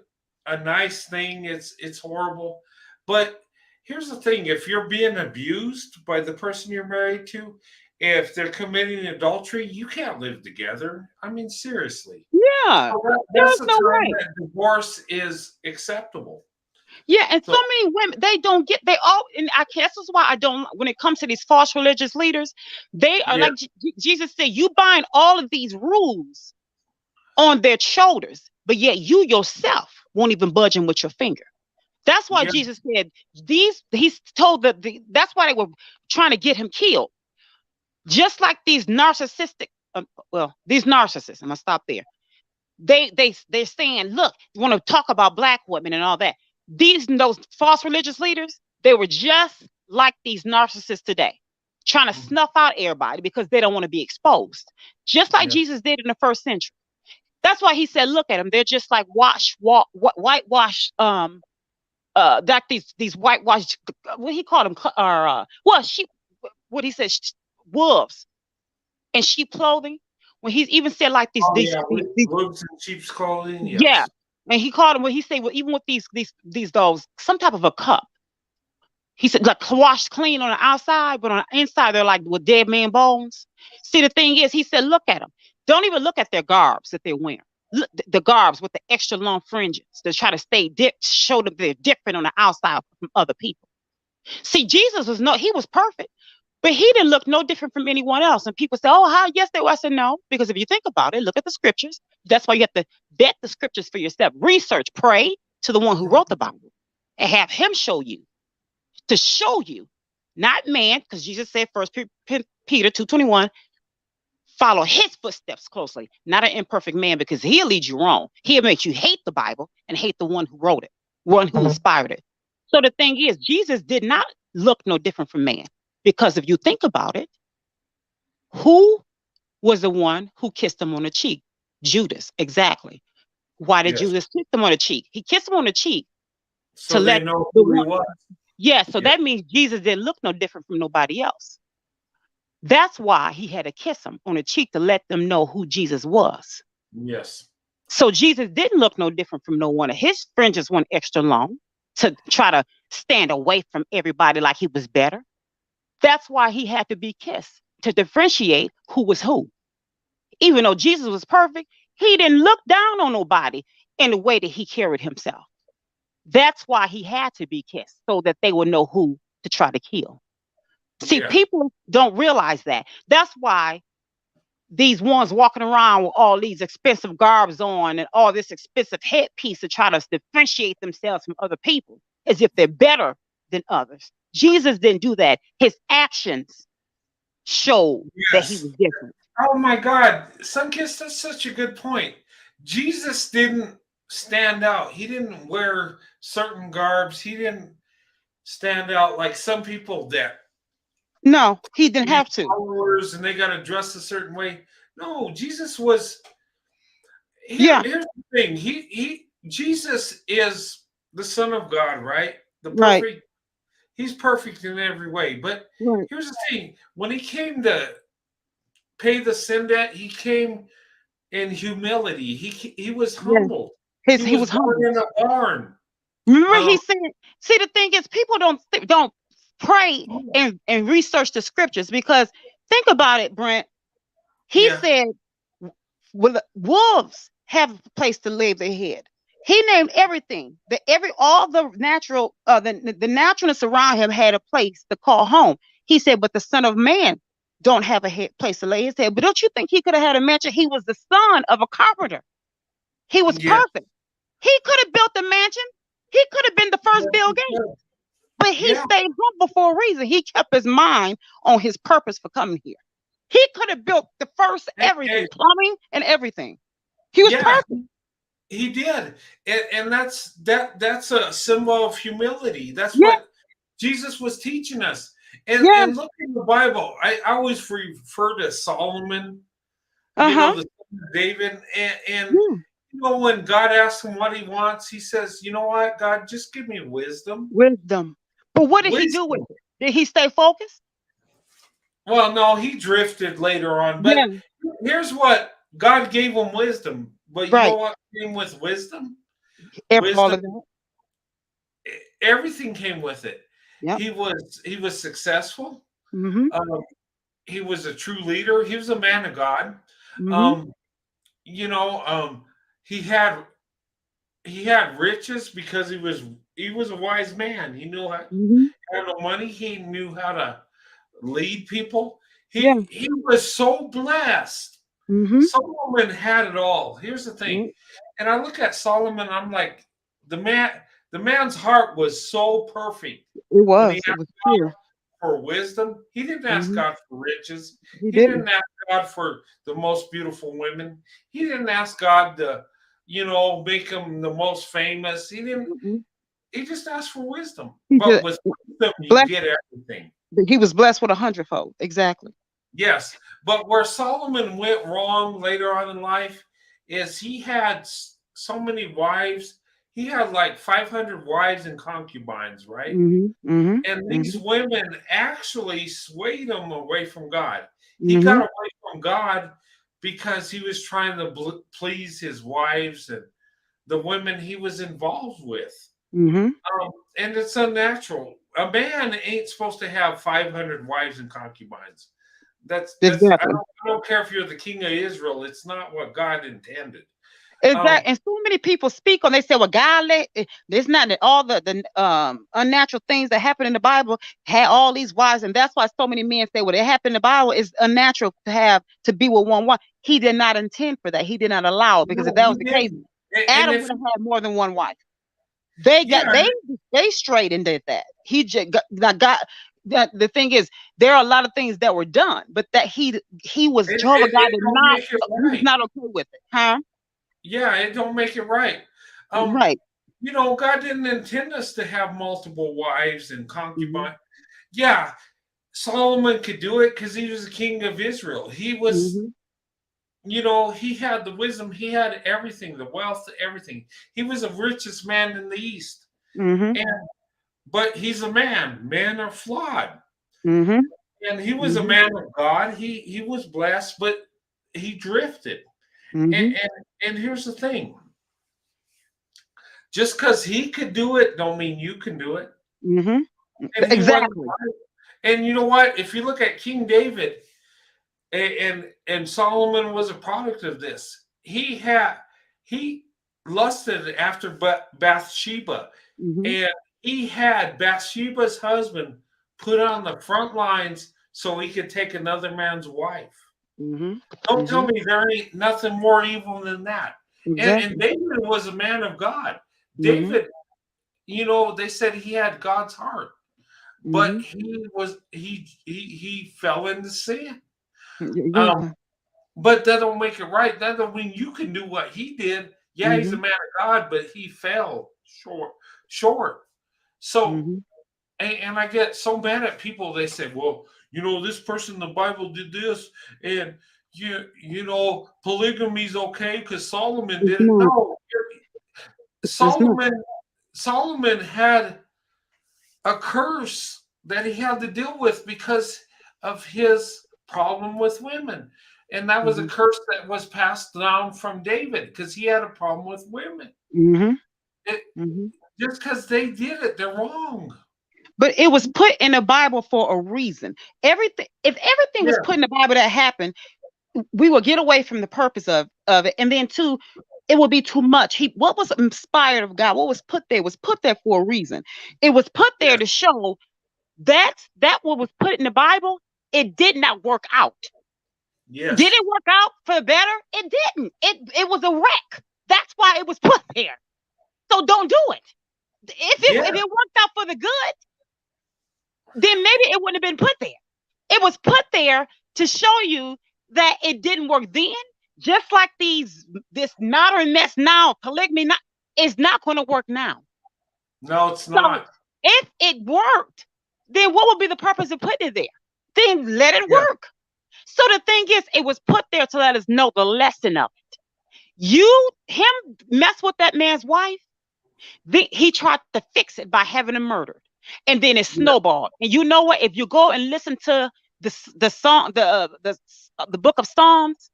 a nice thing. It's horrible. But here's the thing: if you're being abused by the person you're married to, if they're committing adultery, you can't live together. I mean, seriously. Yeah, so that's the time that divorce is acceptable. Yeah, and so many women, and I guess that's why I don't, when it comes to these false religious leaders, they are like Jesus said, you bind all of these rules on their shoulders, but yet you yourself won't even budge them with your finger. That's why Jesus said he's told that's why they were trying to get him killed. Just like these narcissistic, these narcissists, I'm gonna stop there. They're saying, look, you want to talk about black women and all that. Those false religious leaders, they were just like these narcissists today, trying to snuff out everybody because they don't want to be exposed, just like Jesus did in the first century. That's why he said, look at them. They're just like whitewash, that these whitewash, what he called them, sheep, what he said, wolves in sheep clothing. When he's even said like these wolves in sheep's clothing. Yes. Yeah. And he called them, what he said, well, even with those, some type of a cup. He said, like washed clean on the outside, but on the inside, they're like with dead man bones. See, the thing is, he said, look at them. Don't even look at their garbs that they're wearing. Look, the garbs with the extra long fringes. They try to show them they're different on the outside from other people. See, Jesus he was perfect, but he didn't look no different from anyone else. And people say, oh, how? Yes, they were. I said, no, because if you think about it, look at the scriptures. That's why you have to vet the scriptures for yourself. Research, pray to the one who wrote the Bible and have him show you, not man, because Jesus said, 1 Peter 2:21, follow his footsteps closely, not an imperfect man, because he'll lead you wrong. He'll make you hate the Bible and hate the one who wrote it, one who inspired it. So the thing is, Jesus did not look no different from man. Because if you think about it, who was the one who kissed him on the cheek? Judas, exactly. Why did Judas kiss him on the cheek? He kissed him on the cheek to let know who he was. Yeah, so that means Jesus didn't look no different from nobody else. That's why he had to kiss him on the cheek to let them know who Jesus was. Yes. So Jesus didn't look no different from no one. His fringes weren't extra long to try to stand away from everybody like he was better. That's why he had to be kissed to differentiate who was who. Even though Jesus was perfect, he didn't look down on nobody in the way that he carried himself. That's why he had to be kissed, so that they would know who to try to kill. See, Yeah. people don't realize that. That's why these ones walking around with all these expensive garbs on and all this expensive headpiece to try to differentiate themselves from other people as if they're better than others. Jesus didn't do that. His actions showed that he Yes. was different. Oh my God, Sunkiss, that's such a good point. Jesus didn't stand out. He didn't wear certain garbs. He didn't stand out like some people that No, he didn't be have to. followers and they got to dress a certain way. No, Jesus was. Yeah. Here's the thing. Jesus is the Son of God, right? The Right. perfect. He's perfect in every way. But Right. here's the thing: when he came to pay the sin debt, he came in humility. He was Yeah. humble. He was born humble. in a barn. Remember, he said, see, the thing is, people don't pray Yeah. and research the scriptures, because think about it, Brent. He Yeah. said, well, wolves have a place to lay their head. He named everything. All the natural, the naturalness around him had a place to call home. He said, but the Son of Man don't have a place to lay his head. But don't you think he could have had a mansion? He was the son of a carpenter. He was Yeah. perfect. He could have built the mansion. He could have been the first Bill Gates. But he Yeah. stayed humble for a reason. He kept his mind on his purpose for coming here. He could have built the first everything, plumbing and everything. He was perfect. He did. And that's a symbol of humility. That's Yeah. what Jesus was teaching us. And, Yeah. and look in the Bible. I always refer to Solomon, Uh-huh. the son of David. And Yeah. when God asks him what he wants, he says, you know what, God, just give me wisdom. Wisdom. But what did he do with it? Did he stay focused? Well, no, he drifted later on. But here's what God gave him: wisdom. But you know what came with wisdom? All of that. Everything came with it. Yep. He was successful. Mm-hmm. He was a true leader. He was a man of God. Mm-hmm. He had riches because he was a wise man. He knew how to handle money. He knew how to lead people. He was so blessed. Mm-hmm. Solomon had it all. Here's the thing. And I look at Solomon, I'm like, the man's heart was so perfect. It was. It was pure. For wisdom. He didn't ask God for riches. He didn't ask God for the most beautiful women. He didn't ask God to, make him the most famous. He didn't. He just asked for wisdom. But with wisdom, you get everything. He was blessed with 100-fold. Exactly. Yes. But where Solomon went wrong later on in life is he had so many wives. He had like 500 wives and concubines, right? Mm-hmm. Mm-hmm. And these women actually swayed him away from God. He got away from God because he was trying to please his wives and the women he was involved with. Mm-hmm. And it's unnatural. A man ain't supposed to have 500 wives and concubines. That's exactly. I don't care if you're the king of Israel. It's not what God intended. Exactly. And so many people speak on. They say, "Well, God, it's not that all the unnatural things that happen in the Bible had all these wives," and that's why so many men say, "Well, it happened in the Bible. It's unnatural to be with one wife." He did not intend for that. He did not allow it, because if that was the case, Adam would have had more than one wife. They strayed and did that. He just got. The thing is, there are a lot of things that were done, but that he was Jehovah God was not okay with it, huh? Yeah, it don't make it right. Right. God didn't intend us to have multiple wives and concubines. Yeah, Solomon could do it because he was the king of Israel. He was, he had the wisdom. He had everything, the wealth, everything. He was the richest man in the East. But he's a man. Men are flawed. And he was a man of God. He was blessed, but he drifted. And here's the thing. Just because he could do it don't mean you can do it. Mm-hmm. And Exactly. and you know what? If you look at King David, and Solomon was a product of this. He lusted after Bathsheba, Mm-hmm. and he had Bathsheba's husband put on the front lines so he could take another man's wife. Mm-hmm. Don't tell me there ain't nothing more evil than that. Exactly. And David was a man of God. Mm-hmm. David, they said he had God's heart, but he fell into sin. Exactly. But that don't make it right. That don't mean you can do what he did. Yeah, he's a Mm-hmm. man of God, but he fell short. So, Mm-hmm. and I get so mad at people. They say, "Well, this person in the Bible did this, and polygamy's okay because Solomon It's did it." not. No, It's not. Solomon had a curse that he had to deal with because of his problem with women. And that was a Mm-hmm. curse that was passed down from David because he had a problem with women. Mm-hmm. It, Mm-hmm. just because they did it, they're wrong. But it was put in the Bible for a reason. If everything was put in the Bible that happened, we will get away from the purpose of it. And then two, it would be too much. What was inspired of God, what was put there for a reason. It was put there to show that what was put in the Bible, it did not work out. Yes. Did it work out for the better? It didn't. It was a wreck. That's why it was put there. So don't do it. If it worked out for the good, then maybe it wouldn't have been put there. It was put there to show you that it didn't work then, just like this modern mess now, polygamy is not going to work now. No, it's not. So if it worked, then what would be the purpose of putting it there? Then let it work. So the thing is, it was put there to let us know the lesson of it. Him mess with that man's wife, he tried to fix it by having him murdered. And then it snowballed. And you know what? If you go and listen to the song, the book of Psalms,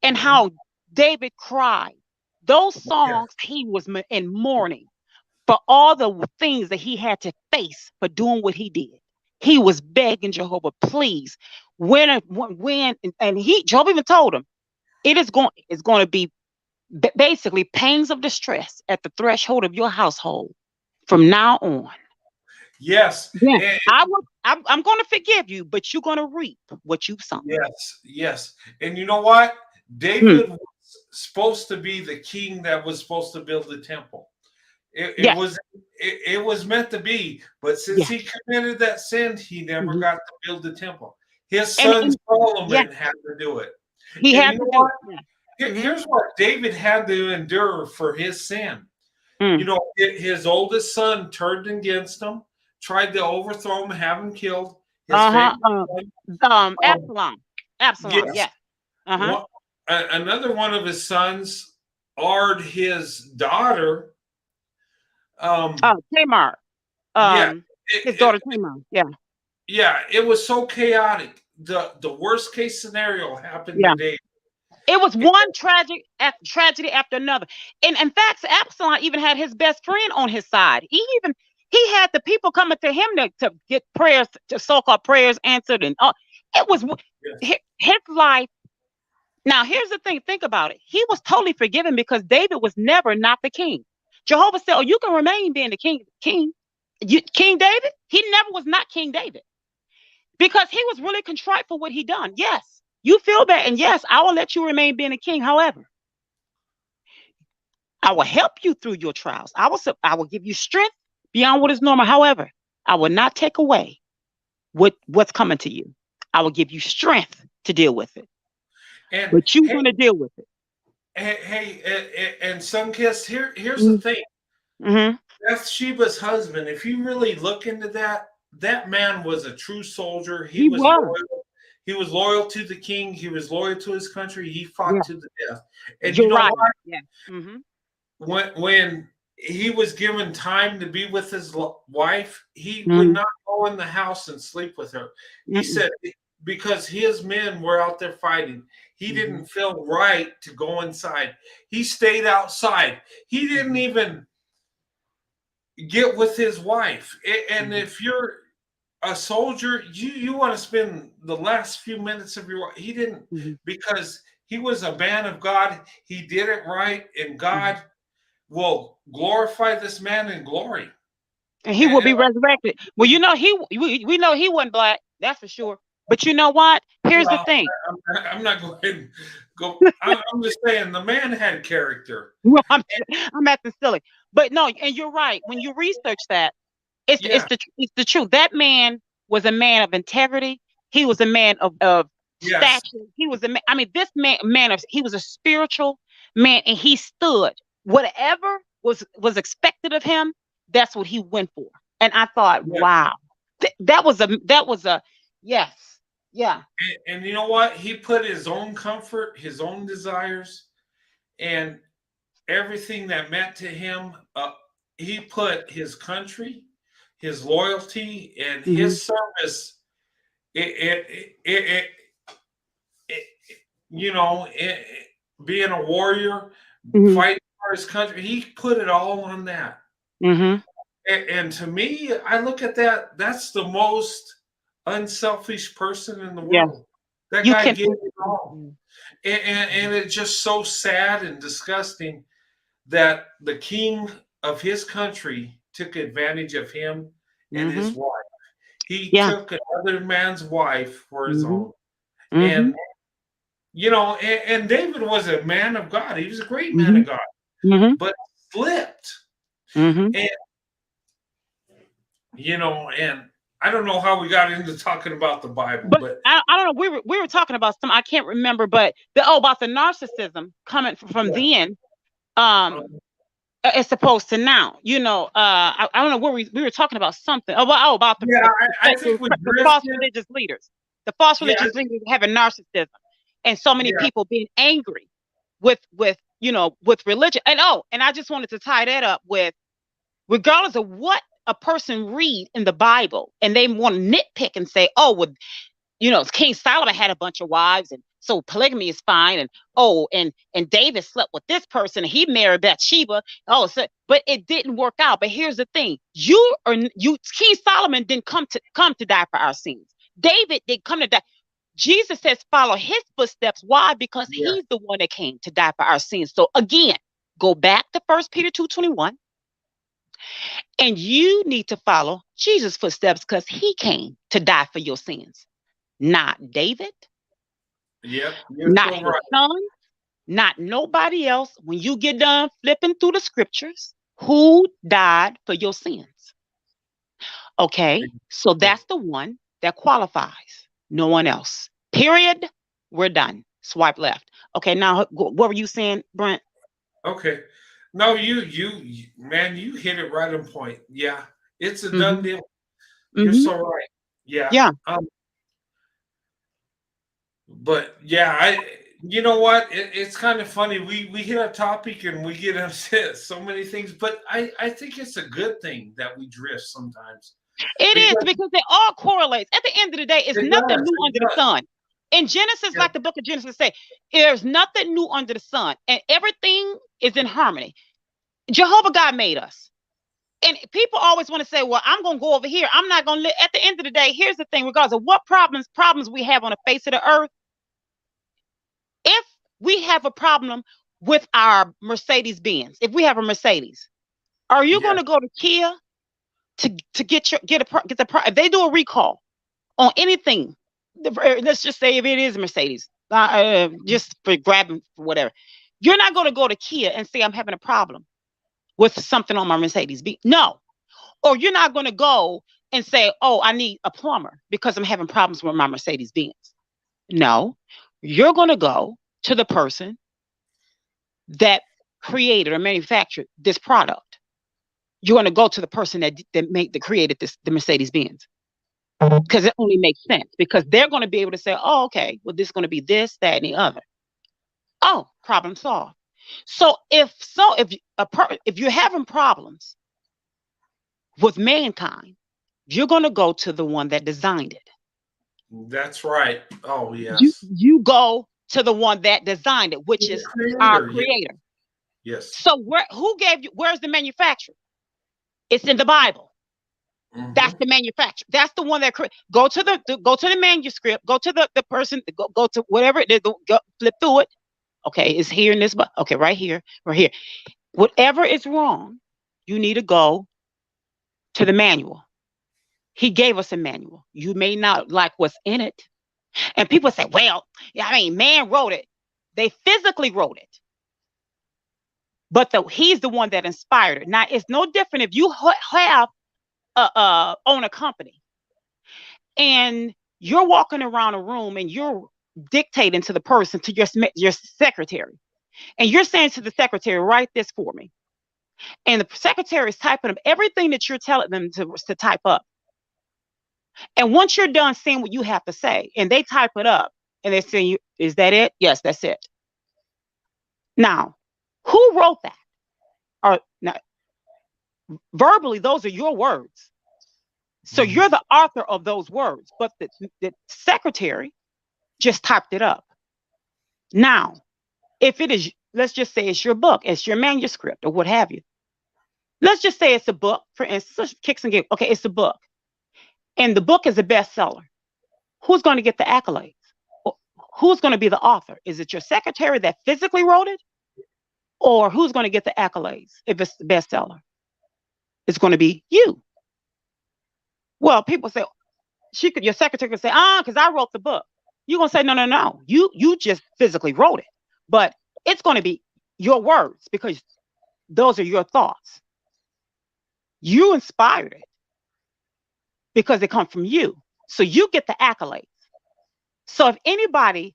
and how David cried, those songs, he was in mourning for all the things that he had to face for doing what he did. He was begging Jehovah, please, and Jehovah even told him, it's going to be basically pangs of distress at the threshold of your household from now on. Yes. Yeah. I'm going to forgive you, but you're going to reap what you've sown. Yes. And you know what? David was supposed to be the king that was supposed to build the temple. It was meant to be, but since he committed that sin, he never got to build the temple. His son Solomon had to do it. He had to do it. Here's what David had to endure for his sin. His oldest son turned against him, tried to overthrow him, have him killed. Absalom. Yes. Another one of his sons marred his daughter. Tamar. His daughter Tamar. Yeah, it was so chaotic. The worst case scenario happened today. It was one tragedy after another. And in fact, Absalom even had his best friend on his side. He had the people coming to him to get prayers, to so-called prayers answered. And it was his life. Now, here's the thing. Think about it. He was totally forgiven because David was never not the king. Jehovah said, you can remain being the king. King David, he never was not King David because he was really contrite for what he done. Yes. You feel bad, and yes, I will let you remain being a king. However, I will help you through your trials. I will give you strength beyond what is normal. However, I will not take away what's coming to you. I will give you strength to deal with it. But you're going to deal with it. And Sunkiss, here's the thing. Bathsheba's husband, if you really look into that man was a true soldier. He was loyal. He was loyal to the king. He was loyal to his country. He fought to the death. And you know what? Yeah. When he was given time to be with his wife, he would not go in the house and sleep with her. He said because his men were out there fighting, he didn't feel right to go inside. He stayed outside. He didn't even get with his wife. And if you're a soldier, you want to spend the last few minutes of your. He didn't, because he was a man of God. He did it right, and God will glorify this man in glory. And he will be resurrected. Well, you know, we know he wasn't black. That's for sure. But you know what? Here's the thing. I'm not going to go. I'm just saying the man had character. Well, I'm acting silly. But no, and you're right. When you research that, it's the truth. That man was a man of integrity. He was a man of stature. He was a man. I mean, this he was a spiritual man, and he stood. Whatever was expected of him, that's what he went for. And I thought, wow, that was a yes. Yeah. And you know what? He put his own comfort, his own desires, and everything that meant to him. He put his country, his loyalty, and his service. Being a warrior, fighting for his country, he put it all on that. And to me, I look at that. That's the most unselfish person in the world. That guy gave it all. And it's just so sad and disgusting that the king of his country took advantage of him and his wife. He took another man's wife for his own. And, and David was a man of God. He was a great man of God, but slipped. And, and I don't know how we got into talking about the Bible, but I don't know. We were talking about some, I can't remember, but about the narcissism coming from then, as opposed to now. I don't know where we were talking about something. About the false religious leaders. The false religious leaders having narcissism, and so many people being angry with religion. And I just wanted to tie that up with, regardless of what a person read in the Bible, and they want to nitpick and say, King Solomon had a bunch of wives, and so polygamy is fine, and David slept with this person, and he married Bathsheba. But it didn't work out. But here's the thing: King Solomon didn't come to die for our sins. David didn't come to die. Jesus says, follow his footsteps. Why? Because he's the one that came to die for our sins. So again, go back to 1 Peter 2:21. And you need to follow Jesus' footsteps, because he came to die for your sins, not David, not his son, not nobody else. When you get done flipping through the scriptures, who died for your sins? Okay, so that's the one that qualifies. No one else. Period. We're done. Swipe left. Okay, now what were you saying, Brent? Okay. No, you hit it right on point. Yeah, it's a done deal. You're so right. Yeah. But you know what? It's kind of funny. We hit a topic and we get upset so many things, but I think it's a good thing that we drift sometimes. It is, because it all correlates. At the end of the day, it's nothing new under the sun. In Genesis, like the book of Genesis say, there's nothing new under the sun, and everything is in harmony. Jehovah God made us. And people always want to say, well, I'm going to go over here. I'm not going to live. At the end of the day, here's the thing, regardless of what problems we have on the face of the earth, if we have a problem with our Mercedes Benz, if we have a Mercedes, are you going to go to Kia to get the if they do a recall on anything, let's just say if it is a Mercedes, just for grabbing whatever, you're not going to go to Kia and say, I'm having a problem with something on my Mercedes Benz. No. Or you're not going to go and say, I need a plumber because I'm having problems with my Mercedes Benz. No. You're going to go to the person that created or manufactured this product. You're going to go to the person that created the Mercedes Benz, because it only makes sense, because they're going to be able to say, okay, well, this is going to be this, that, and the other. Problem solved. So if you're having problems with mankind, you're going to go to the one that designed it. That's right. Oh, yes. You go to the one that designed it, which is our creator. Yes. So where's the manufacturer? It's in the Bible. Mhm. That's the manufacturer. That's the one that go to the manuscript. Go to the person. Go to whatever it is. Go, flip through it. Okay, it's here in this. Okay, right here. Whatever is wrong, you need to go to the manual. He gave us a manual. You may not like what's in it. And people say, well, I mean, man wrote it. They physically wrote it. But he's the one that inspired it. Now, it's no different if you have own a company and you're walking around a room and you're dictating to the person, to your secretary. And you're saying to the secretary, write this for me. And the secretary is typing up everything that you're telling them to type up. And once you're done saying what you have to say, and they type it up, and they're saying, is that it? Yes, that's it. Now, who wrote that? Or now, verbally, those are your words. So you're the author of those words, but the secretary just typed it up. Now, if it is, let's just say it's your book, it's your manuscript, or what have you. Let's just say it's a book, for instance, kicks and giggles. Okay, it's a book. And the book is a bestseller. Who's going to get the accolades? Who's going to be the author? Is it your secretary that physically wrote it? Or who's going to get the accolades if it's the bestseller? It's going to be you. Well, people say, your secretary could say, because I wrote the book. You're going to say, no. You just physically wrote it. But it's going to be your words because those are your thoughts. You inspired it because they come from you. So you get the accolades. So if anybody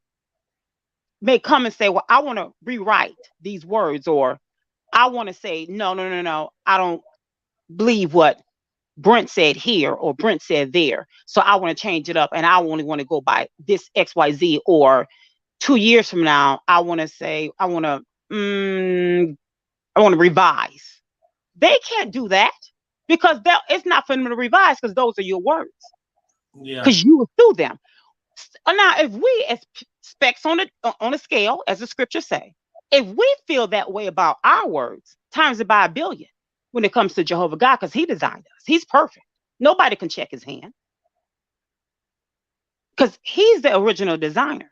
may come and say, well, I want to rewrite these words, or I want to say, no, I don't believe what Brent said here or Brent said there. So I want to change it up and I only want to go by this XYZ, or 2 years from now, I want to say, I want to revise. They can't do that because it's not for them to revise because those are your words. Yeah. Because you were through them. Now, if we as specks on a scale, as the scriptures say, if we feel that way about our words, times it by 1 billion when it comes to Jehovah God, because he designed us. He's perfect. Nobody can check his hand because he's the original designer.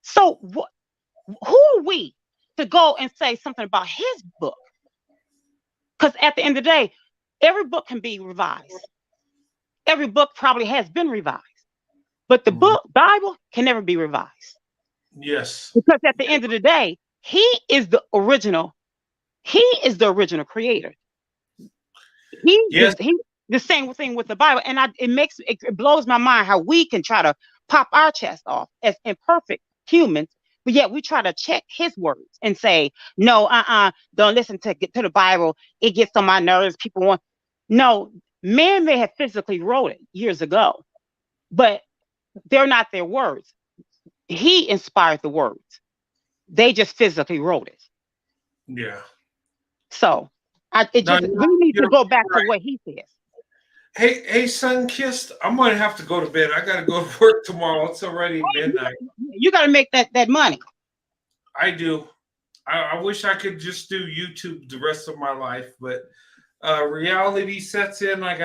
So who are we to go and say something about his book? Because at the end of the day, every book can be revised. Every book probably has been revised. But the Bible can never be revised. Yes. Because at the end of the day, he is the original. He is the original creator. Yes. The same thing with the Bible. And it blows my mind how we can try to pop our chest off as imperfect humans, but yet we try to check his words and say, no, don't listen to the Bible. It gets on my nerves. People want. No, man may have physically wrote it years ago, but they're not their words. He inspired the words. They just physically wrote it. Yeah. So we need to go back to what he says. Hey, Sunkissed, I'm going to have to go to bed. I got to go to work tomorrow. It's already midnight. You got to make that money. I do. I wish I could just do YouTube the rest of my life, but reality sets in. I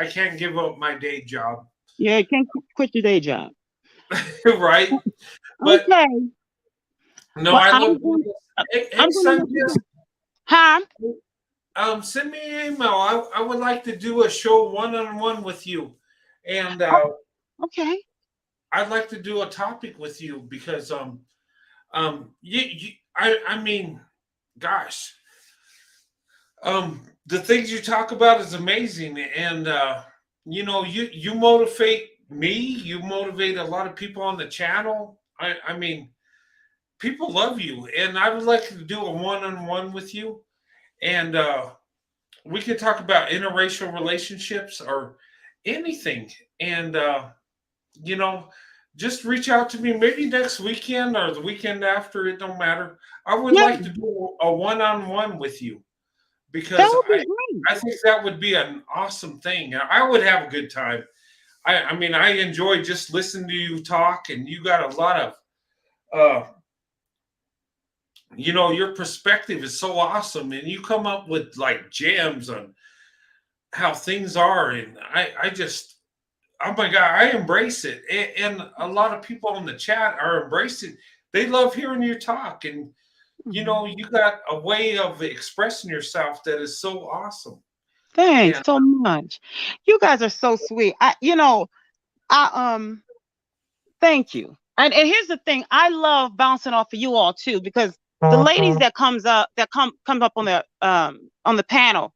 can't give up my day job. Yeah, you can't quit your day job. Right. But okay. No, I love Hey, Sunkissed. Huh? Send me an email. I would like to do a show one-on-one with you. And okay. I'd like to do a topic with you because I mean, gosh. The things you talk about is amazing. And you motivate me, you motivate a lot of people on the channel. I mean, people love you, and I would like to do a one-on-one with you. And we could talk about interracial relationships or anything. And, just reach out to me maybe next weekend or the weekend after. It don't matter. I would like to do a one-on-one with you because I think that would be an awesome thing. I would have a good time. I mean, I enjoy just listening to you talk, and you got a lot of you know, your perspective is so awesome, and you come up with like gems on how things are, and I just, oh my God, I embrace it. And a lot of people in the chat are embracing. They love hearing you talk. And, you know, you got a way of expressing yourself that is so awesome. Thanks And so much. You guys are so sweet. Thank you. And here's the thing, I love bouncing off of you all too, because the ladies that come up on the panel,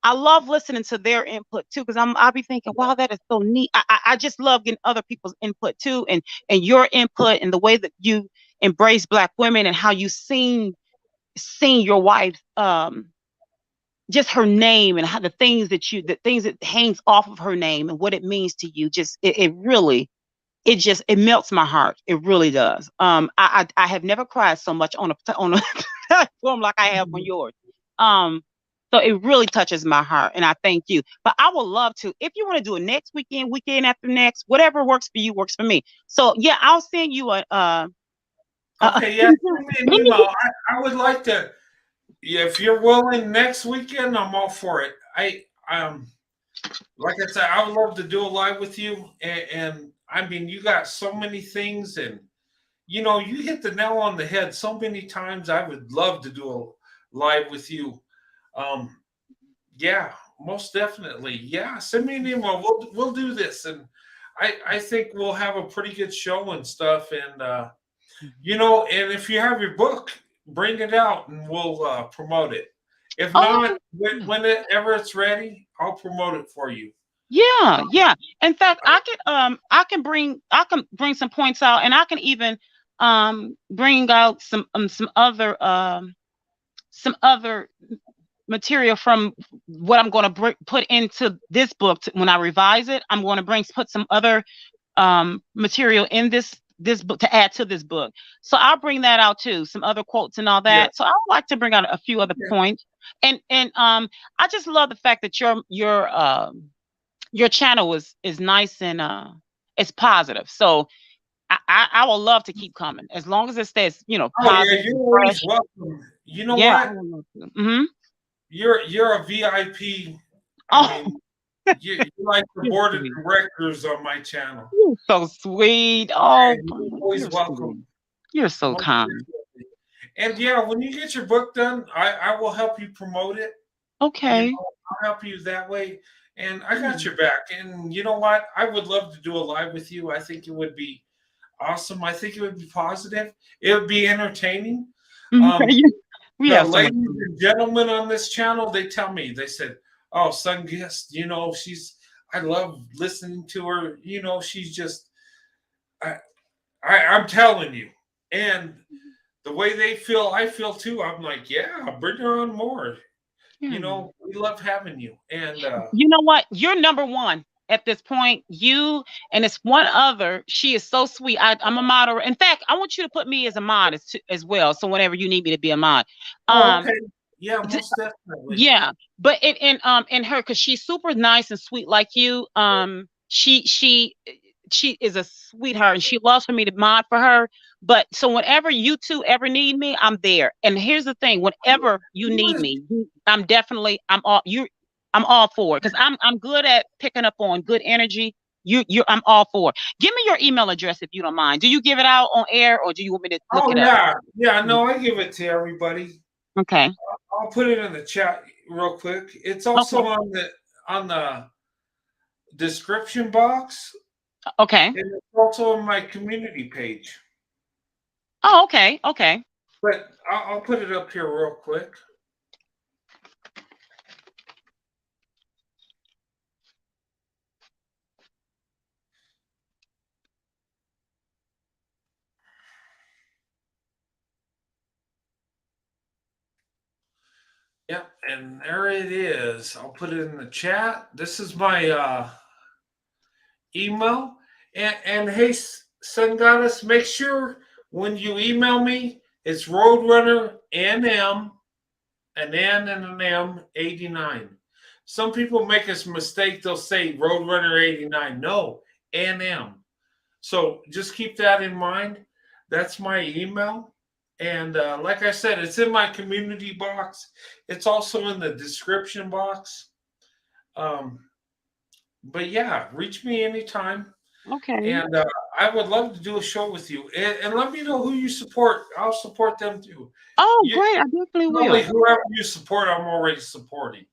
I love listening to their input too, because I'll be thinking, wow, that is so neat. I just love getting other people's input too, and your input and the way that you embrace Black women and how you sing your wife, just her name and how the things that hangs off of her name and what it means to you. Just it really, it melts my heart. It really does. I have never cried so much on a platform like I have on yours. So it really touches my heart, and I thank you. But I would love to, if you want to do it next weekend, weekend after next, whatever works for you works for me. So yeah, I'll send you okay, yeah, send me an email. I would like to, if you're willing, next weekend, I'm all for it. Like I said, I would love to do a live with you, and I mean, you got so many things, and you know, you hit the nail on the head so many times. I would love to do a live with you. Yeah, most definitely. Yeah, send me an email. We'll do this, and I think we'll have a pretty good show and stuff. And you know, and if you have your book, bring it out, and we'll promote it. If not, whenever it's ready, I'll promote it for you. Yeah. In fact, I can bring some points out, and I can even bring out some other material from what I'm going to put into this book when I revise it. I'm going to put some other material in this book to add to this book. So I'll bring that out too, some other quotes and all that. Yeah. So I would like to bring out a few other points. And I just love the fact that your channel is nice and it's positive. So I will love to keep coming as long as it stays, positive. Oh yeah, you're always welcome. You know what? Mm-hmm. You're a VIP. I mean, you're like the board of directors on my channel. You're so sweet. Oh, you're always welcome. Sweet. You're so kind. And yeah, when you get your book done, I will help you promote it. Okay. I'll help you that way. And I got your back. And you know what? I would love to do a live with you. I think it would be awesome. I think it would be positive. It would be entertaining. The ladies and gentlemen on this channel, they tell me, they said, oh, Sun Guest, I love listening to her. She's just, I'm telling you. And the way they feel, I feel too. I'm like, yeah, bring her on more. We love having you. And you know what? You're number one at this point. You and it's one other. She is so sweet. I'm a moderator. In fact, I want you to put me as a mod as well. So whenever you need me to be a mod. Okay. Yeah, most definitely. Yeah, but in her, because she's super nice and sweet like you. She is a sweetheart, and she loves for me to mod for her. But so whenever you two ever need me, I'm there. And here's the thing: whenever you need me, I'm all for it, because I'm good at picking up on good energy. I'm all for it. Give me your email address if you don't mind. Do you give it out on air, or do you want me to look it up? Yeah. No, I give it to everybody. Okay. I'll put it in the chat real quick. It's also on the description box. Okay. And it's also on my community page. Oh, okay. Okay. But I'll put it up here real quick. Yep, and there it is. I'll put it in the chat. This is my email. And hey, Sun Goddess, make sure when you email me, it's Roadrunner NM, an N and an M, 89. Some people make a mistake. They'll say Roadrunner 89. No, NM. So just keep that in mind. That's my email. And like I said, it's in my community box. It's also in the description box. Um, but yeah, reach me anytime. Okay. And I would love to do a show with you. And let me know who you support. I'll support them too. Oh, You, great. I definitely really, will. whoever you support, I'm already supporting.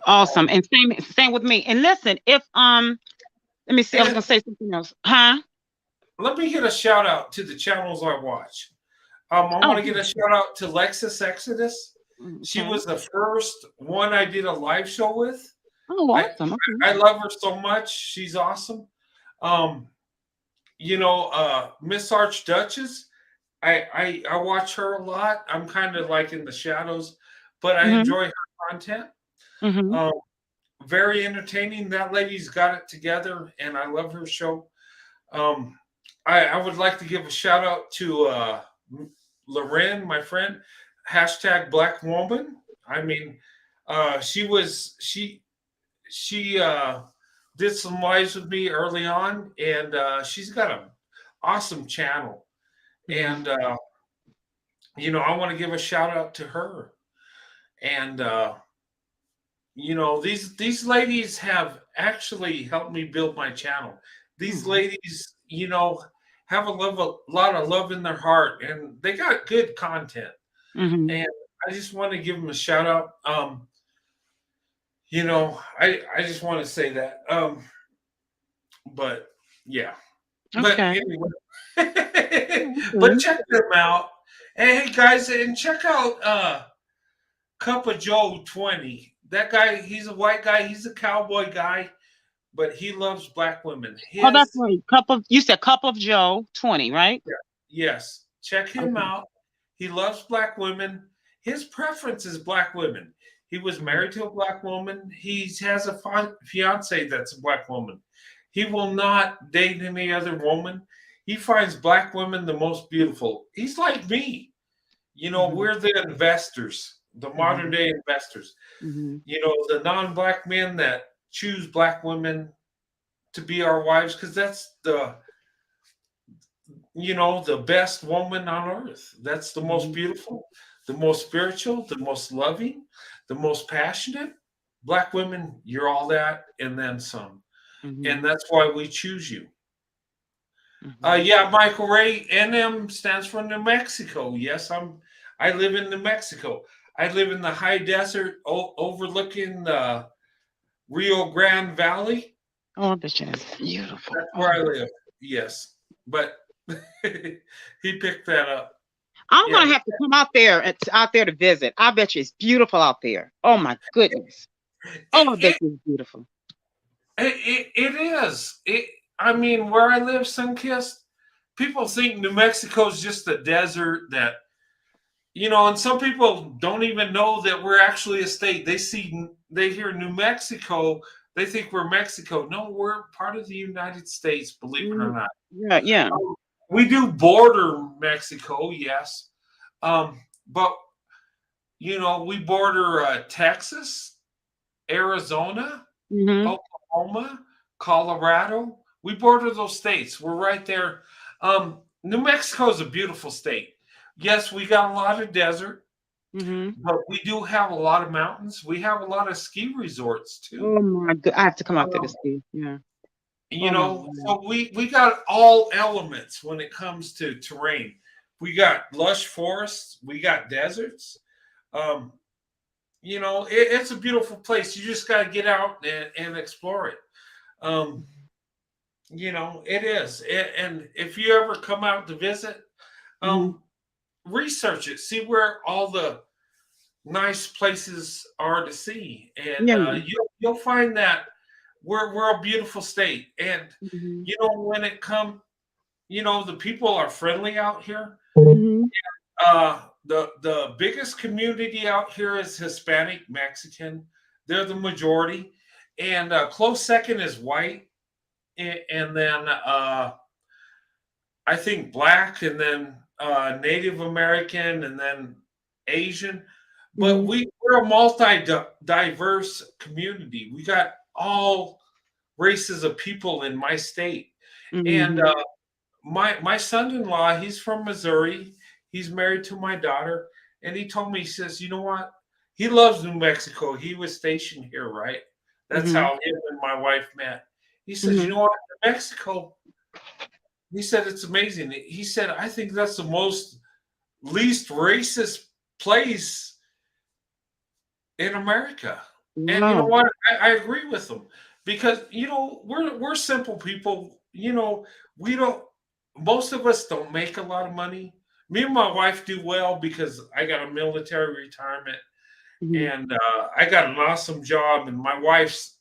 Awesome. And same with me. And listen, if let me see, I was And gonna say something else. Huh? let me get a shout out to the channels I watch. I Oh, want to get a shout out to Lexus Exodus. She okay. was the first one I did a live show with. Oh, I awesome. Okay. I love her so much. She's awesome. Um, Miss Archduchess. I watch her a lot. I'm kind of like in the shadows, but I Mm-hmm. enjoy her content. Mm-hmm. Um, very entertaining. That lady's got it together, and I love her show. Um, I would like to give a shout out to Loren, my friend, hashtag Black Woman. I mean, she did some lives with me early on, and she's got an awesome channel. And I want to give a shout out to her. And these ladies have actually helped me build my channel. These ladies, have a lot of love in their heart, and they got good content. Mm-hmm. And I just want to give them a shout out. I just want to say that. But yeah. But Okay. anyway. But Okay. check them out. And hey guys, and check out Cup of Joe 20. That guy, he's a white guy, he's a cowboy guy, but he loves black women. Oh, that's His right. You said Cup of Joe 20, right? Yes, check him Okay. out. He loves black women. His preference is black women. He was married to a black woman. He has a fiance that's a black woman. He will not date any other woman. He finds black women the most beautiful. He's like me. Mm-hmm. We're the investors, the modern day investors. Mm-hmm. The non-black men that choose black women to be our wives because that's the best woman on earth. That's the most beautiful, the most spiritual, the most loving, the most passionate. Black women, you're all that and then some. Mm-hmm. And that's why we choose you. Mm-hmm. Yeah, Michael Ray, NM stands for New Mexico. Yes, I live in New Mexico. I live in the high desert overlooking the Rio Grande Valley. Oh, this is beautiful. That's where I live. Yes. But he picked that up. I'm Yeah. gonna have to come out there to visit. I bet you it's beautiful out there. Oh my goodness. Oh, I bet you it's beautiful. It is. I mean, where I live, Sunkist, people think New Mexico is just a desert that, and some people don't even know that we're actually a state. They hear New Mexico, they think we're Mexico. No, we're part of the United States, believe it or not. Yeah, yeah. We do border Mexico, yes. But, we border Texas, Arizona, Oklahoma, Colorado. We border those states. We're right there. New Mexico is a beautiful state. Yes, we got a lot of desert, but we do have a lot of mountains. We have a lot of ski resorts too. Oh my god, I have to come out there to ski. Yeah. So we got all elements when it comes to terrain. We got lush forests. We got deserts. It's a beautiful place. You just got to get out and explore it. It is. And if you ever come out to visit, research it. See where all the nice places are to see, and you'll find that we're a beautiful state. And when it comes, the people are friendly out here. The biggest community out here is Hispanic Mexican. They're the majority, and close second is white, and then I think black, and then Native American, and then Asian. But we're a multi-diverse community. We got all races of people in my state. And my son-in-law, he's from Missouri. He's married to my daughter, and he told me, he says, you know what? He loves New Mexico. He was stationed here, right? That's Mm-hmm. how him and my wife met. He says, you Mm-hmm. know what? New Mexico, he said, it's amazing. He said, I think that's the most least racist place in America. And you know Wow. what? I agree with him because we're simple people. We don't. Most of us don't make a lot of money. Me and my wife do well because I got a military retirement Mm-hmm. and I got an awesome job. And my wife's,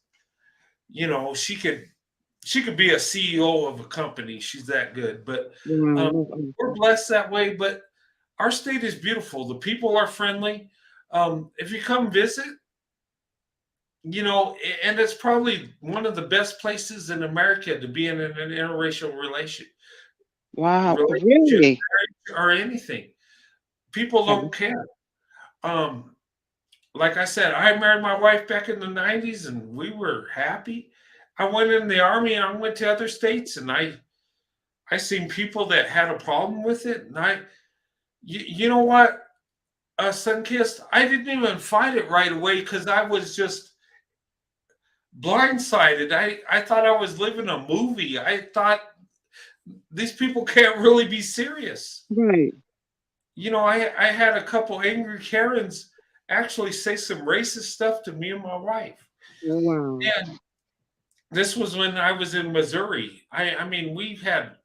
she could be a CEO of a company. She's that good. But we're blessed that way. But our state is beautiful. The people are friendly. If you come visit, and it's probably one of the best places in America to be in an interracial Wow. relationship Really? or anything. People Okay. don't care. Like I said, I married my wife back in the 90s and we were happy. I went in the army and I went to other states and I seen people that had a problem with it. And you know what, Sunkissed, I didn't even fight it right away because I was just blindsided. I thought I was living a movie. I thought these people can't really be serious. Right. I had a couple angry Karens actually say some racist stuff to me and my wife. Oh, wow. And this was when I was in Missouri. I mean, we've had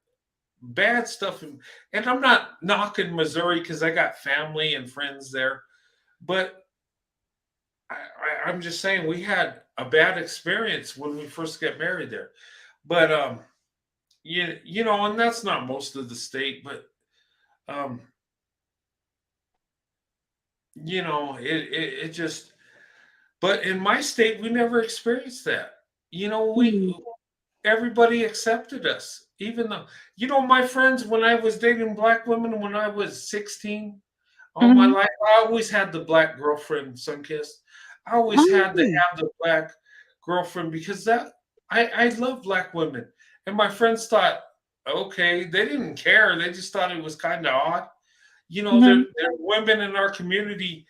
bad stuff. And I'm not knocking Missouri because I got family and friends there. But I'm just saying we had a bad experience when we first got married there. But and that's not most of the state, but it just. But in my state, we never experienced that. Everybody accepted us, even though my friends when I was dating black women when I was 16. All my Mm-hmm. life, I always had the black girlfriend, Sunkissed. I always had to have the black girlfriend because I love black women. And my friends thought, okay, they didn't care. They just thought it was kind of odd. Mm-hmm. There are women in our community,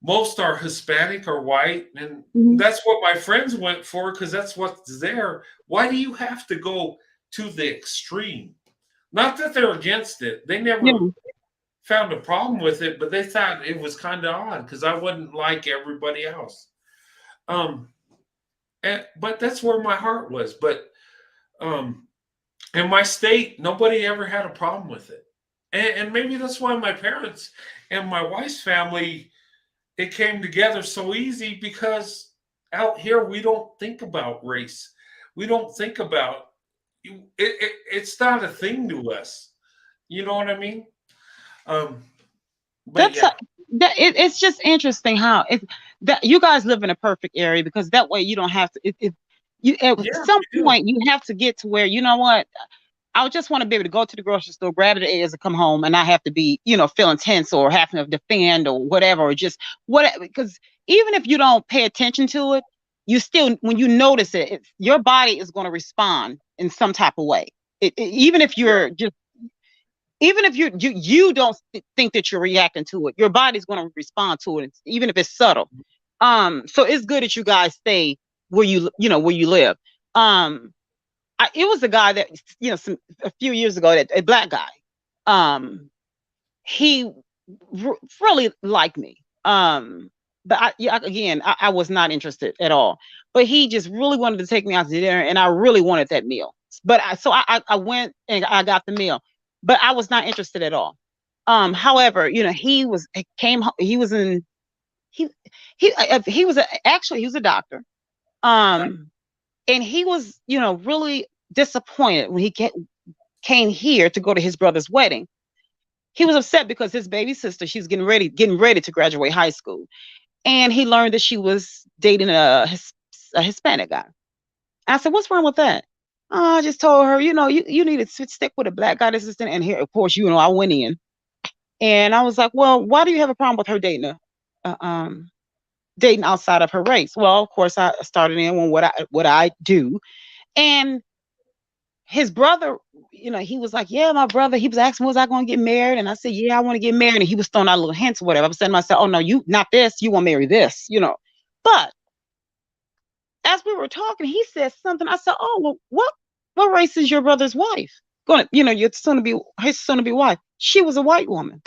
most are Hispanic or white. And Mm-hmm. that's what my friends went for because that's what's there. Why do you have to go to the extreme? Not that they're against it. They never Yeah. found a problem with it, but they thought it was kind of odd because I wasn't like everybody else. But that's where my heart was. But in my state, nobody ever had a problem with it, and maybe that's why my parents and my wife's family it came together so easy because out here we don't think about race, we don't think about it's not a thing to us. You know what I mean? But That's it's just interesting how that you guys live in a perfect area because that way you don't have to. You at some point you have to get to where you know what. I just want to be able to go to the grocery store, grab the eggs, and come home, and not have to be, feeling tense or having to defend or whatever, or just whatever. Because even if you don't pay attention to it, you still, when you notice it, your body is going to respond in some type of way. Even if you're just, even if you don't think that you're reacting to it, your body's going to respond to it, even if it's subtle. So it's good that you guys stay where where you live. It was a guy that a few years ago, that a black guy. He really liked me. But I was not interested at all. But he just really wanted to take me out to dinner, and I really wanted that meal. But I went and I got the meal, but I was not interested at all. However, he was actually he was a doctor. And he was, really disappointed when he came here to go to his brother's wedding. He was upset because his baby sister, she's getting ready to graduate high school. And he learned that she was dating a Hispanic guy. I said, what's wrong with that? Oh, I just told her, you need to stick with a black guy assistant. And here, of course, I went in. And I was like, well, why do you have a problem with her dating dating outside of her race? Well, of course, I started in on what I do. And his brother, he was like, yeah, my brother, he was asking, was I going to get married? And I said, yeah, I want to get married. And he was throwing out little hints or whatever. I was saying to myself, oh, no, you, not this. You want to marry this, But as we were talking, he said something. I said, oh, well, what race is your brother's wife? Your his son to be wife. She was a white woman.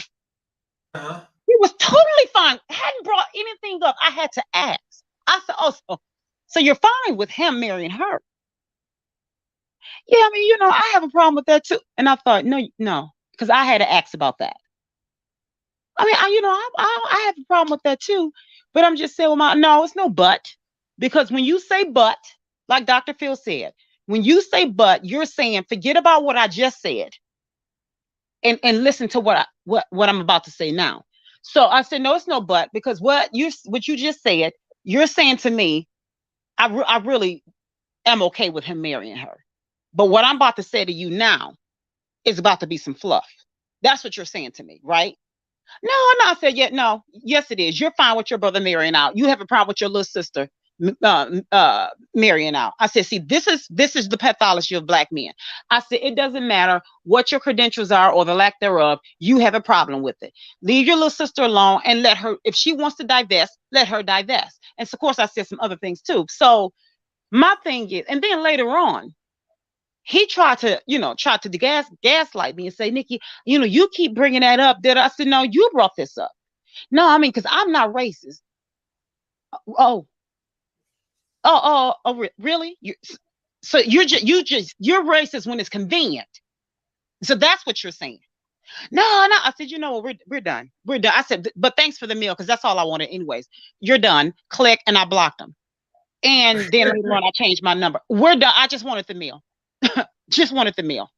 Uh-huh. He was totally fine. Hadn't brought anything up. I had to ask. I said, oh, so you're fine with him marrying her? Yeah, I mean, I have a problem with that too. And I thought, no, because I had to ask about that. I mean, I have a problem with that too. But I'm just saying, no, it's no but. Because when you say but, like Dr. Phil said, when you say but, you're saying forget about what I just said and listen to what I'm about to say now. So I said, no, it's no but, because what you just said, you're saying to me, I really am okay with him marrying her. But what I'm about to say to you now is about to be some fluff. That's what you're saying to me, right? No, I said, yeah, no, yes, it is. You're fine with your brother marrying out. You have a problem with your little sister marrying out. I said, see, this is the pathology of Black men. I said, it doesn't matter what your credentials are or the lack thereof. You have a problem with it. Leave your little sister alone and let her, if she wants to divest, let her divest. And so, of course, I said some other things too. So my thing is, and then later on, he tried to gaslight me and say, Nikki, you keep bringing that up. I said, no, you brought this up. No, I mean, because I'm not racist. Oh, really? So you're racist when it's convenient. So that's what you're saying. No. I said, we're done. We're done. I said, but thanks for the meal, because that's all I wanted anyways. You're done. Click, and I blocked him. And then later on, I changed my number. We're done. I just wanted the meal. Just wanted the meal.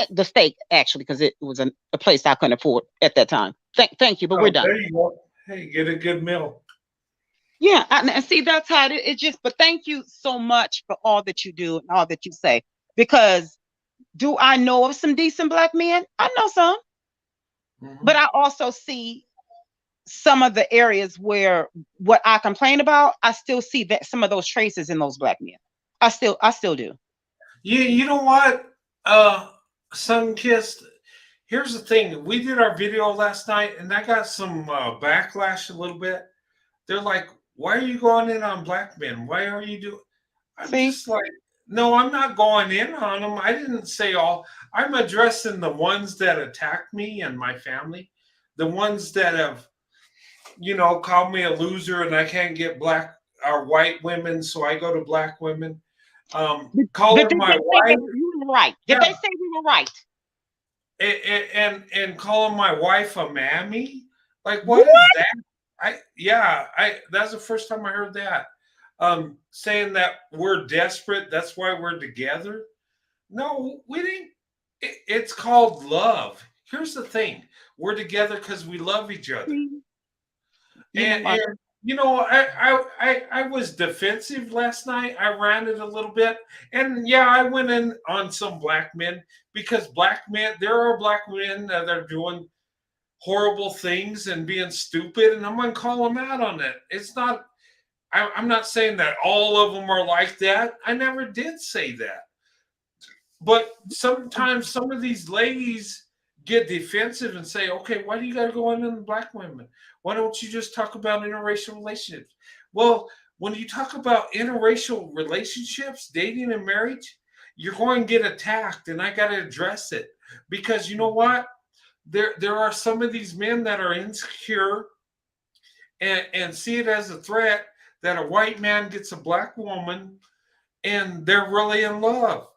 The steak, actually, because it was a place I couldn't afford at that time. Thank you, but we're done. There you go. Hey, get a good meal. Yeah, and see, that's how it just. But thank you so much for all that you do and all that you say. Because do I know of some decent Black men? I know some, but I also see some of the areas where what I complain about, I still see that some of those traces in those Black men. I still do. You know what, Sunkissed? Here's the thing. We did our video last night, and I got some backlash a little bit. They're like, why are you going in on Black men? Why are you doing? I'm just like, no, I'm not going in on them. I didn't say all. I'm addressing the ones that attacked me and my family, the ones that have, called me a loser and I can't get Black or white women, so I go to Black women. Calling my wife. You were right. Did they say we were right? And calling my wife a mammy? Like, what is that? That's the first time I heard that. Saying that we're desperate, that's why we're together. No, we didn't. It's called love. Here's the thing. We're together because we love each other. I was defensive last night. I ranted a little bit. And I went in on some Black men, because Black men, there are Black men that are doing horrible things and being stupid, and I'm going to call them out on it. It's not, I'm not saying that all of them are like that. I never did say that. But sometimes some of these ladies get defensive and say, okay, why do you got to go in on Black women? Why don't you just talk about interracial relationships? Well, when you talk about interracial relationships, dating and marriage, you're going to get attacked, and I got to address it. Because you know what? There are some of these men that are insecure and see it as a threat that a white man gets a Black woman and they're really in love.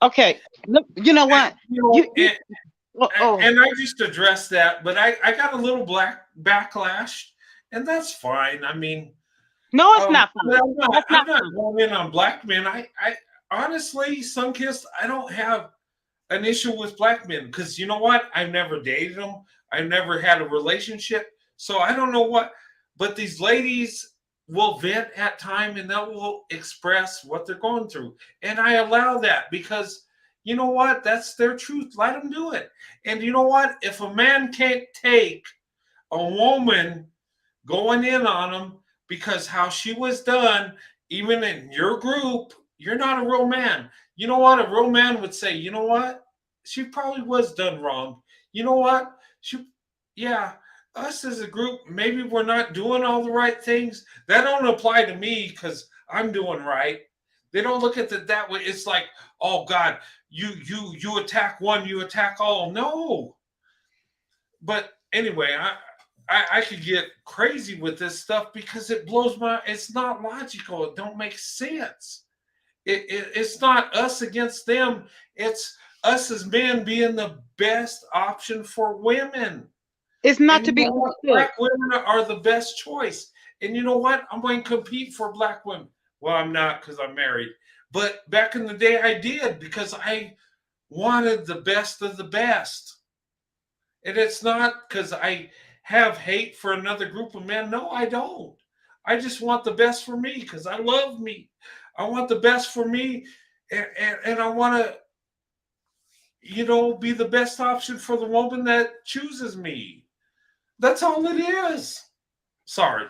Okay. Look, you know what? And I just addressed that, but I got a little backlash, and that's fine. I mean, no, it's not fine. I'm not going in on Black men. I honestly, Sunkissed, I don't have an issue with Black men, because you know what? I've never dated them. I've never had a relationship, so I don't know what. But these ladies will vent at time, and they will express what they're going through, and I allow that, because you know what? That's their truth. Let them do it. And you know what? If a man can't take a woman going in on him because how she was done, even in your group, you're not a real man. You know what? A real man would say, you know what? She probably was done wrong. You know what? Yeah, us as a group, maybe we're not doing all the right things. That don't apply to me because I'm doing right. They don't look at it that way. It's like, oh God, you attack one, you attack all. No. But anyway, I could get crazy with this stuff because it blows my. It's not logical. It don't make sense. It's not us against them. It's us as men being the best option for women. It's not And to be what? understood. Black women are the best choice. And you know what? I'm going to compete for black women. Well, I'm not because I'm married. But back in the day, I did because I wanted the best of the best. And it's not because I have hate for another group of men. No, I don't. I just want the best for me because I love me. I want the best for me. And I want to, be the best option for the woman that chooses me. That's all it is. Sorry.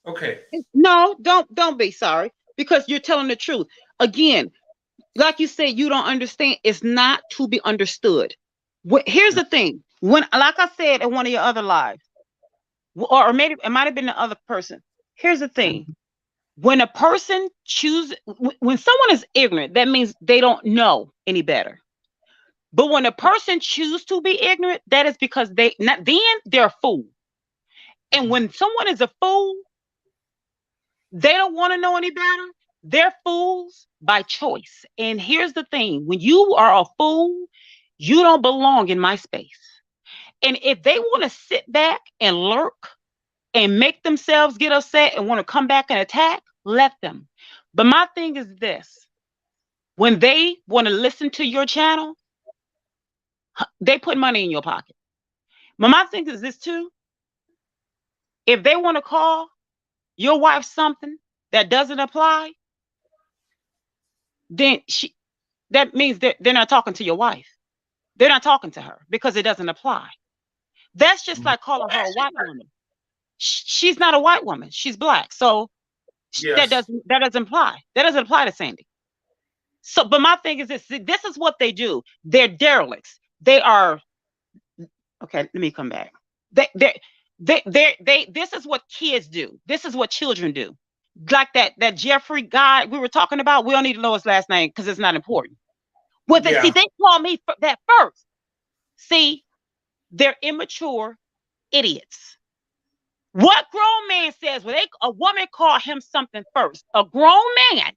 Okay. No, don't be sorry because you're telling the truth. Again, like you said, you don't understand. It's not to be understood. Here's the thing. When, like I said in one of your other lives, or maybe it might have been the other person. Here's the thing. When a person when someone is ignorant, that means they don't know any better. But when a person chooses to be ignorant, that is because they're a fool. And when someone is a fool, they don't want to know any better. They're fools by choice. And here's the thing. When you are a fool, you don't belong in my space. And if they want to sit back and lurk and make themselves get upset and want to come back and attack, let them. But my thing is this. When they want to listen to your channel, they put money in your pocket. But my thing is this too. If they want to call your wife something that doesn't apply, then that means they're not talking to your wife. They're not talking to her because it doesn't apply. That's just like calling her a white woman. She's not a white woman. She's black. So Yes. that doesn't apply. That doesn't apply to Sandy. So, but my thing is this is what they do. They're derelicts. They are, okay, let me come back. This is what kids do. This is what children do. Like that Jeffrey guy we were talking about. We don't need to know his last name because it's not important. Well, see, they call me that first. See, they're immature idiots. What grown man says when a woman call him something first? A grown man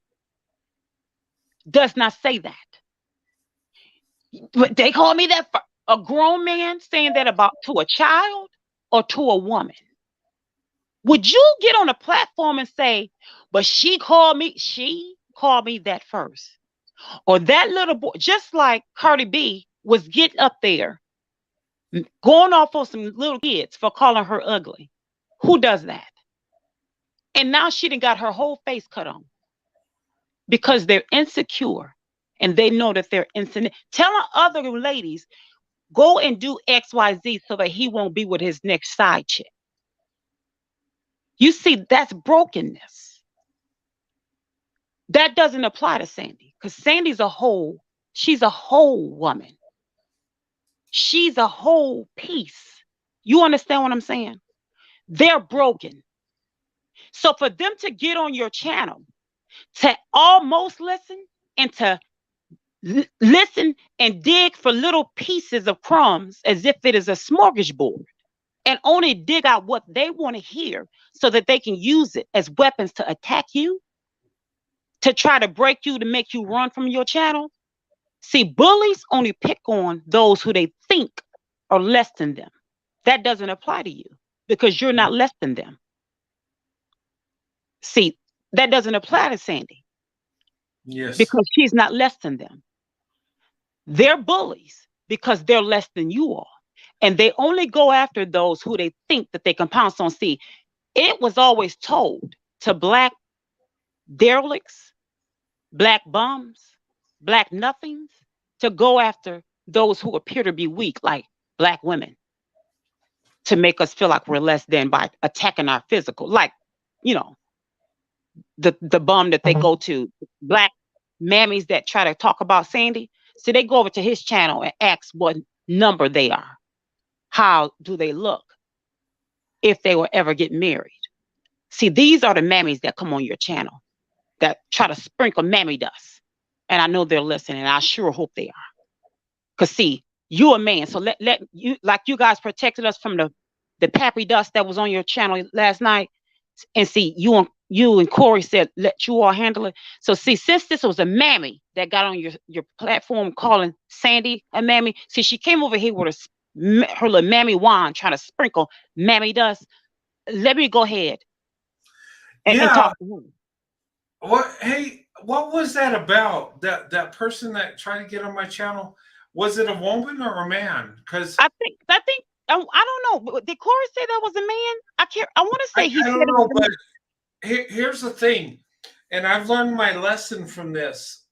does not say that. But they call me that first. A grown man saying that to a child or to a woman. Would you get on a platform and say, but she called me that first? Or that little boy, just like Cardi B was getting up there, going off on some little kids for calling her ugly. Who does that? And now she done got her whole face cut on because they're insecure and they know that they're insignificant. Telling other ladies, go and do XYZ so that he won't be with his next side chick. You see, that's brokenness. That doesn't apply to Sandy because Sandy's she's a whole woman. She's a whole piece. You understand what I'm saying? They're broken. So for them to get on your channel, to almost listen and to listen and dig for little pieces of crumbs as if it is a smorgasbord and only dig out what they want to hear so that they can use it as weapons to attack you, to try to break you, to make you run from your channel. See, bullies only pick on those who they think are less than them. That doesn't apply to you because you're not less than them. See, that doesn't apply to Sandy. Yes. Because she's not less than them. They're bullies because they're less than you are. And they only go after those who they think that they can pounce on. See, it was always told to black derelicts, black bums, black nothings, to go after those who appear to be weak, like black women, to make us feel like we're less than by attacking our physical, like, the bum that they go to, black mammies that try to talk about Sandy. So they go over to his channel and ask what number they are. How do they look? If they will ever get married. See, these are the mammies that come on your channel that try to sprinkle mammy dust. And I know they're listening, and I sure hope they are. Because see, you a man, so let you, like you guys protected us from the pappy dust that was on your channel last night. And see, you and Corey said let you all handle it. So see, since this was a mammy that got on your platform calling Sandy a mammy, see, she came over here with her little mammy wand trying to sprinkle mammy dust. Let me go ahead and talk to him. What was that about? That person that tried to get on my channel, was it a woman or a man? Because I think I don't know. Did Corey say that was a man? I want to say he said I don't it know, was a man. but here's the thing, and I've learned my lesson from this.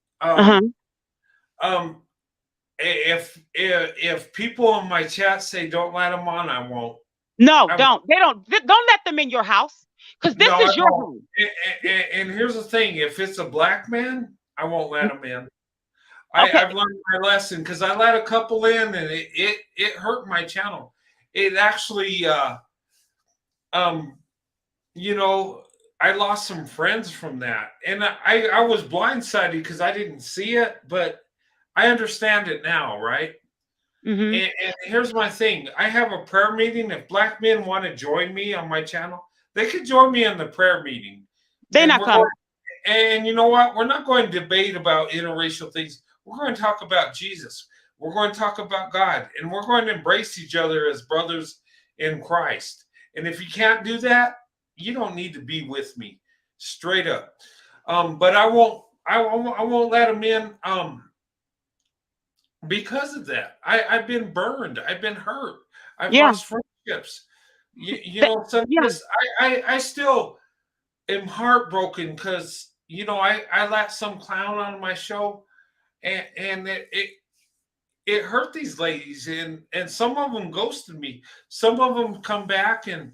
If people in my chat say don't let them on, I won't. No, don't. Don't let them in your house, because this is your home. And here's the thing: if it's a black man, I won't let him in. I've learned my lesson, because I let a couple in, and it hurt my channel. It actually, I lost some friends from that, and I was blindsided because I didn't see it, but I understand it now, right? And here's my thing: I have a prayer meeting. If black men want to join me on my channel, they could join me in the prayer meeting. They're not coming. And you know what? We're not going to debate about interracial things. We're going to talk about Jesus. We're going to talk about God, and we're going to embrace each other as brothers in Christ. And if you can't do that, you don't need to be with me, straight up. But I won't let them in. Because of that, I've been burned. I've been hurt. I've lost friendships. I still am heartbroken because I let some clown on my show, and it hurt these ladies, and some of them ghosted me. Some of them come back, and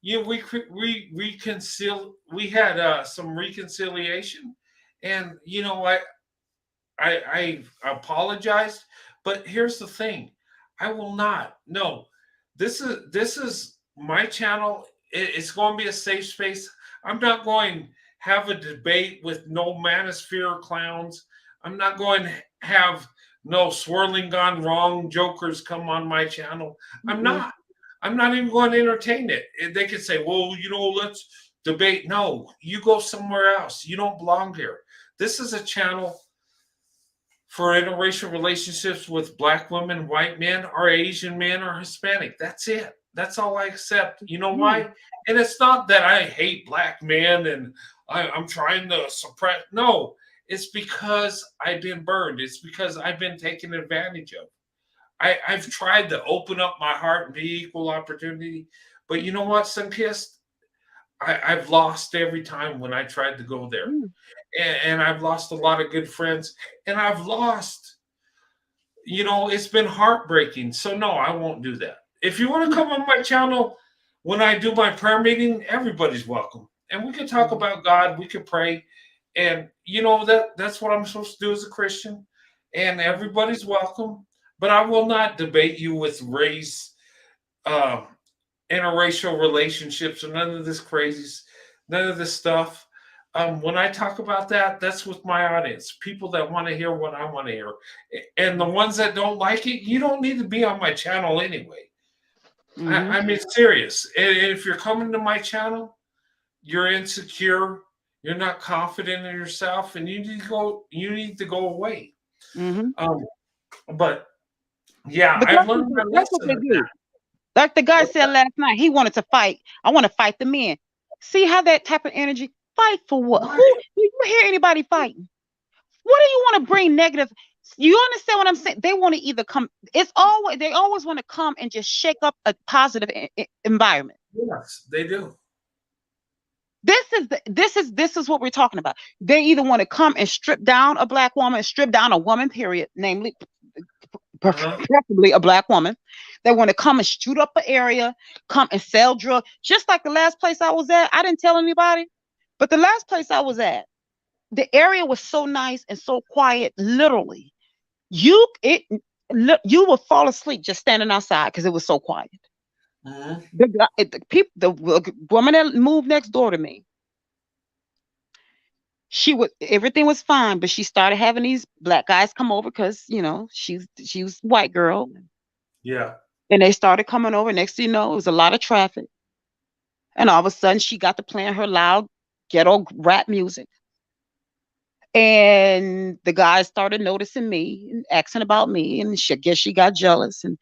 we reconcile. We had some reconciliation, and I apologized, but here's the thing: I will not. No, this is my channel. It's going to be a safe space. I'm not going to have a debate with no manosphere clowns. I'm not going to have no swirling gone wrong jokers come on my channel. I'm not even going to entertain it. They could say, well, let's debate. No, you go somewhere else. You don't belong here. This is a channel for interracial relationships with black women, white men, or Asian men, or Hispanic. That's it. That's all I accept. You know why? And it's not that I hate black men and I'm trying to suppress. No, it's because I've been burned. It's because I've been taken advantage of. I've tried to open up my heart and be equal opportunity. But you know what, Sunkissed? I've lost every time when I tried to go there. And I've lost a lot of good friends. And I've lost, it's been heartbreaking. So no, I won't do that. If you want to come on my channel when I do my prayer meeting, everybody's welcome. And we can talk about God. We can pray. And that's what I'm supposed to do as a Christian. And everybody's welcome. But I will not debate you with race, interracial relationships, or none of this crazy, none of this stuff. When I talk about that, that's with my audience, people that want to hear what I want to hear. And the ones that don't like it, you don't need to be on my channel anyway. I mean, serious. And if you're coming to my channel, you're insecure, you're not confident in yourself, and you need to go away. But yeah, I've learned my lesson. Like the guy said last night, he wanted to fight. I want to fight the men. See how that type of energy? Fight for what? Who? Do you hear anybody fighting? What do you want to bring negative? You understand what I'm saying? They want to either come. They always want to come and just shake up a positive environment. Yes, they do. This is what we're talking about. They either want to come and strip down a black woman, strip down a woman, period, namely preferably a black woman. They want to come and shoot up an area, come and sell drugs. Just like the last place I was at, I didn't tell anybody, but the last place I was at, the area was so nice and so quiet. Literally, you would fall asleep just standing outside because it was so quiet. Mhm. The woman that moved next door to me, everything was fine, but she started having these black guys come over because she was a white girl, Yeah. and they started coming over. Next thing you know, it was a lot of traffic, and all of a sudden she got to playing her loud ghetto rap music, and the guys started noticing me and asking about me, and I guess she got jealous, and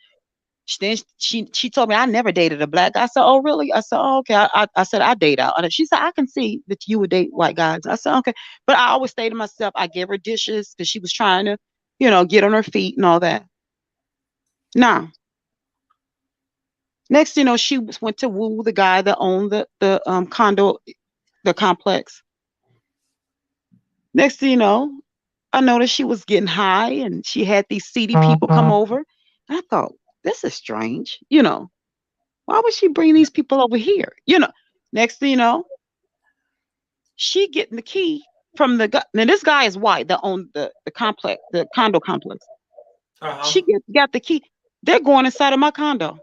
then she told me I never dated a black guy. I said, "Oh, really?" I said, "Oh, okay." I said, "I date out." And she said, "I can see that you would date white guys." I said, "Okay," but I always stayed to myself. I gave her dishes because she was trying to, get on her feet and all that. Now, next, she went to woo the guy that owned the condo, the complex. Next thing you know, I noticed she was getting high and she had these seedy people come over. And I thought, this is strange. Why would she bring these people over here? Next thing you know, she getting the key from the guy. Now this guy is white that owned the complex, the condo complex. Uh-huh. She got the key. They're going inside of my condo.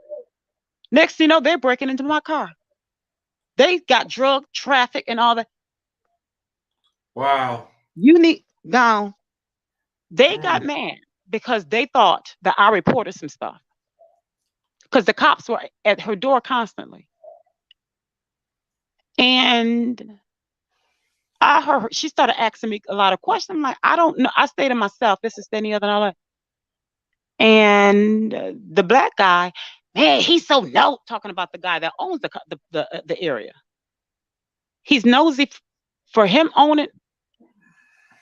Next thing you know, they're breaking into my car. They got drug traffic and all that. Wow. You need down. They got mad because they thought that I reported some stuff. Because the cops were at her door constantly. And I heard she started asking me a lot of questions. I'm like, I don't know. I stayed to myself. This is any other and all that. And the black guy, man, he's so talking about the guy that owns the area. He's nosy for him owning.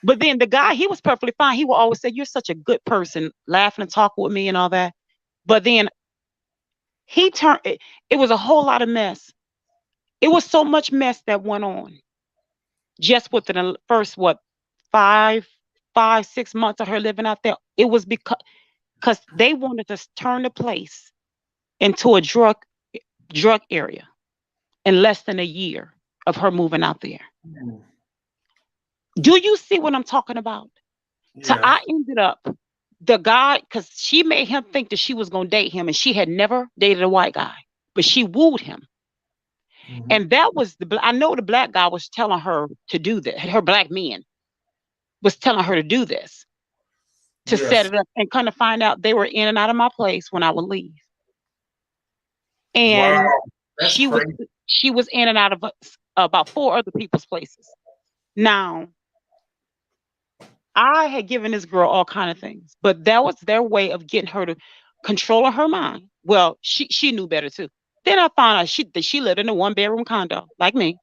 But then the guy, he was perfectly fine. He will always say, "You're such a good person," laughing and talking with me and all that. But then he turned. It was a whole lot of mess. It was so much mess that went on just within the first 5, 6 months of her living out there. It was because they wanted to turn the place into a drug area in less than a year of her moving out there. Do you see what I'm talking about? So Yeah. I ended up the guy, because she made him think that she was going to date him, and she had never dated a white guy, but she wooed him. And that was I know the black guy was telling her to do that. Her black men was telling her to do this, to set it up, and kind of find out they were in and out of my place when I would leave. And Wow. That's she was crazy. she was in and out of about 4 other people's places. Now, I had given this girl all kind of things, but that was their way of getting her to control her mind. Well, she knew better too. Then I found out that she lived in a 1-bedroom condo like me.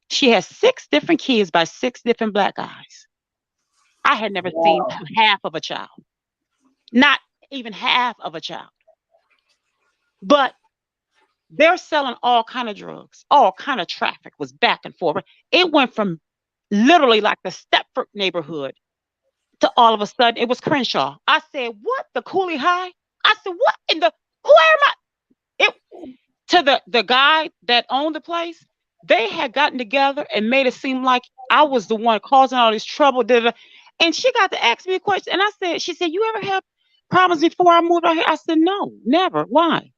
She has 6 different kids by 6 different black guys. I had never seen half of a child, not even half of a child. But they're selling all kind of drugs, all kind of traffic was back and forth. It went from literally like the Stepford neighborhood to all of a sudden it was Crenshaw. I said, "What the Cooley High?" I said, "What in the who am I?" It to the guy that owned the place. They had gotten together and made it seem like I was the one causing all this trouble. And she got to ask me a question, and I said, "She said, you ever have problems before I moved out here?" I said, "No, never. Why?"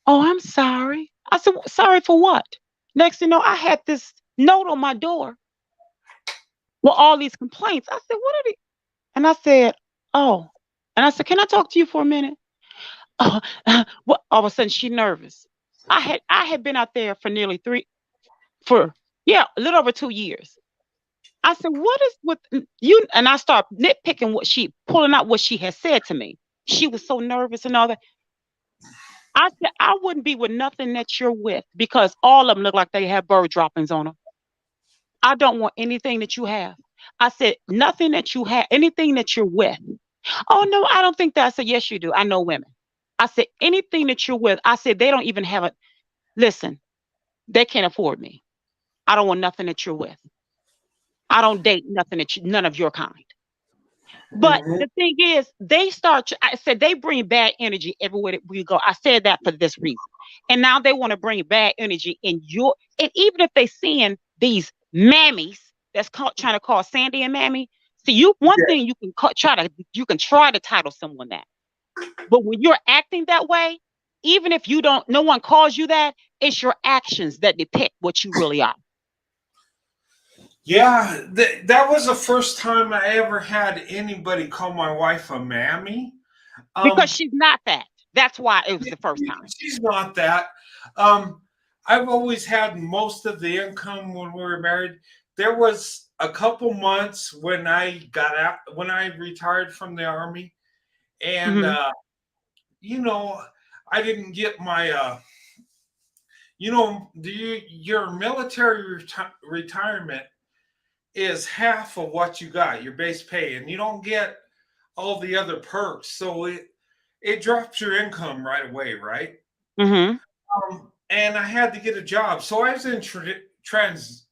"Oh, I'm sorry." I said, "Sorry for what?" Next thing you know, I had this note on my door with all these complaints. I said, "What are they?" And I said, "Oh." And I said, "Can I talk to you for a minute?" Oh, well, all of a sudden she's nervous. I had been out there for nearly a little over 2 years. I said, "What is with you?" And I start nitpicking pulling out what she had said to me. She was so nervous and all that. I said, "I wouldn't be with nothing that you're with because all of them look like they have bird droppings on them. I don't want anything that you have." I said, "Nothing that you have, anything that you're with." "Oh, no, I don't think that." I said, "Yes, you do. I know women." I said, "Anything that you're with," I said, "they don't even have a, listen, they can't afford me. I don't want nothing that you're with. I don't date nothing none of your kind." But the thing is, I said, they bring bad energy everywhere that we go. I said that for this reason. And now they want to bring bad energy and even if they seeing these mammies that's trying to call Sandy and Mammy. See, one thing you can try to title someone that, but when you're acting that way, even if no one calls you that, it's your actions that depict what you really are. Yeah, that was the first time I ever had anybody call my wife a mammy. Because she's not that. That's why it was the first time. She's not that. I've always had most of the income when we were married. There was a couple months when I retired from the Army, and I didn't get my your military retirement is half of what you got, your base pay, and you don't get all the other perks. So it drops your income right away, right? Mm-hmm. And I had to get a job. So I was in transition.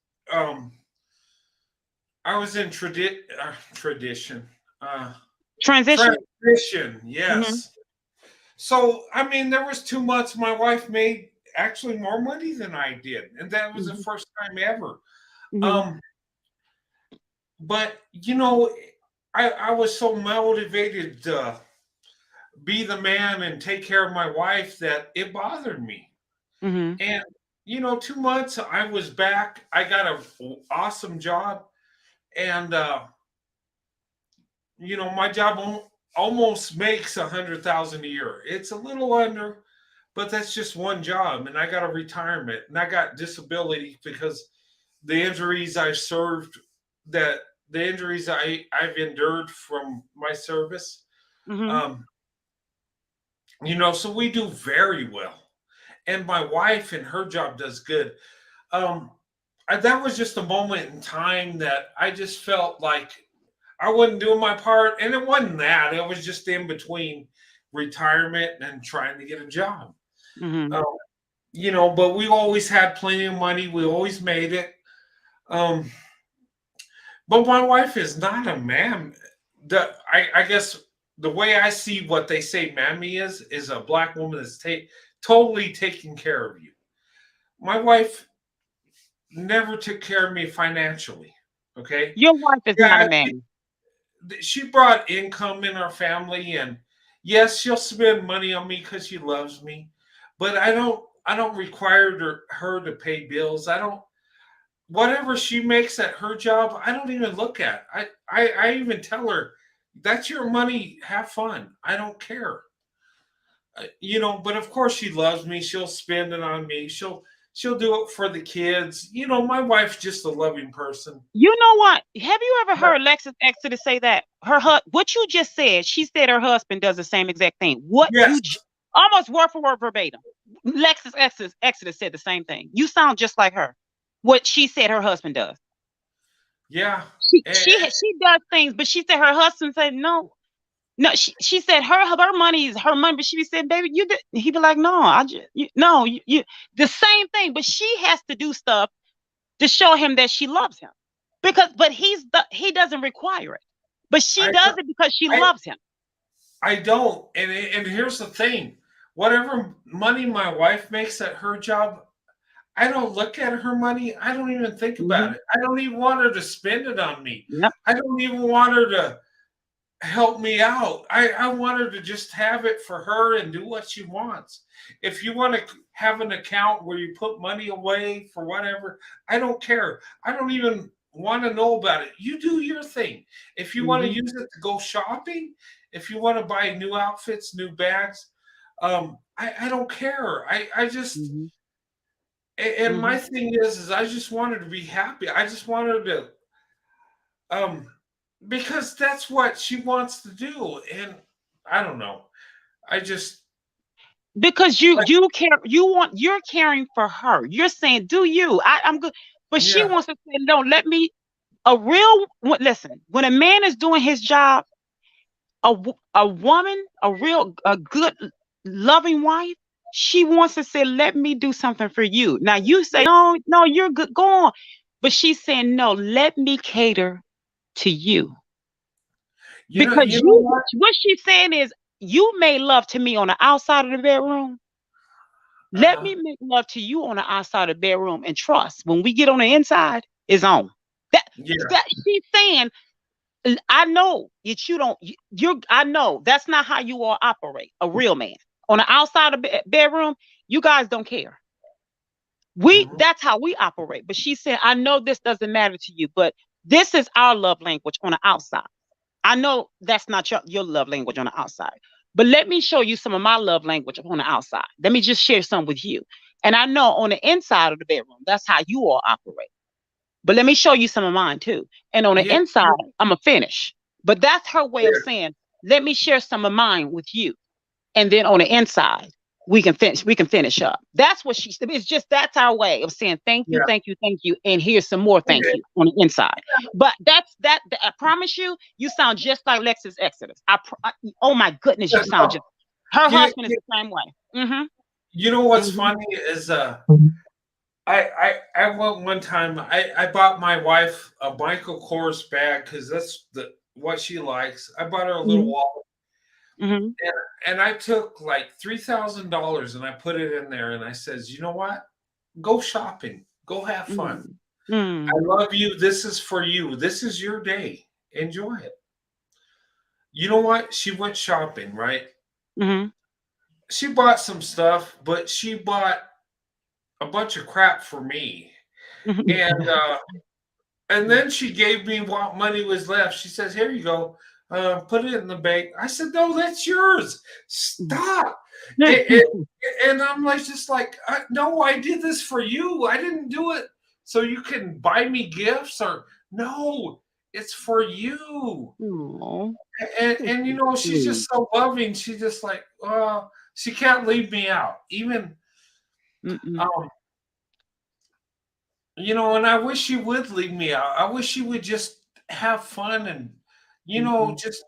Transition, yes. Mm-hmm. So, I mean, there was 2 months my wife made actually more money than I did. And that was the first time ever. Mm-hmm. But, I was so motivated to be the man and take care of my wife that it bothered me. Mm-hmm. And, 2 months I was back. I got an awesome job. And, my job almost makes $100,000 a year. It's a little under, but that's just one job. And I got a retirement and I got disability because the injuries I served the injuries I've endured from my service. Mm-hmm. So we do very well. And my wife and her job does good. That was just a moment in time that I just felt like I wasn't doing my part. And it wasn't that. It was just in between retirement and trying to get a job. Mm-hmm. But we always had plenty of money. We always made it. But my wife is not a mam. I guess the way I see what they say mammy is a Black woman that's totally taking care of you. My wife never took care of me financially. Okay. Your wife is not a mammy. She brought income in our family, and yes, she'll spend money on me because she loves me. But I don't require her to pay bills. Whatever she makes at her job, I don't even look at. I even tell her, that's your money, have fun. I don't care. But of course she loves me. She'll spend it on me. She'll do it for the kids. My wife's just a loving person. You know what? Have you ever heard Lexus Exodus say that? What you just said, she said her husband does the same exact thing. Almost word for word verbatim. Lexus Exodus said the same thing. You sound just like her. What she said her husband does. Yeah. She does things, but she said her husband said no. No, she said her money is her money, but she said, baby, you did. He'd be like, no, you the same thing, but she has to do stuff to show him that she loves him. But he doesn't require it. But she does it because she loves him. I don't. And here's the thing. Whatever money my wife makes at her job, I don't look at her money. I don't even think about it. I don't even want her to spend it on me. Yep. I don't even want her to help me out. I want her to just have it for her and do what she wants. If you want to have an account where you put money away for whatever, I don't care. I don't even want to know about it. You do your thing. If you want to use it to go shopping, if you want to buy new outfits, new bags, I don't care. I just and my thing is I just want her to be happy. I just want her to because that's what she wants to do. And I don't know. Because you care, you're caring for her. You're saying, do you? I'm good. But she wants to say, no, listen, when a man is doing his job, a woman, a good, loving wife, she wants to say, let me do something for you. Now you say, no, you're good, go on. But she's saying, no, let me cater to you. Because what she's saying is, you made love to me on the outside of the bedroom. Let me make love to you on the outside of the bedroom, and trust when we get on the inside, it's on. That she's saying, I know that you don't. I know that's not how you all operate. A real man on the outside of the bedroom, you guys don't care. That's how we operate. But she said, I know this doesn't matter to you, but this is our love language on the outside. I know that's not your love language on the outside, but let me show you some of my love language on the outside. Let me just share some with you. And I know on the inside of the bedroom, that's how you all operate. But let me show you some of mine too. And on the inside, I'm going to finish. But that's her way of saying, let me share some of mine with you. And then on the inside, we can finish up. That's what it's just, that's our way of saying thank you, thank you, thank you. And here's some more thank you on the inside. But I promise you, you sound just like Lexus Exodus. Oh my goodness, you sound just, her husband is the same way. Mm-hmm. You know what's funny is I went one time, I bought my wife a Michael Kors bag because that's what she likes. I bought her a little wallet. Mm-hmm. And I took like $3,000 and I put it in there and I says, you know what? Go shopping. Go have fun. Mm-hmm. I love you. This is for you. This is your day. Enjoy it. You know what? She went shopping, right? Mm-hmm. She bought some stuff, but she bought a bunch of crap for me. And then she gave me what money was left. She says, here you go. Put it in the bank. I said, no, that's yours. Stop. And I'm like, just like, no, I did this for you. I didn't do it so you can buy me gifts or no, it's for you. And you know, she's just so loving. She's just like, she can't leave me out. Even, you know, and I wish she would leave me out. I wish she would just have fun and, you know, just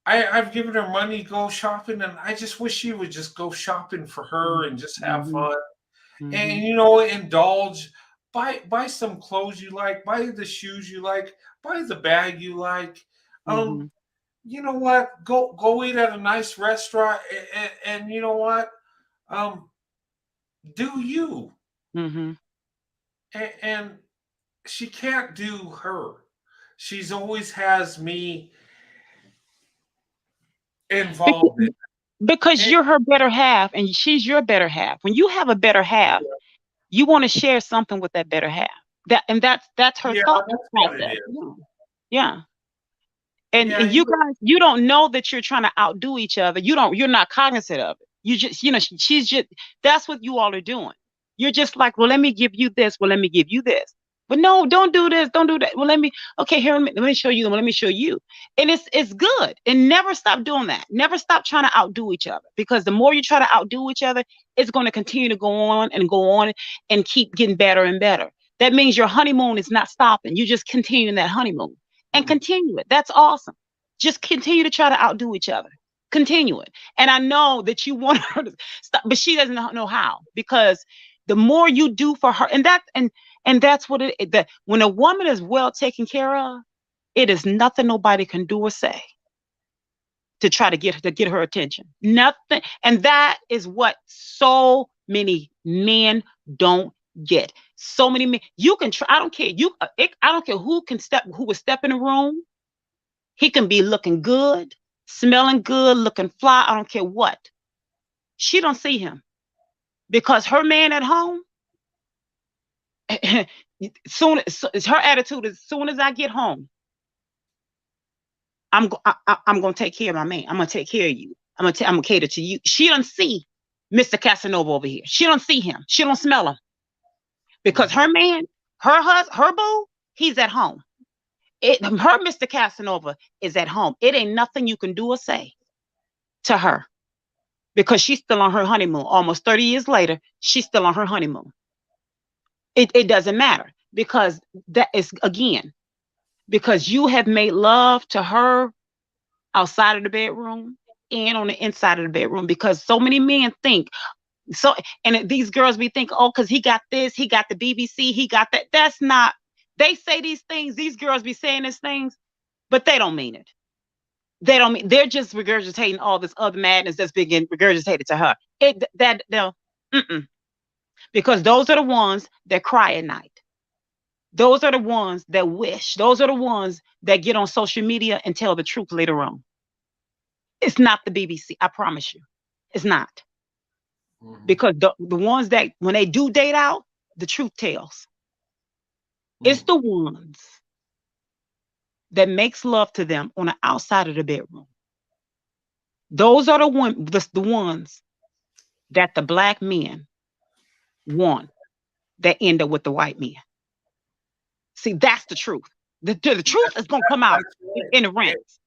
I've given her money to go shopping, and I just wish she would just go shopping for her and just have fun. And you know, indulge, buy some clothes you like, buy the shoes you like, buy the bag you like. You know what? Go eat at a nice restaurant, and you know what? Do you? And she can't do her. She's always has me involved in it. Because you're her better half and she's your better half. When you have a better half, you want to share something with that better half. That's her thought process. Yeah. And you guys, you don't know that you're trying to outdo each other. You're not cognizant of it. You just, you know, she's just, that's what you all are doing. You're just like, well, let me give you this. Well, let me give you this. But no, don't do this. Don't do that. Well, okay, here, let me show you. Let me show you. And it's good. And never stop doing that. Never stop trying to outdo each other, because the more you try to outdo each other, it's going to continue to go on and keep getting better and better. That means your honeymoon is not stopping. You just continuing that honeymoon and continue it. That's awesome. Just continue to try to outdo each other. Continue it. And I know that you want her to stop, but she doesn't know how, because the more you do for her, and that's what that when a woman is well taken care of, it is nothing nobody can do or say to try to get her attention. Nothing. And that is what so many men don't get. So many men, you can try, I don't care. I don't care who would step in the room. He can be looking good, smelling good, looking fly. I don't care what. She don't see him, because her man at home, her attitude is, soon as I get home, I'm gonna take care of my man. I'm gonna take care of you. I'm gonna cater to you. She don't see Mr. Casanova over here. She don't see him. She don't smell him, because her man, her boo, he's at home. Her Mr. Casanova is at home. It ain't nothing you can do or say to her, because she's still on her honeymoon. Almost 30 years later, she's still on her honeymoon. It doesn't matter, because that is, again, because you have made love to her outside of the bedroom and on the inside of the bedroom. Because so many men think so, and these girls be thinking, oh, because he got this, he got the BBC, he got that. That's not, they say these things, these girls be saying these things, but they don't mean it. They don't mean, they're just regurgitating all this other madness that's being regurgitated to her. Because those are the ones that cry at night. Those are the ones that wish. Those are the ones that get on social media and tell the truth later on. It's not the BBC. I promise you. It's not. Because the ones that, when they do date out, the truth tells. It's the ones that makes love to them on the outside of the bedroom. Those are the ones that the black men want that end up with the white men. See, that's the truth. The truth is going to come out in the ranks.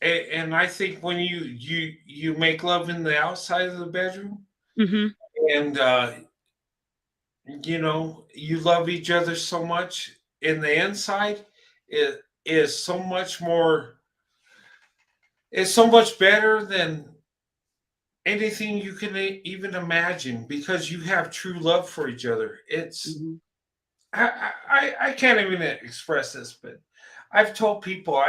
And I think when you make love in the outside of the bedroom, and you love each other so much, in the inside, it is so much more. It's so much better than anything you can even imagine, because you have true love for each other. It's I can't even express this, but I've told people,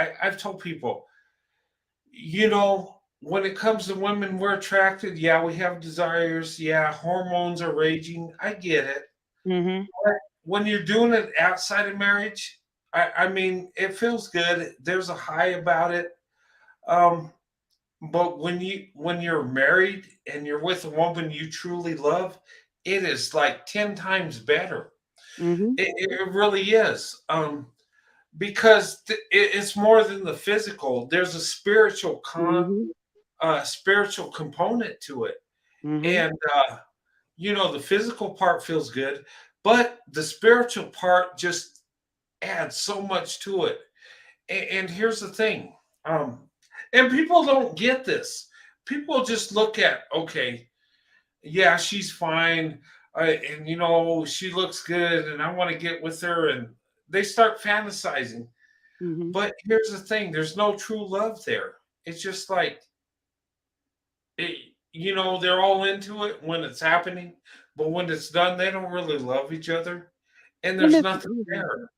when it comes to women, we're attracted. Yeah, we have desires. Yeah, hormones are raging. I get it. But when you're doing it outside of marriage, I mean, it feels good. There's a high about it. But when you're married and you're with a woman you truly love, it is like 10 times better. It really is. Because it's more than the physical. There's a spiritual component to it. And the physical part feels good, but the spiritual part just adds so much to it. And here's the thing. And people don't get this. People just look at, okay, yeah, she's fine. And she looks good and I want to get with her. And they start fantasizing. But here's the thing. There's no true love there. It's just like, they're all into it when it's happening. But when it's done, they don't really love each other. And there's nothing there.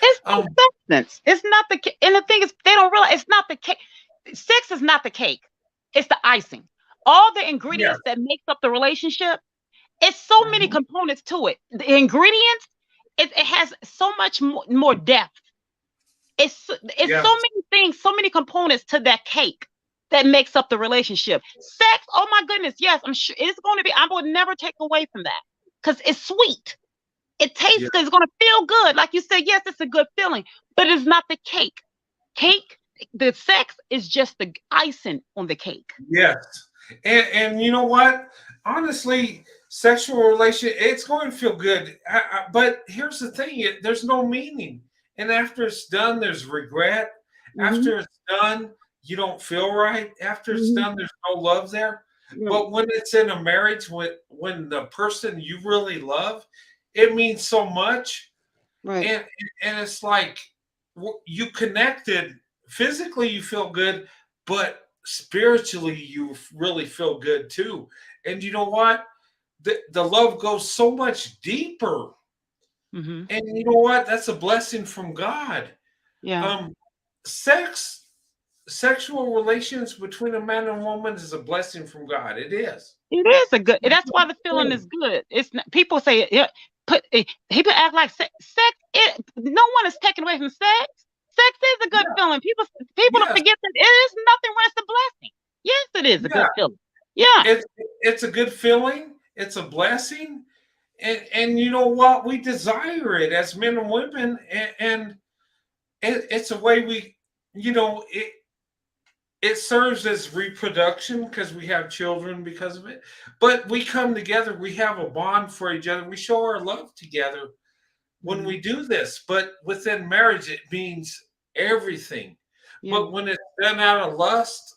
It's no substance. It's not and the thing is, they don't realize it's not the cake. Sex is not the cake. It's the icing. All the ingredients that makes up the relationship, it's so many components to it. The ingredients, it has so much more depth. It's so many things, so many components to that cake that makes up the relationship. Sex, oh my goodness, yes, I'm sure it's going to be. I would never take away from that because it's sweet. It tastes good. It's going to feel good. Like you said, yes, it's a good feeling, but it's not the cake. The sex is just the icing on the cake. Yes. And you know what? Honestly, sexual relation, it's going to feel good. But here's the thing. There's no meaning. And after it's done, there's regret. After it's done, you don't feel right. After it's done, there's no love there. But when it's in a marriage, when the person you really love, it means so much. Right. And it's like you connected. Physically, you feel good, but spiritually, you really feel good too. And you know what? The love goes so much deeper. And you know what? That's a blessing from God. Yeah. Sexual relations between a man and woman is a blessing from God. It is. It is a good. That's why the feeling is good. It's not, people say people act like sex. No one is taken away from sex. Sex is a good feeling. People don't forget that it is nothing less a blessing. Yes, it is a good feeling. Yeah. It's a good feeling. It's a blessing. And you know what? We desire it as men and women. And it's a way we, it serves as reproduction because we have children because of it. But we come together. We have a bond for each other. We show our love together when we do this. But within marriage, it means everything. But when it's done out of lust,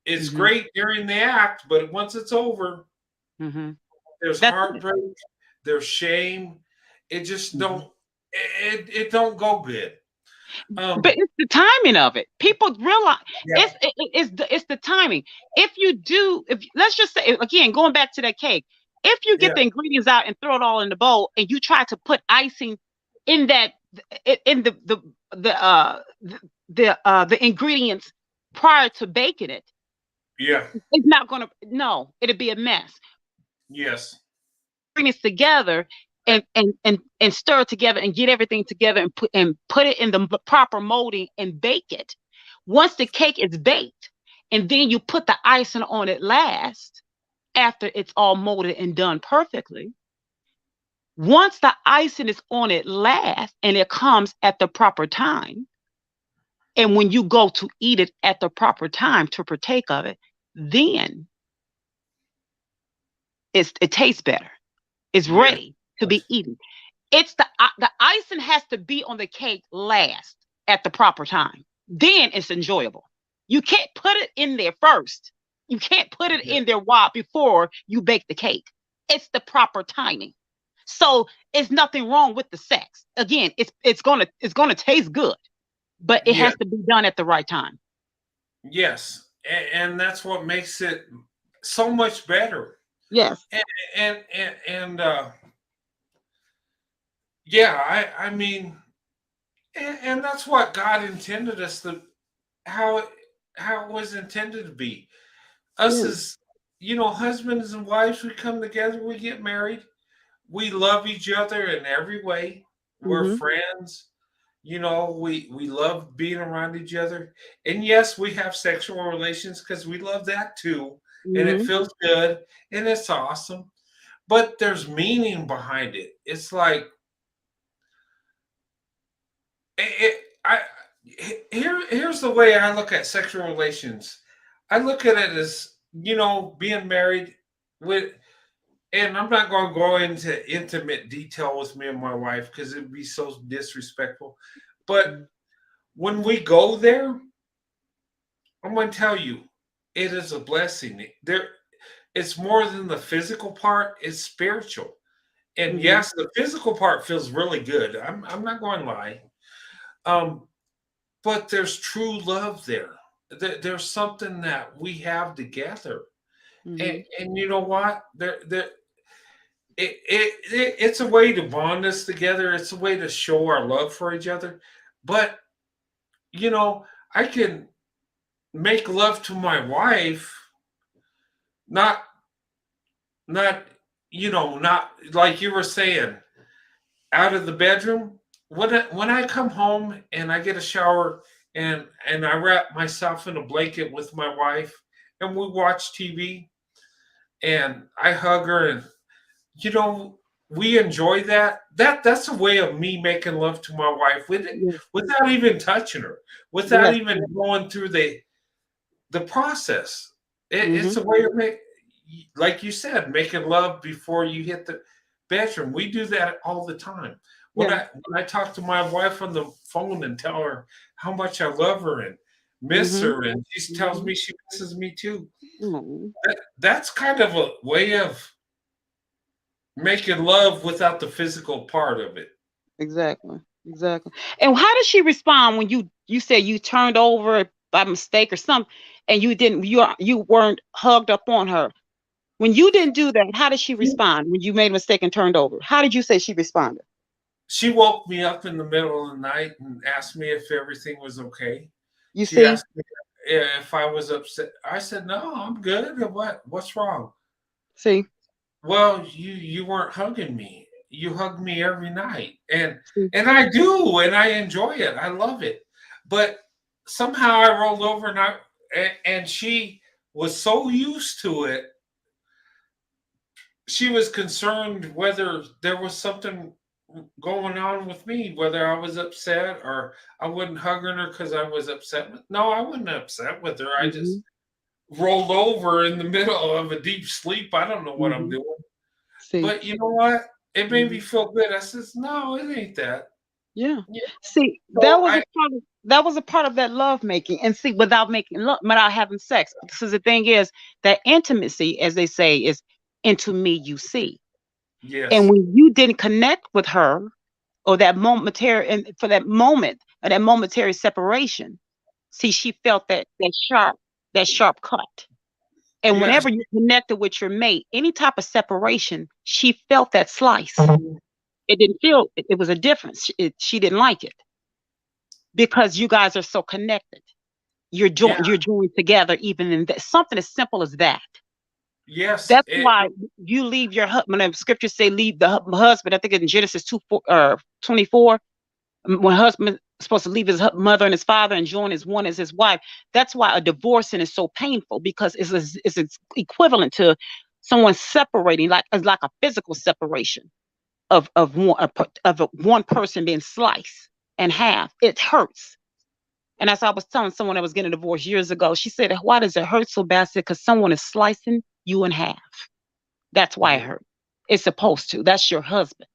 it's great during the act. But once it's over, there's heartbreak, there's shame. It just don't. It don't go good. But it's the timing of it. People realize it's the timing. If let's just say again, going back to that cake, if you get the ingredients out and throw it all in the bowl, and you try to put icing in that in the ingredients prior to baking it, it's not gonna. No, it'll be a mess. Yes. Bring it together, and stir it together and get everything together and put it in the proper molding and bake it. Once the cake is baked, and then you put the icing on it last after it's all molded and done perfectly. Once the icing is on it last and it comes at the proper time, and when you go to eat it at the proper time to partake of it, then it tastes better. It's ready to be eaten. It's the icing has to be on the cake last at the proper time. Then it's enjoyable. You can't put it in there first. You can't put it in there before you bake the cake. It's the proper timing. So it's nothing wrong with the sex. Again, it's gonna taste good, but it has to be done at the right time. Yes, and that's what makes it so much better. Yes, and yeah, I mean, and that's what God intended us to, how it was intended to be. Us as, husbands and wives, we come together, we get married, we love each other in every way. We're friends. We love being around each other. And yes, we have sexual relations because we love that too. And it feels good and it's awesome. But there's meaning behind it. It's like here's the way I look at sexual relations. I look at it as, being married with, and I'm not going to go into intimate detail with me and my wife because it'd be so disrespectful. But when we go there, I'm going to tell you, it is a blessing. It's more than the physical part; it's spiritual. And yes, the physical part feels really good. I'm not going to lie. But there's true love there. There's something that we have together, and you know what? It's a way to bond us together. It's a way to show our love for each other. But I can make love to my wife, not not like you were saying, out of the bedroom. When I come home and I get a shower and I wrap myself in a blanket with my wife and we watch TV and I hug her and we enjoy that. That's a way of me making love to my wife without even touching her, without even going through the process. It's a way of like you said, making love before you hit the bedroom. We do that all the time. When I talk to my wife on the phone and tell her how much I love her and miss her, and she tells me she misses me too. That's kind of a way of making love without the physical part of it. Exactly. And how does she respond when you say you turned over by mistake or something, and you weren't hugged up on her? When you didn't do that, how did she respond when you made a mistake and turned over? How did you say she responded? She woke me up in the middle of the night and asked me if everything was okay. She asked me if I was upset. I said, no, I'm good. What's wrong? See? Well, you weren't hugging me. You hug me every night. And I do, and I enjoy it. I love it. But somehow I rolled over and she was so used to it. She was concerned whether there was something going on with me, whether I was upset or I wasn't hugging her because I was upset. No, I wasn't upset with her. I just rolled over in the middle of a deep sleep. I don't know what I'm doing. But you know what? It made me feel good. I says, no, it ain't that. Yeah. See, that was a part of that love making. And see, without having sex. Because the thing is that intimacy, as they say, is into me you see. Yes. And when you didn't connect with her, or that momentary, and for that moment, or that momentary separation, see, she felt that sharp cut. And whenever you connected with your mate, any type of separation, she felt that slice. It didn't feel, it was a difference. She didn't like it because you guys are so connected. You're joined together, even in that, something as simple as that. Yes. That's why you leave your husband. When the scriptures say leave the husband, I think in Genesis 2:24, when husband is supposed to leave his mother and his father and join as one as his wife. That's why a divorcing is so painful, because it's equivalent to someone separating, like a physical separation of one person being sliced in half. It hurts. And as I was telling someone that was getting a divorce years ago, she said, "Why does it hurt so bad?" I said, "Because someone is slicing you in half. That's why it hurt. It's supposed to. That's your husband."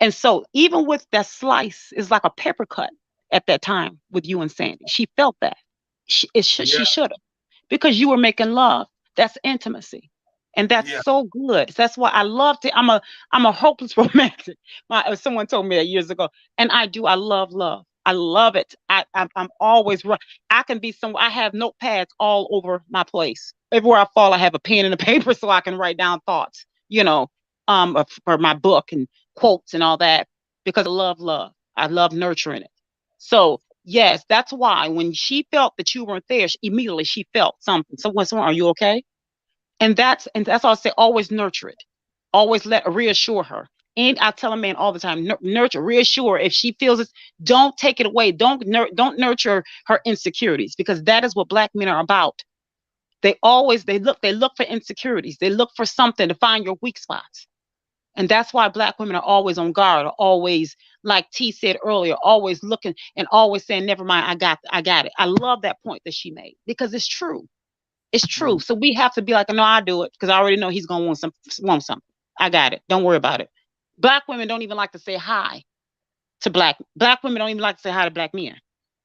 And so even with that slice, it's like a pepper cut at that time with you and Sandy. She felt that. She should have, because you were making love. That's intimacy. And that's so good. That's why I love to. I'm a hopeless romantic. Someone told me that years ago, and I do. I love love. I love it. I'm always right. I can be somewhere. I have notepads all over my place. Everywhere I fall, I have a pen and a paper so I can write down thoughts. For my book and quotes and all that, because I love love. I love nurturing it. So yes, that's why when she felt that you weren't there, immediately she felt something. Someone, are you okay? And that's why I say always nurture it. Always reassure her. And I tell a man all the time, nurture, reassure. If she feels it, don't take it away. Don't nurture her insecurities, because that is what Black men are about. They look for insecurities. They look for something to find your weak spots. And that's why Black women are always on guard, are always, like T said earlier, always looking and always saying, "Never mind, I got it." I love that point that she made, because it's true. It's true. So we have to be like, "No, I do it, because I already know he's gonna want something. I got it. Don't worry about it." Black women don't even like to say hi to Black women. Don't even like to say hi to Black men.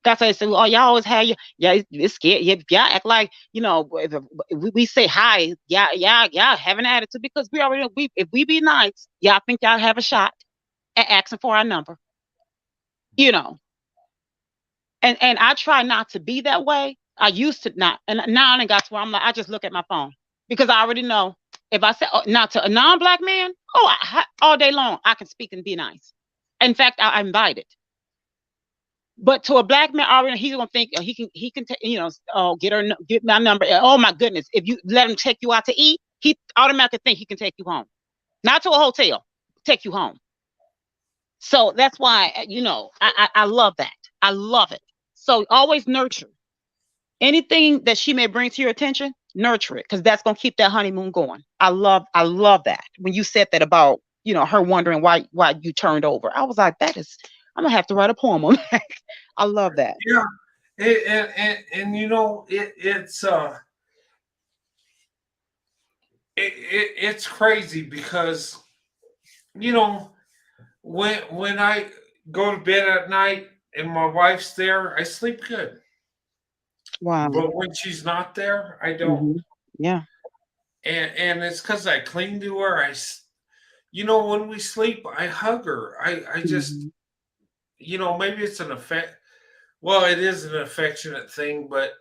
That's why they say, "Oh, y'all always have it's scared. Y'all act like, if we say hi, y'all have an attitude, because we already know, if we be nice, y'all think y'all have a shot at asking for our number, And I try not to be that way. I used to not, and now I got to where I'm like, I just look at my phone, because I already know if I say not to a non-Black man, all day long I can speak and be nice. In fact, I invite it. But to a Black man, already he's gonna think he can get my number. Oh my goodness! If you let him take you out to eat, he automatically think he can take you home, not to a hotel, take you home. So that's why I love that. I love it. So always nurture anything that she may bring to your attention. Nurture it, because that's gonna keep that honeymoon going. I love that when you said that about her wondering why you turned over. I was like, I'm gonna have to write a poem on that. I love that. Yeah, it's crazy, because when I go to bed at night and my wife's there, I sleep good. Wow. But when she's not there, I don't. Mm-hmm. Yeah. And it's because I cling to her. When we sleep, I hug her. I just, maybe it's an effect. Well, it is an affectionate thing, but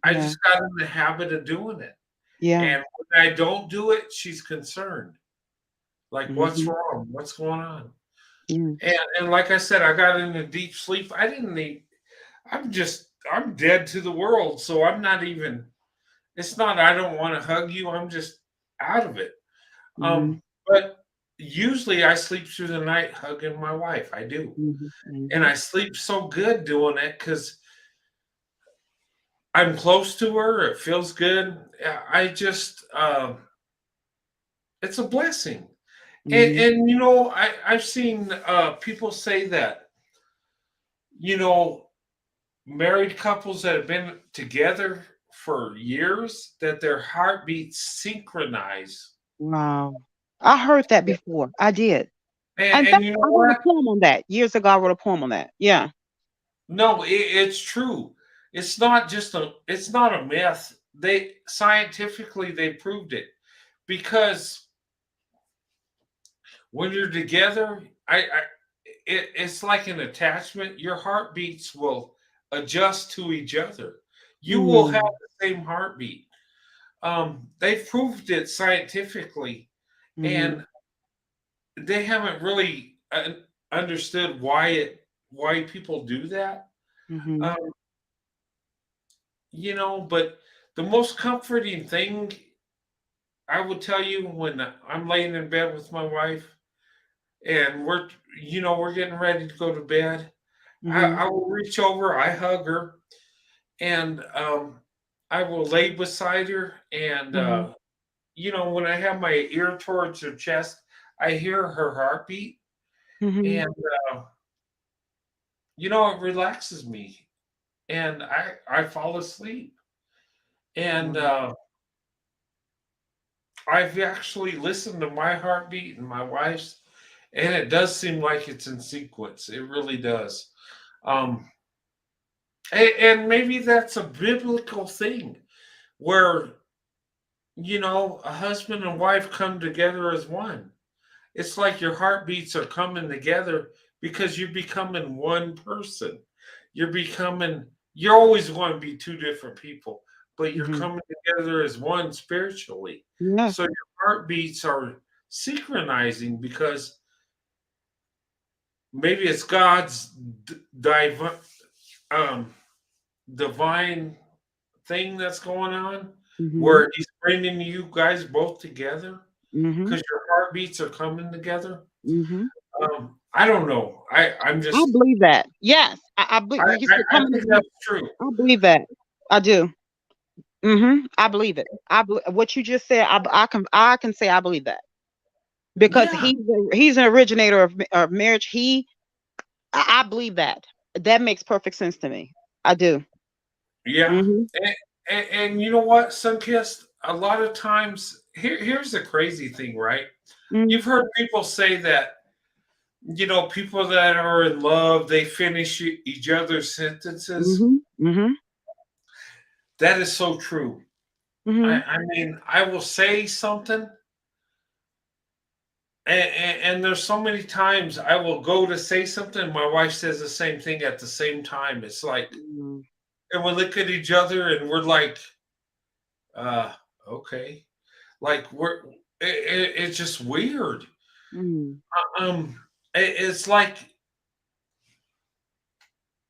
I just got in the habit of doing it. Yeah. And when I don't do it, she's concerned. Like, what's wrong? What's going on? And like I said, I got into deep sleep. I'm dead to the world. So I'm not even, it's not, I don't want to hug you. I'm just out of it. But usually I sleep through the night hugging my wife. I do. And I sleep so good doing it, because I'm close to her. It feels good. I just, it's a blessing. And I've seen people say that, married couples that have been together for years, that their heartbeats synchronize. Wow. I heard that before. I did. And I you know wrote a what? poem on that. Years ago, I wrote a poem on that. Yeah. No, it's true. It's not a myth. Scientifically they proved it, because when you're together, it's like an attachment. Your heartbeats will adjust to each other. You will have the same heartbeat. They've proved it scientifically, and they haven't really understood why people do that. But the most comforting thing I will tell you when I'm laying in bed with my wife and we're getting ready to go to bed. Mm-hmm. I will reach over, I hug her, and I will lay beside her. And Mm-hmm. when I have my ear towards her chest, I hear her heartbeat, Mm-hmm. and it relaxes me, and I fall asleep. And I've actually listened to my heartbeat and my wife's, and it does seem like it's in sequence. It really does. Um, and maybe that's a biblical thing where, a husband and wife come together as one. It's like your heartbeats are coming together because you're becoming one person. You're always going to be two different people, but you're Mm-hmm. coming together as one spiritually. Yeah. So your heartbeats are synchronizing because maybe it's God's um, divine thing that's going on Mm-hmm. where He's bringing you guys both together Mm-hmm. because your heartbeats are coming together. Mm-hmm. I don't know. I'm I just believe that. Yes, I believe, like you said, I coming think together. that's true. I believe that. I do. I believe it. What you just said. I can say I believe that because Yeah, he's an originator of marriage. I believe that. That makes perfect sense to me. I do. yeah. Mm-hmm. And you know what, Sunkist? A lot of times, here's the crazy thing, right? Mm-hmm. You've heard people say that, people that are in love, they finish each other's sentences. Mm-hmm. Mm-hmm. That is so true. Mm-hmm. I mean, I will say something, and there's so many times I will go to say something, and my wife says the same thing at the same time. It's like, and we look at each other and we're like, uh, okay. Like it's just weird. Mm-hmm. It's like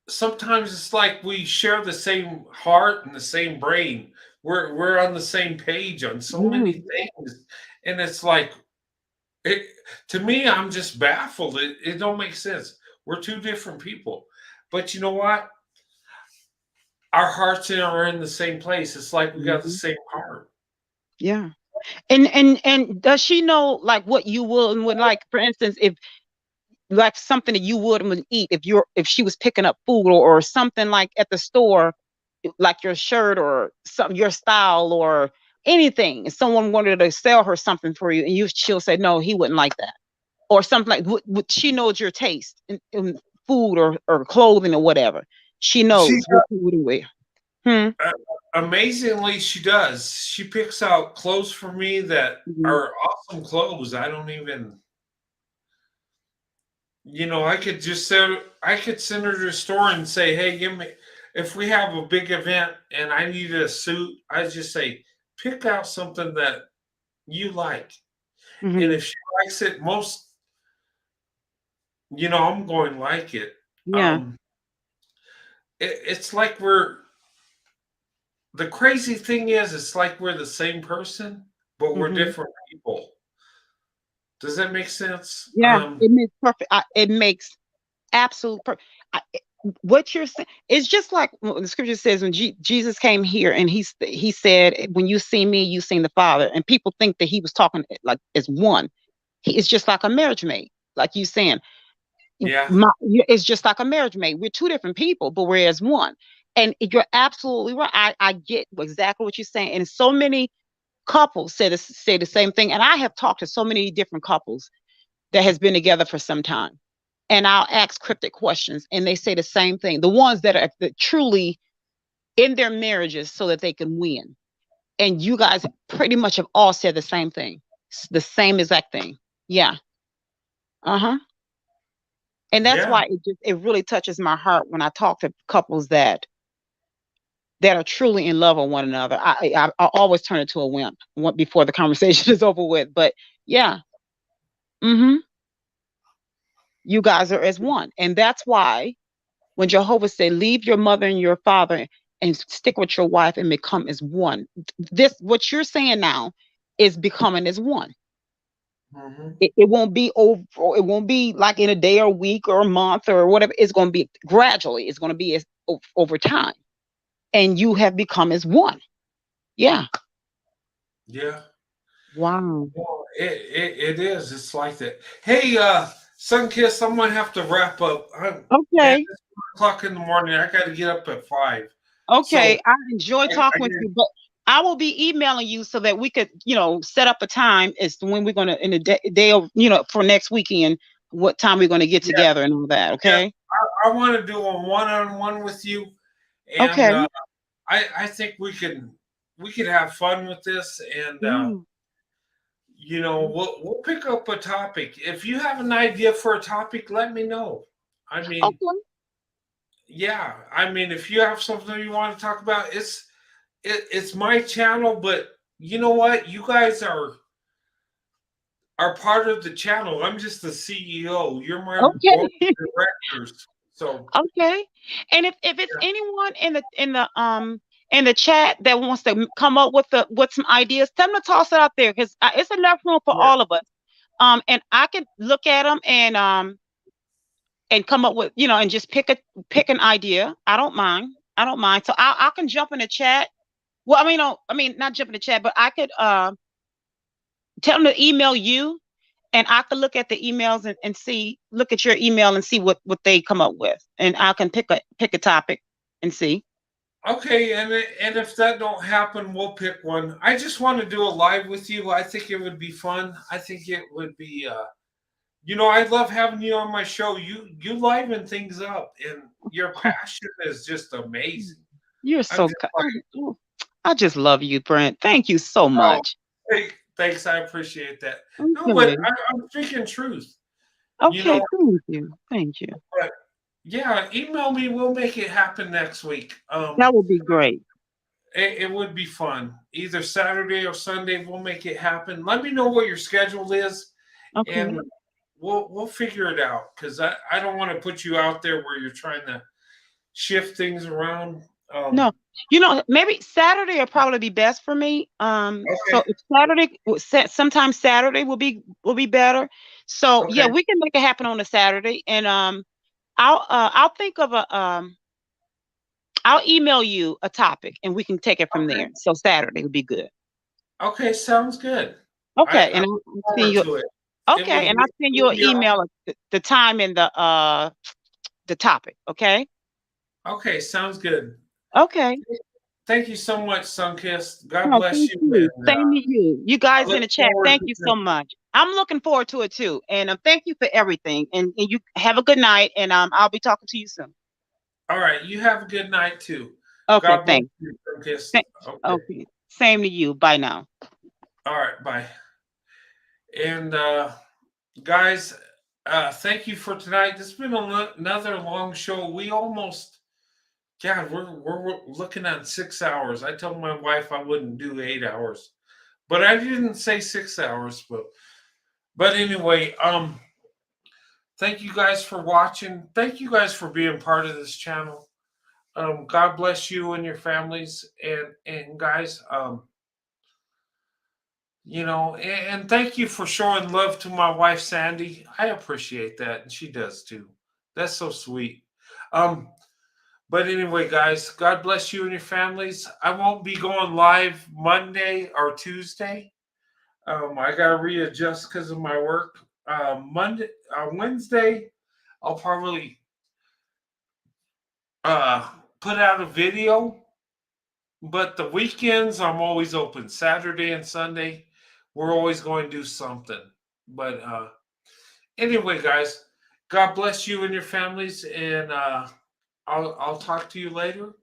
sometimes it's like we share the same heart and the same brain. We're on the same page on so Yeah. many things, and it's like it to me. I'm just baffled. It don't make sense. We're two different people, but you know what? Our hearts are in the same place. It's like we got the Mm-hmm. same heart. Yeah. And does she know like what you will and would like? For instance, if like something that you would eat if she was picking up food or something like at the store, like your shirt or something, your style or anything. If someone wanted to sell her something for you, and she'll say no, he wouldn't like that, or something like she knows your taste in food or clothing or whatever. She She knows what you wouldn't wear. Hmm. Amazingly, she does. She picks out clothes for me that Mm-hmm. are awesome clothes. I don't even, I could send her to the store and say, "Hey, give me." If we have a big event and I need a suit, I just say, "Pick out something that you like." And Mm-hmm. if she likes it, I'm going to like it. Yeah. Um, it's like the crazy thing is, it's like we're the same person, but we're Mm-hmm. different people. Does that make sense? Yeah. It makes perfect. It makes absolute what you're saying is just like what the scripture says when Jesus came here and he said, "When you see me, you seen the Father." And people think that he was talking like as one. He is just like a marriage mate, like you saying. Yeah. It's just like a marriage mate. We're two different people, but we're as one. And you're absolutely right. I get exactly what you're saying. And so many couples say the same thing. And I have talked to so many different couples that has been together for some time. And I'll ask cryptic questions, and they say the same thing. The ones that are truly in their marriages so that they can win. And you guys pretty much have all said the same thing, the same exact thing. Yeah. Uh huh. And that's Yeah. why it really touches my heart when I talk to couples that are truly in love with one another. I always turn it to a wimp before the conversation is over with. But yeah. Mm-hmm. You guys are as one, and that's why when Jehovah said, "Leave your mother and your father and stick with your wife and become as one." This what you're saying now is becoming as one. Mhm. It won't be over. It won't be like in a day or a week or a month or whatever. It's going to be gradually. It's going to be over time, and you have become as one. Yeah. Yeah. Wow. Well, it is. It's like that. Hey, Sunkiss, I'm gonna have to wrap up. Man, Okay. it's 1 o'clock in the morning. I got to get up at 5. So Okay. I enjoy I, talking I with you, but I will be emailing you so that we could, set up a time as to when we're going to in the day of, for next weekend, what time we're going to get yeah, together and all that. yeah. Okay. I want to do a one-on-one with you, and Okay. I think we could have fun with this, and Mm. we'll pick up a topic. If you have an idea for a topic, let me know. I mean, Okay. yeah, I mean, if you have something you want to talk about, it's my channel, but you know what? You guys are part of the channel. I'm just the CEO. You're my board Okay. of directors. So Okay. And if it's anyone in the chat that wants to come up with some ideas, tell them to toss it out there because it's enough room for yeah. all of us. And I can look at them and come up with and just pick an idea. I don't mind. I don't mind. So I can jump in the chat. Well, I mean not jump in the chat, but I could tell them to email you, and I could look at the emails and look at your email and see what they come up with, and I can pick a topic and see. Okay, and if that don't happen, we'll pick one. I just want to do a live with you. I think it would be fun. I think it would be. I love having you on my show. You liven things up, and your passion is just amazing. You're I'm so just kind. I just love you, Brent. Thank you so oh, much. hey, thanks. I appreciate that. No, but Okay. I'm speaking truth. You Okay. know, Thank you. Thank you. but yeah, email me. We'll make it happen next week. That would be great. It would be fun. Either Saturday or Sunday, we'll make it happen. Let me know what your schedule is, Okay. and we'll figure it out. Because I don't want to put you out there where you're trying to shift things around. No, maybe Saturday will probably be best for me. So Okay, if Saturday, sometimes Saturday will be better. So yeah, okay, we can make it happen on a Saturday, and I'll think of I'll email you a topic, and we can take it from okay, there. So Saturday would be good. okay. Sounds good. Okay, I and look I'll send forward you. to it. It Okay, would and be I'll send it you would an be email of the time and the topic. Okay. okay. Sounds good. Okay. Thank you so much, Sunkist. God No, bless thank you, you. and Same to you. You I guys in look the chat, forward thank to you this. so much. I'm looking forward to it too. And thank you for everything. And you have a good night. And I'll be talking to you soon. All right, you have a good night too. Okay, God bless thanks. you, Sunkist. Thank- Okay. Okay. Same to you. Bye now. All right, bye. And guys, thank you for tonight. This has been another long show. We almost, God, we're looking at 6 hours. I told my wife I wouldn't do 8 hours, but I didn't say 6 hours. But anyway, thank you guys for watching. Thank you guys for being part of this channel. God bless you and your families, and guys, and thank you for showing love to my wife Sandy. I appreciate that, and she does too. That's so sweet. Um, but anyway, guys, God bless you and your families. I won't be going live Monday or Tuesday. I gotta readjust because of my work. Wednesday, I'll probably put out a video. But the weekends, I'm always open. Saturday and Sunday, we're always going to do something. But anyway, guys, God bless you and your families, and I'll talk to you later.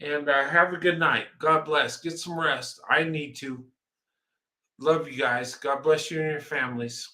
And have a good night. God bless. Get some rest. I need to. Love you guys. God bless you and your families.